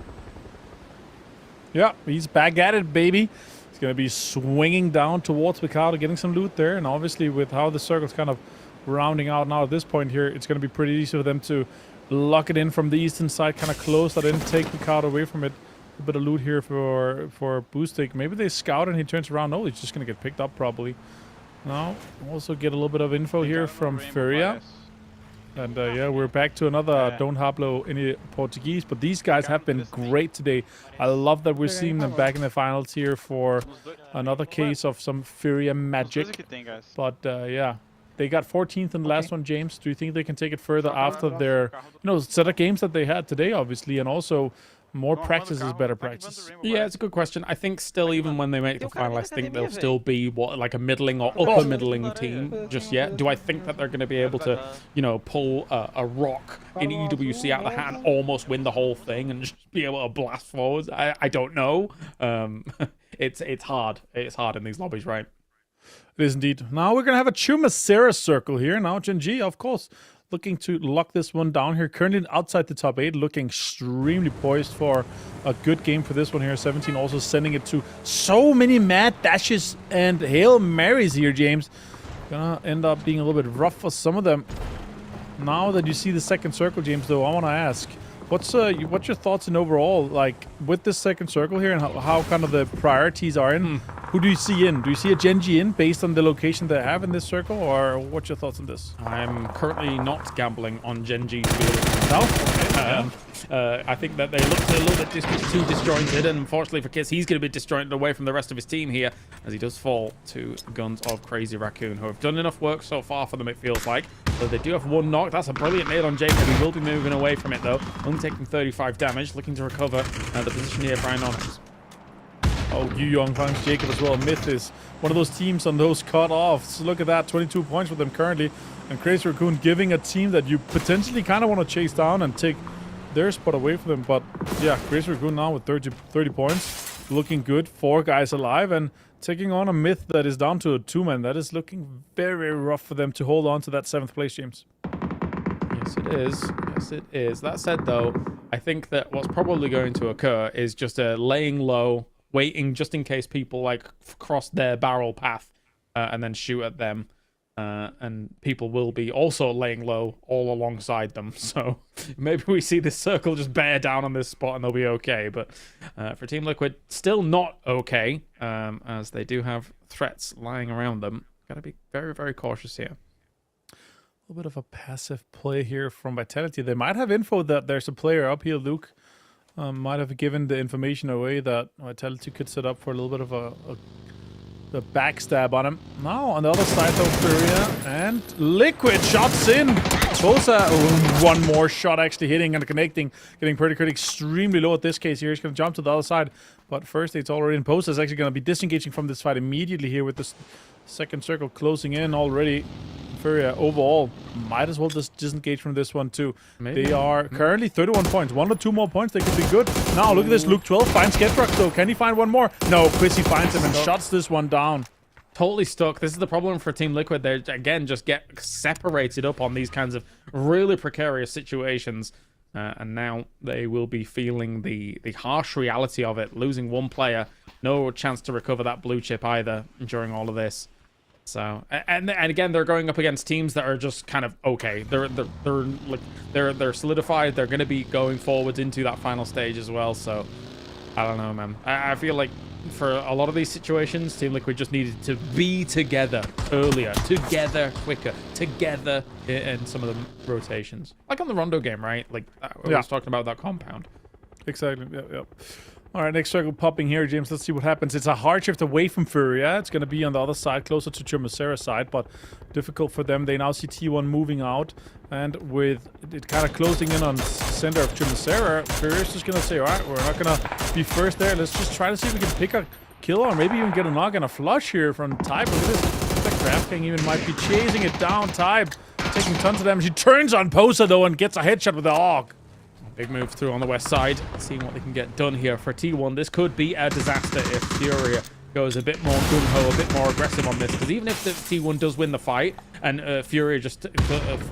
Yeah, he's back at it, baby. He's going to be swinging down towards Picado, getting some loot there. And obviously, with how the circle's kind of rounding out now at this point here, it's going to be pretty easy for them to lock it in from the eastern side, kind of close that in, take Picado away from it. A bit of loot here for Boostik. Maybe they scout and he turns around. No, he's just going to get picked up probably. Now, also get a little bit of info here from Furia. And yeah, we're back to another Don't Hablo any Portuguese. But these guys have been great today. I love that we're seeing them back in the finals here for another case of some Furia magic. But yeah, they got 14th in the last one, James. Do you think they can take it further after their set of games that they had today, obviously, and also more practice is better practice? Yeah, it's a good question. I think still, even when they make the final, I think they'll still be like a middling or upper middling team just yet. Do I think that they're going to be able to, pull a rock in EWC out of the hat and almost win the whole thing and just be able to blast forwards? I don't know. It's hard. It's hard in these lobbies, right? It is indeed. Now we're going to have a Chumacera circle here. Now Gen G, of course, looking to lock this one down here. Currently outside the top 8, looking extremely poised for a good game for this one here. 17 also sending it to so many mad dashes and Hail Marys here, James. Gonna end up being a little bit rough for some of them. Now that you see the second circle, James, though, I want to ask, what's your thoughts in overall, like, with this second circle here and how kind of the priorities are in? Who do you see in? Do you see a Gen G in based on the location they have in this circle, or what's your thoughts on this? I'm currently not gambling on Gen G to be able to myself. I think that they looked a little bit too disjointed, and unfortunately for Kiss, he's going to be disjointed away from the rest of his team here as he does fall to guns of Crazy Raccoon, who have done enough work so far for them, it feels like. So they do have one knock. That's a brilliant nade on Jacob. He will be moving away from it, though. Only taking 35 damage, looking to recover the position here. Brian Onyx. Oh, Yu Yong finds Jacob as well. Myth is one of those teams on those cut-offs. Look at that, 22 points with them currently. And Crazy Raccoon giving a team that you potentially kind of want to chase down and take their spot away from them. But yeah, Crazy Raccoon now with 30 points. Looking good. 4 guys alive and taking on a Myth that is down to a 2-man. That is looking very rough for them to hold on to that 7th place, James. Yes, it is. Yes, it is. That said, though, I think that what's probably going to occur is just a laying low, waiting just in case people like cross their barrel path and then shoot at them. And people will be also laying low all alongside them. So maybe we see this circle just bear down on this spot and they'll be okay. But for Team Liquid, still not okay, as they do have threats lying around them. Got to be very, very cautious here. A little bit of a passive play here from Vitality. They might have info that there's a player up here, Luke. Might have given the information away that Vitality could set up for a little bit of a backstab on him. Now on the other side though, Furia and Liquid shots in. Tosa, one more shot actually hitting and connecting, getting pretty extremely low at this case here. He's going to jump to the other side, but first it's already in post. Is actually going to be disengaging from this fight immediately here with this second circle closing in already. Furia overall might as well just disengage from this one too. Maybe. They are currently 31 points. 1 or 2 more points, they could be good. Now look at this. Luke 12 finds Sketchrock though. Can he find one more? No, Quizzy finds him and shuts this one down. Totally stuck. This is the problem for Team Liquid. They again just get separated up on these kinds of really precarious situations. And now they will be feeling the harsh reality of it. Losing one player, no chance to recover that blue chip either during all of this. So and again, they're going up against teams that are just kind of okay. They're solidified. They're going to be going forwards into that final stage as well. So I don't know, man. I feel like for a lot of these situations, Team Liquid just needed to be together earlier, together quicker, together in some of the rotations, like on the Rondo game, right? Like I was talking about that compound. Exactly. Yep. All right, next circle popping here, James. Let's see what happens. It's a hard shift away from Furia. It's going to be on the other side, closer to Chumacera's side, but difficult for them. They now see T1 moving out, and with it kind of closing in on center of Chumacera, Furia's just going to say, all right, we're not going to be first there. Let's just try to see if we can pick a kill or maybe even get a knock and a flush here from Tybe. Look at this. The Crab King even might be chasing it down. Tybe taking tons of damage. He turns on Posa, though, and gets a headshot with the AUG. Big move through on the west side, seeing what they can get done here for T1. This could be a disaster if Furia goes a bit more gung-ho, a bit more aggressive on this, because even if the T1 does win the fight and Furia just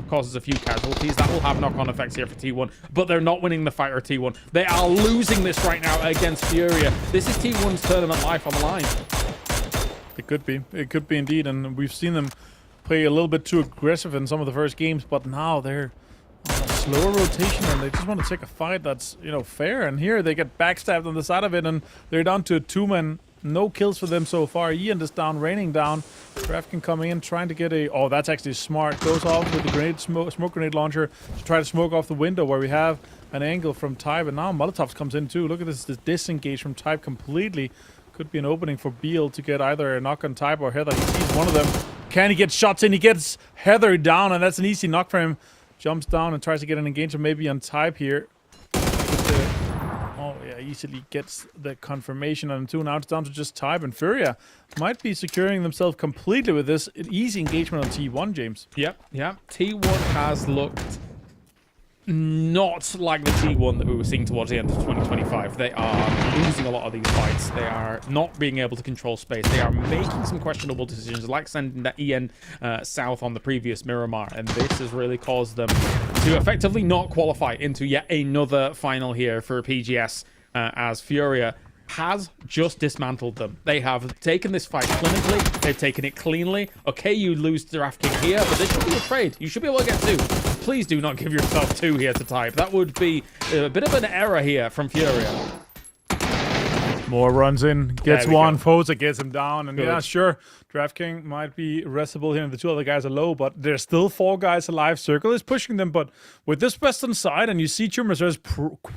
causes a few casualties, that will have knock-on effects here for T1, but they're not winning the fight or T1. They are losing this right now against Furia. This is T1's tournament life on the line. It could be. It could be indeed, and we've seen them play a little bit too aggressive in some of the first games, but now they're on a slower rotation and they just want to take a fight that's, you know, fair. And here they get backstabbed on the side of it, and they're down to a 2-man. No kills for them so far. Ian is down, raining down. Drafkin coming in, trying to get a... Oh, that's actually smart. Goes off with the grenade, smoke grenade launcher to try to smoke off the window where we have an angle from Type. And now Molotovs comes in too. Look at this disengage from Type completely. Could be an opening for Beal to get either a knock on Type or Heather. He sees one of them. Can he get shots in? He gets Heather down, and that's an easy knock for him. Jumps down and tries to get an engagement maybe on Type here. Oh yeah, easily gets the confirmation on 2. Now it's down to just Type, and Furia might be securing themselves completely with this easy engagement on T1, James. Yep. T1 has looked not like the T1 that we were seeing towards the end of 2025. They are losing a lot of these fights. They are not being able to control space. They are making some questionable decisions, like sending that EN south on the previous Miramar, and this has really caused them to effectively not qualify into yet another final here for PGS, as Furia has just dismantled them. They have taken this fight clinically. They've taken it cleanly. Okay, you lose DraftKing here, but they should be afraid. You should be able to get 2. Please do not give yourself 2 here to Type. That would be a bit of an error here from Furia. More runs in, gets one, go. Foza gets him down, and Good. yeah, sure, DraftKing might be restable here, and the 2 other guys are low, but there's still 4 guys alive. Circle is pushing them, but with this western side, and you see Chumazer is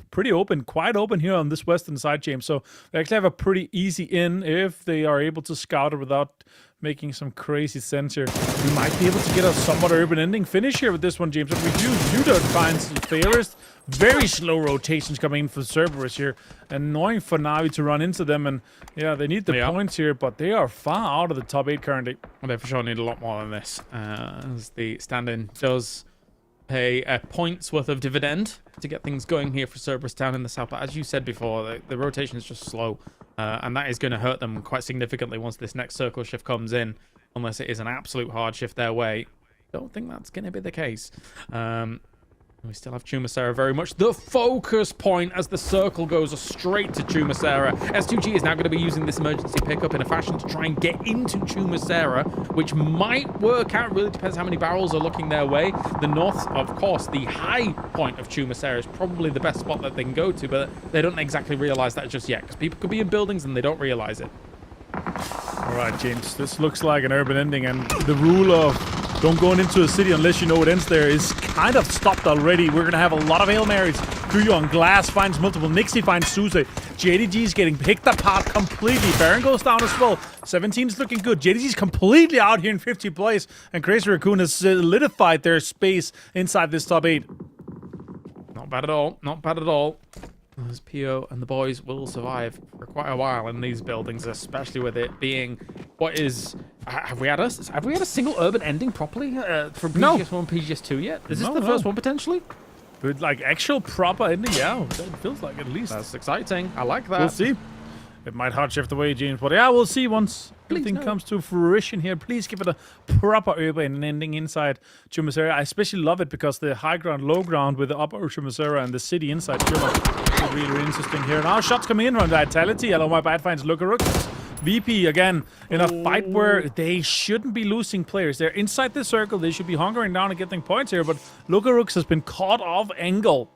pretty open, quite open here on this western side, James, so they actually have a pretty easy in if they are able to scout it without making some crazy sense here. We might be able to get a somewhat urban ending finish here with this one, James. If we do, Judo finds failures. Very slow rotations coming in for Cerberus here. Annoying for Navi to run into them, and yeah, they need the points here, but they are far out of the top 8 currently. Well, they for sure need a lot more than this, as the stand-in does pay a point's worth of dividend to get things going here for Cerberus down in the south. But as you said before, the rotation is just slow, and that is going to hurt them quite significantly once this next circle shift comes in, unless it is an absolute hard shift their way. Don't think that's going to be the case. We still have Chumacera very much the focus point as the circle goes straight to Chumacera. S2G is now going to be using this emergency pickup in a fashion to try and get into Chumacera, which might work out. Really depends how many barrels are looking their way. The north, of course, the high point of Chumacera is probably the best spot that they can go to, but they don't exactly realize that just yet, because people could be in buildings and they don't realize it. All right, James, this looks like an urban ending, and the rule of don't go into a city unless you know it ends there is kind of stopped already. We're going to have a lot of Hail Marys. Kuyo on Glass finds multiple. Nixie finds Suze. JDG is getting picked apart completely. Baron goes down as well. 17 is looking good. JDG is completely out here in 50th place, and Crazy Raccoon has solidified their space inside this top 8. Not bad at all. Not bad at all. As PO and the boys will survive for quite a while in these buildings, especially with it being what is... Have we had a single urban ending properly from PGS 1 PGS 2 yet? Is this the first one potentially? But like actual proper ending, yeah, it feels like at least. That's exciting. I like that. We'll see. It might hard shift away, James, but yeah, we'll see once everything comes to fruition here. Please give it a proper urban ending inside Chumacera. I especially love it because the high ground, low ground with the upper Chumacera and the city inside Chuma is really, really interesting here. Now shots coming in from Vitality. Hello, my bad finds Lukaruk. VP again in a fight where they shouldn't be losing players. They're inside the circle. They should be hunkering down and getting points here, but Lukaruk has been caught off angle.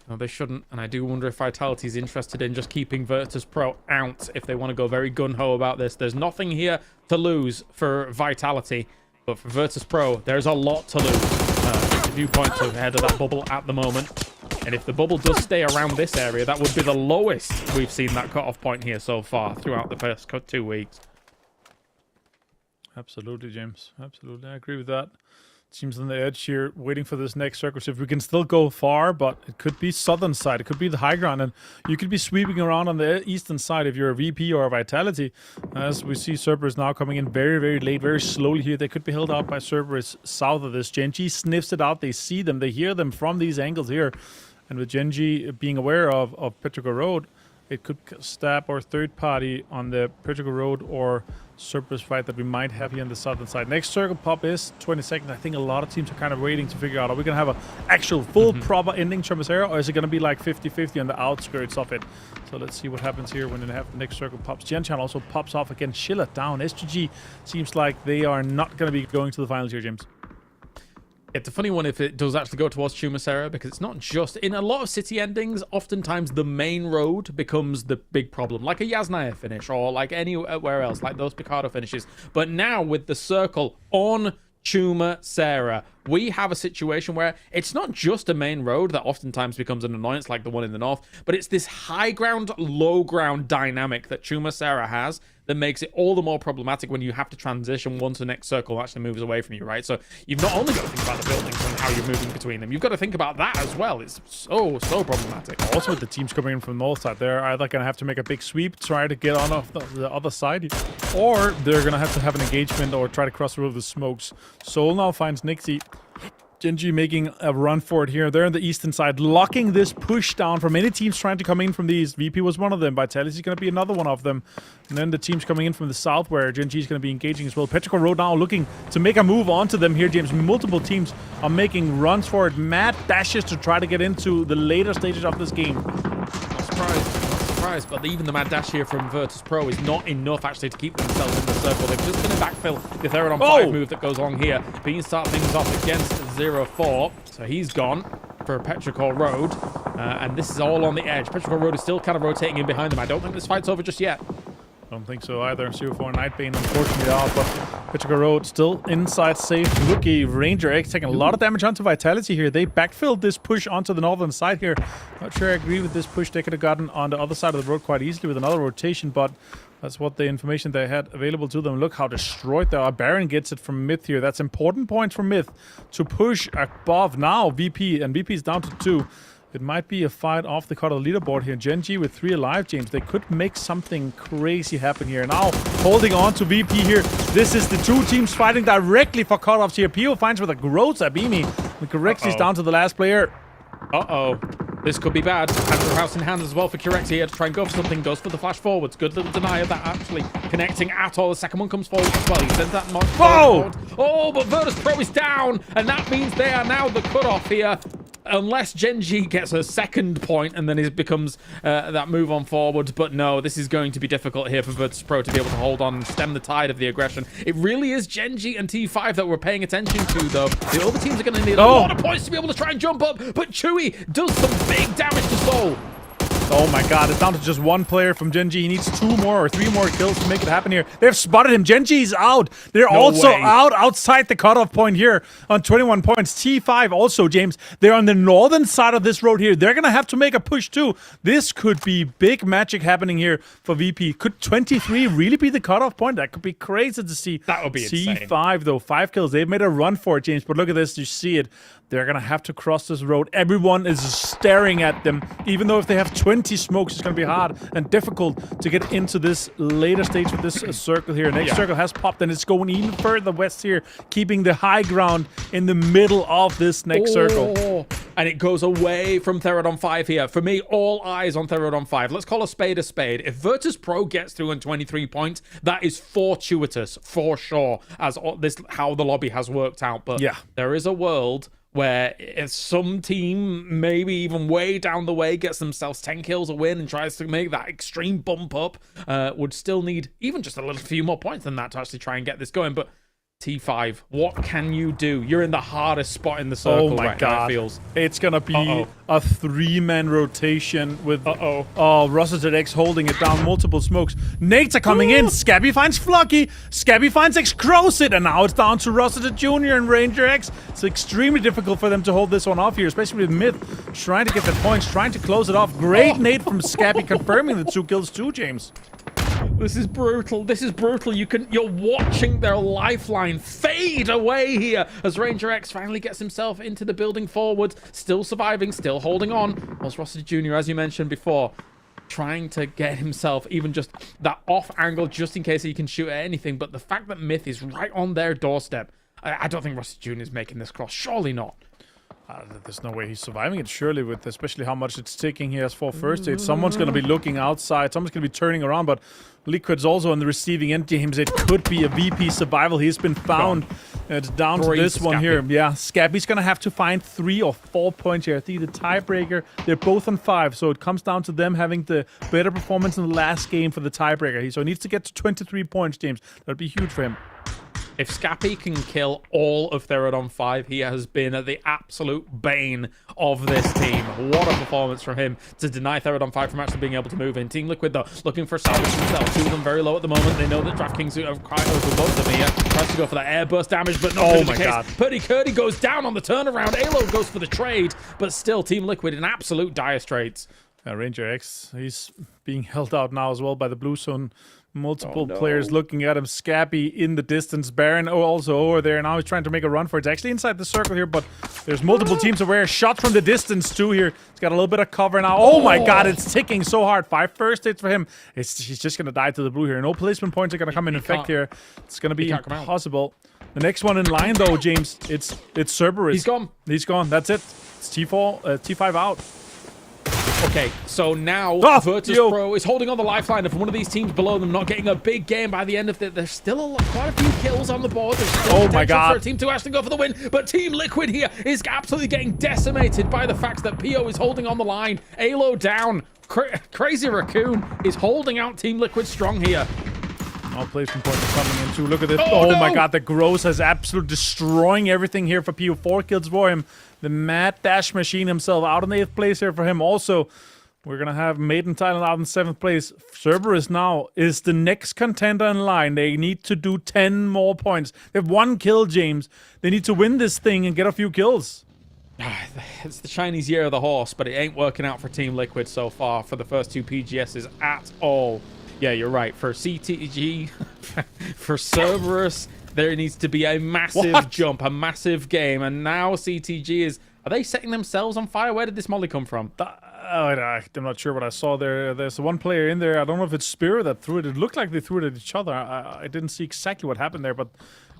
No, they shouldn't, and I do wonder if Vitality is interested in just keeping Virtus Pro out if they want to go very gun-ho about this. There's nothing here to lose for Vitality, but for Virtus Pro, there's a lot to lose. Just a few points ahead of that bubble at the moment, and if the bubble does stay around this area, that would be the lowest we've seen that cut-off point here so far throughout the first 2 weeks. Absolutely, James. Absolutely, I agree with that. Teams on the edge here, waiting for this next circle shift. We can still go far, but it could be southern side. It could be the high ground, and you could be sweeping around on the eastern side if you're a VP or a Vitality. As we see Cerberus now coming in very, very late, very slowly here. They could be held out by Cerberus south of this. Gen G sniffs it out. They see them. They hear them from these angles here. And with Gen G being aware of Petrichor Road, it could stab our third party on the Petrichor Road or Cerberus fight that we might have here on the southern side. Next circle pop is 20 seconds. I think a lot of teams are kind of waiting to figure out, are we going to have an actual full proper ending Chumacera, or is it going to be like 50-50 on the outskirts of it? So let's see what happens here when they have the next circle pops. Gen-Chan also pops off again. Schiller down. SGG seems like they are not going to be going to the finals here, James. It's a funny one if it does actually go towards Chumacera, because it's not just... In a lot of city endings, oftentimes the main road becomes the big problem, like a Yasnaya finish or like anywhere else, like those Picardo finishes. But now with the circle on Chumacera, we have a situation where it's not just a main road that oftentimes becomes an annoyance like the one in the north, but it's this high ground, low ground dynamic that Chumacera has that makes it all the more problematic when you have to transition once the next circle actually moves away from you, right? So you've not only got to think about the buildings and how you're moving between them, you've got to think about that as well. It's so problematic. Also with the teams coming in from the north side, they're either going to have to make a big sweep, try to get on off the other side, or they're going to have an engagement or try to cross the road with smokes. Soul now finds Nixie. Genji making a run for it here. They're on the eastern side, locking this push down from any teams trying to come in from the east. VP was one of them. Vitality is going to be another one of them. And then the teams coming in from the south where Genji is going to be engaging as well. Petrichor Road now looking to make a move onto them here, James. Multiple teams are making runs for it. Mad dashes to try to get into the later stages of this game. Surprised, but even the mad dash here from Virtus Pro is not enough actually to keep themselves in the circle. They're just going to backfill the Therodon 5 move that goes along here. Bean start things off against 0-4, so he's gone for Petrichor Road, and this is all on the edge. Petrichor Road is still kind of rotating in behind them. I don't think this fight's over just yet. Don't think so either. 0-4 Nightbane unfortunately out, but Petrichor Road still inside safe. Rookie Ranger X taking a lot of damage onto Vitality here. They backfilled this push onto the northern side here. Not sure I agree with this push. They could have gotten on the other side of the road quite easily with another rotation, but that's what the information they had available to them. Look how destroyed they are. Baron gets it from Myth here. That's important points for Myth to push above now VP, and VP is down to 2. It might be a fight off the cut of the leaderboard here. Gen G with 3 alive, James. They could make something crazy happen here. Now, holding on to VP here. This is the 2 teams fighting directly for cutoffs here. Pio finds with a gross Abimi. And Corexy's down to the last player. This could be bad. Panther House in hand as well for Corexy here to try and go for something. Goes for the flash forwards. Good little deny of that actually connecting at all. The second one comes forward as well. He sends that mark forward. Oh, but Virtus Pro is down. And that means they are now the cutoff here. Unless Gen G gets a second point and then it becomes that move on forward. But no, this is going to be difficult here for Virtus Pro to be able to hold on and stem the tide of the aggression. It really is Gen G and T5 that we're paying attention to, though. The other teams are going to need a lot of points to be able to try and jump up. But Chewy does some big damage to Soul. Oh my god, it's down to just 1 player from Gen G. He needs 2 more or 3 more kills to make it happen here. They've spotted him. Gen G's out. They're also outside the cutoff point here on 21 points. T5 also, James. They're on the northern side of this road here. They're going to have to make a push too. This could be big magic happening here for VP. Could 23 really be the cutoff point? That could be crazy to see. That would be insane. T5 though, 5 kills. They've made a run for it, James. But look at this. You see it. They're going to have to cross this road. Everyone is staring at them. Even though if they have 20 smokes, it's going to be hard and difficult to get into this later stage of this circle here. Next circle has popped, and it's going even further west here, keeping the high ground in the middle of this next circle. And it goes away from Therodon 5 here. For me, all eyes on Therodon 5. Let's call a spade a spade. If Virtus Pro gets through on 23 points, that is fortuitous, for sure, as this how the lobby has worked out. But there is a world where if some team, maybe even way down the way, gets themselves 10 kills a win and tries to make that extreme bump up, would still need even just a little few more points than that to actually try and get this going. But T5, what can you do? You're in the hardest spot in the circle right now, it feels. It's going to be a 3-man rotation with Rusted X holding it down, multiple smokes. Nates are coming in. Scabby finds Flocky. Scabby finds X-Crowsit, and now it's down to Rusted Jr. and Ranger X. It's extremely difficult for them to hold this one off here, especially with Myth trying to get the points, trying to close it off. Great nade from Scabby confirming the 2 kills too, James. This is brutal. This is brutal. You're watching their lifeline fade away here as Ranger X finally gets himself into the building forward, still surviving, still holding on. Whilst Rossi Jr., as you mentioned before, trying to get himself even just that off angle just in case he can shoot at anything. But the fact that Myth is right on their doorstep, I don't think Rossi Jr. is making this cross. Surely not. There's no way he's surviving it, surely, with especially how much it's ticking. He has 4 first aid. Someone's going to be looking outside. Someone's going to be turning around, but Liquid's also on the receiving end, James. It could be a VP survival. He's been found. It's down to this one here. Yeah, Scappy's going to have to find 3 or 4 points here. I think the tiebreaker, they're both on 5, so it comes down to them having the better performance in the last game for the tiebreaker. So he needs to get to 23 points, James. That would be huge for him. If Scappy can kill all of Therod on 5, he has been the absolute bane of this team. What a performance from him to deny Therod on 5 from actually being able to move in. Team Liquid, though, looking for salvage themselves. 2 of them very low at the moment. They know that DraftKings are quite over both of them here. Tries to go for that airburst damage, but not oh in my the case. God. Purdy Curdy goes down on the turnaround. Alo goes for the trade, but still Team Liquid in absolute dire straits. Ranger X, he's being held out now as well by the blue zone. Multiple players looking at him. Scappy in the distance. Baron also over there. Now he's trying to make a run for it. It's actually inside the circle here, but there's multiple teams aware. Shot from the distance too here. He's got a little bit of cover now. Oh my God, it's ticking so hard. 5 first hits for him. He's just going to die to the blue here. No placement points are going to come in effect here. It's going to be impossible. The next one in line though, James, it's Cerberus. He's gone. He's gone. That's it. It's T5 out. Okay, so now Virtus Pro is holding on the lifeline of one of these teams below them, not getting a big game by the end of it. There's still quite a few kills on the board. There's still potential for a team to actually go for the win, but Team Liquid here is absolutely getting decimated by the fact that PO is holding on the line. Alo down. Crazy Raccoon is holding out Team Liquid strong here. No placement points are coming in too. Look at this. Oh my God, the Gross is absolutely destroying everything here for PO. 4 kills for him. The Mad Dash Machine himself out in 8th place here for him. Also, we're going to have Maiden Thailand out in 7th place. Cerberus now is the next contender in line. They need to do 10 more points. They have 1 kill, James. They need to win this thing and get a few kills. It's the Chinese year of the horse, but it ain't working out for Team Liquid so far for the first 2 PGSs at all. Yeah, you're right. For CTG, for Cerberus, there needs to be a massive jump, a massive game. And now CTG is... Are they setting themselves on fire? Where did this molly come from? I'm not sure what I saw there. There's one player in there. I don't know if it's Spear that threw it. It looked like they threw it at each other. I didn't see exactly what happened there. But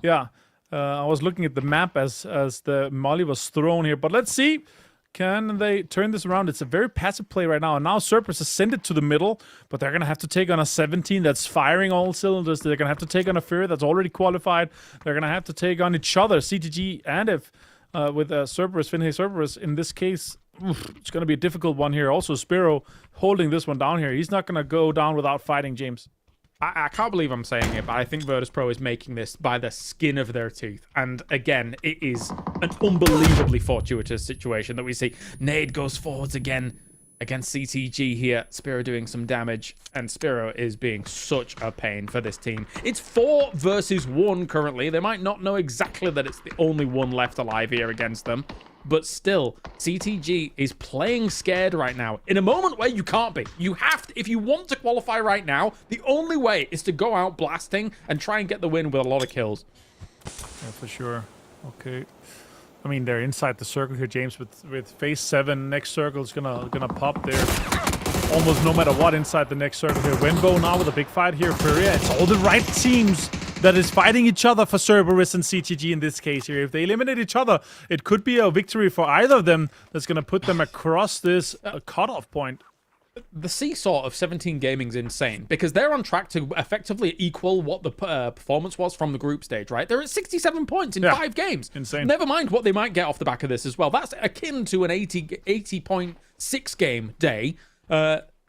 yeah, I was looking at the map as the molly was thrown here. But let's see. Can they turn this around? It's a very passive play right now. And now Cerberus has sent it to the middle, but they're going to have to take on a 17 that's firing all cylinders. They're going to have to take on a Fury that's already qualified. They're going to have to take on each other, CTG and if with Cerberus, Finhay Cerberus. In this case, it's going to be a difficult one here. Also, Spiro holding this one down here. He's not going to go down without fighting, James. I can't believe I'm saying it, but I think Virtus Pro is making this by the skin of their teeth. And again, it is an unbelievably fortuitous situation that we see. Nade goes forwards again against CTG here. Spiro doing some damage, and Spiro is being such a pain for this team. It's 4 versus 1 currently. They might not know exactly that it's the only one left alive here against them. But still, CTG is playing scared right now in a moment where you can't be. You have to, if you want to qualify right now, the only way is to go out blasting and try and get the win with a lot of kills. Yeah, for sure. Okay. I mean, they're inside the circle here, James, with phase 7. Next circle is gonna pop there. Almost no matter what inside the next circle here. Wenbo now with a big fight here. Furia, it's all the right teams that is fighting each other for Cerberus and CTG in this case here. If they eliminate each other, it could be a victory for either of them that's going to put them across this cutoff point. The seesaw of 17 Gaming's insane because they're on track to effectively equal what the performance was from the group stage, right? They're at 67 points in 5 games. Insane. Never mind what they might get off the back of this as well. That's akin to an 80.6 game day.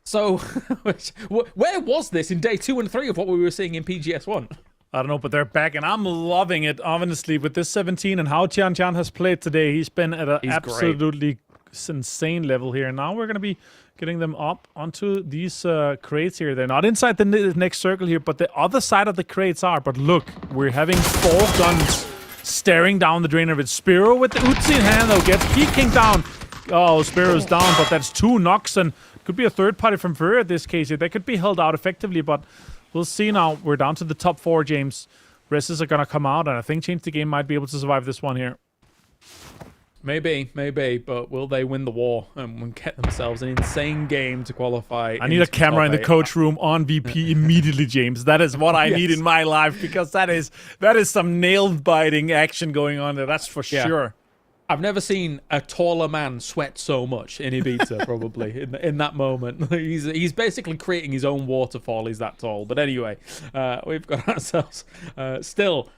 So where was this in day 2 and 3 of what we were seeing in PGS 1? I don't know, but they're back, and I'm loving it, honestly, with this 17 and how Tian Tian has played today. He's been at an absolutely insane level here. Now we're going to be getting them up onto these crates here. They're not inside the next circle here, but the other side of the crates are. But look, we're having 4 guns staring down the drain of it. Spiro with the Uzi in hand, though, gets peeking down. Oh, Spiro's down, but that's 2 knocks, and could be a third party from Fury at this case here. They could be held out effectively, but We'll see now. We're down to the top 4, James. Resses are going to come out, and I think Change the Game might be able to survive this one here. Maybe, but will they win the war and get themselves an insane game to qualify? I need a camera in the coach room on VP immediately, James. That is what I need in my life, because that is some nail-biting action going on there. That's for sure. I've never seen a taller man sweat so much in Ibiza, probably, in that moment. He's basically creating his own waterfall. He's that tall. But anyway, we've got ourselves still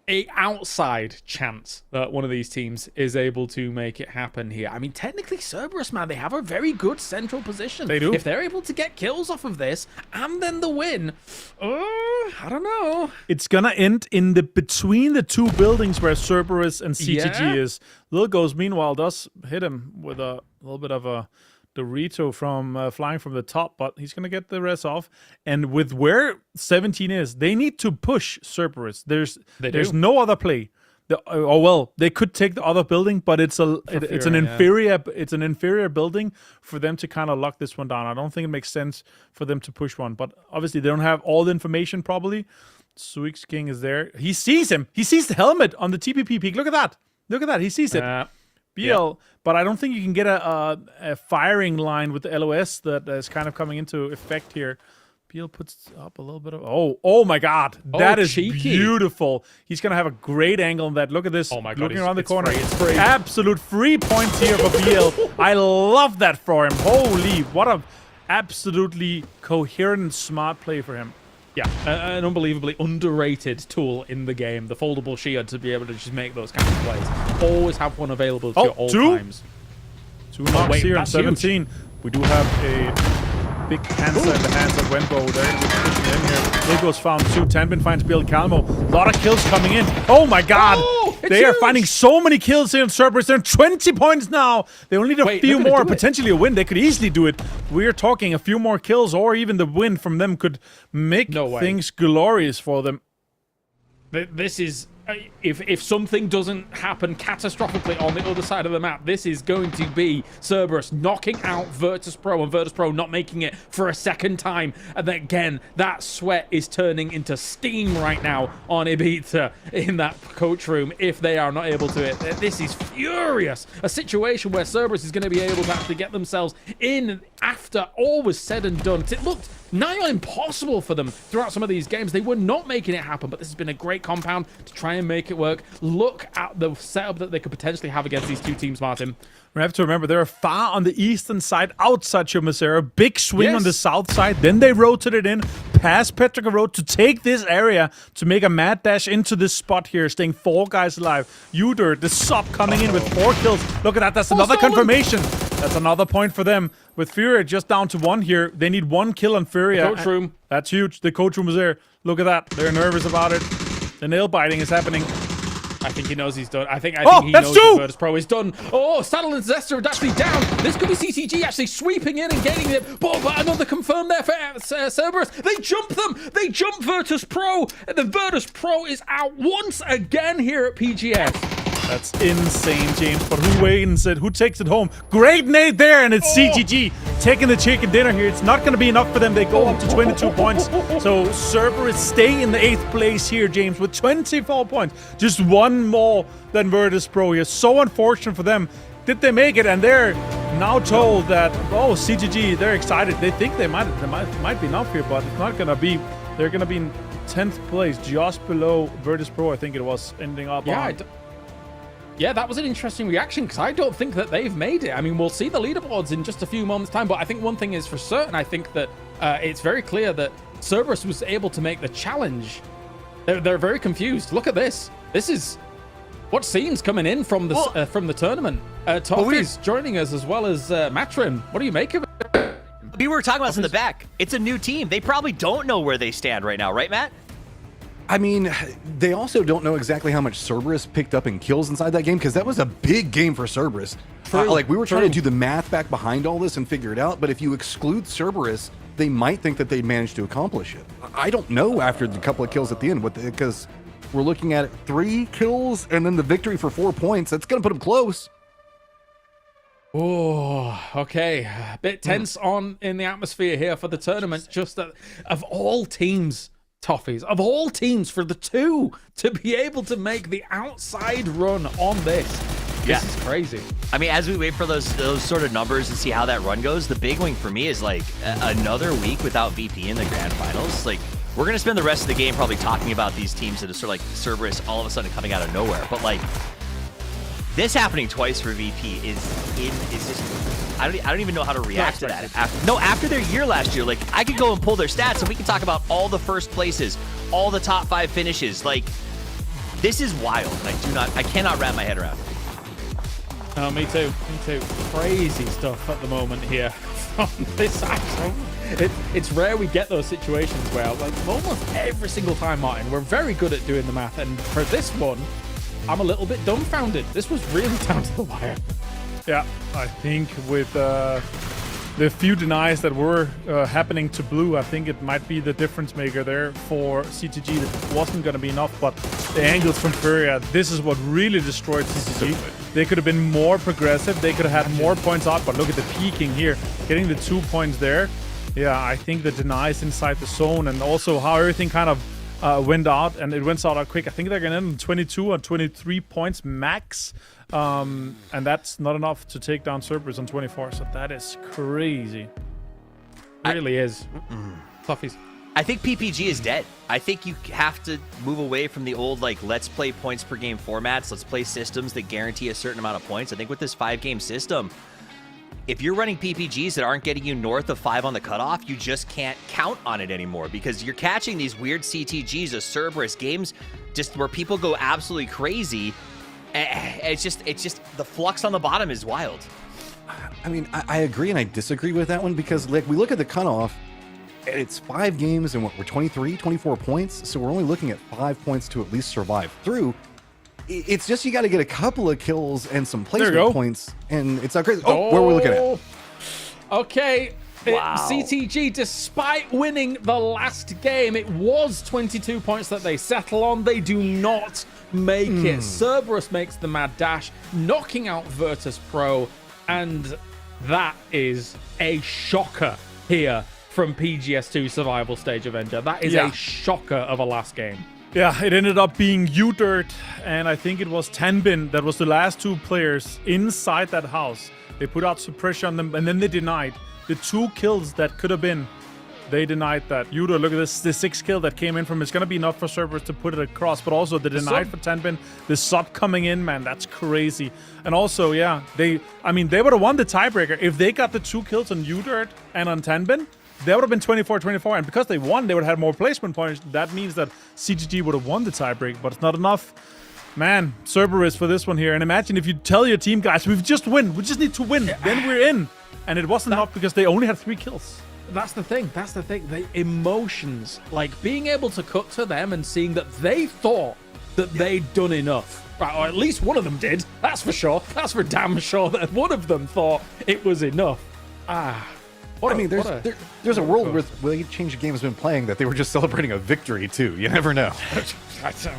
a outside chance that one of these teams is able to make it happen here. I mean, technically, Cerberus, man, they have a very good central position. They do. If they're able to get kills off of this and then the win, I don't know. It's gonna end in between the 2 buildings where Cerberus and CTG is. Lilgos, meanwhile, does hit him with a little bit of a Dorito from flying from the top, but he's going to get the rest off. And with where 17 is, they need to push Cerberus. There's no other play. They could take the other building, but it's an inferior building for them to kind of lock this one down. I don't think it makes sense for them to push one, but obviously they don't have all the information probably. Suix King is there. He sees him. He sees the helmet on the TPP peak. Look at that. Look at that. He sees it. BL, but I don't think you can get a firing line with the LOS that is kind of coming into effect here. BL puts up a little bit of... Oh my God. That is cheeky. Beautiful. He's going to have a great angle on that. Look at this. Oh my God. Looking around the corner. Free. It's free. Absolute free points here for BL. I love that for him. Holy, what a absolutely coherent and smart play for him. Yeah, an unbelievably underrated tool in the game, the foldable shield, to be able to just make those kind of plays. Always have one available to you at all times. 2 knocks here in 17. Huge. We do have a big cancer in the hands of Wenbo. They're going to be pushing in here. Lilgos found 2. Tanbin finds Bill Calmo. A lot of kills coming in. Oh my God! They are finding so many kills here in Cerberus. They're 20 points now. They only need a few more, potentially a win. They could easily do it. We're talking a few more kills, or even the win from them could make things glorious for them. This is... If something doesn't happen catastrophically on the other side of the map, this is going to be Cerberus knocking out Virtus Pro, and Virtus Pro not making it for a second time. And then again, that sweat is turning into steam right now on Ibiza in that coach room if they are not able to. This is furious. A situation where Cerberus is going to be able to actually get themselves in after all was said and done. It looked nigh on impossible for them throughout some of these games. They were not making it happen, but this has been a great compound to try and make it work. Look at the setup that they could potentially have against these 2 teams, Martin. We have to remember they're far on the eastern side outside Chumacera. Big swing on the south side. Then they rotated in past Petrica Road to take this area to make a mad dash into this spot here, staying 4 guys alive. Uder, the sub coming in with 4 kills. Look at that. That's another confirmation. That's another point for them. With Furia just down to 1 here. They need 1 kill on Furia. The coach room. That's huge. The coach room is there. Look at that. They're nervous about it. The nail biting is happening. I think he knows he's done. I think he knows the Virtus Pro is done. Oh, Saddle and Zester are actually down. This could be CCG actually sweeping in and getting it. But another confirmed there for Cerberus. They jump them. They jump Virtus Pro. And the Virtus Pro is out once again here at PGS. That's insane, James. But who wins it? Who takes it home? Great nade there, and it's CGG taking the chicken dinner here. It's not going to be enough for them. They go up to 22 points. So Cerberus stay in the 8th place here, James, with 24 points. Just 1 more than Virtus Pro here. So unfortunate for them. Did they make it? And they're now told that, CGG, they're excited. They think they might be enough here, but it's not going to be. They're going to be in 10th place, just below Virtus Pro, I think it was, ending up on. Yeah, that was an interesting reaction, because I don't think that they've made it. I mean, we'll see the leaderboards in just a few moments' time, but I think one thing is for certain. I think that it's very clear that Cerberus was able to make the challenge. They're very confused. Look at this. This is what scenes coming in from the tournament. Toffee's joining us as well as Matrim. What do you make of it? We were talking about this in the back. It's a new team. They probably don't know where they stand right now, right, Matt? I mean, they also don't know exactly how much Cerberus picked up in kills inside that game, because that was a big game for Cerberus. Like, we were trying to do the math back behind all this and figure it out, but if you exclude Cerberus, they might think that they'd managed to accomplish it. I don't know after the couple of kills at the end, because we're looking at 3 kills and then the victory for 4 points. That's going to put them close. Oh, okay. A bit tense on in the atmosphere here for the tournament. Just that, of all teams, Toffees, of all teams, for the two to be able to make the outside run on this. This is crazy. I mean, as we wait for those sort of numbers and see how that run goes, the big wing for me is like another week without VP in the grand finals. Like, we're going to spend the rest of the game probably talking about these teams that are sort of like Cerberus all of a sudden coming out of nowhere. But like, this happening twice for VP is just, I don't even know how to react to that. After their year last year, like, I could go and pull their stats and we can talk about all the first places, all the top 5 finishes. Like, this is wild. I cannot wrap my head around it. Oh, me too. Crazy stuff at the moment here from this side. It's rare we get those situations where, like, almost every single time, Martin, we're very good at doing the math. And for this one, I'm a little bit dumbfounded. This was really down to the wire. Yeah, I think with the few denies that were happening to blue, I think it might be the difference maker there for CTG. That wasn't going to be enough, but the angles from Furia, this is what really destroyed CTG. They could have been more progressive. They could have had more points out, but look at the peaking here. Getting the 2 points there. Yeah, I think the denies inside the zone and also how everything kind of went out, and it went out quick. I think they're going to end on 22 or 23 points max. And that's not enough to take down Cerberus on 24, so that is crazy. It really is. Toughies. I think PPG is dead. I think you have to move away from the old, like, let's play points per game formats. Let's play systems that guarantee a certain amount of points. I think with this 5-game system, if you're running PPGs that aren't getting you north of 5 on the cutoff, you just can't count on it anymore because you're catching these weird CTGs of Cerberus games just where people go absolutely crazy. It's just the flux on the bottom is wild. I mean, I agree and I disagree with that one because, like, we look at the cutoff, it's 5 games and we're 23, 24 points, so we're only looking at 5 points to at least survive through. It's just you got to get a couple of kills and some placement points, and it's not crazy. Oh, where are we looking at? Okay. CTG, despite winning the last game, it was 22 points that they settle on. They do not make it. Cerberus makes the mad dash, knocking out Virtus Pro, and that is a shocker here from PGS2 Survival Stage Avenger. That is a shocker of a last game. Yeah, it ended up being U-Dirt, and I think it was Tanbin that was the last 2 players inside that house. They put out some pressure on them, and then they denied. The 2 kills that could have been, they denied that. U-Dirt, look at this, the 6 kill that came in from, it's going to be enough for Cerberus to put it across, but also the denied for Tanbin, the sub coming in, man, that's crazy. And also, yeah, they would have won the tiebreaker. If they got the 2 kills on U-Dirt and on Tanbin, they would have been 24-24, and because they won, they would have had more placement points. That means that CGG would have won the tiebreak, but it's not enough. Man, Cerberus for this one here. And imagine if you tell your team, guys, we just need to win, then we're in. And it wasn't enough because they only had 3 kills. That's the thing. The emotions, like being able to cut to them and seeing that they thought that they'd done enough. Right, or at least one of them did. That's for sure. That's for damn sure that one of them thought it was enough. There's a world where the Change Game has been playing that they were just celebrating a victory too. You never know.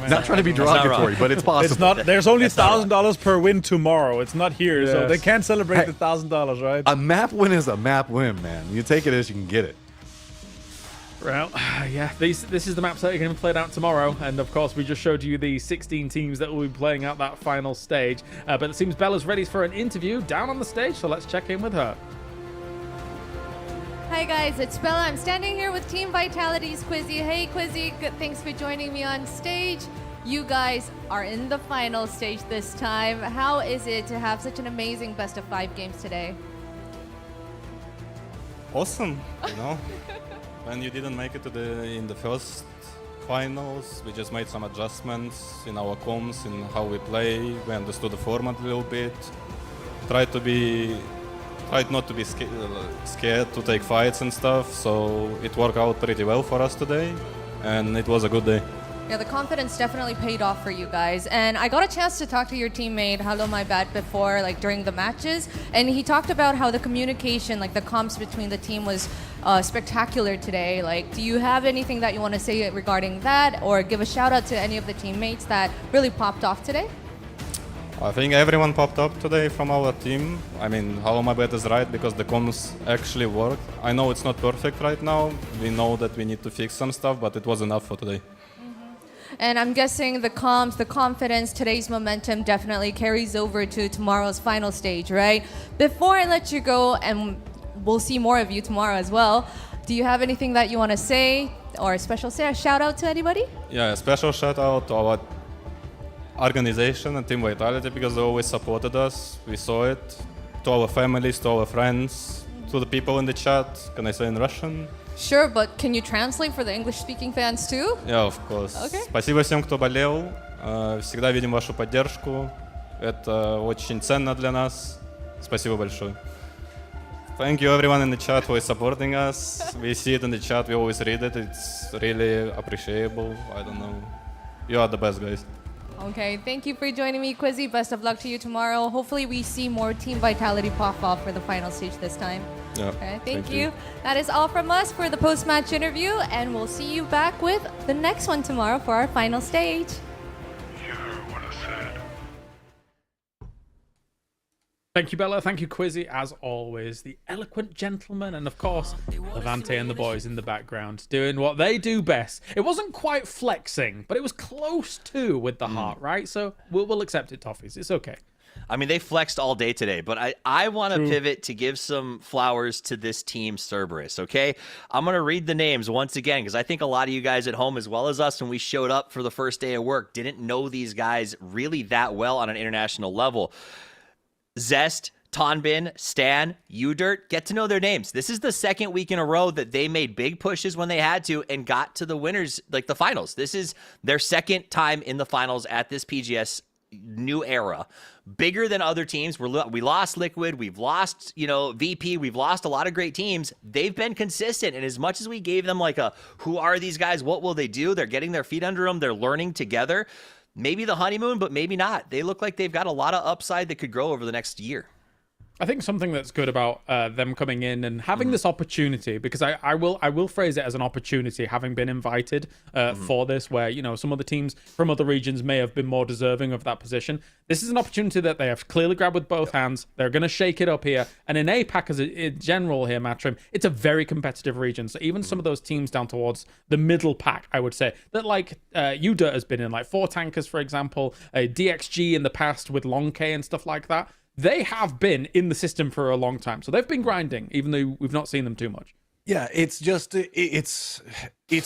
Not trying to be derogatory, but it's possible. It's not. There's only $1,000 per win tomorrow. It's not here, so they can't celebrate the $1,000, right? A map win is a map win, man. You take it as you can get it. Well, yeah, this is the maps that are going to be played out tomorrow, and of course we just showed you the 16 teams that will be playing out that final stage. But it seems Bella's ready for an interview down on the stage, so let's check in with her. Hi guys, it's Bella. I'm standing here with Team Vitality's Quizzy. Hey Quizzy, good, thanks for joining me on stage. You guys are in the final stage this time. How is it to have such an amazing best of 5 games today? Awesome, you know. When you didn't make it in the first finals, we just made some adjustments in our comms, in how we play. We understood the format a little bit. Tried not to be scared to take fights and stuff, so it worked out pretty well for us today, and it was a good day. Yeah, the confidence definitely paid off for you guys. And I got a chance to talk to your teammate, Hello My Bad, before, like during the matches, and he talked about how the communication, like the comms between the team was spectacular today. Like, do you have anything that you want to say regarding that, or give a shout out to any of the teammates that really popped off today? I think everyone popped up today from our team. I mean, how my bet is right because the comms actually worked. I know it's not perfect right now. We know that we need to fix some stuff, but it was enough for today. And I'm guessing the comms, the confidence, today's momentum definitely carries over to tomorrow's final stage, right? Before I let you go, and we'll see more of you tomorrow as well, do you have anything that you want to say or a shout out to anybody? Yeah, a special shout out to our organization and Team Vitality because they always supported us. We saw it. To our families, to our friends, to the people in the chat. Can I say in Russian? Sure, but can you translate for the English-speaking fans too? Yeah, of course. Okay. Спасибо всем, кто болел. Всегда видим вашу поддержку. Это очень ценно для нас. Спасибо большое. Thank you everyone in the chat who is supporting us. We see it in the chat, we always read it. It's really appreciable. I don't know. You are the best, guys. Okay, thank you for joining me, Quizzy. Best of luck to you tomorrow. Hopefully we see more Team Vitality pop off for the final stage this time. Yeah. Okay, thank you. That is all from us for the post-match interview, and we'll see you back with the next one tomorrow for our final stage. Thank you, Bella. Thank you, Quizzy. As always, the eloquent gentleman, and of course, Levante and the boys in the background doing what they do best. It wasn't quite flexing, but it was close to with the heart, right? So we'll accept it, Toffees. It's okay. I mean, they flexed all day today, but I want to pivot to give some flowers to this team, Cerberus, okay? I'm going to read the names once again because I think a lot of you guys at home, as well as us, when we showed up for the first day of work, didn't know these guys really that well on an international level. Zest, Tonbin, Stan, Udirt, get to know their names. This is the second week in a row that they made big pushes when they had to and got to the winners, like the finals. This is their second time in the finals at this PGS new era. Bigger than other teams. We lost Liquid. We've lost, VP. We've lost a lot of great teams. They've been consistent. And as much as we gave them like who are these guys? What will they do? They're getting their feet under them. They're learning together. Maybe the honeymoon, but maybe not. They look like they've got a lot of upside that could grow over the next year. I think something that's good about them coming in and having this opportunity, because I will phrase it as an opportunity, having been invited for this, where some other teams from other regions may have been more deserving of that position. This is an opportunity that they have clearly grabbed with both hands. They're going to shake it up here, and in APAC as in general here, Matrim, it's a very competitive region. So even some of those teams down towards the middle pack, I would say that like Udirt has been in, like 4 Tankers, for example, DXG in the past with Long K and stuff like that. They have been in the system for a long time. So they've been grinding, even though we've not seen them too much. Yeah, it's just, it's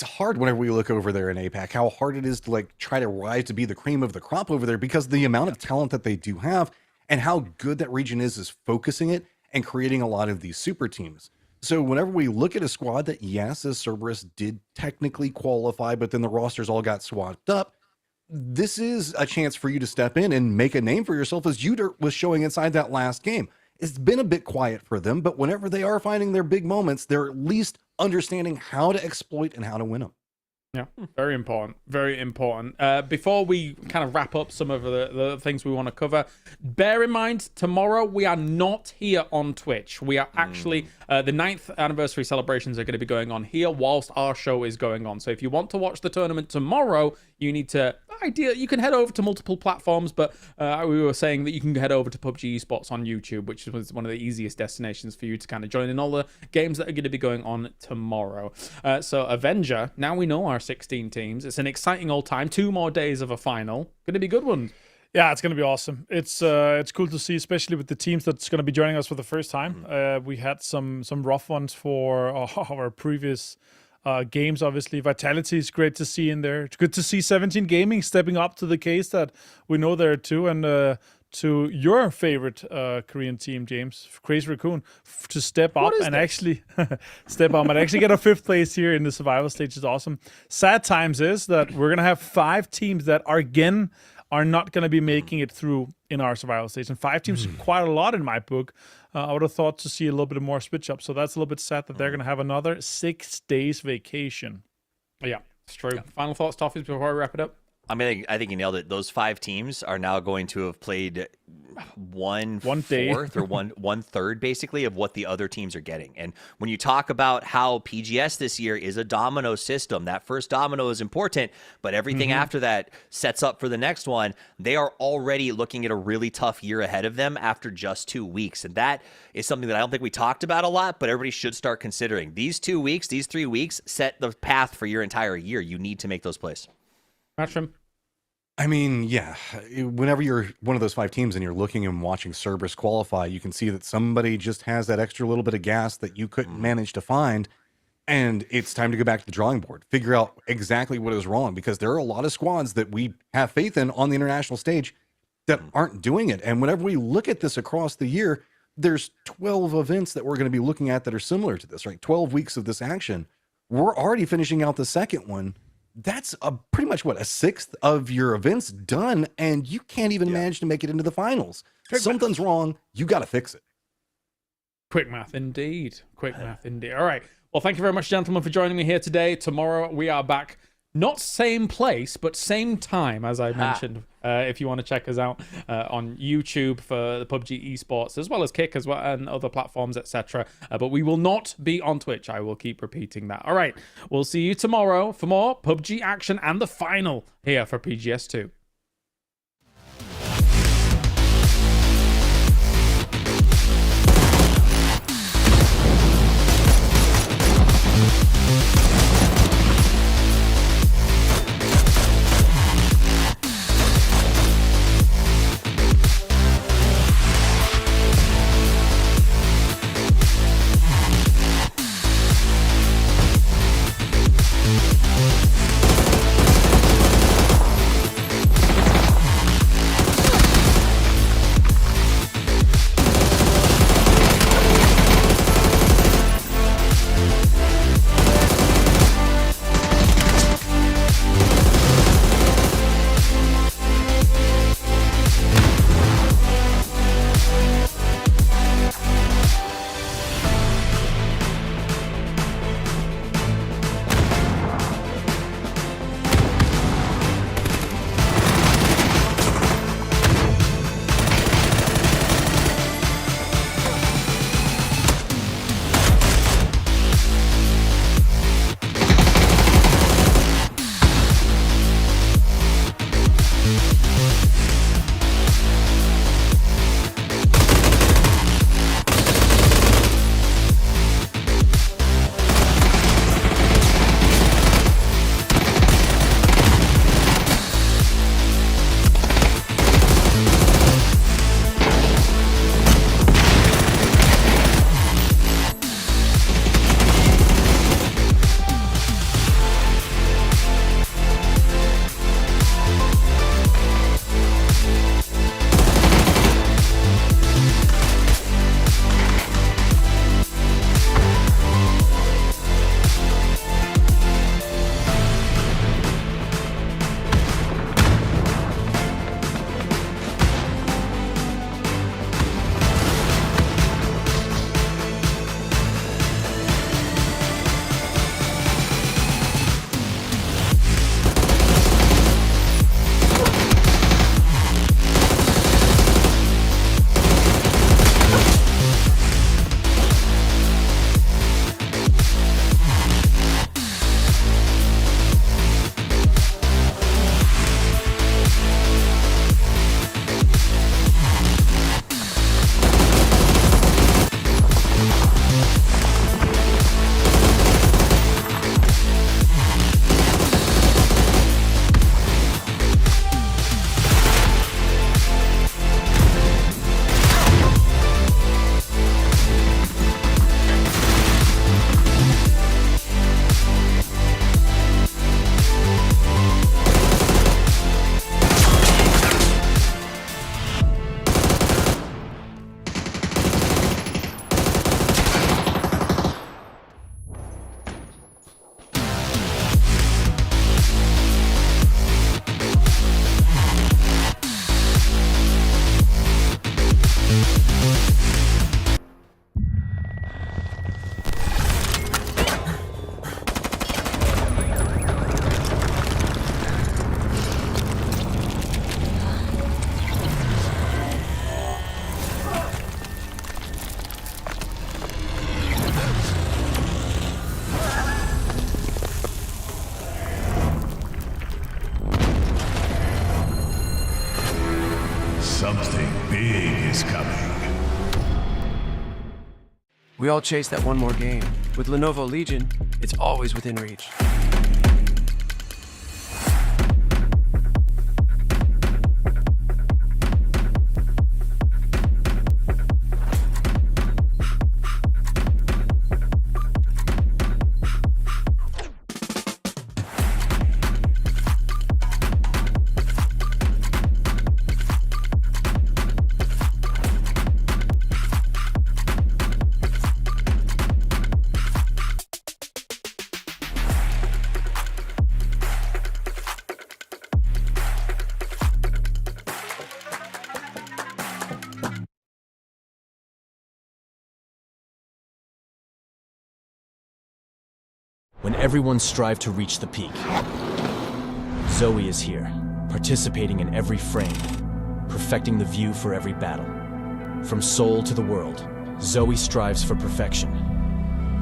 hard whenever we look over there in APAC, how hard it is to like try to rise to be the cream of the crop over there because the amount of talent that they do have and how good that region is focusing it and creating a lot of these super teams. So whenever we look at a squad that, yes, as Cerberus did technically qualify, but then the rosters all got swapped up, this is a chance for you to step in and make a name for yourself, as Udirt was showing inside that last game. It's been a bit quiet for them, but whenever they are finding their big moments, they're at least understanding how to exploit and how to win them. Yeah, very important. Very important. Before we kind of wrap up some of the things we want to cover, bear in mind, tomorrow we are not here on Twitch. We are actually, the 9th anniversary celebrations are going to be going on here whilst our show is going on. So if you want to watch the tournament tomorrow, you need to, you can head over to multiple platforms, but we were saying that you can head over to PUBG Esports on YouTube, which is one of the easiest destinations for you to kind of join in all the games that are going to be going on tomorrow. So Avenger, now we know our 16 teams. It's an exciting old time. 2 more days of a final. Going to be good ones. Yeah, it's going to be awesome. It's cool to see, especially with the teams that's going to be joining us for the first time. We had some rough ones for our previous games, obviously. Vitality is great to see in there. It's good to see 17 Gaming stepping up to the case that we know there too, and to your favorite Korean team, James, Crazy Raccoon, to step up and actually get a 5th place here in the survival stage is awesome. Sad times is that we're going to have 5 teams that are not going to be making it through in our survival stage. And 5 teams is quite a lot in my book. I would have thought to see a little bit more switch up. So that's a little bit sad that they're going to have another 6 days vacation. Yeah, it's true. Yeah. Final thoughts, Toffees, before we wrap it up? I mean, I think you nailed it. Those 5 teams are now going to have played 1/4 or 1/3 basically of what the other teams are getting. And when you talk about how PGS this year is a domino system, that first domino is important, but everything after that sets up for the next one. They are already looking at a really tough year ahead of them after just 2 weeks. And that is something that I don't think we talked about a lot, but everybody should start considering. These 2 weeks, these 3 weeks set the path for your entire year. You need to make those plays. Matchroom. I mean, yeah, whenever you're one of those 5 teams and you're looking and watching Cerberus qualify, you can see that somebody just has that extra little bit of gas that you couldn't manage to find. And it's time to go back to the drawing board, figure out exactly what is wrong, because there are a lot of squads that we have faith in on the international stage that aren't doing it. And whenever we look at this across the year, there's 12 events that we're going to be looking at that are similar to this, right? 12 weeks of this action. We're already finishing out the second one. That's pretty much what, a sixth of your events done, and you can't even manage to make it into the finals. Something's wrong. You got to fix it. Quick math indeed. Quick math indeed. All right. Well, thank you very much, gentlemen, for joining me here today. Tomorrow we are back. Not same place, but same time, as I mentioned. If you want to check us out on YouTube for the PUBG Esports, as well as Kick as well, and other platforms, etc. But we will not be on Twitch. I will keep repeating that. All right. We'll see you tomorrow for more PUBG action and the final here for PGS 2. Something big is coming. We all chase that one more game. With Lenovo Legion, it's always within reach. When everyone strive to reach the peak, Zoe is here, participating in every frame, perfecting the view for every battle. From Seoul to the world, Zoe strives for perfection,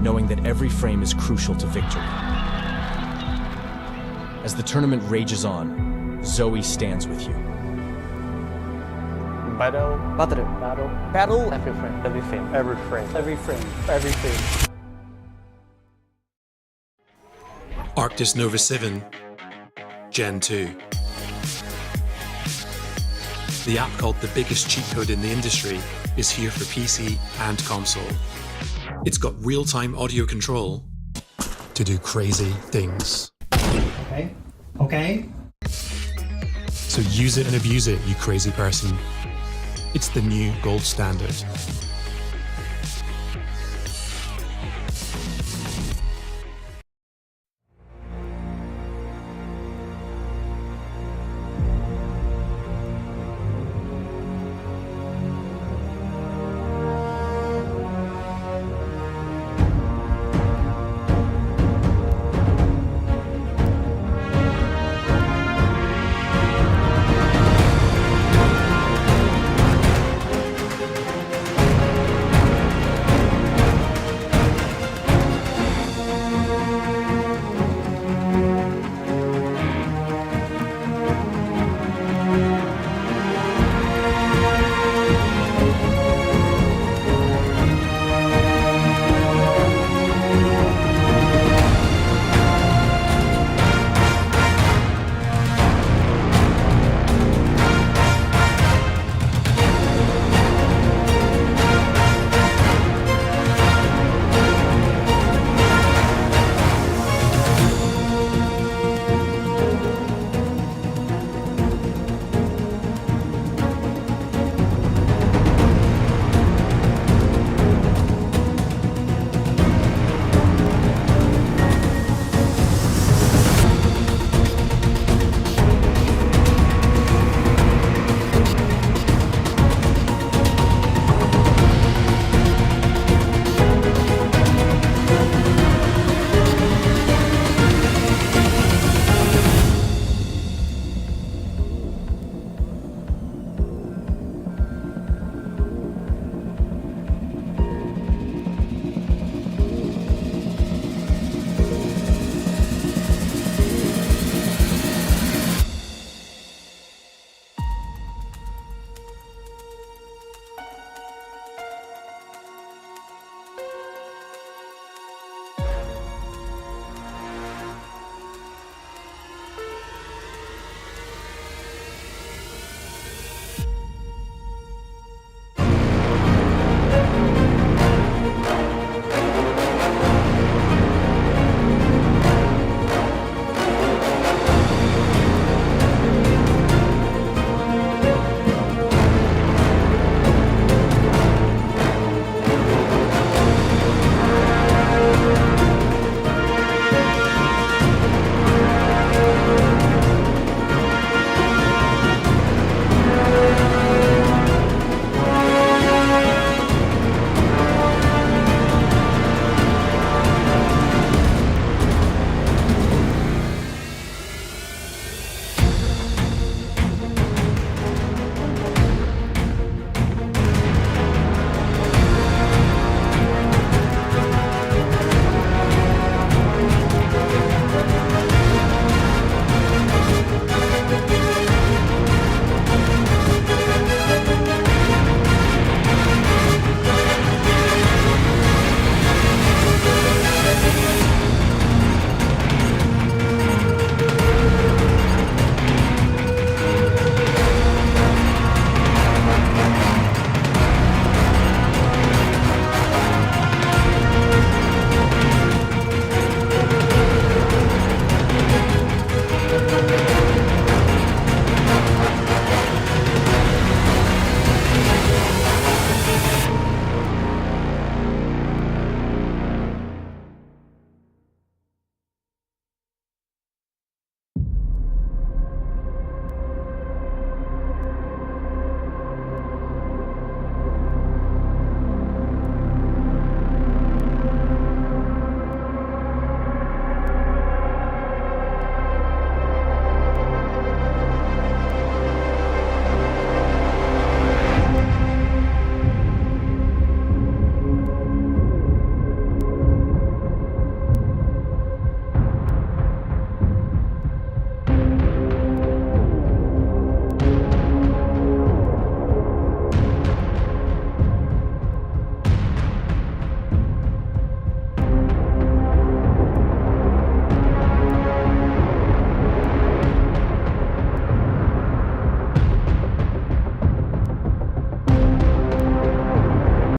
knowing that every frame is crucial to victory. As the tournament rages on, Zoe stands with you. Battle. Every frame. Every frame. Every frame. Every frame. Every frame. Arctis Nova 7 Gen 2. The app called the biggest cheat code in the industry is here for PC and console. It's got real-time audio control to do crazy things. Okay. So use it and abuse it, you crazy person. It's the new gold standard.